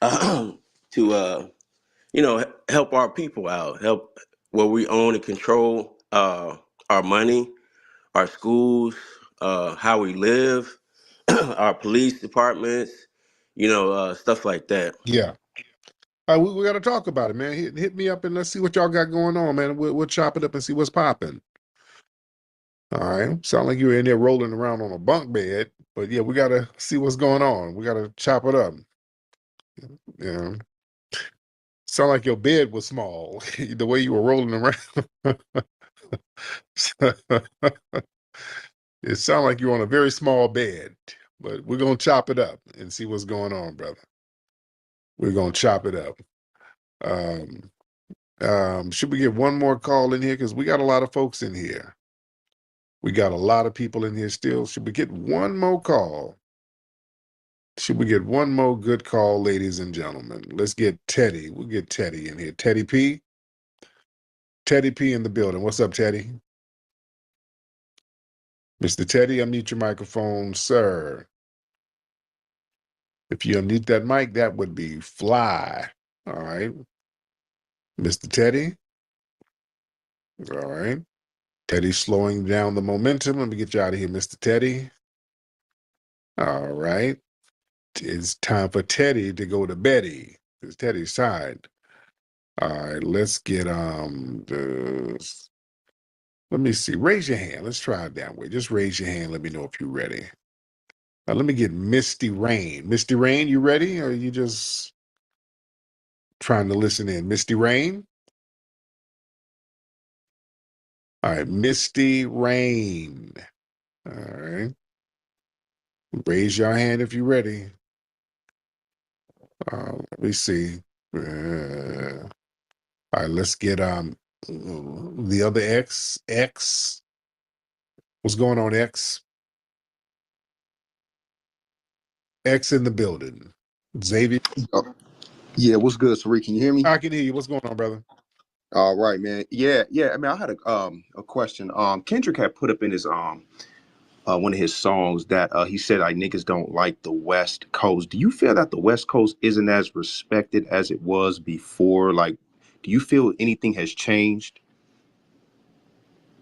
to help our people out, help where we own and control our money, our schools, how we live, our police departments, stuff like that. Yeah. We got to talk about it, man. Hit me up and let's see what y'all got going on, man. We'll chop it up and see what's popping. All right. Sound like you're in there rolling around on a bunk bed, but yeah, we got to see what's going on. We got to chop it up. Yeah. Sound like your bed was small, the way you were rolling around. It sounded like you're on a very small bed, but we're going to chop it up and see what's going on, brother. We're going to chop it up. Should we get one more call in here? Because we got a lot of folks in here. We got a lot of people in here still. Should we get one more call? Should we get one more good call, ladies and gentlemen? Let's get Teddy. We'll get Teddy in here. Teddy P. Teddy P in the building. What's up, Teddy? Mr. Teddy, unmute your microphone, sir. If you unmute that mic, that would be fly. All right. Mr. Teddy. All right. Teddy's slowing down the momentum. Let me get you out of here, Mr. Teddy. All right. It's time for Teddy to go to Betty. It's Teddy's side. All right, let's get let me see. Raise your hand. Let's try it that way. Just raise your hand. Let me know if you're ready. Let me get Misty Rain. Misty Rain, you ready? Or are you just trying to listen in? Misty Rain? All right, Misty Rain. All right. Raise your hand if you're ready. Let me see. All right, let's get the other X. X. What's going on, X? X in the building. Xavier. Yeah, what's good, Sari? Can you hear me? I can hear you. What's going on, brother? All right, man. Yeah. I mean, I had a question. Kendrick had put up in his one of his songs that he said like niggas don't like the West Coast. Do you feel that the West Coast isn't as respected as it was before? Like, do you feel anything has changed?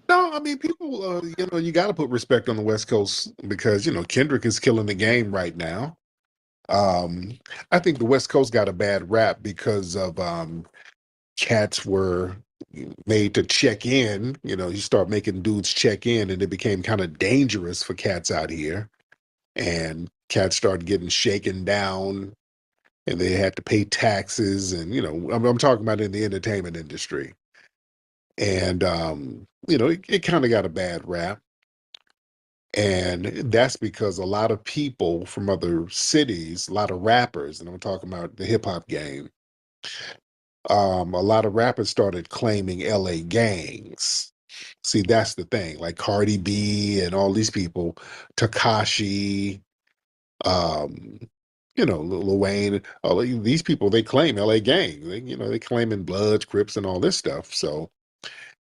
No, I mean, people, you got to put respect on the West Coast because, Kendrick is killing the game right now. I think the West Coast got a bad rap because of cats were made to check in. You start making dudes check in and it became kind of dangerous for cats out here. And cats started getting shaken down and they had to pay taxes. And, I'm talking about in the entertainment industry. And, it kind of got a bad rap. And that's because a lot of people from other cities, a lot of rappers, and I'm talking about the hip hop game, a lot of rappers started claiming LA gangs. See, that's the thing. Like Cardi B and all these people, Takashi, um, Lil Wayne, all these people, they claim LA gang. They claiming Bloods, Crips, and all this stuff. So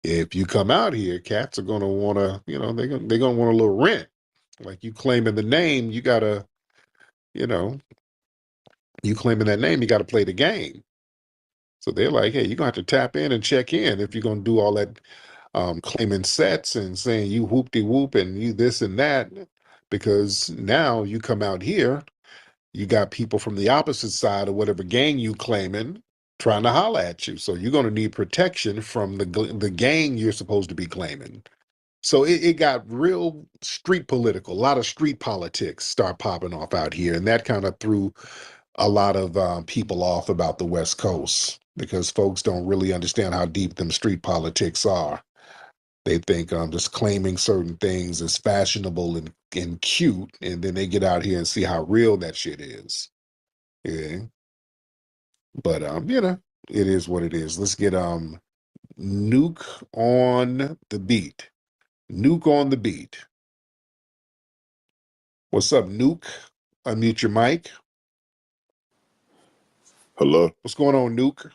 if you come out here, cats are gonna wanna, they're gonna want a little rent. Like you claiming the name, you gotta, you know, you claiming that name, you gotta play the game. So they're like, hey, you're gonna have to tap in and check in if you're gonna do all that claiming sets and saying you whoop-de whoop and you this and that, because now you come out here, you got people from the opposite side of whatever gang you claiming trying to holler at you. So you're gonna need protection from the gang you're supposed to be claiming. So it got real street political. A lot of street politics start popping off out here, and that kind of threw a lot of people off about the West Coast because folks don't really understand how deep them street politics are. They think just claiming certain things is fashionable and cute, and then they get out here and see how real that shit is. Yeah, but it is what it is. Let's get Nuke on the beat. Nuke on the beat. What's up, Nuke? Unmute your mic. Hello. What's going on, Nuke?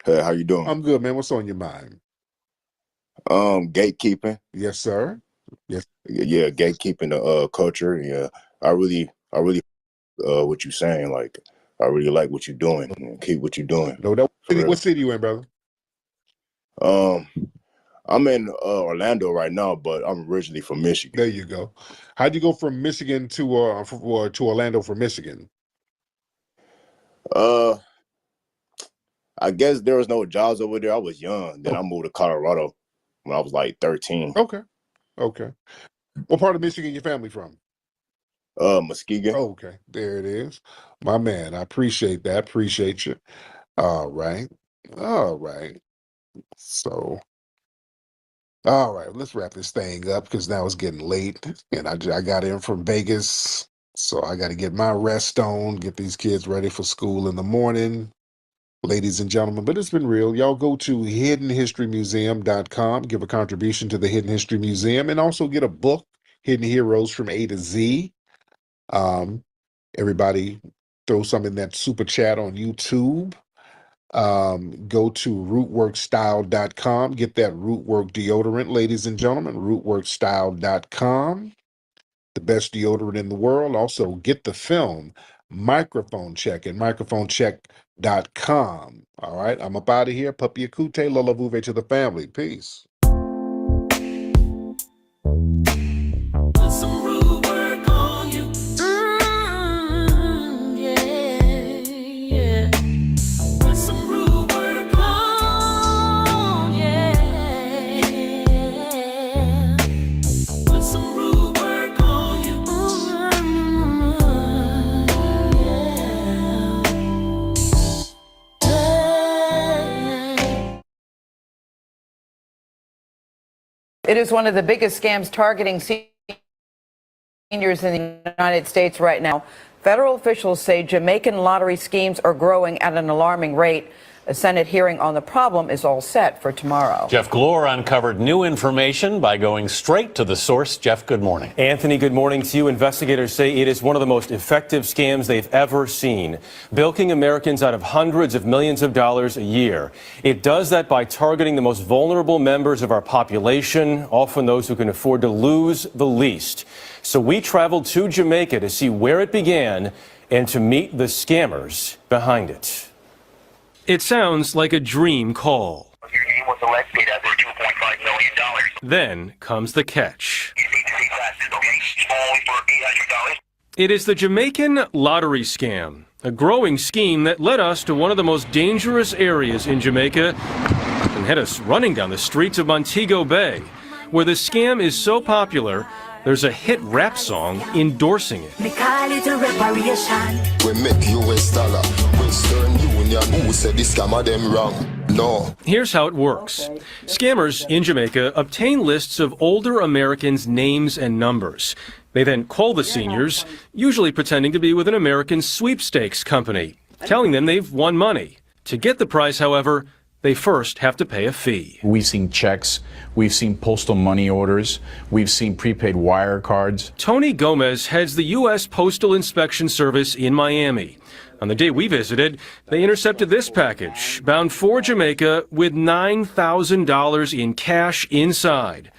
Hey, how you doing? I'm good, man. What's on your mind? Gatekeeping. Yes, sir. Yes. Yeah, gatekeeping the culture. Yeah, I really what you're saying. Like, I really like what you're doing. And keep what you're doing. No, that For real. what city you in, brother? I'm in Orlando right now, but I'm originally from Michigan. There you go. How'd you go from Michigan to Orlando from Michigan? I guess there was no jobs over there. I was young. Then I moved to Colorado when I was like 13. Okay. What part of Michigan your family from? Muskegon. Oh, okay. There it is. My man, I appreciate that. Appreciate you. All right. So, all right, let's wrap this thing up because now it's getting late and I got in from Vegas. So I got to get my rest on, get these kids ready for school in the morning. Ladies and gentlemen, but it's been real. Y'all go to hiddenhistorymuseum.com, give a contribution to the Hidden History Museum, and also get a book, Hidden Heroes from A to Z. Everybody throw some in that super chat on YouTube. Go to rootworkstyle.com, get that Rootwork deodorant, ladies and gentlemen, rootworkstyle.com, the best deodorant in the world. Also get the film Microphone Check at microphonecheck.com. All right, I'm up out of here. Papi Akute, Lola Vuve to the family. Peace. It is one of the biggest scams targeting seniors in the United States right now. Federal officials say Jamaican lottery schemes are growing at an alarming rate. A Senate hearing on the problem is all set for tomorrow. Jeff Glore uncovered new information by going straight to the source. Jeff, good morning. Anthony, good morning to you. Investigators say it is one of the most effective scams they've ever seen, bilking Americans out of hundreds of millions of dollars a year. It does that by targeting the most vulnerable members of our population, often those who can afford to lose the least. So we traveled to Jamaica to see where it began and to meet the scammers behind it. It sounds like a dream call. Your name was elected as $2.5 million. Then comes the catch. You need to pay taxes, okay? Only for $800. It is the Jamaican lottery scam, a growing scheme that led us to one of the most dangerous areas in Jamaica and had us running down the streets of Montego Bay, where the scam is so popular, there's a hit rap song endorsing it. Me call it a reparation. We make US dollar. Western Union, who said this scammer them wrong? No. Here's how it works. Scammers in Jamaica obtain lists of older Americans' names and numbers. They then call the seniors, usually pretending to be with an American sweepstakes company, telling them they've won money. To get the prize, however, they first have to pay a fee. We've seen checks, we've seen postal money orders, we've seen prepaid wire cards. Tony Gomez heads the U.S. Postal Inspection Service in Miami. On the day we visited, they intercepted this package, bound for Jamaica with $9,000 in cash inside.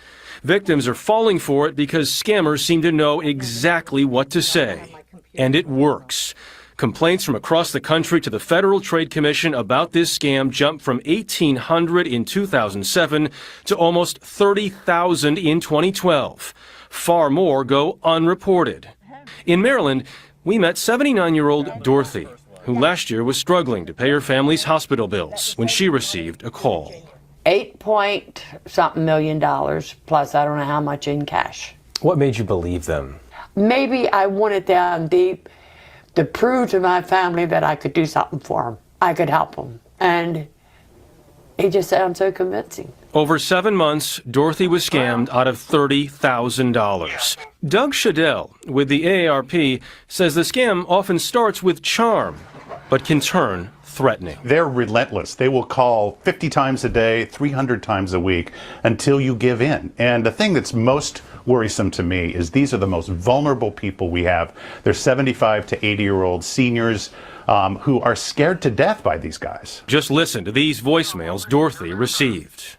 Victims are falling for it because scammers seem to know exactly what to say. And it works. Complaints from across the country to the Federal Trade Commission about this scam jumped from 1,800 in 2007 to almost 30,000 in 2012. Far more go unreported. In Maryland, we met 79-year-old Dorothy, who last year was struggling to pay her family's hospital bills when she received a call. $8-point-something million, plus I don't know how much in cash. What made you believe them? Maybe I wanted down deep to prove to my family that I could do something for them. I could help them. And it just sounds so convincing. Over 7 months, Dorothy was scammed out of $30,000. Doug Shadell with the AARP says the scam often starts with charm, but can turn threatening. They're relentless. They will call 50 times a day, 300 times a week until you give in. And the thing that's most worrisome to me is these are the most vulnerable people we have. They're 75 to 80-year-old seniors who are scared to death by these guys. Just listen to these voicemails Dorothy received.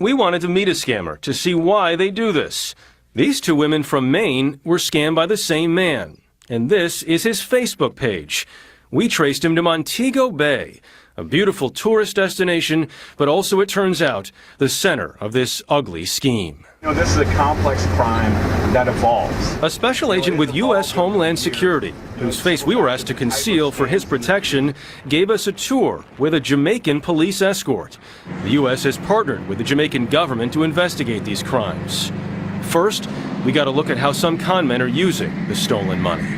We wanted to meet a scammer to see why they do this. These two women from Maine were scammed by the same man, and this is his Facebook page. We traced him to Montego Bay, a beautiful tourist destination, but also, it turns out, the center of this ugly scheme. You know, this is a complex crime that evolves. A special agent with U.S. Homeland Security, whose face we were asked to conceal for his protection, gave us a tour with a Jamaican police escort. The U.S. has partnered with the Jamaican government to investigate these crimes. First, we got a look at how some con men are using the stolen money.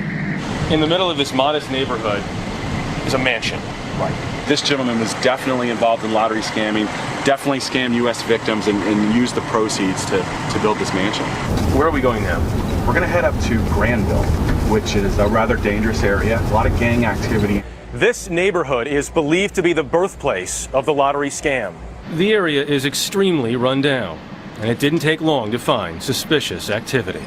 In the middle of this modest neighborhood is a mansion. Right. This gentleman was definitely involved in lottery scamming, definitely scammed U.S. victims and used the proceeds to build this mansion. Where are we going now? We're going to head up to Granville, which is a rather dangerous area, a lot of gang activity. This neighborhood is believed to be the birthplace of the lottery scam. The area is extremely run down, and it didn't take long to find suspicious activity.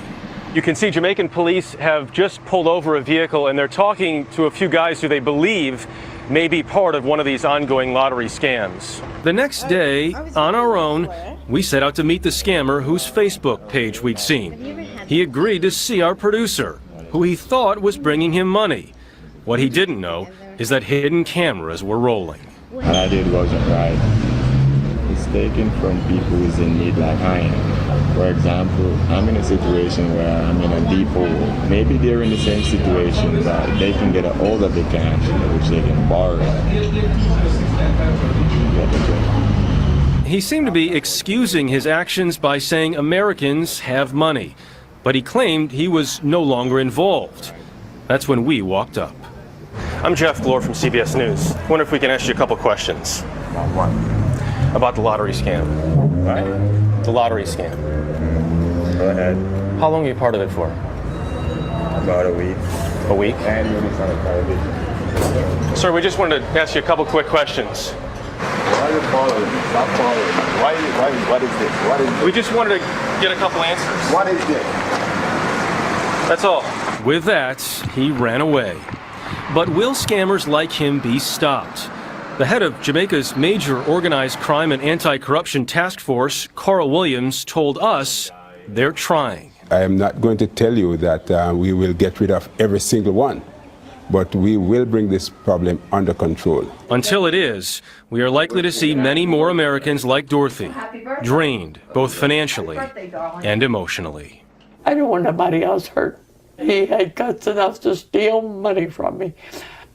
You can see Jamaican police have just pulled over a vehicle, and they're talking to a few guys who they believe may be part of one of these ongoing lottery scams. The next day, on our own, we set out to meet the scammer whose Facebook page we'd seen. He agreed to see our producer, who he thought was bringing him money. What he didn't know is that hidden cameras were rolling. What I did wasn't right. It's taken from people who's in need like I am. For example, I'm in a situation where I'm in a deep hole. Maybe they're in the same situation, but they can get a hold of the cash, which they can borrow. He seemed to be excusing his actions by saying Americans have money, but he claimed he was no longer involved. That's when we walked up. I'm Jeff Glor from CBS News. I wonder if we can ask you a couple questions. About what? About the lottery scam. What? The lottery scam. Go ahead. How long are you part of it for? About a week. A week? And it's on a television. Sir, we just wanted to ask you a couple quick questions. Why are you following me? Stop following me. What is this? What is this? We just wanted to get a couple answers. What is this? That's all. With that, he ran away. But will scammers like him be stopped? The head of Jamaica's major organized crime and anti-corruption task force, Carl Williams, told us they're trying. I am not going to tell you that we will get rid of every single one, but we will bring this problem under control. Until it is, we are likely to see many more Americans like Dorothy, drained both financially and emotionally. I don't want nobody else hurt. He had guts enough to steal money from me,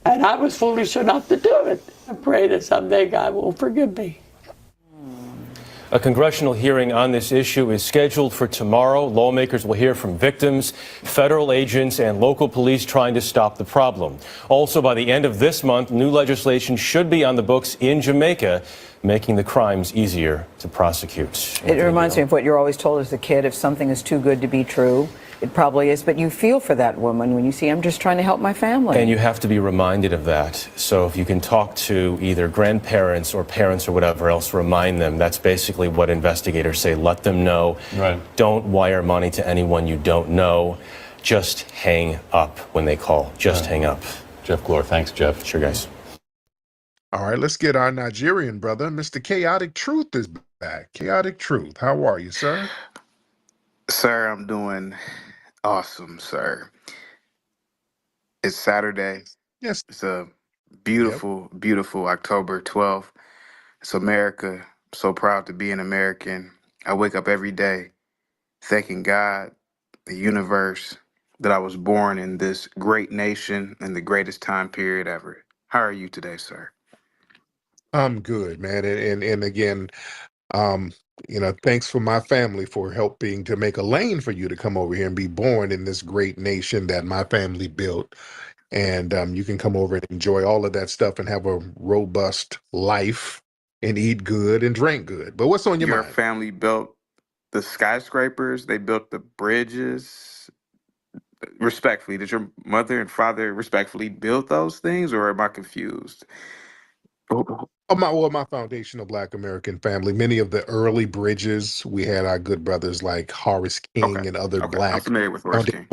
and I was foolish enough to do it. I pray that someday God will forgive me. A congressional hearing on this issue is scheduled for tomorrow. Lawmakers will hear from victims, federal agents, and local police trying to stop the problem. Also, by the end of this month, new legislation should be on the books in Jamaica, making the crimes easier to prosecute. It reminds me of what you're always told as a kid: if something is too good to be true, it probably is. But you feel for that woman when you see, I'm just trying to help my family. And you have to be reminded of that. So if you can talk to either grandparents or parents or whatever else, remind them. That's basically what investigators say. Let them know. Right. Don't wire money to anyone you don't know. Just hang up when they call. Just hang up. Jeff Glor, thanks, Jeff. Sure, guys. All right, let's get our Nigerian brother, Mr. Chaotic Truth, is back. Chaotic Truth, how are you, sir? Sir, I'm doing awesome, sir. It's Saturday. Yes. It's a beautiful, beautiful October 12th. It's America. I'm so proud to be an American. I wake up every day thanking God, the universe, that I was born in this great nation in the greatest time period ever. How are you today, sir? I'm good, man. And again, thanks for my family for helping to make a lane for you to come over here and be born in this great nation that my family built. And you can come over and enjoy all of that stuff and have a robust life and eat good and drink good. But what's on your Your mind? family built the skyscrapers, they built the bridges. Respectfully, did your mother and father respectfully build those things, or am I confused? My foundational Black American family, many of the early bridges, we had our good brothers like Horace King and other I'm Black. familiar with Horace King.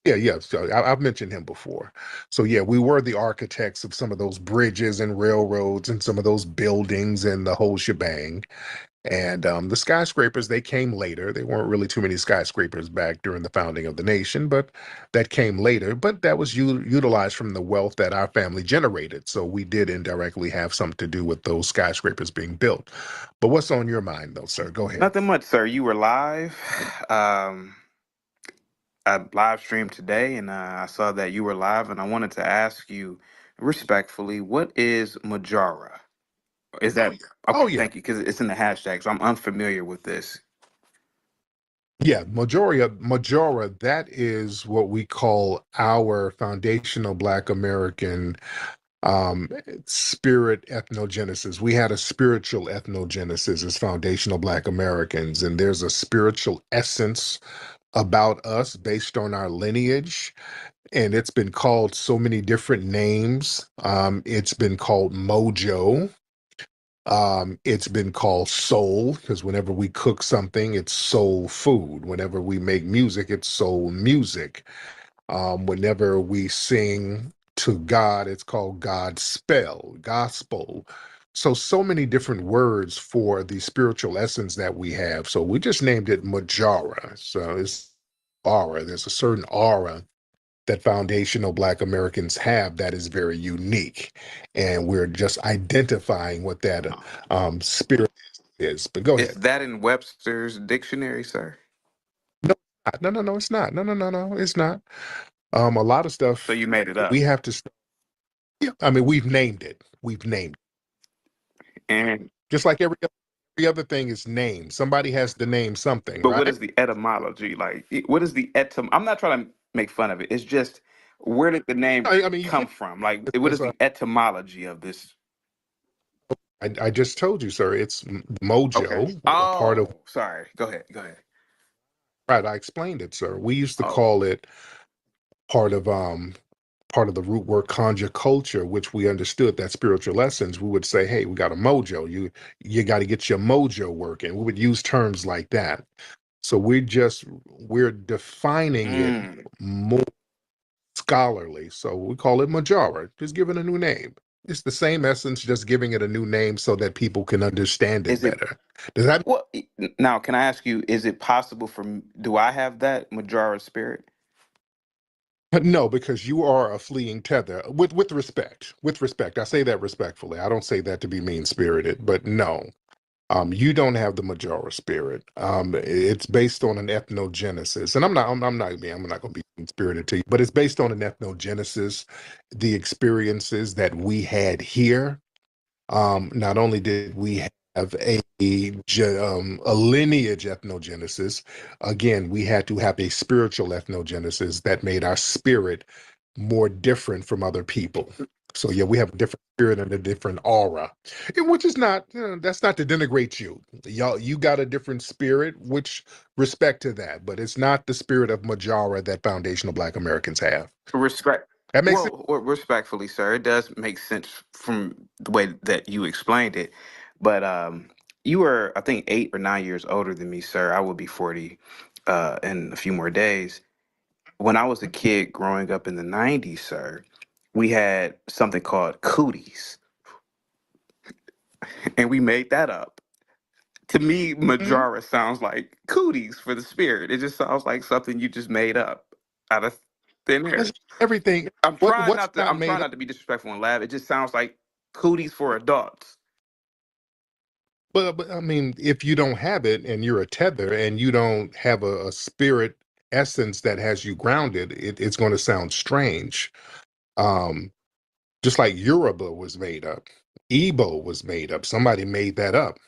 Yeah. So I've mentioned him before. So yeah, we were the architects of some of those bridges and railroads and some of those buildings and the whole shebang. And the skyscrapers, they came later. There weren't really too many skyscrapers back during the founding of the nation, but that came later. But that was utilized from the wealth that our family generated. So we did indirectly have something to do with those skyscrapers being built. But what's on your mind, though, sir? Go ahead. Nothing much, sir. You were live. I live streamed today, and I saw that you were live, and I wanted to ask you respectfully, what is Majara? Is that Oh, okay? yeah. Thank you, because it's in the hashtag, so I'm unfamiliar with this. Yeah, Majora, that is what we call our foundational Black American um spirit ethnogenesis. We had a spiritual ethnogenesis as foundational Black Americans, and there's a spiritual essence about us based on our lineage, and it's been called so many different names. It's been called mojo. It's been called soul, because whenever we cook something, it's soul food. Whenever we make music, it's soul music. Whenever we sing to God, it's called God spell, gospel. So many different words for the spiritual essence that we have. So we just named it Majara. So it's aura. There's a certain aura that foundational Black Americans have that is very unique. And we're just identifying what that spirit is. But go Is ahead. that in Webster's dictionary, sir? No, it's not. No, it's not. A lot of So stuff you made it we up, have to. Yeah, I mean, we've named it. We've named and it. Just like every other thing is named. Somebody has to name something, but what right? is the etymology like? What is the I'm not trying to make fun of it. It's just where did the name I mean, you come can. from? Like, what is the etymology of this? I just told you, sir. It's Okay. mojo, a part of. Oh, sorry. Go ahead. Go ahead. Right, I explained it, sir. We used to Oh. call it part of the root word conjure culture, which we understood that spiritual lessons. We would say, hey, we got a mojo. You got to get your mojo working. We would use terms like that. So we're defining it Mm. more scholarly. So we call it Majara, just give it a new name. It's the same essence, just giving it a new name so that people can understand it Is it better. Does that well? Now, can I ask you? Is it possible for? Do I have that Majara spirit? no, because you are a fleeing tether. With respect. With respect. I say that respectfully. I don't say that to be mean spirited, but no. You don't have the Majora spirit. It's based on an ethnogenesis, and I'm not going to be spirited to you, but it's based on an ethnogenesis, the experiences that we had here. Not only did we have a lineage ethnogenesis, again, we had to have a spiritual ethnogenesis that made our spirit more different from other people. So yeah, we have a different spirit and a different aura, and which is not, that's not to denigrate you. You got a different spirit, which respect to that, but it's not the spirit of Majara that foundational Black Americans have. Respect. That makes sense. Well, respectfully, sir, it does make sense from the way that you explained it. But you were, I think, 8 or 9 years older than me, sir. I will be 40 in a few more days. When I was a kid growing up in the 90s, sir, we had something called cooties, and we made that up. To me, Mhm. Majara sounds like cooties for the spirit. It just sounds like something you just made up out of thin air. That's everything. I'm trying What's not to. not I'm made trying up? not to be disrespectful and laugh. It just sounds like cooties for adults. But I mean, if you don't have it and you're a tether and you don't have a spirit essence that has you grounded, it's going to sound strange. Um, just like Yoruba was made up, Igbo was made up. Somebody made that up.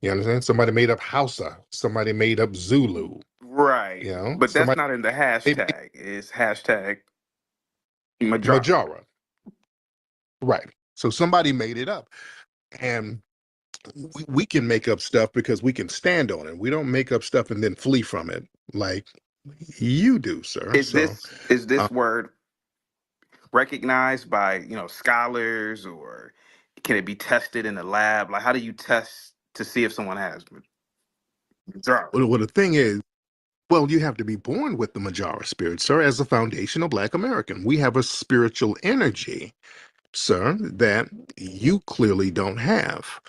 You understand? Somebody made up Hausa. Somebody made up Zulu. Right, You know, but that's somebody not in the made hashtag. It's hashtag Majara. Majara. Right. So somebody made it up. And we can make up stuff because we can stand on it. We don't make up stuff and then flee from it like you do, sir. So, Is uh, this word recognized by scholars, or can it be tested in the lab? Like, how do you test to see if someone has Majara? well, the thing is, well, you have to be born with the Majara spirit, sir, as a foundational Black American. We have a spiritual energy, sir, that you clearly don't have.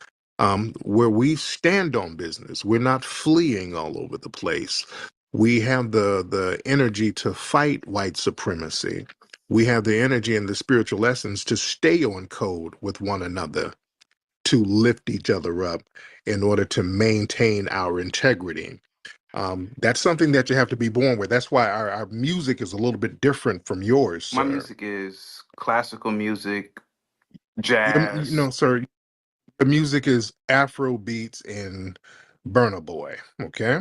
where we stand on business. We're not fleeing all over the place. We have the energy to fight white supremacy. We have the energy and the spiritual lessons to stay on code with one another, to lift each other up in order to maintain our integrity. That's something that you have to be born with. That's why our music is a little bit different from yours, My sir. music is classical music, You jazz. know, sir, the music is Afro beats and Burna Boy, okay?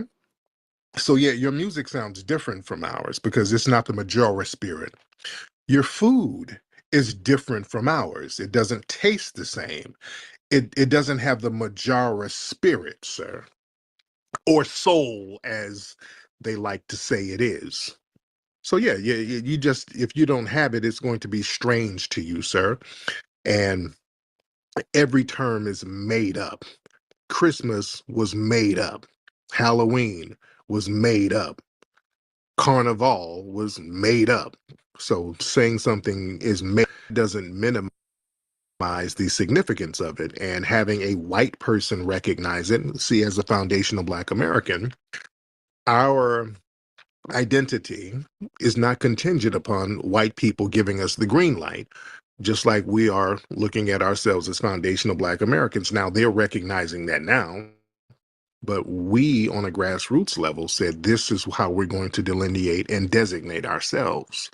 So yeah, your music sounds different from ours because it's not the Majora spirit. Your food is different from ours. It doesn't taste the same. It doesn't have the Majora spirit, sir, or soul, as they like to say it is. So yeah, you just, if you don't have it, it's going to be strange to you, sir. And every term is made up. Christmas was made up. Halloween was made up. Carnival was made up. So saying something is made doesn't minimize the significance of it. And having a white person recognize it, see, as a foundational Black American, our identity is not contingent upon white people giving us the green light, just like we are looking at ourselves as foundational Black Americans. Now they're recognizing that now, but we on a grassroots level said this is how we're going to delineate and designate ourselves.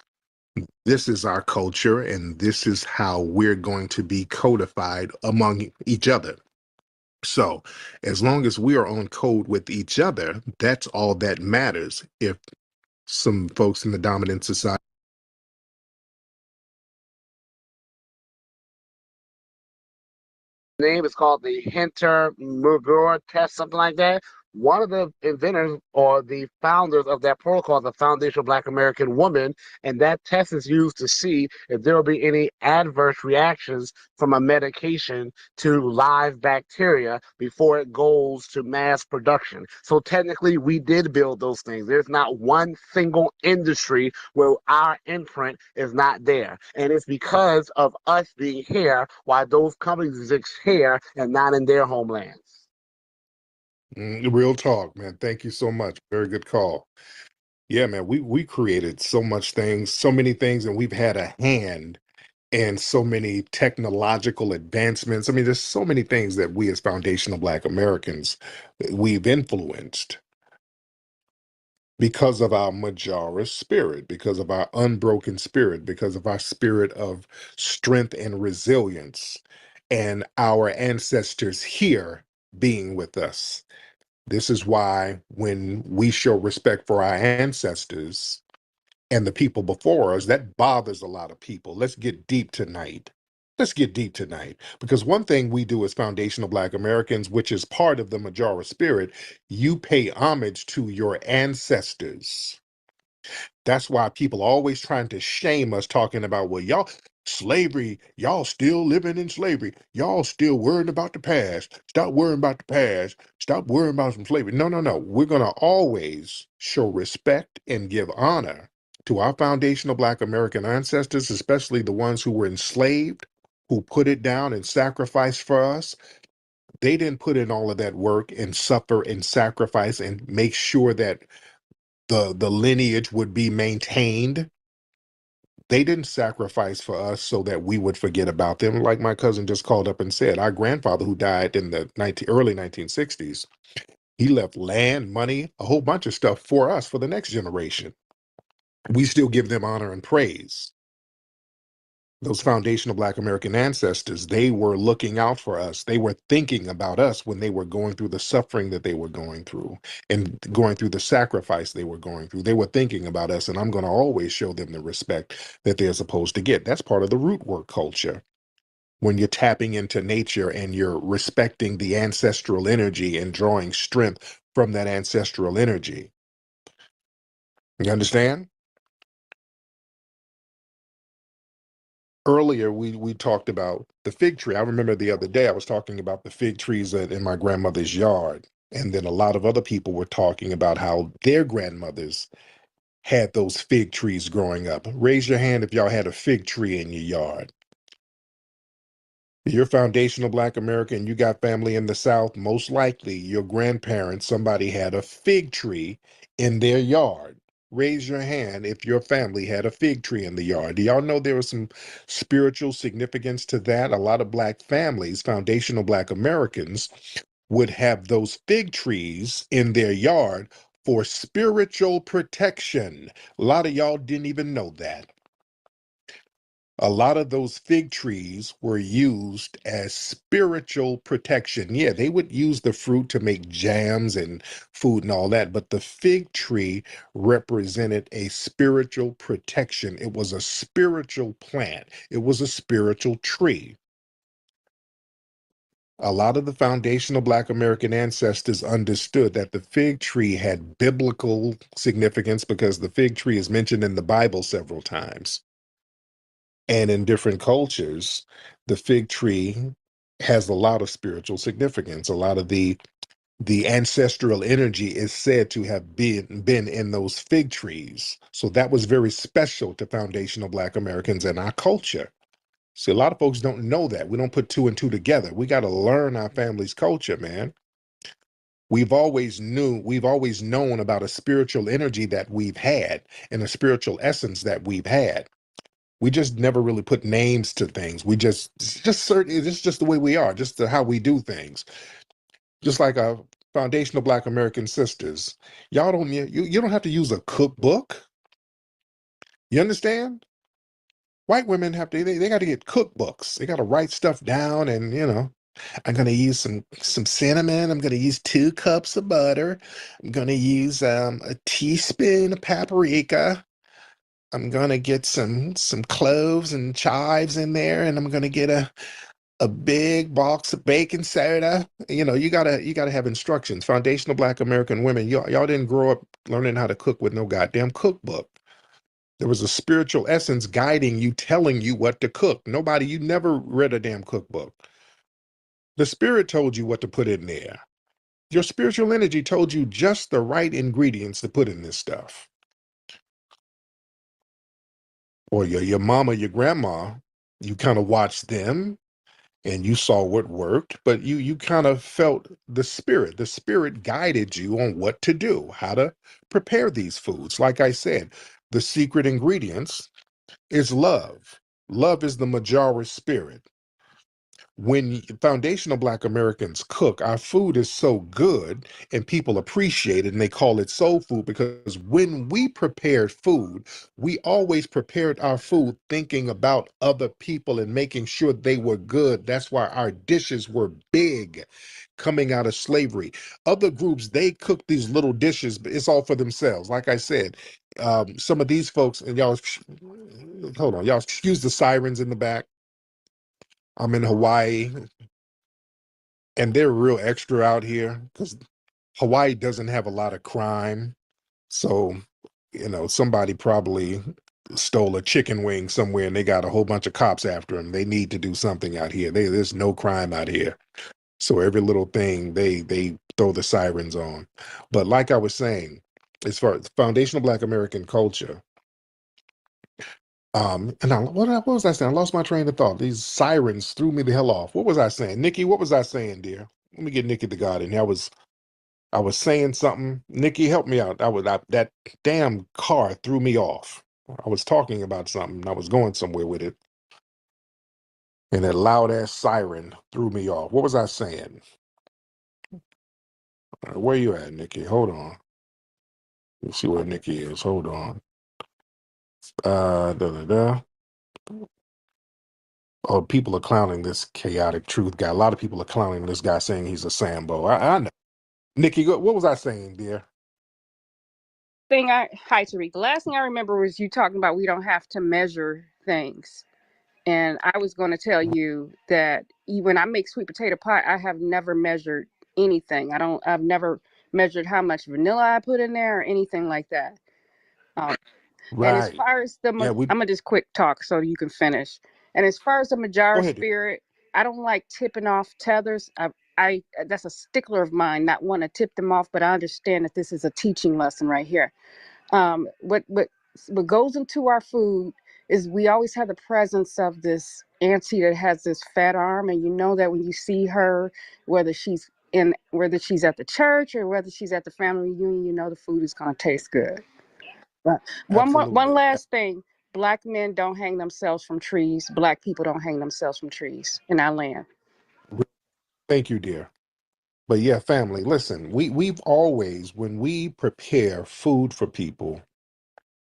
This is our culture, and this is how we're going to be codified among each other. So, as long as we are on code with each other, that's all that matters. If some folks in the dominant society name is called the Hinter-Murger test, something like that. One of the inventors or the founders of that protocol is a foundational Black American woman, and that test is used to see if there will be any adverse reactions from a medication to live bacteria before it goes to mass production. So technically, we did build those things. There's not one single industry where our imprint is not there, and it's because of us being here why those companies exist here and not in their homelands. real talk, man. Thank you so much. Very good call. Yeah, man, we created so much things, so many things, and we've had a hand in so many technological advancements. I mean, there's so many things that we as foundational Black Americans we've influenced because of our Majora spirit, because of our unbroken spirit, because of our spirit of strength and resilience, and our ancestors here being with us. This is why when we show respect for our ancestors and the people before us, that bothers a lot of people. Let's get deep tonight. Let's get deep tonight. Because one thing we do as foundational Black Americans, which is part of the Majora spirit, you pay homage to your ancestors. That's why people always trying to shame us, talking about, well, y'all, slavery, y'all still living in slavery. Y'all still worrying about the past. Stop worrying about the past. Stop worrying about some slavery. No, no, no. We're going to always show respect and give honor to our foundational Black American ancestors, especially the ones who were enslaved, who put it down and sacrificed for us. They didn't put in all of that work and suffer and sacrifice and make sure that the lineage would be maintained. They didn't sacrifice for us so that we would forget about them. Like my cousin just called up and said, our grandfather, who died in the early 1960s, he left land, money, a whole bunch of stuff for us, for the next generation. We still give them honor and praise. Those foundational Black American ancestors, they were looking out for us. They were thinking about us when they were going through the suffering that they were going through and going through the sacrifice they were going through. They were thinking about us, and I'm going to always show them the respect that they're supposed to get. That's part of the root work culture. When you're tapping into nature and you're respecting the ancestral energy and drawing strength from that ancestral energy. You understand? Earlier we talked about the fig tree. I remember the other day I was talking about the fig trees in my grandmother's yard, and then a lot of other people were talking about how their grandmothers had those fig trees growing up. Raise your hand if y'all had a fig tree in your yard. You're foundational Black American, you got family in the South, most likely your grandparents, somebody had a fig tree in their yard. Raise your hand if your family had a fig tree in the yard. Do y'all know there was some spiritual significance to that? A lot of Black families, foundational Black Americans, would have those fig trees in their yard for spiritual protection. A lot of y'all didn't even know that. A lot of those fig trees were used as spiritual protection. Yeah, they would use the fruit to make jams and food and all that, but the fig tree represented a spiritual protection. It was a spiritual plant, it was a spiritual tree. A lot of the foundational Black American ancestors understood that the fig tree had biblical significance because the fig tree is mentioned in the Bible several times. And in different cultures, the fig tree has a lot of spiritual significance. A lot of the ancestral energy is said to have been in those fig trees. So that was very special to foundational Black Americans and our culture. See, a lot of folks don't know that. We don't put two and two together. We got to learn our family's culture, man. We've always known about a spiritual energy that we've had and a spiritual essence that we've had. We just never really put names to things. We it's just the way we are, just how we do things. Just like our foundational Black American sisters. Y'all don't you don't have to use a cookbook. You understand? White women have to they got to get cookbooks. They got to write stuff down and I'm going to use some cinnamon. I'm going to use 2 cups of butter. I'm going to use a teaspoon of paprika. I'm gonna get some cloves and chives in there, and I'm gonna get a big box of baking soda. You gotta have instructions. Foundational Black American women, y'all didn't grow up learning how to cook with no goddamn cookbook. There was a spiritual essence guiding you, telling you what to cook. You never read a damn cookbook. The spirit told you what to put in there. Your spiritual energy told you just the right ingredients to put in this stuff. Or your mama, your grandma, you kind of watched them and you saw what worked, but you kind of felt the spirit. The spirit guided you on what to do, how to prepare these foods. Like I said, the secret ingredients is love. Love is the majority spirit. When foundational Black Americans cook, our food is so good and people appreciate it and they call it soul food because when we prepared food, we always prepared our food thinking about other people and making sure they were good. That's why our dishes were big coming out of slavery. Other groups, they cook these little dishes, but it's all for themselves. Like I said, some of these folks, and y'all, hold on, y'all excuse the sirens in the back. I'm in Hawaii, and they're real extra out here because Hawaii doesn't have a lot of crime. So, somebody probably stole a chicken wing somewhere and they got a whole bunch of cops after them. They need to do something out here. There's no crime out here. So every little thing they throw the sirens on. But like I was saying, as far as foundational Black American culture, what was I saying? I lost my train of thought. These sirens threw me the hell off. What was I saying? Nikki, what was I saying, dear? Let me get Nikki the God in here. I was saying something. Nikki, help me out. That damn car threw me off. I was talking about something. I was going somewhere with it. And that loud ass siren threw me off. What was I saying? Where you at, Nikki? Hold on. Let's see where Nikki is. Hold on. Da da da. Oh, people are clowning this chaotic truth guy. A lot of people are clowning this guy saying he's a Sambo. I know. Nikki, what was I saying, dear? Hi Tariq. The last thing I remember was you talking about we don't have to measure things. And I was going to tell you that when I make sweet potato pie, I have never measured anything. I've never measured how much vanilla I put in there or anything like that. And as Right. far as Yeah, I'm gonna just quick talk so you can finish. And as far as the go Majara ahead. spirit, I don't like tipping off tethers. I that's a stickler of mine, not want to tip them off, but I understand that this is a teaching lesson right here. What goes into our food is we always have the presence of this auntie that has this fat arm, and you know that when you see her, whether she's at the church or whether she's at the family reunion, you know the food is going to taste good. Right. One Absolutely. last thing. Black men don't hang themselves from trees. Black people don't hang themselves from trees in our land. Thank you, dear. But yeah, family, listen, we've always, when we prepare food for people,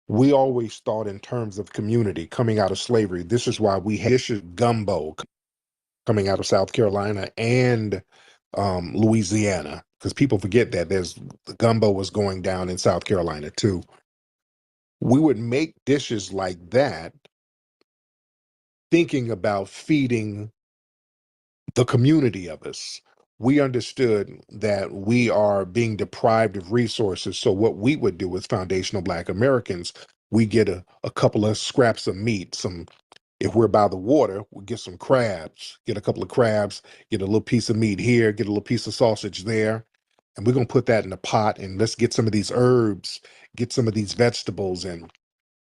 we always thought in terms of community coming out of slavery. This is why we had dishes gumbo coming out of South Carolina and Louisiana, because people forget that the gumbo was going down in South Carolina too. We would make dishes like that, thinking about feeding the community of us. We understood that we are being deprived of resources. So what we would do as foundational Black Americans, we get a couple of scraps of meat, if we're by the water, we get some crabs, get a couple of crabs, get a little piece of meat here, get a little piece of sausage there. And we're going to put that in a pot and let's get some of these herbs, get some of these vegetables and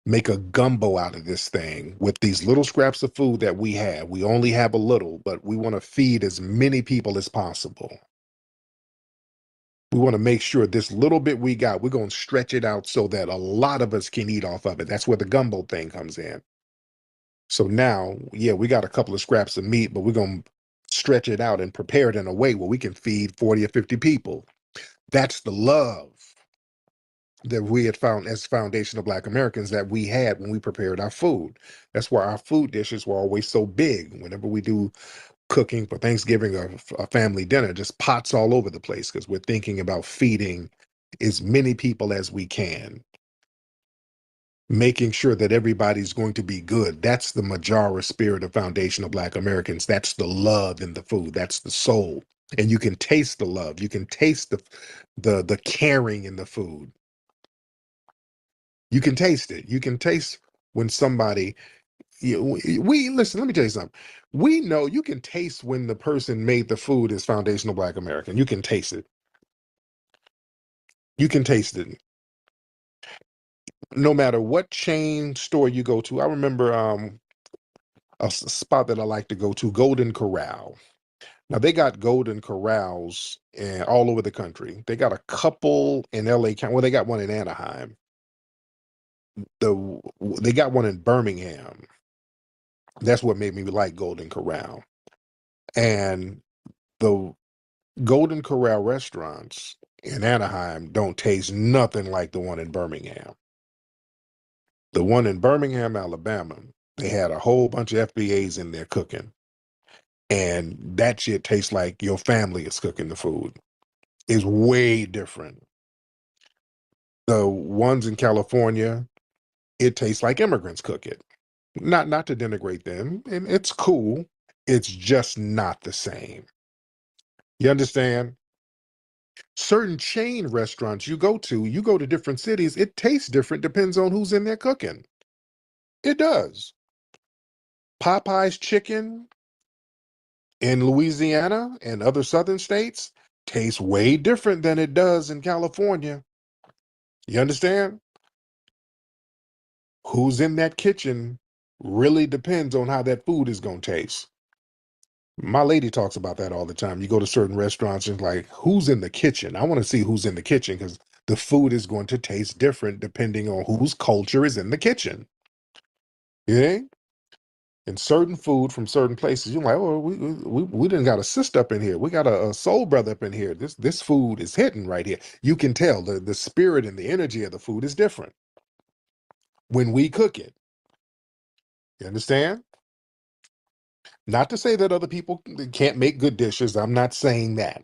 make a gumbo out of this thing with these little scraps of food that we have. We only have a little, but we want to feed as many people as possible. We want to make sure this little bit we got, we're going to stretch it out so that a lot of us can eat off of it. That's where the gumbo thing comes in. So now, yeah, we got a couple of scraps of meat, but we're going to stretch it out and prepare it in a way where we can feed 40 or 50 people. That's the love that we had found as foundational Black Americans that we had when we prepared our food. That's why our food dishes were always so big. Whenever we do cooking for Thanksgiving or a family dinner, just pots all over the place because we're thinking about feeding as many people as we can, making sure that everybody's going to be good. That's the Majara spirit of foundational Black Americans. That's the love in the food. That's the soul. And you can taste the love. You can taste the caring in the food. You can taste it. You can taste when somebody, we listen, let me tell you something. We know you can taste when the person made the food is foundational Black American. You can taste it. You can taste it. No matter what chain store you go to. I remember spot that I like to go to, Golden Corral. Now they got Golden Corrals all over the country. They got a couple in LA County. Well, they got one in Anaheim. They got one in Birmingham. That's what made me like Golden Corral. And the Golden Corral restaurants in Anaheim don't taste nothing like the one in Birmingham. The one in Birmingham, Alabama, they had a whole bunch of FBAs in there cooking. And that shit tastes like your family is cooking the food. It's way different. The ones in California, it tastes like immigrants cook it. Not to denigrate them, and it's cool. It's just not the same. You understand? Certain chain restaurants you go to different cities, it tastes different, depends on who's in there cooking. It does. Popeye's chicken in Louisiana and other southern states tastes way different than it does in California. You understand? Who's in that kitchen really depends on how that food is going to taste. My lady talks about that all the time. You go to certain restaurants and like, who's in the kitchen? I want to see who's in the kitchen because the food is going to taste different depending on whose culture is in the kitchen. Yeah? And certain food from certain places, you're like, oh, we didn't got a sister up in here. We got a soul brother up in here. This food is hitting right here. You can tell the spirit and the energy of the food is different when we cook it. You understand? Not to say that other people can't make good dishes. I'm not saying that.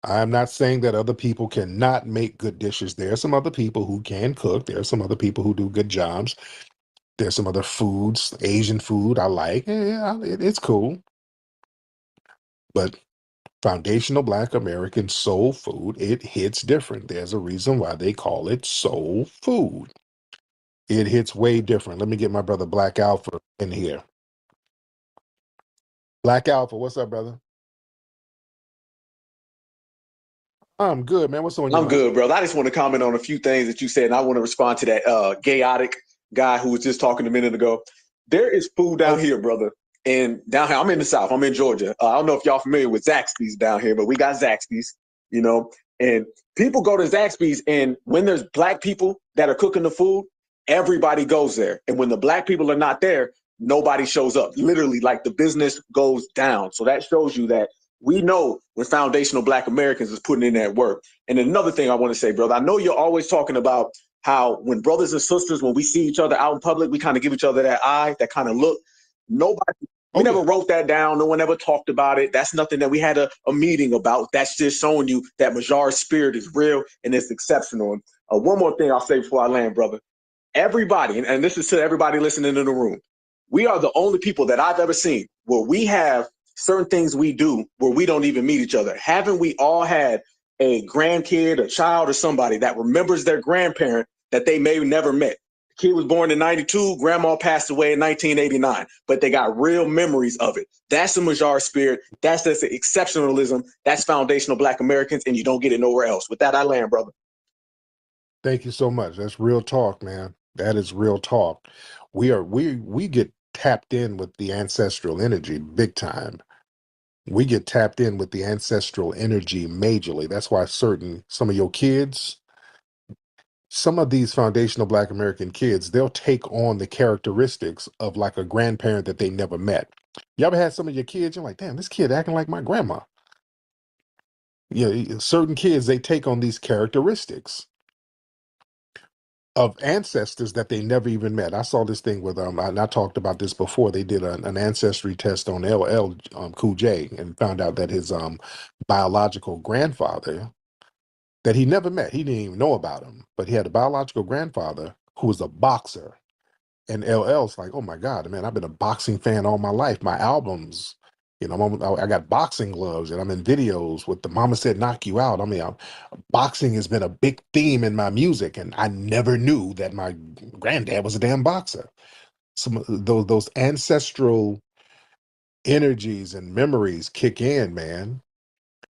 I'm not saying that other people cannot make good dishes. There are some other people who can cook. There are some other people who do good jobs. There's some other foods, Asian food I like. Yeah, it's cool. But foundational Black American soul food, it hits different. There's a reason why they call it soul food. It hits way different. Let me get my brother Black Alpha in here. Black Alpha, what's up, brother? I'm good, man. What's on your I'm mind? good, brother. I just want to comment on a few things that you said, and I want to respond to that chaotic guy who was just talking a minute ago. There is food down here, brother. And down here, I'm in the South. I'm in Georgia. I don't know if y'all familiar with Zaxby's down here, but we got Zaxby's, you know. And people go to Zaxby's, and when there's black people that are cooking the food, everybody goes there. And when the black people are not there, nobody shows up. Literally, like the business goes down. So that shows you that we know when foundational black Americans is putting in that work. And another thing I want to say, brother, I know you're always talking about how when brothers and sisters, when we see each other out in public, we kind of give each other that eye, that kind of look. Nobody, we never wrote that down. No one ever talked about it. That's nothing that we had a meeting about. That's just showing you that Majar's spirit is real and it's exceptional. And one more thing I'll say before I land, brother. Everybody, and this is to everybody listening in the room, we are the only people that I've ever seen where we have certain things we do where we don't even meet each other. Haven't we all had a grandkid, a child, or somebody that remembers their grandparent that they may have never met? The kid was born in 92, grandma passed away in 1989, but they got real memories of it. That's the Majar spirit. That's the exceptionalism. That's foundational black Americans, and you don't get it nowhere else. With that, I land, brother. Thank you so much. That's real talk, man. That is real talk. We get tapped in with the ancestral energy big time. We get tapped in with the ancestral energy majorly. That's why some of your kids, some of these foundational black American kids, they'll take on the characteristics of like a grandparent that they never met. You ever had some of your kids, you're like, damn, this kid acting like my grandma. Yeah, certain kids, they take on these characteristics of ancestors that they never even met. I saw this thing with and I talked about this before. They did an ancestry test on LL Cool J and found out that his biological grandfather that he never met, he didn't even know about him, but he had a biological grandfather who was a boxer. And LL's like, oh my God, man, I've been a boxing fan all my life. My albums, you know, I got boxing gloves and I'm in videos with the Mama Said Knock You Out. I mean, boxing has been a big theme in my music, and I never knew that my granddad was a damn boxer. Some of those ancestral energies and memories kick in, man.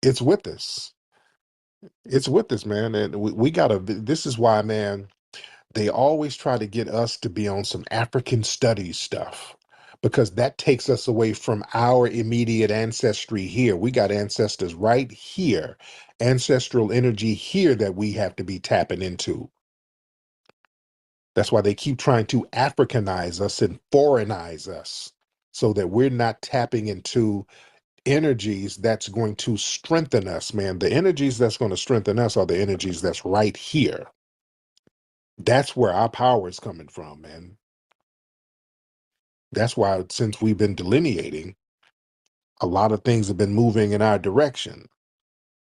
It's with us. It's with us, man. And we gotta, this is why, man, they always try to get us to be on some African studies stuff because that takes us away from our immediate ancestry here. We got ancestors right here, ancestral energy here that we have to be tapping into. That's why they keep trying to Africanize us and foreignize us so that we're not tapping into energies that's going to strengthen us, man. The energies that's going to strengthen us are the energies that's right here. That's where our power is coming from, man. That's why since we've been delineating, a lot of things have been moving in our direction.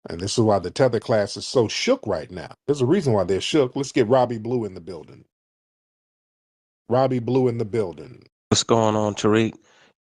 And this is why the tether class is so shook right now. There's a reason why they're shook. Let's get Robbie Blue in the building. Robbie Blue in the building. What's going on, Tariq?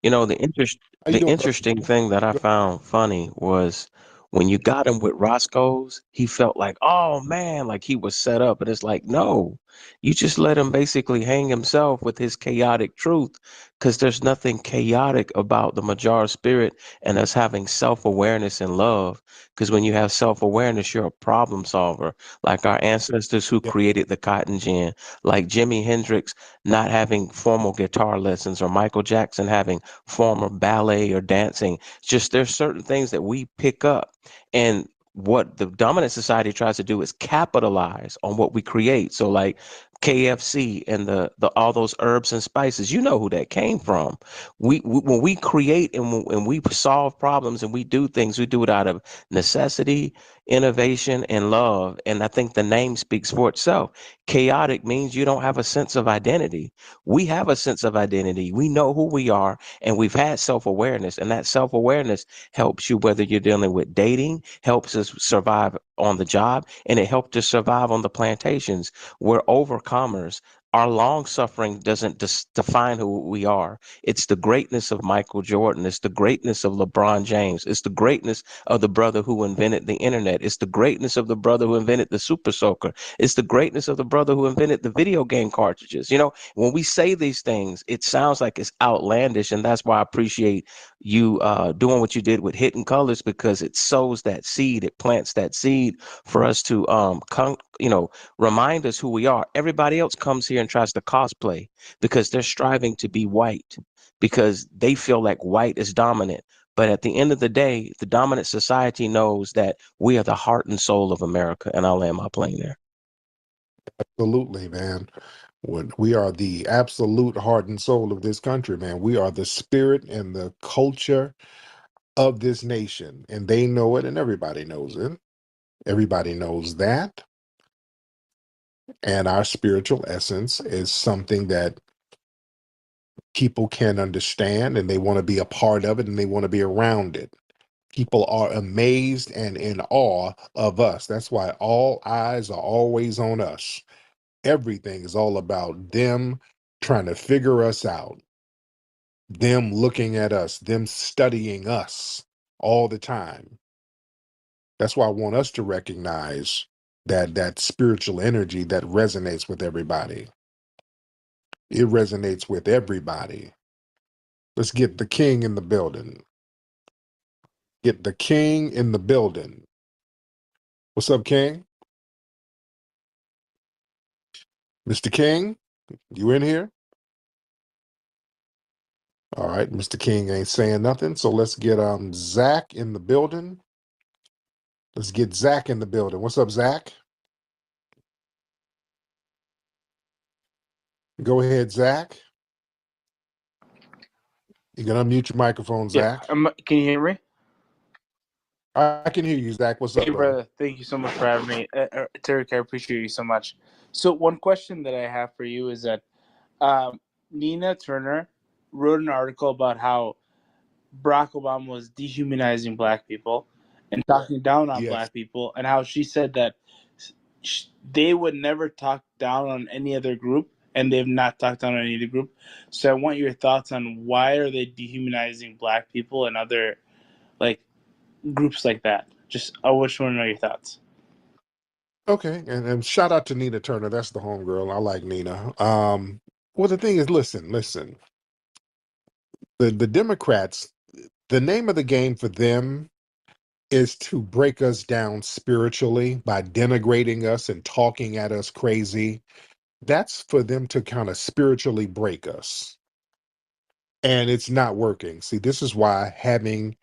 You know, How you the doing, interesting thing that I found funny was when you got him with Roscoe's, he felt like, oh man, like he was set up. And it's like, no, you just let him basically hang himself with his chaotic truth, because there's nothing chaotic about the Majar spirit and us having self-awareness and love. Because when you have self-awareness, you're a problem solver, like our ancestors who created the cotton gin, like Jimi Hendrix not having formal guitar lessons, or Michael Jackson having formal ballet or dancing. Just there's certain things that we pick up, and what the dominant society tries to do is capitalize on what we create. So like KFC and the all those herbs and spices, you know who that came from. We when we create and we solve problems and we do things, we do it out of necessity, innovation, and love. And I think the name speaks for itself. Chaotic means you don't have a sense of identity. We have a sense of identity. We know who we are, and we've had self-awareness, and that self-awareness helps you whether you're dealing with dating, helps us survive on the job, and it helped us survive on the plantations. We're overcomers. Our long suffering doesn't define who we are. It's the greatness of Michael Jordan. It's the greatness of LeBron James. It's the greatness of the brother who invented the internet. It's the greatness of the brother who invented the Super Soaker. It's the greatness of the brother who invented the video game cartridges. You know, when we say these things, it sounds like it's outlandish, and that's why I appreciate you doing what you did with Hidden Colors, because it sows that seed, it plants that seed for us to remind us who we are. Everybody else comes here here and tries to cosplay because they're striving to be white because they feel like white is dominant. But at the end of the day, the dominant society knows that we are the heart and soul of America. And I'll land my plane there. Absolutely, man. When we are the absolute heart and soul of this country, man. We are the spirit and the culture of this nation, and they know it, and everybody knows it. Everybody knows that. And our spiritual essence is something that people can understand, and they want to be a part of it, and they want to be around it. People are amazed and in awe of us. That's why all eyes are always on us. Everything is all about them trying to figure us out, them looking at us, them studying us all the time. That's why I want us to recognize that spiritual energy that resonates with everybody. It resonates with everybody. Let's get the king in the building. Get the king in the building. What's up, King? Mr. King, you in here? All right, Mr. King ain't saying nothing. So let's get Zach in the building. Let's get Zach in the building. What's up, Zach? Go ahead, Zach. You can unmute your microphone, Yeah, Zach. can you hear me? I can hear you, Zach. What's Hey, up, brother? brother. Thank you so much for having me. Tarek, I appreciate you so much. So, one question that I have for you is that Nina Turner wrote an article about how Barack Obama was dehumanizing black people and talking down on Yes. black people, and how she said that they would never talk down on any other group, and they've not talked down on any other group. So, I want your thoughts on why are they dehumanizing black people and other like groups like that. Just I just want to know your thoughts. Okay, and shout out to Nina Turner. That's the homegirl. I like Nina. Well, the thing is, listen. The Democrats, the name of the game for them is to break us down spiritually by denigrating us and talking at us crazy. That's for them to kind of spiritually break us. And it's not working. See, this is why having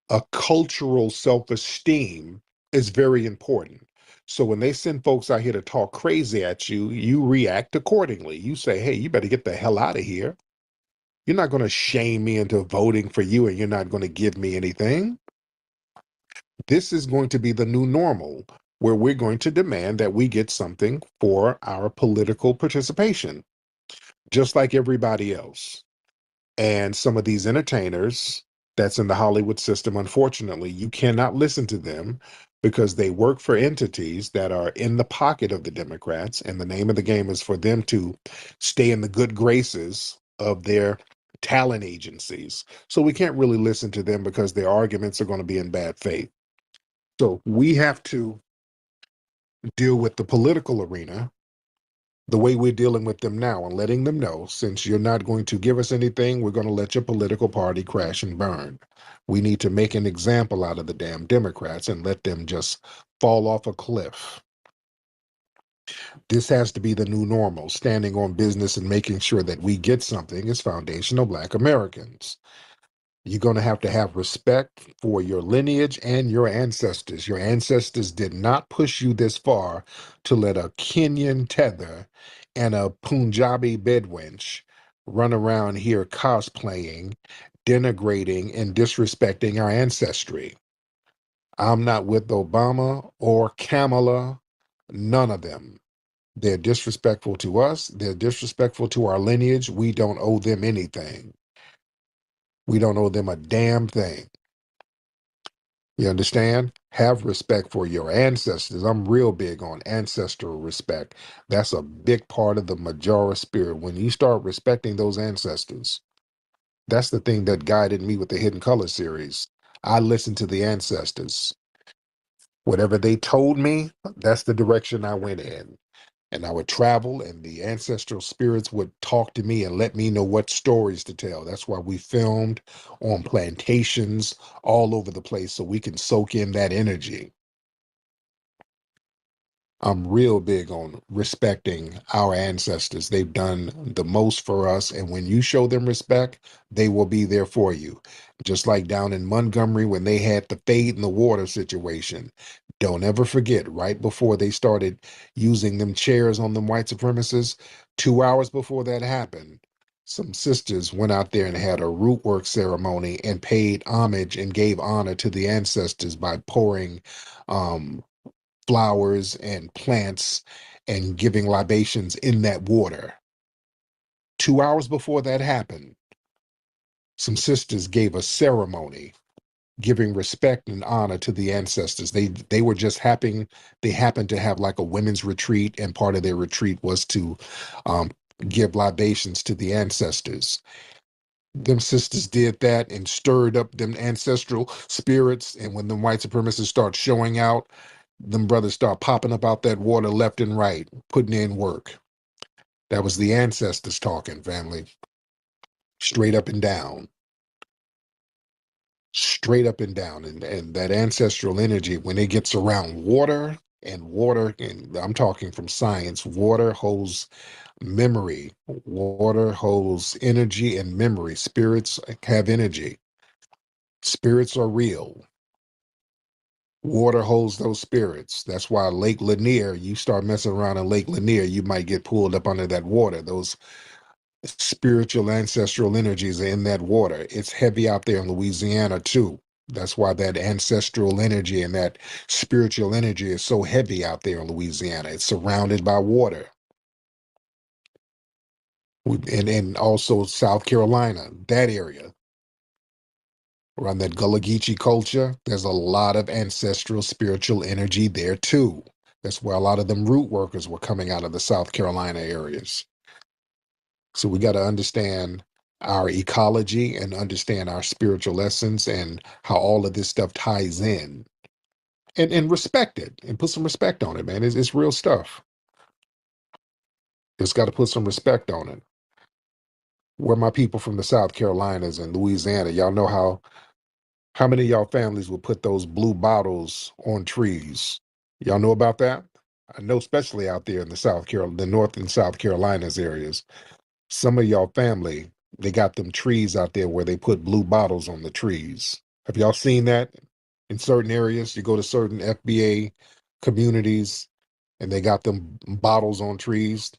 a cultural self-esteem is very important. So when they send folks out here to talk crazy at you, you react accordingly. You say, hey, you better get the hell out of here. You're not going to shame me into voting for you, and you're not going to give me anything. This is going to be the new normal, where we're going to demand that we get something for our political participation, just like everybody else. And some of these entertainers that's in the Hollywood system, unfortunately, you cannot listen to them because they work for entities that are in the pocket of the Democrats. And the name of the game is for them to stay in the good graces of their talent agencies. So we can't really listen to them because their arguments are going to be in bad faith. So we have to deal with the political arena the way we're dealing with them now and letting them know, since you're not going to give us anything, we're going to let your political party crash and burn. We need to make an example out of the damn Democrats and let them just fall off a cliff. This has to be the new normal. Standing on business and making sure that we get something as foundational Black Americans. You're going to have respect for your lineage and your ancestors. Your ancestors did not push you this far to let a Kenyan tether and a Punjabi bedwench run around here cosplaying, denigrating, and disrespecting our ancestry. I'm not with Obama or Kamala, none of them. They're disrespectful to us. They're disrespectful to our lineage. We don't owe them anything. We don't owe them a damn thing. You understand? Have respect for your ancestors. I'm real big on ancestral respect. That's a big part of the Majora spirit. When you start respecting those ancestors, that's the thing that guided me with the Hidden Color series. I listened to the ancestors. Whatever they told me, that's the direction I went in. And I would travel, and the ancestral spirits would talk to me and let me know what stories to tell. That's why we filmed on plantations all over the place so we can soak in that energy. I'm real big on respecting our ancestors. They've done the most for us, and when you show them respect, they will be there for you. Just like down in Montgomery when they had the fade in the water situation. Don't ever forget, right before they started using them chairs on them white supremacists, 2 hours before that happened, some sisters went out there and had a root work ceremony and paid homage and gave honor to the ancestors by pouring um, flowers and plants and giving libations in that water. 2 hours before that happened, some sisters gave a ceremony giving respect and honor to the ancestors. They were just happy. They happened to have like a women's retreat, and part of their retreat was to um, give libations to the ancestors. Them sisters did that and stirred up them ancestral spirits. And when the white supremacists start showing out, them brothers start popping up out that water left and right, putting in work. That was the ancestors talking, family. Straight up and down. Straight up and down. And that ancestral energy, when it gets around water, and I'm talking from science, water holds memory. Water holds energy and memory. Spirits have energy. Spirits are real. Water holds those spirits. That's why Lake Lanier, you start messing around in Lake Lanier, you might get pulled up under that water. Those spiritual ancestral energies are in that water. It's heavy out there in Louisiana too. That's why that ancestral energy and that spiritual energy is so heavy out there in Louisiana. It's surrounded by water. And also South Carolina, that area. Around that Gullah Geechee culture, there's a lot of ancestral spiritual energy there too. That's where a lot of them root workers were coming out of the South Carolina areas. So we got to understand our ecology and understand our spiritual essence and how all of this stuff ties in, and respect it and put some respect on it, man. It's real stuff. Just got to put some respect on it. Where my people from the South Carolinas and Louisiana, y'all know how many of y'all families will put those blue bottles on trees? Y'all know about that? I know, especially out there in the North and South Carolinas areas. Some of y'all family, they got them trees out there where they put blue bottles on the trees. Have y'all seen that in certain areas? You go to certain FBA communities and they got them bottles on trees.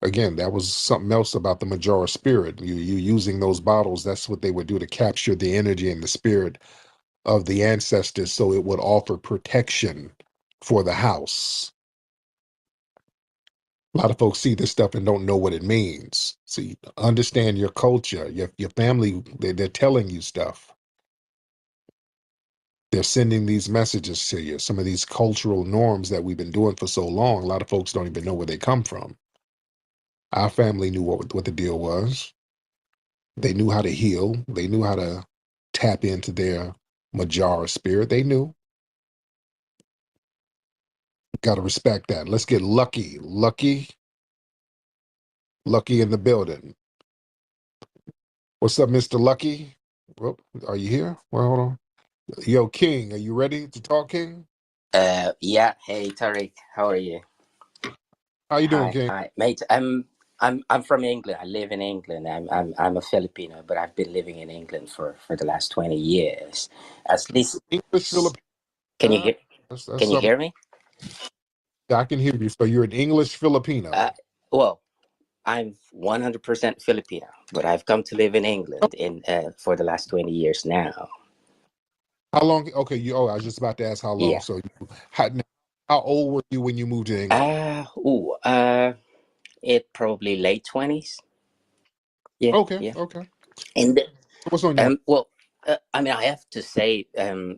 Again, that was something else about the Majora spirit. You using those bottles, that's what they would do to capture the energy and the spirit of the ancestors so it would offer protection for the house. A lot of folks see this stuff and don't know what it means. See, understand your culture, your family, they're telling you stuff. They're sending these messages to you. Some of these cultural norms that we've been doing for so long, a lot of folks don't even know where they come from. Our family knew what the deal was. They knew how to heal. They knew how to tap into their Majara spirit. They knew. Got to respect that. Let's get lucky. Lucky in the building. What's up, Mr. Lucky? Well, are you here? Well, hold on. Yo, King, are you ready to talk, King? Yeah. Hey, Tariq, how are you? How you doing, Hi, King? hi, mate. I'm from England. I live in England. I'm a Filipino, but I've been living in England for the last 20 years. At least, English Filipino. can you hear? That's Can you something. hear me? I can hear you. So you're an English Uh, Filipino. well, I'm 100% Filipino, but I've come to live in England in for the last 20 years now. How long? Okay, I was just about to ask how long. Yeah. So, how old were you when you moved to England? It probably late 20s. Yeah, Okay, yeah. okay. And What's on your? well, I mean, I have to say,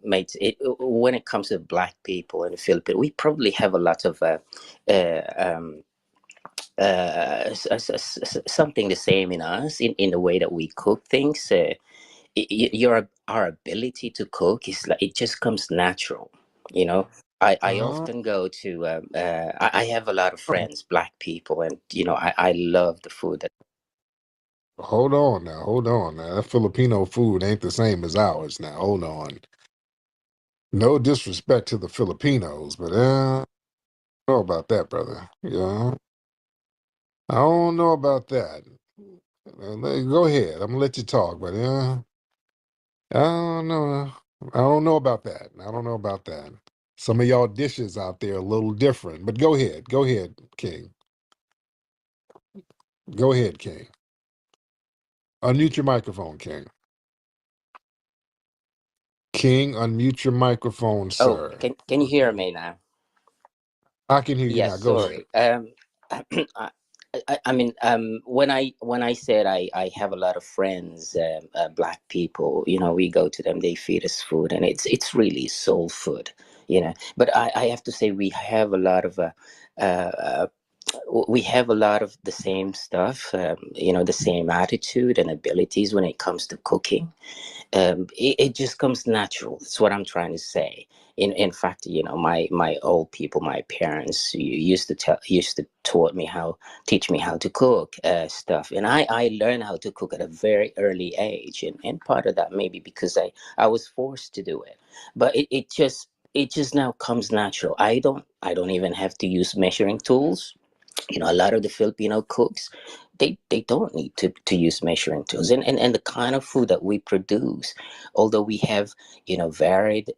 mate, when it comes to Black people in the Philippines, we probably have a lot of something the same in us in the way that we cook things. Our ability to cook is like it just comes natural, you know. I often go to I have a lot of friends, Black people, and I love the food that. Hold on now. Hold on now. That Filipino food ain't the same as ours. Now, hold on. No disrespect to the Filipinos, but Know about that, brother. Yeah, I don't know about that. Go ahead. I'm gonna let you talk, but I don't know. I don't know about that. I don't know about that. Some of y'all dishes out there are a little different, but go ahead. Go ahead, King. Go ahead, King. Unmute your microphone, King. King, unmute your microphone, Oh, sir. can you hear me now? I can hear you Yes, now. Go ahead. sorry. I, when I said I have a lot of friends, black people, we go to them, they feed us food, and it's really soul food, But I have to say we have a lot of uh, we have a lot of the same stuff, the same attitude and abilities when it comes to cooking. It just comes natural. That's what I'm trying to say. In fact, my old people, my parents used to taught me how teach me how to cook stuff, and I learned how to cook at a very early age, and part of that maybe because I was forced to do it, but it just now comes natural. I don't even have to use measuring tools. A lot of the Filipino cooks, they don't need to use measuring tools, and the kind of food that we produce, although we have varied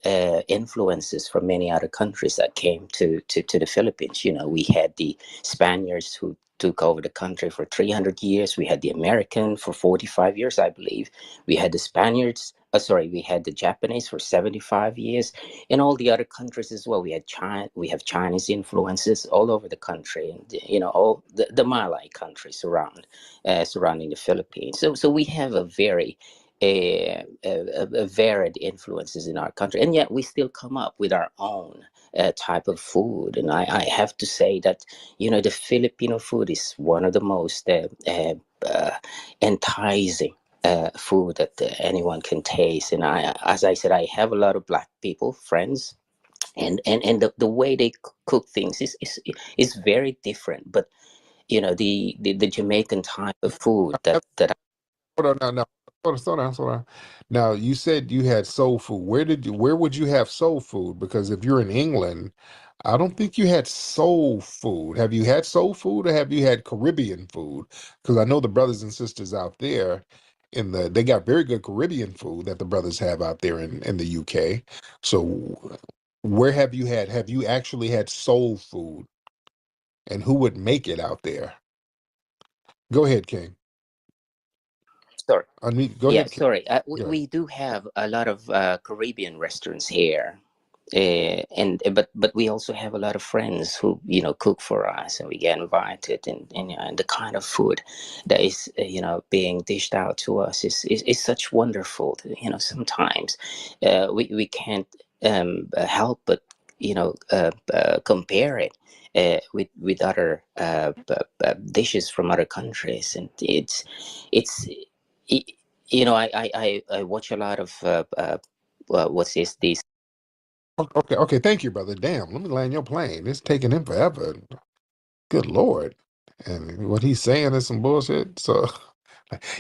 influences from many other countries that came to the Philippines. We had the Spaniards who took over the country for 300 years. We had the American for 45 years, I believe. We had the Spaniards, sorry, we had the Japanese for 75 years. In all the other countries as well, we have Chinese influences all over the country, and all the Malay countries surrounding the Philippines. So we have a very a varied influences in our country, and yet we still come up with our own type of food. And I have to say that the Filipino food is one of the most enticing food that anyone can taste. And as I said, I have a lot of black people friends, and the way they cook things is very different. But the Jamaican type of food that Hold on, now, hold on. Now, you said you had soul food. Where would you have soul food? Because if you're in England, I don't think you had soul food. Have you had soul food or have you had Caribbean food? Because I know the brothers and sisters out there they got very good Caribbean food that the brothers have out there in the UK. So where have you actually had soul food and who would make it out there? Go ahead, King. sorry. Go Yeah, ahead, King. sorry. We, Go ahead. we do have a lot of Caribbean restaurants here, but we also have a lot of friends who cook for us, and we get invited, and the kind of food that is being dished out to us is such wonderful. Sometimes we can't help but compare it. With other dishes from other countries, and it's y- I watch a lot of what's these. Okay, okay, thank you, brother. Damn, let me land your plane. It's taking him forever. Good Lord. And what he's saying is some bullshit. So,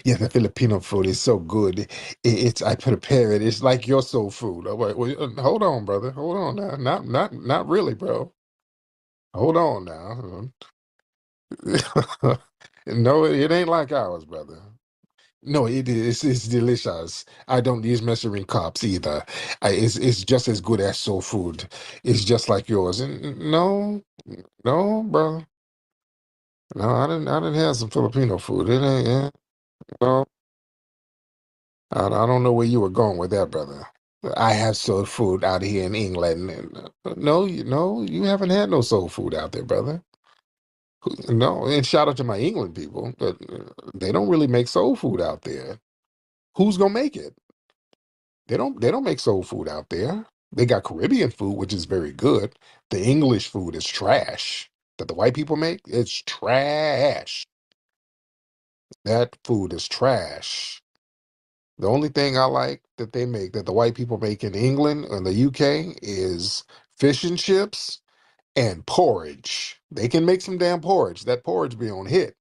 yeah, the Filipino food is so good. It's I prepare it. It's like your soul food. Oh, wait, hold on, brother. Hold on now. Not really, bro. Hold on now. No, it ain't like ours, brother. No, it is. It's delicious. I don't use measuring cups either. It's just as good as soul food. It's just like yours. No, no, bro. No, I didn't have some Filipino food. It ain't. No, I don't know where you were going with that, brother. I have soul food out here in England. No, no, you haven't had no soul food out there, brother. No, and shout out to my England people, but they don't really make soul food out there. Who's gonna make it? They don't make soul food out there. They got Caribbean food, which is very good. The English food is trash. That the white people make, it's trash. That food is trash. The only thing I like that they make, that the white people make in England and the UK, is fish and chips and porridge. They can make some damn porridge. That porridge be on hit.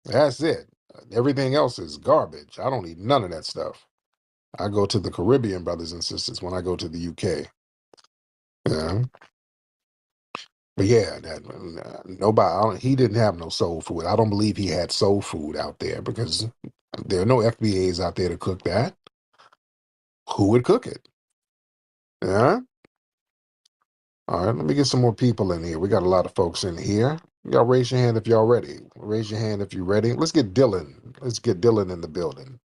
That's it. Everything else is garbage. I don't eat none of that stuff. I go to the Caribbean brothers and sisters when I go to the UK. Yeah. But yeah, that nobody. He didn't have no soul food. I don't believe he had soul food out there because there are no FBAs out there to cook that. Who would cook it? Yeah. All right. Let me get some more people in here. We got a lot of folks in here. Y'all raise your hand if y'all ready. Raise your hand if you're ready. Let's get Dylan. Let's get Dylan in the building.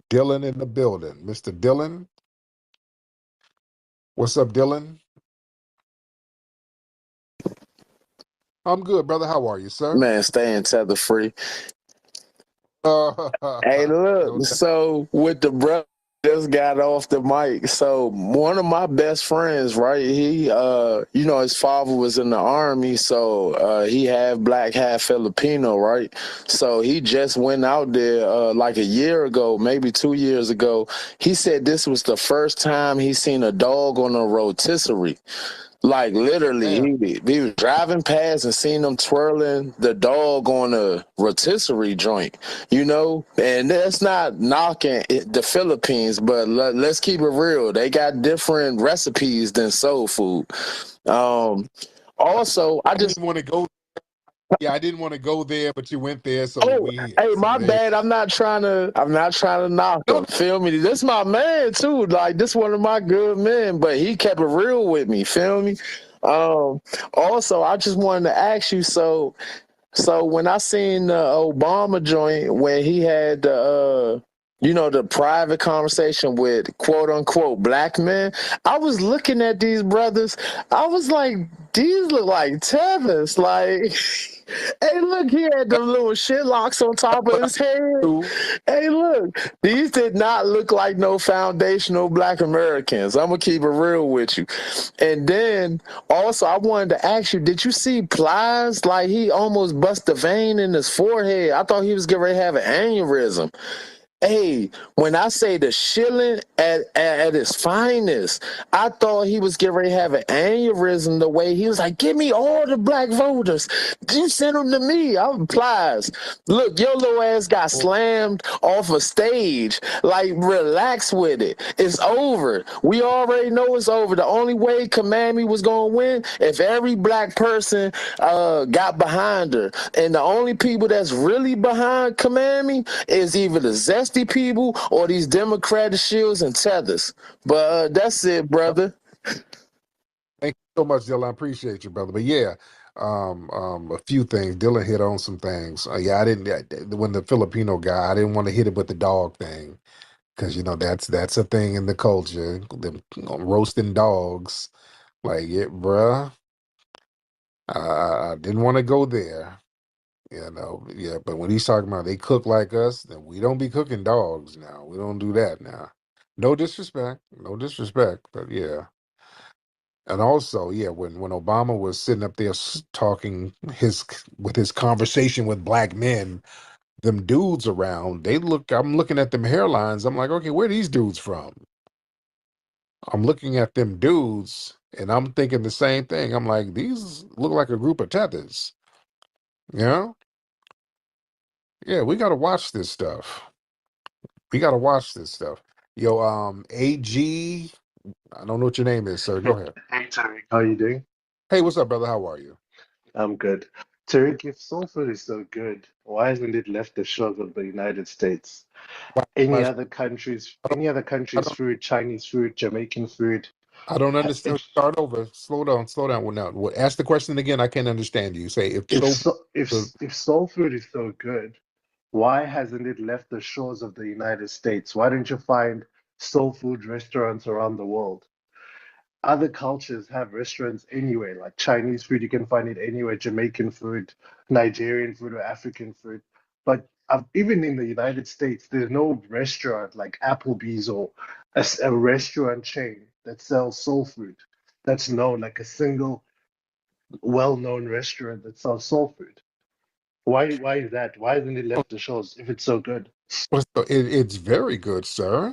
Dylan in the building. Mr. Dylan. What's up, Dylan? I'm good, brother. How are you, sir? Man, staying tether free. No Hey, look, doubt. so with the brother just got off the mic. So one of my best friends, right? He his father was in the army, so he half black, half Filipino, right? So he just went out there like a year ago, maybe 2 years ago. He said this was the first time he seen a dog on a rotisserie. Like literally, he was driving past and seen them twirling the dog on a rotisserie joint, and that's not knocking the Philippines, but let's keep it real. They got different recipes than soul food. Also, I didn't want to go. Yeah, I didn't want to go there, but you went there, so Oh, we here. hey, So my there. bad. I'm not trying to knock No, him. Feel me? This my man too. Like this one of my good men, but he kept it real with me. Feel me? Also, I just wanted to ask you. So when I seen the Obama joint when he had the private conversation with quote unquote black men, I was looking at these brothers. I was like, these look like Tethers. Like, hey, look, he had them little shit locks on top of his head. Hey, look, these did not look like no foundational black Americans. I'm gonna keep it real with you. And then also, I wanted to ask you, did you see Plies? Like he almost bust a vein in his forehead. I thought he was getting ready to have an aneurysm. Hey, when I say the shilling at its finest, I thought he was getting ready to have an aneurysm the way he was like, give me all the black voters. You send them to me. I replies. Look, your little ass got slammed off a stage. Like, relax with it. It's over. We already know it's over. The only way Kamami was going to win if every black person got behind her. And the only people that's really behind Kamami is either the Zesty people or these Democratic shields and tethers. But that's it, brother. thank you so much, Dylan. I appreciate you, brother. But yeah, a few things. Dylan hit on some things. Yeah, I didn't. When the Filipino guy, I didn't want to hit it with the dog thing because that's a thing in the culture. Them roasting dogs, like yeah, bruh. I didn't want to go there. Yeah, but when he's talking about they cook like us, then we don't be cooking dogs now. We don't do that now. No disrespect, but yeah. And also, yeah, when Obama was sitting up there talking with his conversation with black men, them dudes around, I'm looking at them hairlines. I'm like, okay, where are these dudes from? I'm looking at them dudes, and I'm thinking the same thing. I'm like, these look like a group of tethers. You know? Yeah, we got to watch this stuff. We got to watch this stuff. Yo, AG, I don't know what your name is, sir. Go ahead. Hey Tariq, how you doing? Hey, what's up, brother? How are you? I'm good. Tariq, if soul food is so good, why hasn't it left the shores of the United States? Why- Any other countries' food, Chinese food, Jamaican food. I don't understand. If Start over. Slow down. Slow down. Well, now, ask the question again. I can't understand you. Say if if so. so, if soul food is so good, why hasn't it left the shores of the United States? Why don't you find soul food restaurants around the world? Other cultures have restaurants anyway, like Chinese food, you can find it anywhere, Jamaican food, Nigerian food, or African food. But even in the United States, there's no restaurant like Applebee's or a restaurant chain that sells soul food that's known, like a single well-known restaurant that sells soul food. Why is that? Why hasn't it left the shores if it's so good? It's very good, sir.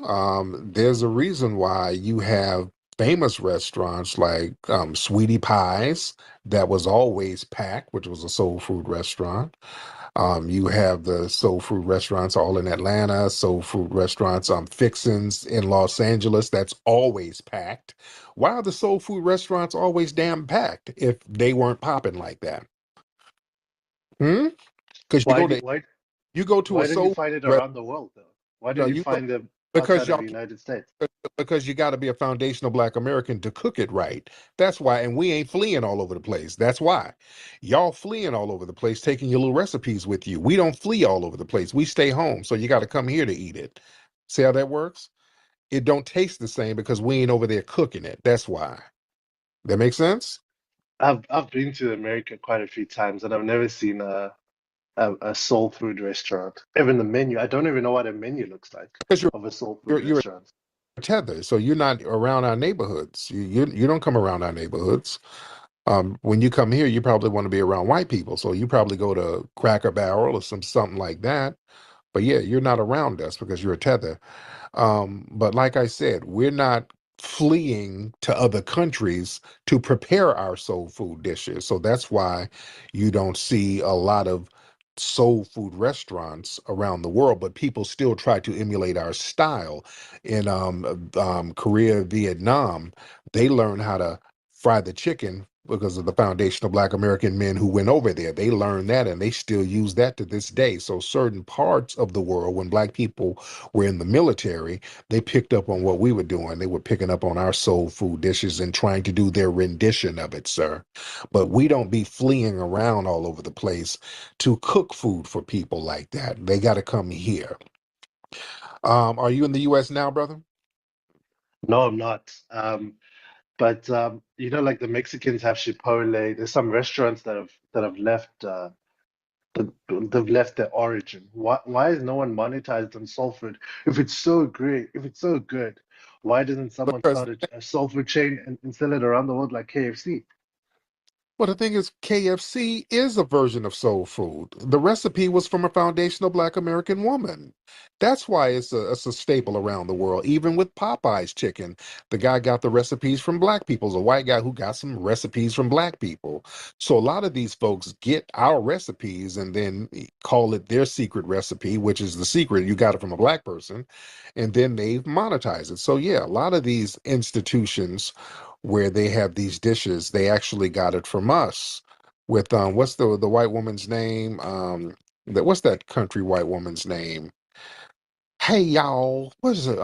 There's a reason why you have famous restaurants like Sweetie Pies, that was always packed, which was a soul food restaurant. You have the soul food restaurants all in Atlanta, soul food restaurants, Fixins in Los Angeles, that's always packed. Why are the soul food restaurants always damn packed if they weren't popping like that? Hmm? Because Why do why you go to a why don't you soul find it food around the world though? Why don't restaurant, you you go find them because outside of the y'all United States? because you got to be a foundational Black American to cook it right. That's why, and we ain't fleeing all over the place. That's why y'all fleeing all over the place, taking your little recipes with you. We don't flee all over the place. We stay home. So you got to come here to eat it. See how that works? It don't taste the same because we ain't over there cooking it. That's why. That makes sense? I've been to America quite a few times and I've never seen a soul food restaurant. Even the menu, I don't even know what a menu looks like Because of a soul food you're restaurant. a tether, so you're not around our neighborhoods. You don't come around our neighborhoods. When you come here, you probably want to be around white people, so you probably go to Cracker Barrel or something like that. But yeah, you're not around us because you're a tether. But like I said, we're not fleeing to other countries to prepare our soul food dishes. So that's why you don't see a lot of soul food restaurants around the world, but people still try to emulate our style. In Korea, Vietnam, they learn how to fry the chicken because of the foundation of Black American men who went over there. They learned that and they still use that to this day. So certain parts of the world, when Black people were in the military, they picked up on what we were doing. They were picking up on our soul food dishes and trying to do their rendition of it, sir. But we don't be fleeing around all over the place to cook food for people like that. They got to come here. Are you in the U.S. now, brother? No, I'm not. But you know, like the Mexicans have Chipotle. There's some restaurants that have left they've left their origin. Why is no one monetized on soul food? If it's so great, if it's so good, why doesn't someone Because start a soul food chain and sell it around the world like KFC? well, the thing is, KFC is a version of soul food. The recipe was from a foundational Black American woman. That's why it's a staple around the world. Even with Popeye's chicken, the guy got the recipes from Black people. It's a white guy who got some recipes from Black people. So a lot of these folks get our recipes and then call it their secret recipe, which is the secret. You got it from a Black person, and then they monetize it. So yeah, a lot of these institutions where they have these dishes, they actually got it from us. With what's the white woman's name? What's that country white woman's name? Hey y'all, what is it?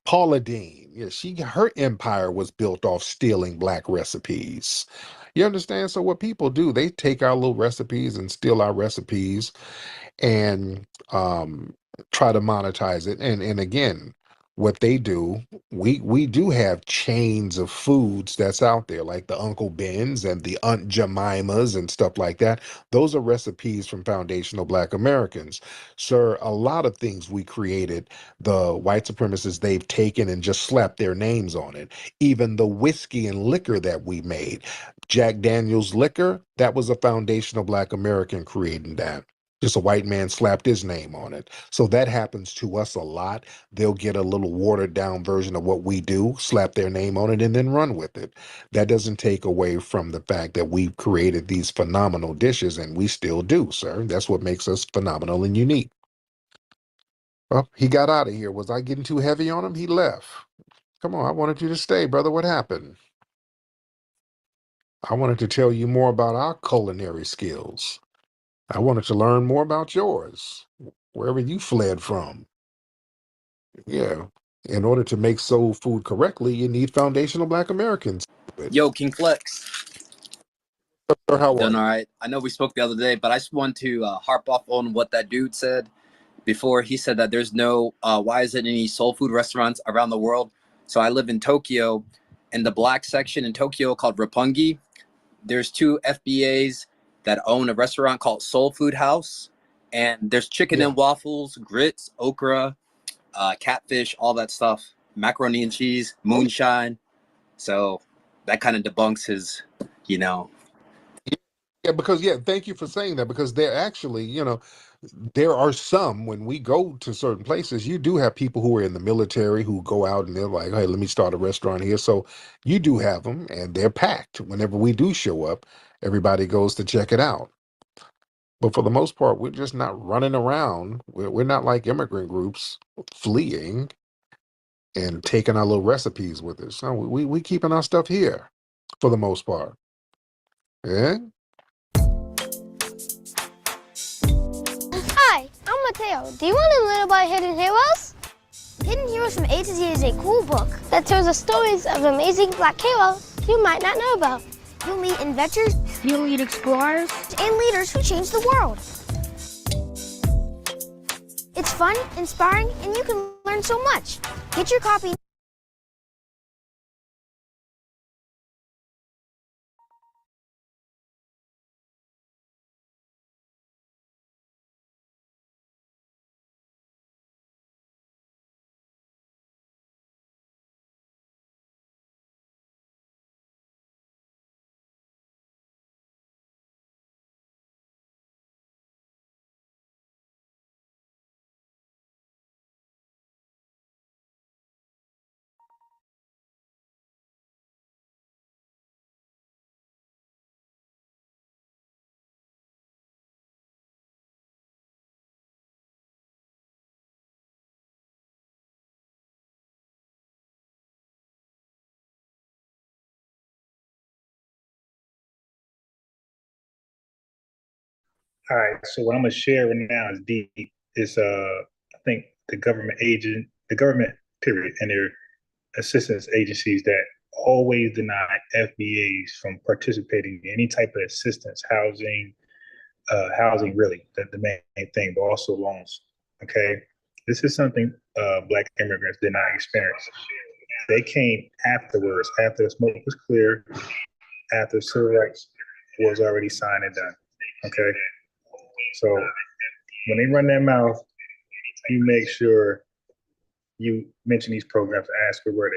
Paula Deen. Yeah, her empire was built off stealing Black recipes. You understand? So what people do, they take our little recipes and steal our recipes and try to monetize it. And again, what they do, we do have chains of foods that's out there, like the Uncle Ben's and the Aunt Jemimas and stuff like that. Those are recipes from foundational Black Americans. Sir, a lot of things we created, the white supremacists, they've taken and just slapped their names on it. Even the whiskey and liquor that we made, Jack Daniel's liquor, that was a foundational Black American creating that. Just a white man slapped his name on it. So that happens to us a lot. They'll get a little watered down version of what we do, slap their name on it, and then run with it. That doesn't take away from the fact that we've created these phenomenal dishes, and we still do, sir. That's what makes us phenomenal and unique. Well, he got out of here. Was I getting too heavy on him? He left. Come on, I wanted you to stay, brother. What happened? I wanted to tell you more about our culinary skills. I wanted to learn more about yours, wherever you fled from. Yeah. In order to make soul food correctly, you need foundational Black Americans. Yo, King Flex. Sir, how are Doing you? all right. I know we spoke the other day, but I just want to harp off on what that dude said before. He said that there's no, why isn't any soul food restaurants around the world? So I live in Tokyo, in the Black section in Tokyo called Roppongi. There's two FBAs that own a restaurant called Soul Food House. And there's chicken and waffles, grits, okra, catfish, all that stuff, macaroni and cheese, moonshine. So that kind of debunks his, you know. Yeah, because thank you for saying that because they're actually, there are some when we go to certain places, you do have people who are in the military who go out and they're like, hey, let me start a restaurant here. So you do have them and they're packed. Whenever we do show up, everybody goes to check it out. But for the most part, we're just not running around. We're not like immigrant groups fleeing and taking our little recipes with us. No, we keeping our stuff here for the most part. Yeah. Hi, I'm Mateo. Do you want to learn about Hidden Heroes? Hidden Heroes from A to Z is a cool book that tells the stories of amazing black heroes you might not know about. You'll meet inventors, you'll meet explorers, and leaders who change the world. It's fun, inspiring, and you can learn so much. Get your copy. All right, so what I'm gonna share right now is deep. Is I think the government period, and their assistance agencies that always deny FBAs from participating in any type of assistance, housing really the main thing, but also loans. Okay, this is something Black immigrants did not experience. They came afterwards, after the smoke was clear, after civil rights was already signed and done. Okay, so when they run their mouth, you make sure you mention these programs and ask where were they.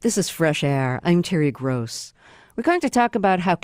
This is Fresh Air. I'm Terry Gross. We're going to talk about how